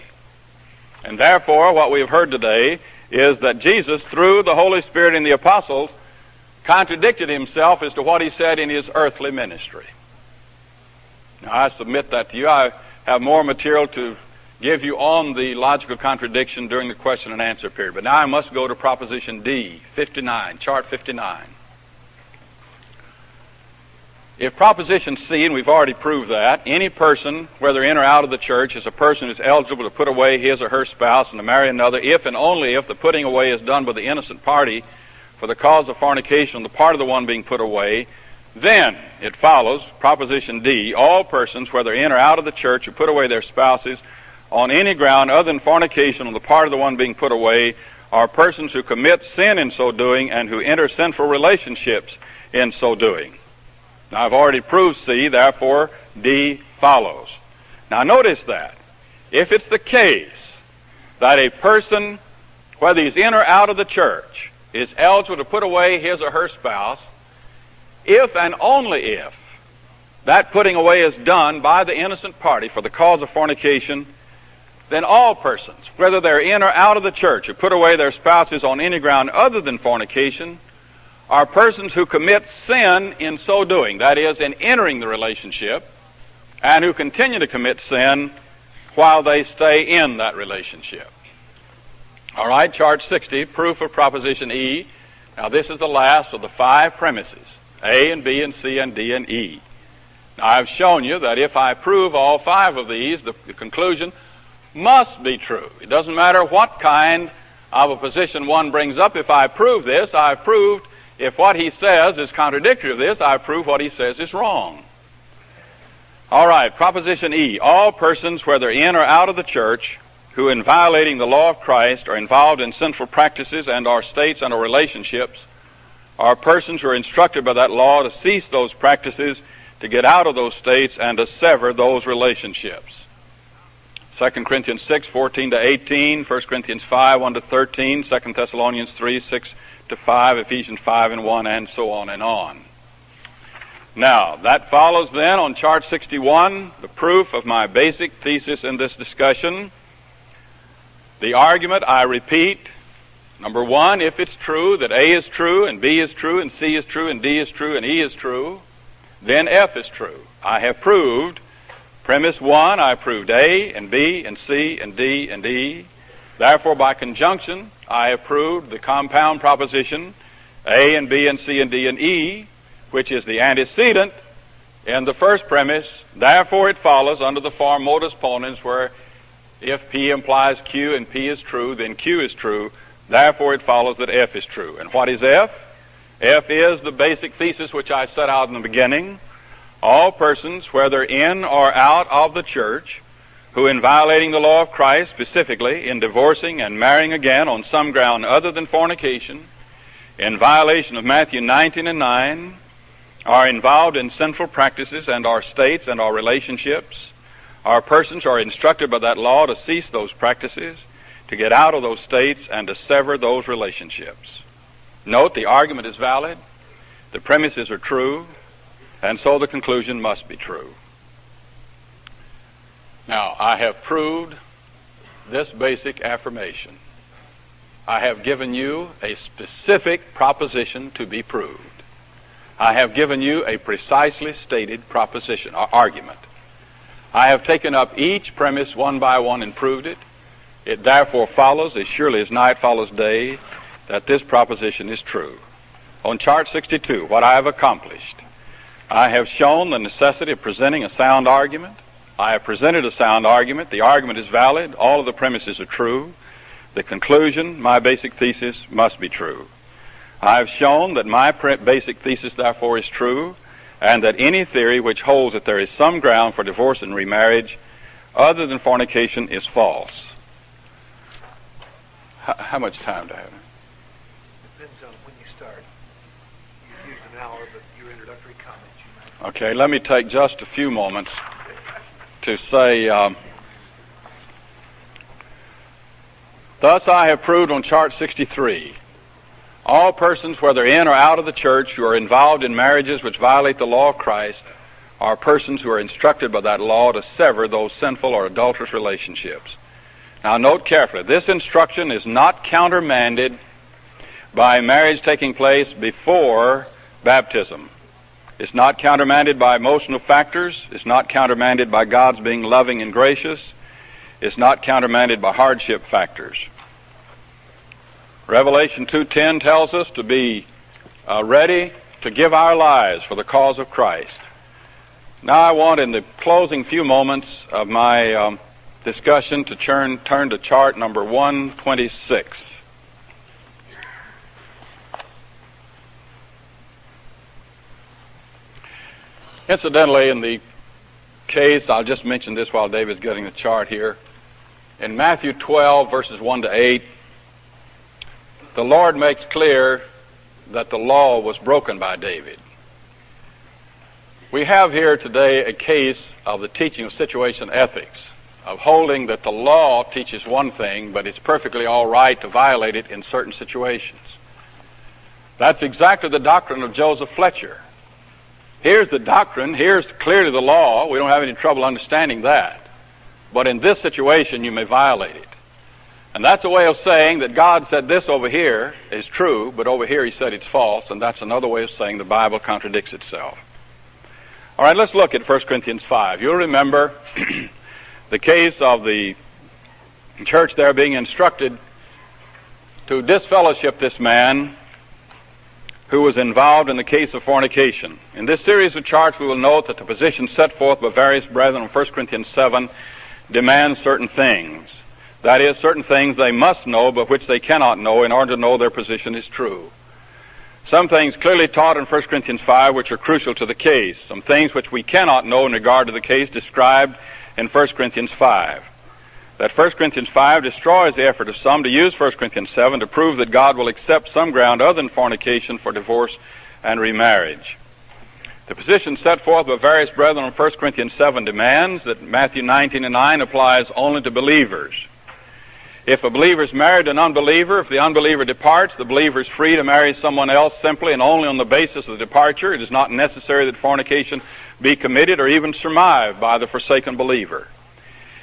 And therefore, what we've heard today is that Jesus, through the Holy Spirit and the apostles, contradicted himself as to what he said in his earthly ministry. Now, I submit that to you. I have more material to give you on the logical contradiction during the question and answer period. But now I must go to proposition D, 59, chart 59. If proposition C, and we've already proved that, any person, whether in or out of the church, is a person who is eligible to put away his or her spouse and to marry another, if and only if the putting away is done by the innocent party for the cause of fornication on the part of the one being put away, then it follows, proposition D, all persons, whether in or out of the church, who put away their spouses on any ground other than fornication on the part of the one being put away, are persons who commit sin in so doing and who enter sinful relationships in so doing. Now, I've already proved C, therefore D follows. Now, notice that. If it's the case that a person, whether he's in or out of the church, is eligible to put away his or her spouse, if and only if that putting away is done by the innocent party for the cause of fornication, then all persons, whether they're in or out of the church, who put away their spouses on any ground other than fornication, are persons who commit sin in so doing, that is, in entering the relationship, and who continue to commit sin while they stay in that relationship. All right, chart 60, proof of proposition E. Now, this is the last of the 5 premises, A and B and C and D and E. Now, I've shown you that if I prove all 5 of these, the conclusion must be true. It doesn't matter what kind of a position one brings up. If I prove this, I've proved. If what he says is contradictory of this, I prove what he says is wrong. All right, proposition E. All persons, whether in or out of the church, who in violating the law of Christ are involved in sinful practices and our states and our relationships, are persons who are instructed by that law to cease those practices, to get out of those states, and to sever those relationships. 2 Corinthians 6, 14 to 18, 1 Corinthians 5, 1 to 13, 2 Thessalonians 3, 6 to 5, Ephesians 5 and 1, and so on and on. Now, that follows then on chart 61, the proof of my basic thesis in this discussion. The argument, I repeat, number 1, if it's true that A is true, and B is true, and C is true, and D is true, and E is true, then F is true. I have proved, premise 1, I proved A, and B, and C, and D, and E. Therefore, by conjunction, I have proved the compound proposition A and B and C and D and E, which is the antecedent in the first premise. Therefore, it follows under the form modus ponens, where if P implies Q and P is true, then Q is true. Therefore, it follows that F is true. And what is F? F is the basic thesis which I set out in the beginning. All persons, whether in or out of the church, who in violating the law of Christ, specifically in divorcing and marrying again on some ground other than fornication, in violation of Matthew 19 and 9, are involved in sinful practices and our states and our relationships. Our persons are instructed by that law to cease those practices, to get out of those states, and to sever those relationships. Note, the argument is valid, the premises are true, and so the conclusion must be true. Now, I have proved this basic affirmation. I have given you a specific proposition to be proved. I have given you a precisely stated proposition or argument. I have taken up each premise one by one and proved it. It therefore follows, as surely as night follows day, that this proposition is true. On chart 62, what I have accomplished, I have shown the necessity of presenting a sound argument. I have presented a sound argument. The argument is valid. All of the premises are true. The conclusion, my basic thesis, must be true. I have shown that my basic thesis, therefore, is true, and that any theory which holds that there is some ground for divorce and remarriage other than fornication is false. How much time do I have? Depends on when you start. You've used an hour, but your introductory comments you might. Okay, let me take just a few moments to say, thus I have proved on chart 63, all persons, whether in or out of the church, who are involved in marriages which violate the law of Christ, are persons who are instructed by that law to sever those sinful or adulterous relationships. Now note carefully, this instruction is not countermanded by marriage taking place before baptism. It's not countermanded by emotional factors. It's not countermanded by God's being loving and gracious. It's not countermanded by hardship factors. Revelation 2:10 tells us to be ready to give our lives for the cause of Christ. Now I want, in the closing few moments of my discussion, to turn to chart number 126. Incidentally, in the case, I'll just mention this while David's getting the chart here. In Matthew 12, verses 1 to 8, the Lord makes clear that the law was broken by David. We have here today a case of the teaching of situation ethics, of holding that the law teaches one thing, but it's perfectly all right to violate it in certain situations. That's exactly the doctrine of Joseph Fletcher. Here's the doctrine, here's clearly the law, we don't have any trouble understanding that. But in this situation, you may violate it. And that's a way of saying that God said this over here is true, but over here he said it's false, and that's another way of saying the Bible contradicts itself. All right, let's look at 1 Corinthians 5. You'll remember the case of the church there being instructed to disfellowship this man who was involved in the case of fornication. In this series of charts, we will note that the position set forth by various brethren in 1 Corinthians 7 demands certain things. That is, certain things they must know, but which they cannot know in order to know their position is true. Some things clearly taught in 1 Corinthians 5 which are crucial to the case. Some things which we cannot know in regard to the case described in 1 Corinthians 5. That 1 Corinthians 5 destroys the effort of some to use 1 Corinthians 7 to prove that God will accept some ground other than fornication for divorce and remarriage. The position set forth by various brethren in 1 Corinthians 7 demands that Matthew 19:9 applies only to believers. If a believer is married to an unbeliever, if the unbeliever departs, the believer is free to marry someone else simply and only on the basis of the departure. It is not necessary that fornication be committed or even surmised by the forsaken believer.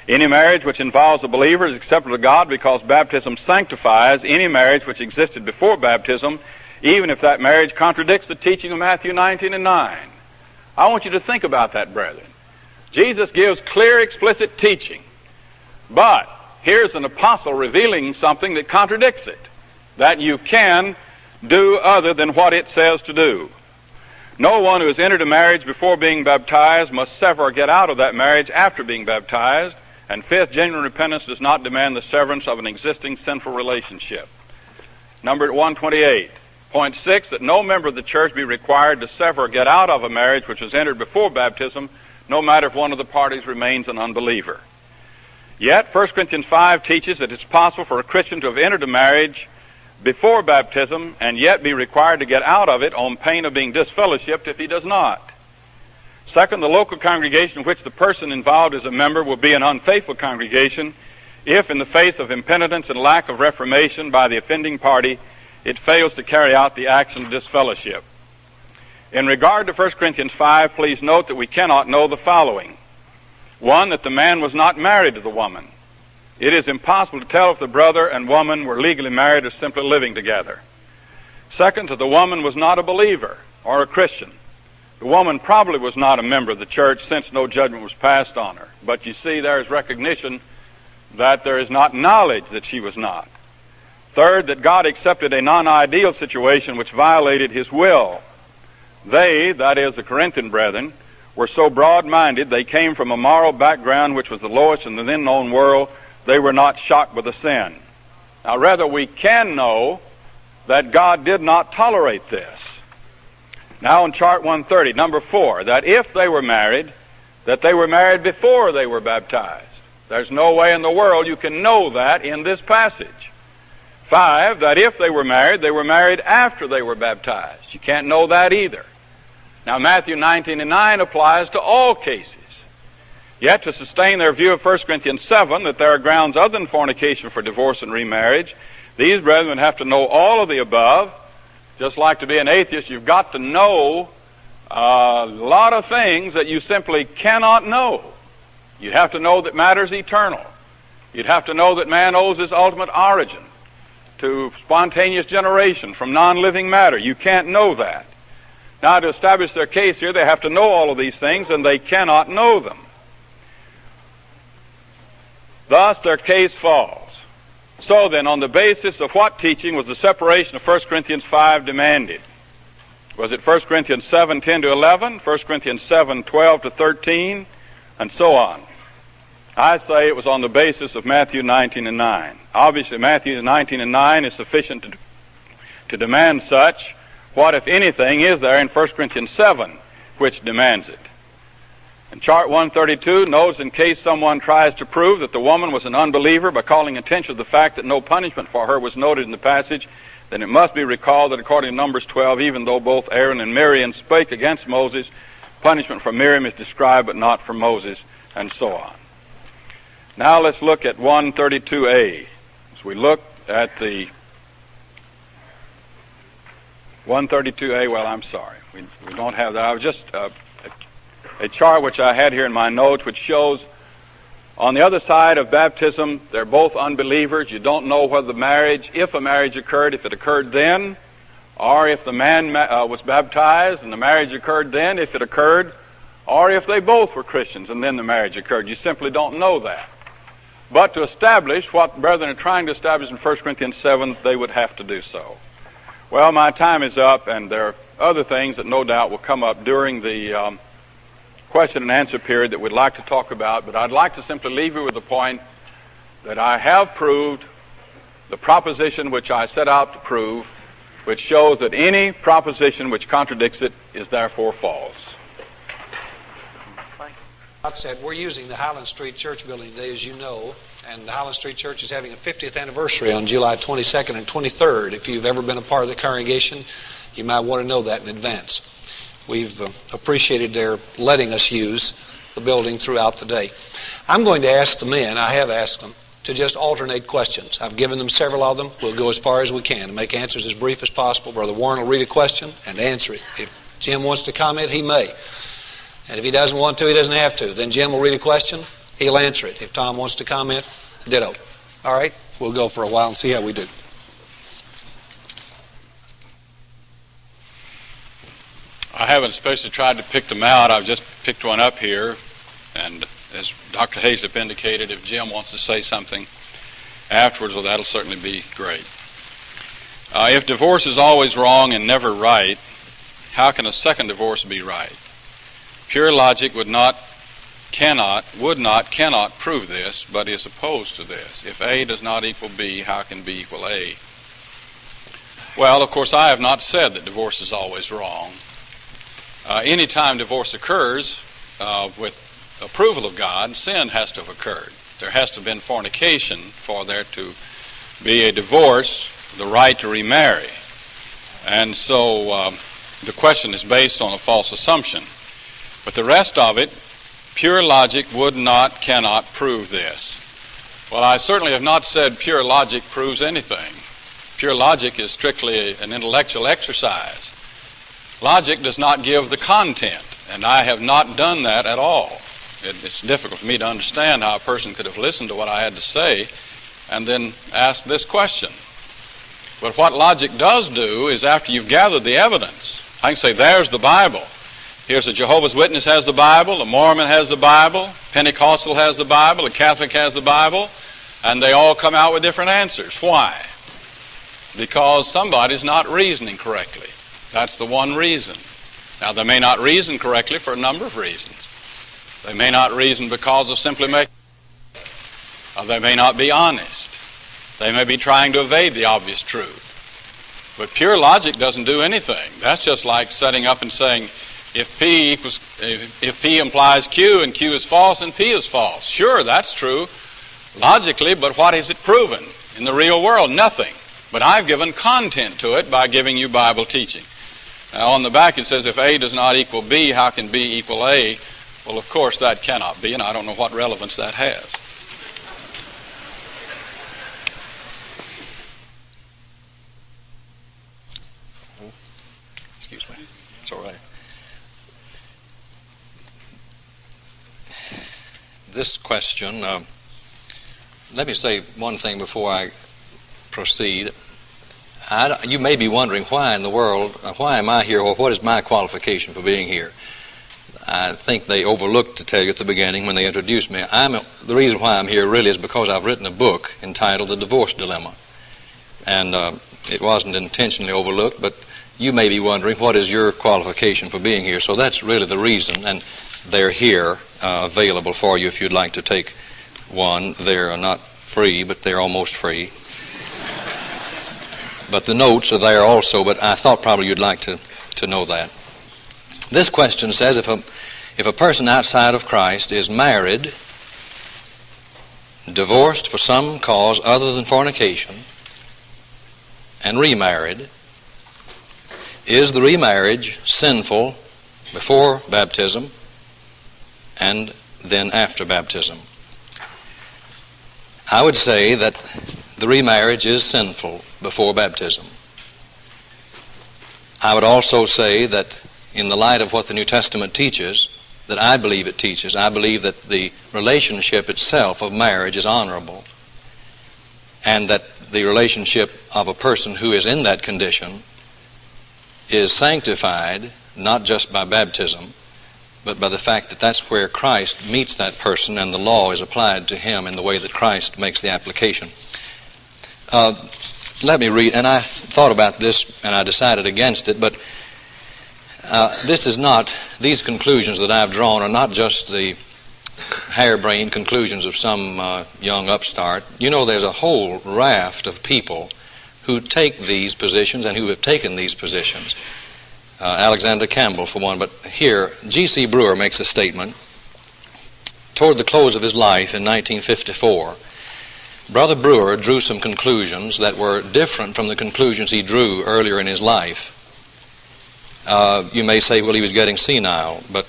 Any marriage which involves a believer is acceptable to God because baptism sanctifies any marriage which existed before baptism, even if that marriage contradicts the teaching of Matthew 19:9. I want you to think about that, brethren. Jesus gives clear, explicit teaching, but here's an apostle revealing something that contradicts it, that you can do other than what it says to do. No one who has entered a marriage before being baptized must sever or get out of that marriage after being baptized. And fifth, genuine repentance does not demand the severance of an existing sinful relationship. Number 128. Point 6, that no member of the church be required to sever or get out of a marriage which was entered before baptism, no matter if one of the parties remains an unbeliever. Yet, 1 Corinthians 5 teaches that it's possible for a Christian to have entered a marriage before baptism and yet be required to get out of it on pain of being disfellowshipped if he does not. Second, the local congregation in which the person involved is a member will be an unfaithful congregation if, in the face of impenitence and lack of reformation by the offending party, it fails to carry out the action of disfellowship. In regard to 1 Corinthians 5, please note that we cannot know the following. One, that the man was not married to the woman. It is impossible to tell if the brother and woman were legally married or simply living together. Second, that the woman was not a believer. or a Christian. The woman probably was not a member of the church since no judgment was passed on her. But you see, there is recognition that there is not knowledge that she was not. Third, that God accepted a non-ideal situation which violated his will. They, that is the Corinthian brethren, were so broad-minded, they came from a moral background which was the lowest in the then known world. They were not shocked with the sin. Now, rather, we can know that God did not tolerate this. Now, in chart 130, number 4, that if they were married, that they were married before they were baptized. There's no way in the world you can know that in this passage. 5, that if they were married after they were baptized. You can't know that either. Now, Matthew 19:9 applies to all cases. Yet, to sustain their view of 1 Corinthians 7, that there are grounds other than fornication for divorce and remarriage, these brethren have to know all of the above. Just like to be an atheist, you've got to know a lot of things that you simply cannot know. You'd have to know that matter's eternal. You'd have to know that man owes his ultimate origin to spontaneous generation from non-living matter. You can't know that. Now, to establish their case here, they have to know all of these things, and they cannot know them. Thus, their case falls. So then, on the basis of what teaching was the separation of 1 Corinthians 5 demanded? Was it 1 Corinthians 7:10 to 11, 1 Corinthians 7:12 to 13, and so on? I say it was on the basis of Matthew 19:9. Obviously, Matthew 19:9 is sufficient to demand such. What, if anything, is there in 1 Corinthians 7 which demands it? In chart 132, notice in case someone tries to prove that the woman was an unbeliever by calling attention to the fact that no punishment for her was noted in the passage, then it must be recalled that according to Numbers 12, even though both Aaron and Miriam spake against Moses, punishment for Miriam is described but not for Moses, and so on. Now let's look at 132a. As we look at the 132a, well, I'm sorry, we don't have that. I was just a chart which I had here in my notes which shows on the other side of baptism, they're both unbelievers. You don't know whether the marriage, if a marriage occurred, if it occurred then, or if the man was baptized and the marriage occurred then, if it occurred, or if they both were Christians and then the marriage occurred. You simply don't know that. But to establish what the brethren are trying to establish in 1 Corinthians 7, they would have to do so. Well, my time is up, and there are other things that no doubt will come up during the question and answer period that we'd like to talk about, but I'd like to simply leave you with the point that I have proved the proposition which I set out to prove, which shows that any proposition which contradicts it is therefore false. Like I said, we're using the Highland Street Church building today, as you know, and the Highland Street Church is having a 50th anniversary on July 22nd and 23rd. If you've ever been a part of the congregation, you might want to know that in advance. We've appreciated their letting us use the building throughout the day. I'm going to ask the men, I have asked them, to just alternate questions. I've given them several of them. We'll go as far as we can and make answers as brief as possible. Brother Warren will read a question and answer it. If Jim wants to comment, he may. And if he doesn't want to, he doesn't have to. Then Jim will read a question. He'll answer it. If Tom wants to comment, ditto. All right? We'll go for a while and see how we do. I haven't especially tried to pick them out. I've just picked one up here. And as Dr. Hazlip indicated, if Jim wants to say something afterwards, well, that'll certainly be great. If divorce is always wrong and never right, how can a second divorce be right? Pure logic would not, cannot prove this, but is opposed to this. If A does not equal B, how can B equal A? Well, of course, I have not said that divorce is always wrong. Any time divorce occurs with approval of God, sin has to have occurred. There has to have been fornication for there to be a divorce, the right to remarry. And so the question is based on a false assumption. But the rest of it, pure logic cannot prove this. Well, I certainly have not said pure logic proves anything. Pure logic is strictly an intellectual exercise. Logic does not give the content, and I have not done that at all. It's difficult for me to understand how a person could have listened to what I had to say and then asked this question. But what logic does do is after you've gathered the evidence, I can say, there's the Bible. Here's a Jehovah's Witness has the Bible, a Mormon has the Bible, Pentecostal has the Bible, a Catholic has the Bible, and they all come out with different answers. Why? Because somebody's not reasoning correctly. That's the one reason. Now, they may not reason correctly for a number of reasons. They may not reason because of simply making, or they may not be honest. They may be trying to evade the obvious truth. But pure logic doesn't do anything. That's just like setting up and saying, if P implies Q and Q is false, then P is false. Sure, that's true logically, but what has it proven in the real world? Nothing. But I've given content to it by giving you Bible teaching. Now, on the back it says, if A does not equal B, how can B equal A? Well, of course, that cannot be, and I don't know what relevance that has. Excuse me. It's all right. This question, let me say one thing before I proceed. You may be wondering why in the world, why am I here, or what is my qualification for being here? I think they overlooked to tell you at the beginning when they introduced me. The reason why I'm here really is because I've written a book entitled The Divorce Dilemma. And it wasn't intentionally overlooked, but you may be wondering what is your qualification for being here. So that's really the reason, and they're here available for you if you'd like to take one. They're not free, but they're almost free. But the notes are there also, but I thought probably you'd like to know that. This question says, if a person outside of Christ is married, divorced for some cause other than fornication, and remarried, is the remarriage sinful before baptism and then after baptism? I would say that the remarriage is sinful before baptism. I would also say that in the light of what the New Testament teaches, that I believe it teaches, I believe that the relationship itself of marriage is honorable, and that the relationship of a person who is in that condition is sanctified not just by baptism, but by the fact that that's where Christ meets that person and the law is applied to him in the way that Christ makes the application. Let me read, and I thought about this and I decided against it, but these conclusions that I've drawn are not just the harebrained conclusions of some young upstart. You know, there's a whole raft of people who take these positions and who have taken these positions. Alexander Campbell, for one, but here, G.C. Brewer makes a statement. Toward the close of his life in 1954, Brother Brewer drew some conclusions that were different from the conclusions he drew earlier in his life. You may say, well, he was getting senile, but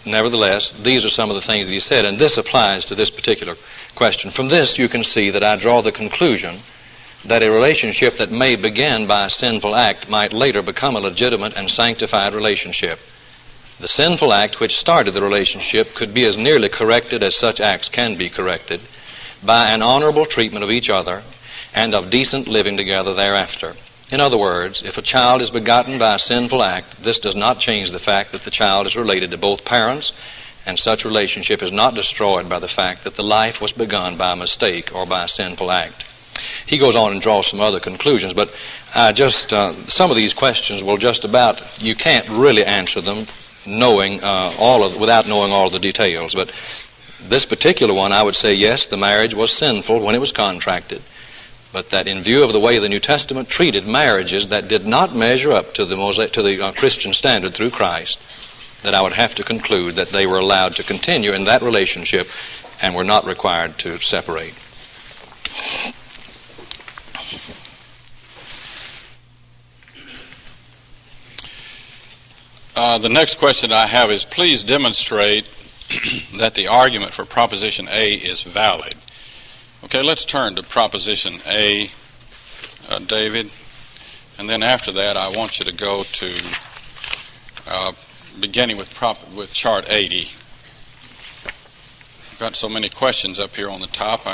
nevertheless, these are some of the things that he said, and this applies to this particular question. From this, you can see that I draw the conclusion that a relationship that may begin by a sinful act might later become a legitimate and sanctified relationship. The sinful act which started the relationship could be as nearly corrected as such acts can be corrected by an honorable treatment of each other and of decent living together thereafter. In other words, if a child is begotten by a sinful act, this does not change the fact that the child is related to both parents, and such relationship is not destroyed by the fact that the life was begun by a mistake or by a sinful act. He goes on and draws some other conclusions, but some of these questions will just about, you can't really answer them without knowing all the details. But this particular one, I would say, yes, the marriage was sinful when it was contracted, but that in view of the way the New Testament treated marriages that did not measure up to the Christian standard through Christ, that I would have to conclude that they were allowed to continue in that relationship and were not required to separate. The next question I have is, please demonstrate that the argument for Proposition A is valid. Okay, let's turn to Proposition A, David, and then after that I want you to go to beginning with Chart 80. I've got so many questions up here on the top.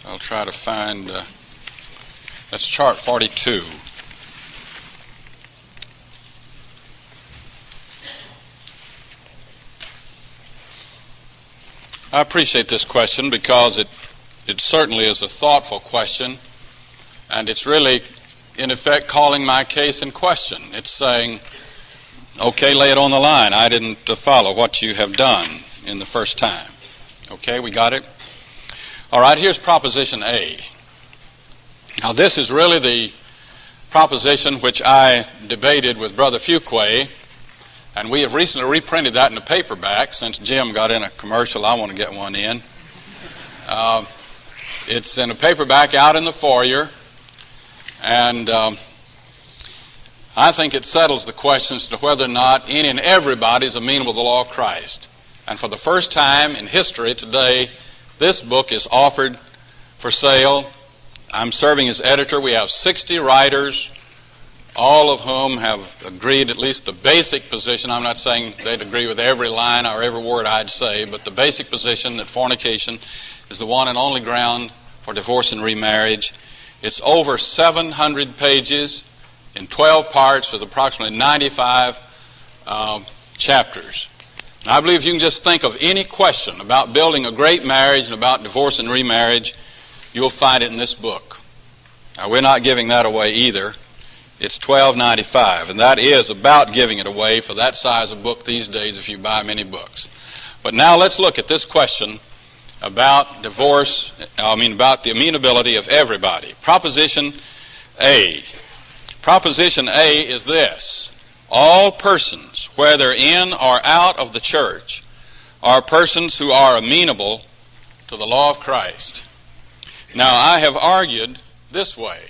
I'll try to find That's chart 42. I appreciate this question because it certainly is a thoughtful question, and it's really, in effect, calling my case in question. It's saying, okay, lay it on the line. I didn't follow what you have done in the first time. Okay, we got it? All right, here's proposition A. Now, this is really the proposition which I debated with Brother Fuqua, and we have recently reprinted that in a paperback. Since Jim got in a commercial, I want to get one in. It's in a paperback out in the foyer, and I think it settles the question as to whether or not any and everybody is amenable to the law of Christ. And for the first time in history today, this book is offered for sale. I'm serving as editor. We have 60 writers, all of whom have agreed at least the basic position. I'm not saying they'd agree with every line or every word I'd say, but the basic position that fornication is the one and only ground for divorce and remarriage. It's over 700 pages in 12 parts with approximately 95 chapters. And I believe you can just think of any question about building a great marriage and about divorce and remarriage, you'll find it in this book. Now, we're not giving that away either. It's $12.95, and that is about giving it away for that size of book these days if you buy many books. But now let's look at this question about divorce, about the amenability of everybody. Proposition A. Proposition A is this: all persons, whether in or out of the church, are persons who are amenable to the law of Christ. Now, I have argued this way.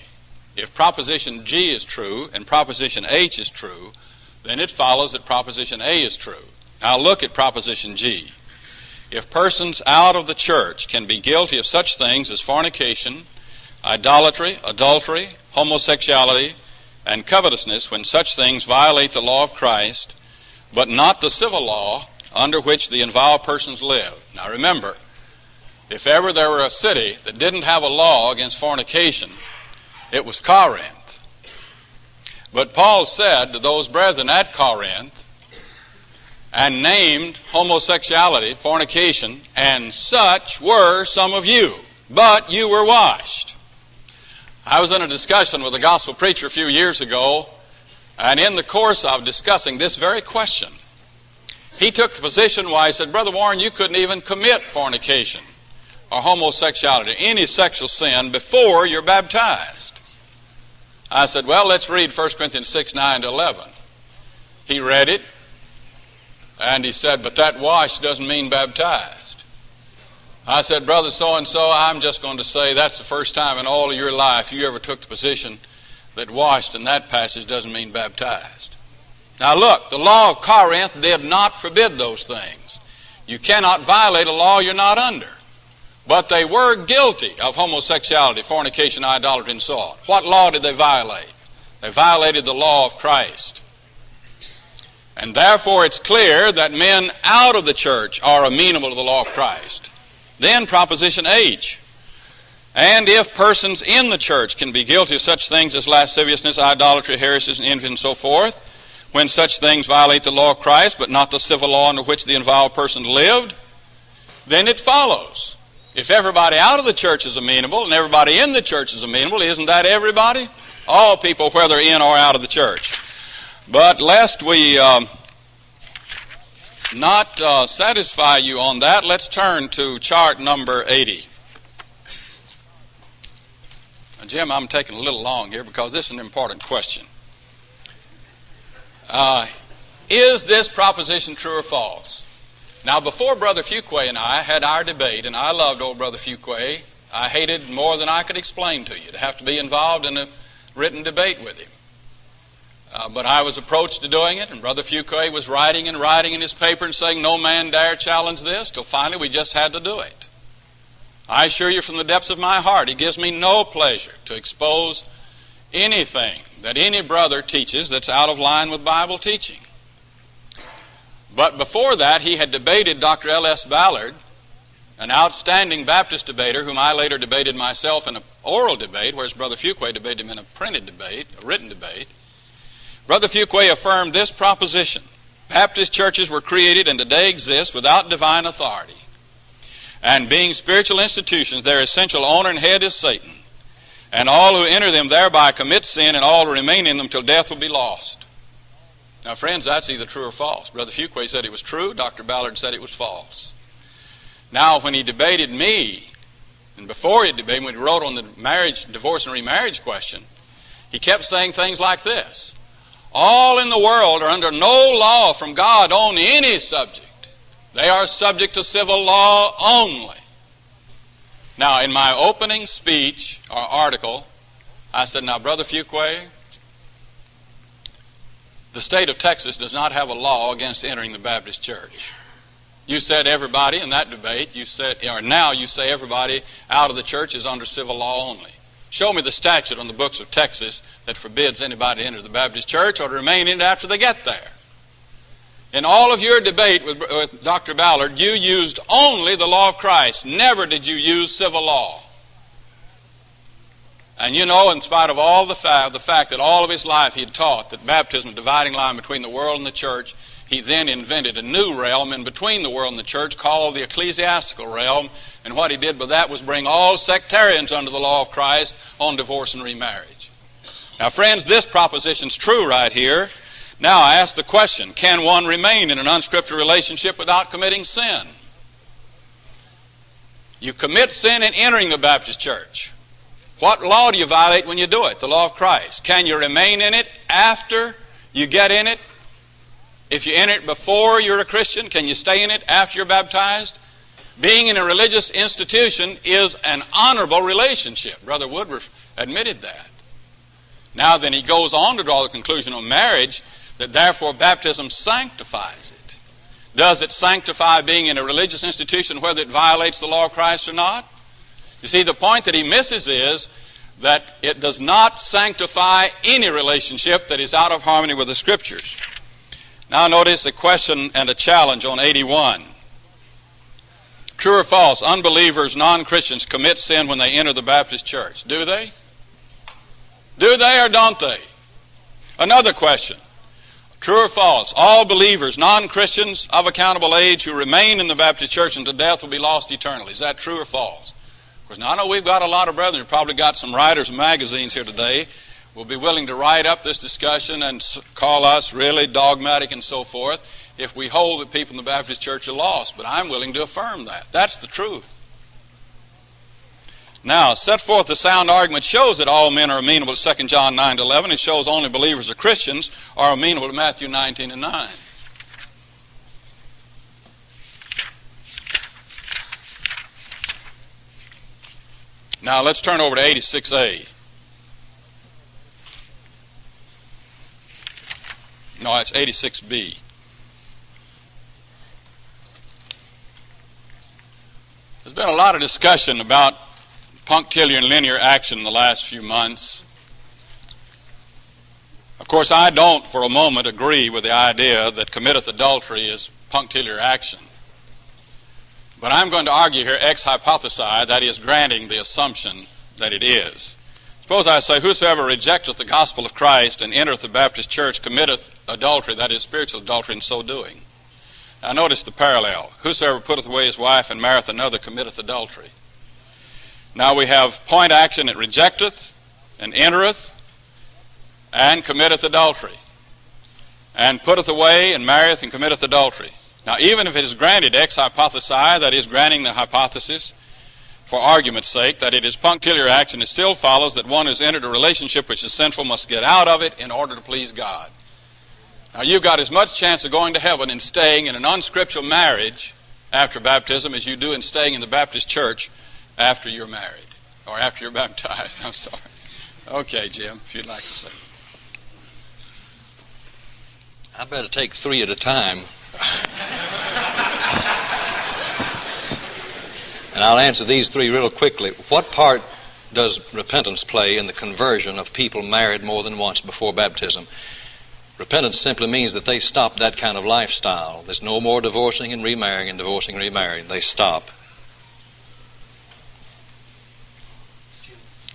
If proposition G is true and proposition H is true, then it follows that proposition A is true. Now look at proposition G. If persons out of the church can be guilty of such things as fornication, idolatry, adultery, homosexuality, and covetousness when such things violate the law of Christ, but not the civil law under which the involved persons live. Now remember, if ever there were a city that didn't have a law against fornication, it was Corinth. But Paul said to those brethren at Corinth, and named homosexuality, fornication, and such were some of you, but you were washed. I was in a discussion with a gospel preacher a few years ago, and in the course of discussing this very question, he took the position where he said, Brother Warren, you couldn't even commit fornication or homosexuality, any sexual sin, before you're baptized. I said, well, let's read 1 Corinthians 6, 9 to 11. He read it, and he said, but that wash doesn't mean baptized. I said, Brother so-and-so, I'm just going to say that's the first time in all of your life you ever took the position that washed in that passage doesn't mean baptized. Now look, the law of Corinth did not forbid those things. You cannot violate a law you're not under. But they were guilty of homosexuality, fornication, idolatry, and so on. What law did they violate? They violated the law of Christ. And therefore it's clear that men out of the church are amenable to the law of Christ. Then proposition H. And if persons in the church can be guilty of such things as lasciviousness, idolatry, heresies, and envy, and so forth, when such things violate the law of Christ, but not the civil law under which the involved person lived, then it follows. If everybody out of the church is amenable and everybody in the church is amenable, isn't that everybody? All people, whether in or out of the church. But lest we not satisfy you on that, let's turn to chart number 80. Now, Jim, I'm taking a little long here because this is an important question. Is this proposition true or false? Now, before Brother Fuqua and I had our debate, and I loved old Brother Fuqua, I hated more than I could explain to you to have to be involved in a written debate with him. But I was approached to doing it, and Brother Fuqua was writing in his paper and saying, no man dare challenge this, till finally we just had to do it. I assure you from the depths of my heart, it gives me no pleasure to expose anything that any brother teaches that's out of line with Bible teaching. But before that, he had debated Dr. L.S. Ballard an outstanding Baptist debater whom I later debated myself in an oral debate, whereas Brother Fuqua debated him in a printed debate, a written debate. Brother Fuqua affirmed this proposition: Baptist churches were created and today exist without divine authority. And being spiritual institutions, their essential owner and head is Satan. And all who enter them thereby commit sin, and all who remain in them till death will be lost. Now, friends, that's either true or false. Brother Fuqua said it was true. Dr. Ballard said it was false. Now, when he debated me, and before he debated, when he wrote on the marriage, divorce, and remarriage question, he kept saying things like this: all in the world are under no law from God on any subject. They are subject to civil law only. Now, in my opening speech or article, I said, now, Brother Fuqua, the state of Texas does not have a law against entering the Baptist church. You said everybody in that debate, you say everybody out of the church is under civil law only. Show me the statute on the books of Texas that forbids anybody to enter the Baptist church or to remain in it after they get there. In all of your debate with Dr. Ballard, you used only the law of Christ. Never did you use civil law. And you know, in spite of all the fact that all of his life he had taught that baptism is a dividing line between the world and the church, he then invented a new realm in between the world and the church called the ecclesiastical realm. And what he did with that was bring all sectarians under the law of Christ on divorce and remarriage. Now, friends, this proposition's true right here. Now, I ask the question, can one remain in an unscriptural relationship without committing sin? You commit sin in entering the Baptist church. What law do you violate when you do it? The law of Christ. Can you remain in it after you get in it? If you enter it before you're a Christian, can you stay in it after you're baptized? Being in a religious institution is an honorable relationship. Brother Woodroof admitted that. Now then, he goes on to draw the conclusion on marriage that therefore baptism sanctifies it. Does it sanctify being in a religious institution whether it violates the law of Christ or not? You see, the point that he misses is that it does not sanctify any relationship that is out of harmony with the Scriptures. Now notice a question and a challenge on 81. True or false, unbelievers, non-Christians commit sin when they enter the Baptist church. Do they? Do they or don't they? Another question. True or false, all believers, non-Christians of accountable age who remain in the Baptist church until death will be lost eternally. Is that true or false? Of course, now I know we've got a lot of brethren who probably got some writers of magazines here today will be willing to write up this discussion and call us really dogmatic and so forth if we hold that people in the Baptist church are lost. But I'm willing to affirm that. That's the truth. Now, set forth the sound argument shows that all men are amenable to 2 John 9-11. It shows only believers or Christians are amenable to Matthew 19:9. Now, let's turn over to 86A. No, it's 86B. There's been a lot of discussion about punctiliar and linear action in the last few months. Of course, I don't for a moment agree with the idea that committeth adultery is punctiliar action. But I'm going to argue here ex hypothesi, that is, granting the assumption that it is. Suppose I say, whosoever rejecteth the gospel of Christ and entereth the Baptist church committeth adultery, that is, spiritual adultery, in so doing. Now notice the parallel. Whosoever putteth away his wife and marrieth another committeth adultery. Now we have point action, it rejecteth and entereth and committeth adultery. And putteth away and marrieth and committeth adultery. Now even if it is granted ex hypothesi, that is, granting the hypothesis, for argument's sake, that it is punctiliar action, it still follows that one who's entered a relationship which is sinful must get out of it in order to please God. Now you've got as much chance of going to heaven in staying in an unscriptural marriage after baptism as you do in staying in the Baptist church after you're married, or after you're baptized. I'm sorry. Okay, Jim, if you'd like to say. I better take three at a time. And I'll answer these three real quickly. What part does repentance play in the conversion of people married more than once before baptism? Repentance simply means that they stop that kind of lifestyle. There's no more divorcing and remarrying and divorcing and remarrying. They stop.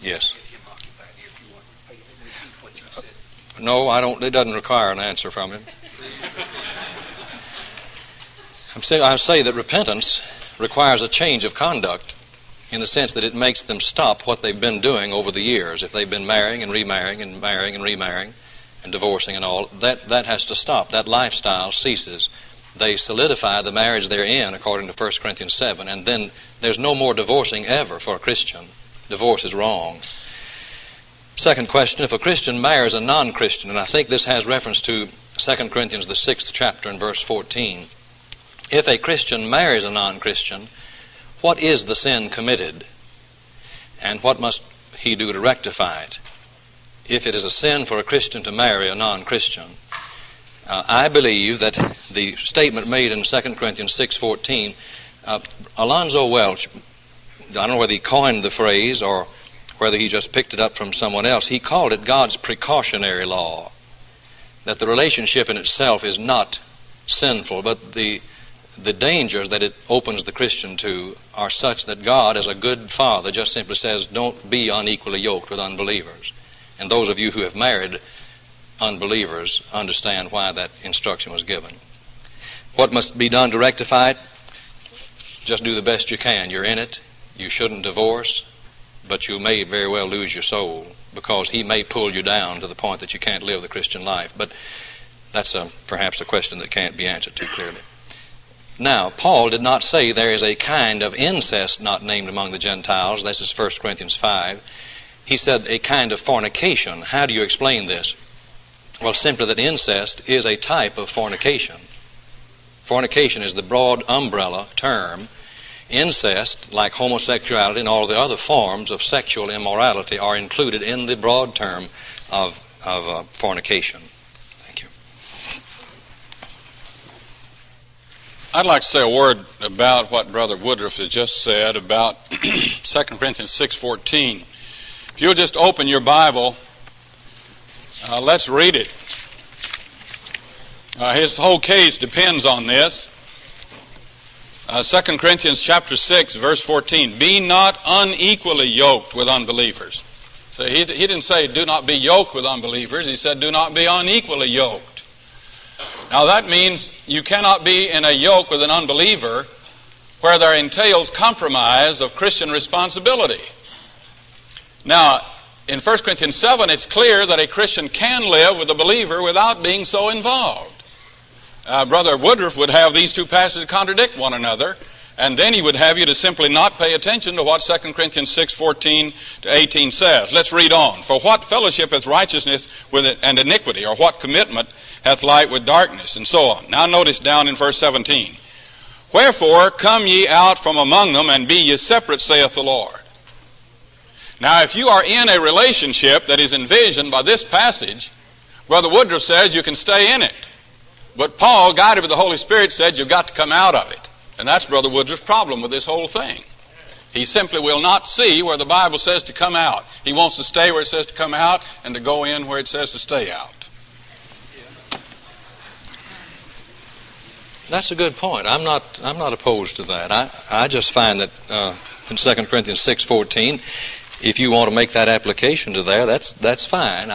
Yes. No, I don't. It doesn't require an answer from him. I say that repentance requires a change of conduct in the sense that it makes them stop what they've been doing over the years. If they've been marrying and remarrying and marrying and remarrying and divorcing and all, that has to stop. That lifestyle ceases. They solidify the marriage they're in, according to 1 Corinthians 7, and then there's no more divorcing ever for a Christian. Divorce is wrong. Second question, if a Christian marries a non-Christian, and I think this has reference to 2 Corinthians, the 6th chapter and verse 14. If a Christian marries a non-Christian, what is the sin committed? And what must he do to rectify it? If it is a sin for a Christian to marry a non-Christian, I believe that the statement made in 2 Corinthians 6:14, Alonzo Welch, I don't know whether he coined the phrase or whether he just picked it up from someone else, he called it God's precautionary law, that the relationship in itself is not sinful, but the dangers that it opens the Christian to are such that God, as a good father, just simply says, don't be unequally yoked with unbelievers. And those of you who have married unbelievers understand why that instruction was given. What must be done to rectify it? Just do the best you can. You're in it. You shouldn't divorce, but you may very well lose your soul because he may pull you down to the point that you can't live the Christian life. But that's perhaps a question that can't be answered too clearly. Now, Paul did not say there is a kind of incest not named among the Gentiles. This is 1 Corinthians 5. He said a kind of fornication. How do you explain this? Well, simply that incest is a type of fornication. Fornication is the broad umbrella term. Incest, like homosexuality and all the other forms of sexual immorality, are included in the broad term of fornication. Thank you. I'd like to say a word about what Brother Woodroof has just said about 2 Corinthians 6:14. If you'll just open your Bible, let's read it. His whole case depends on this. 2 Corinthians chapter 6, verse 14. Be not unequally yoked with unbelievers. So he didn't say do not be yoked with unbelievers. He said do not be unequally yoked. Now that means you cannot be in a yoke with an unbeliever where there entails compromise of Christian responsibility. Now, in 1 Corinthians 7, it's clear that a Christian can live with a believer without being so involved. Brother Woodroof would have these two passages contradict one another, and then he would have you to simply not pay attention to what 2 Corinthians 6:14 to 18 says. Let's read on. For what fellowship hath righteousness with it and iniquity, or what commitment hath light with darkness, and so on. Now notice down in verse 17. Wherefore come ye out from among them, and be ye separate, saith the Lord. Now if you are in a relationship that is envisioned by this passage, Brother Woodroof says you can stay in it. But Paul, guided by the Holy Spirit, said you've got to come out of it. And that's Brother Woodroof's problem with this whole thing. He simply will not see where the Bible says to come out. He wants to stay where it says to come out and to go in where it says to stay out. That's a good point. I'm not opposed to that. I just find that in 2 Corinthians 6:14, if you want to make that application to there, that's fine.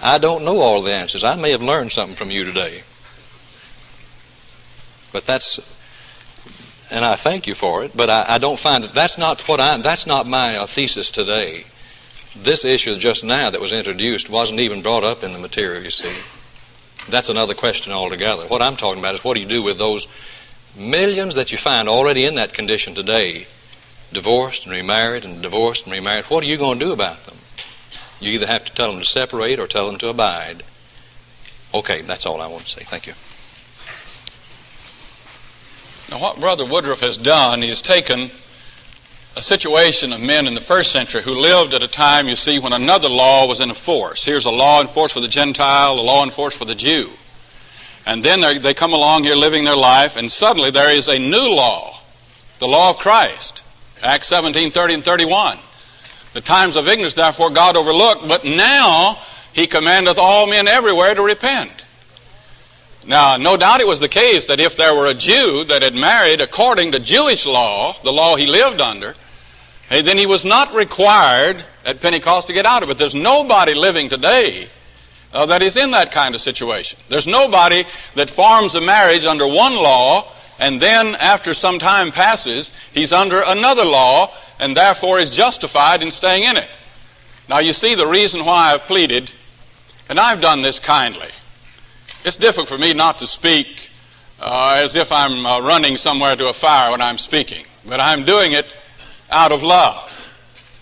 I don't know all the answers. I may have learned something from you today. But and I thank you for it, but I don't find that's not my thesis today. This issue just now that was introduced wasn't even brought up in the material, you see. That's another question altogether. What I'm talking about is what do you do with those millions that you find already in that condition today, divorced and remarried and divorced and remarried? What are you going to do about them? You either have to tell them to separate or tell them to abide. Okay, that's all I want to say. Thank you. Now what Brother Woodroof has done, he has taken a situation of men in the first century who lived at a time, you see, when another law was in force. Here's a law in force for the Gentile, a law in force for the Jew. And then they come along here living their life, and suddenly there is a new law, the law of Christ. Acts 17:30 and 31. The times of ignorance, therefore, God overlooked, but now he commandeth all men everywhere to repent. Now, no doubt it was the case that if there were a Jew that had married according to Jewish law, the law he lived under, Hey, then he was not required at Pentecost to get out of it. There's nobody living today that is in that kind of situation. There's nobody that forms a marriage under one law and then after some time passes, he's under another law and therefore is justified in staying in it. Now you see the reason why I've pleaded, and I've done this kindly. It's difficult for me not to speak as if I'm running somewhere to a fire when I'm speaking, but I'm doing it out of love.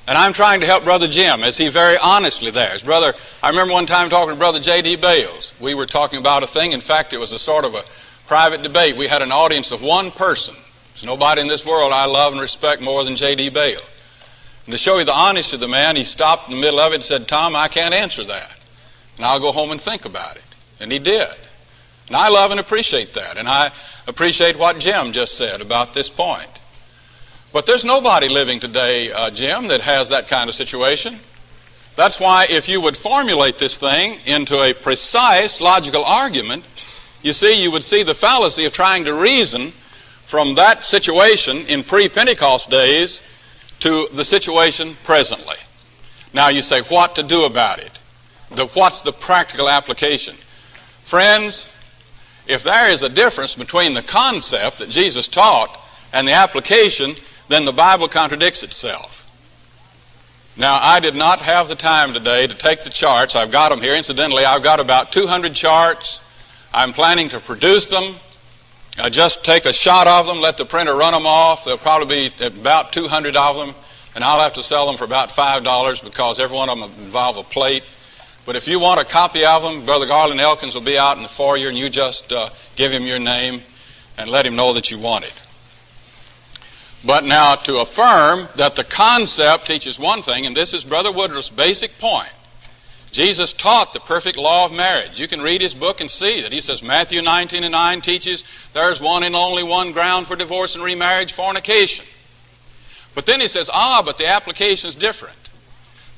And I'm trying to help Brother Jim, as he very honestly there. His brother, I remember one time talking to Brother J.D. Bales. We were talking about a thing. In fact, it was a sort of a private debate. We had an audience of one person. There's nobody in this world I love and respect more than J.D. Bales. And to show you the honesty of the man, he stopped in the middle of it and said, "Tom, I can't answer that. And I'll go home and think about it." And he did. And I love and appreciate that. And I appreciate what Jim just said about this point. But there's nobody living today, Jim, that has that kind of situation. That's why if you would formulate this thing into a precise logical argument, you see, you would see the fallacy of trying to reason from that situation in pre-Pentecost days to the situation presently. Now you say, what to do about it? What's the practical application? Friends, if there is a difference between the concept that Jesus taught and the application, then the Bible contradicts itself. Now, I did not have the time today to take the charts. I've got them here. Incidentally, I've got about 200 charts. I'm planning to produce them. Just take a shot of them, let the printer run them off. There'll probably be about 200 of them, and I'll have to sell them for about $5 because every one of them will involve a plate. But if you want a copy of them, Brother Garland Elkins will be out in the foyer, and you just give him your name and let him know that you want it. But now to affirm that the concept teaches one thing, and this is Brother Woodroof's basic point. Jesus taught the perfect law of marriage. You can read his book and see that. He says Matthew 19:9 teaches there's one and only one ground for divorce and remarriage, fornication. But then he says, but the application is different.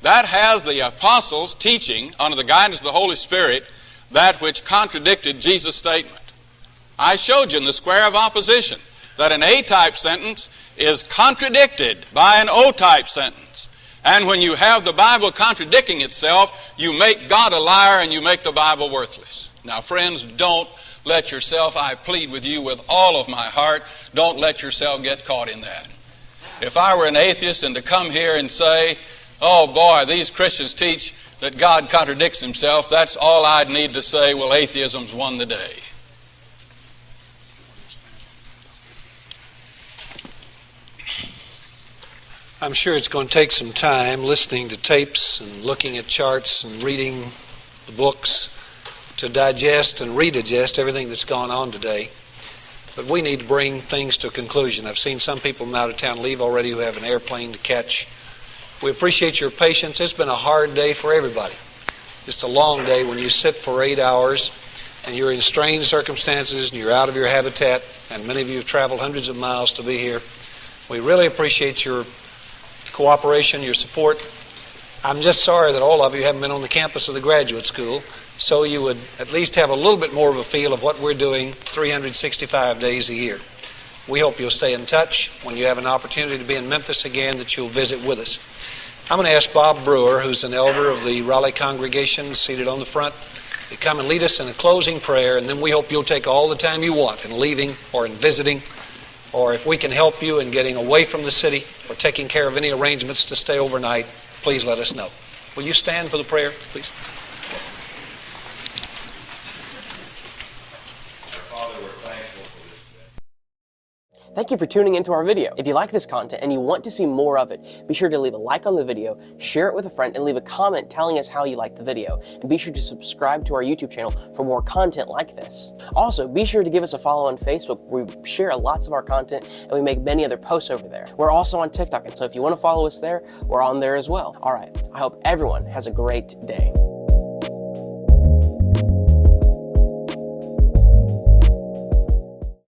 That has the apostles teaching under the guidance of the Holy Spirit that which contradicted Jesus' statement. I showed you in the square of opposition that an A-type sentence is contradicted by an O-type sentence. And when you have the Bible contradicting itself, you make God a liar and you make the Bible worthless. Now, friends, don't let yourself, I plead with you with all of my heart, don't let yourself get caught in that. If I were an atheist and to come here and say, oh boy, these Christians teach that God contradicts himself, that's all I'd need to say, well, atheism's won the day. I'm sure it's going to take some time listening to tapes and looking at charts and reading the books to digest and redigest everything that's gone on today. But we need to bring things to a conclusion. I've seen some people from out of town leave already who have an airplane to catch. We appreciate your patience. It's been a hard day for everybody. Just a long day when you sit for 8 hours and you're in strange circumstances and you're out of your habitat, and many of you have traveled hundreds of miles to be here. We really appreciate your cooperation, your support. I'm just sorry that all of you haven't been on the campus of the graduate school, so you would at least have a little bit more of a feel of what we're doing 365 days a year. We hope you'll stay in touch. When you have an opportunity to be in Memphis again, that you'll visit with us. I'm going to ask Bob Brewer, who's an elder of the Raleigh congregation seated on the front, to come and lead us in a closing prayer, and then we hope you'll take all the time you want in leaving or in visiting, or if we can help you in getting away from the city or taking care of any arrangements to stay overnight, please let us know. Will you stand for the prayer, please? Thank you for tuning into our video. If you like this content and you want to see more of it, be sure to leave a like on the video, share it with a friend, and leave a comment telling us how you liked the video. And be sure to subscribe to our YouTube channel for more content like this. Also, be sure to give us a follow on Facebook, where we share lots of our content and we make many other posts over there. We're also on TikTok, and so if you want to follow us there, we're on there as well. All right, I hope everyone has a great day.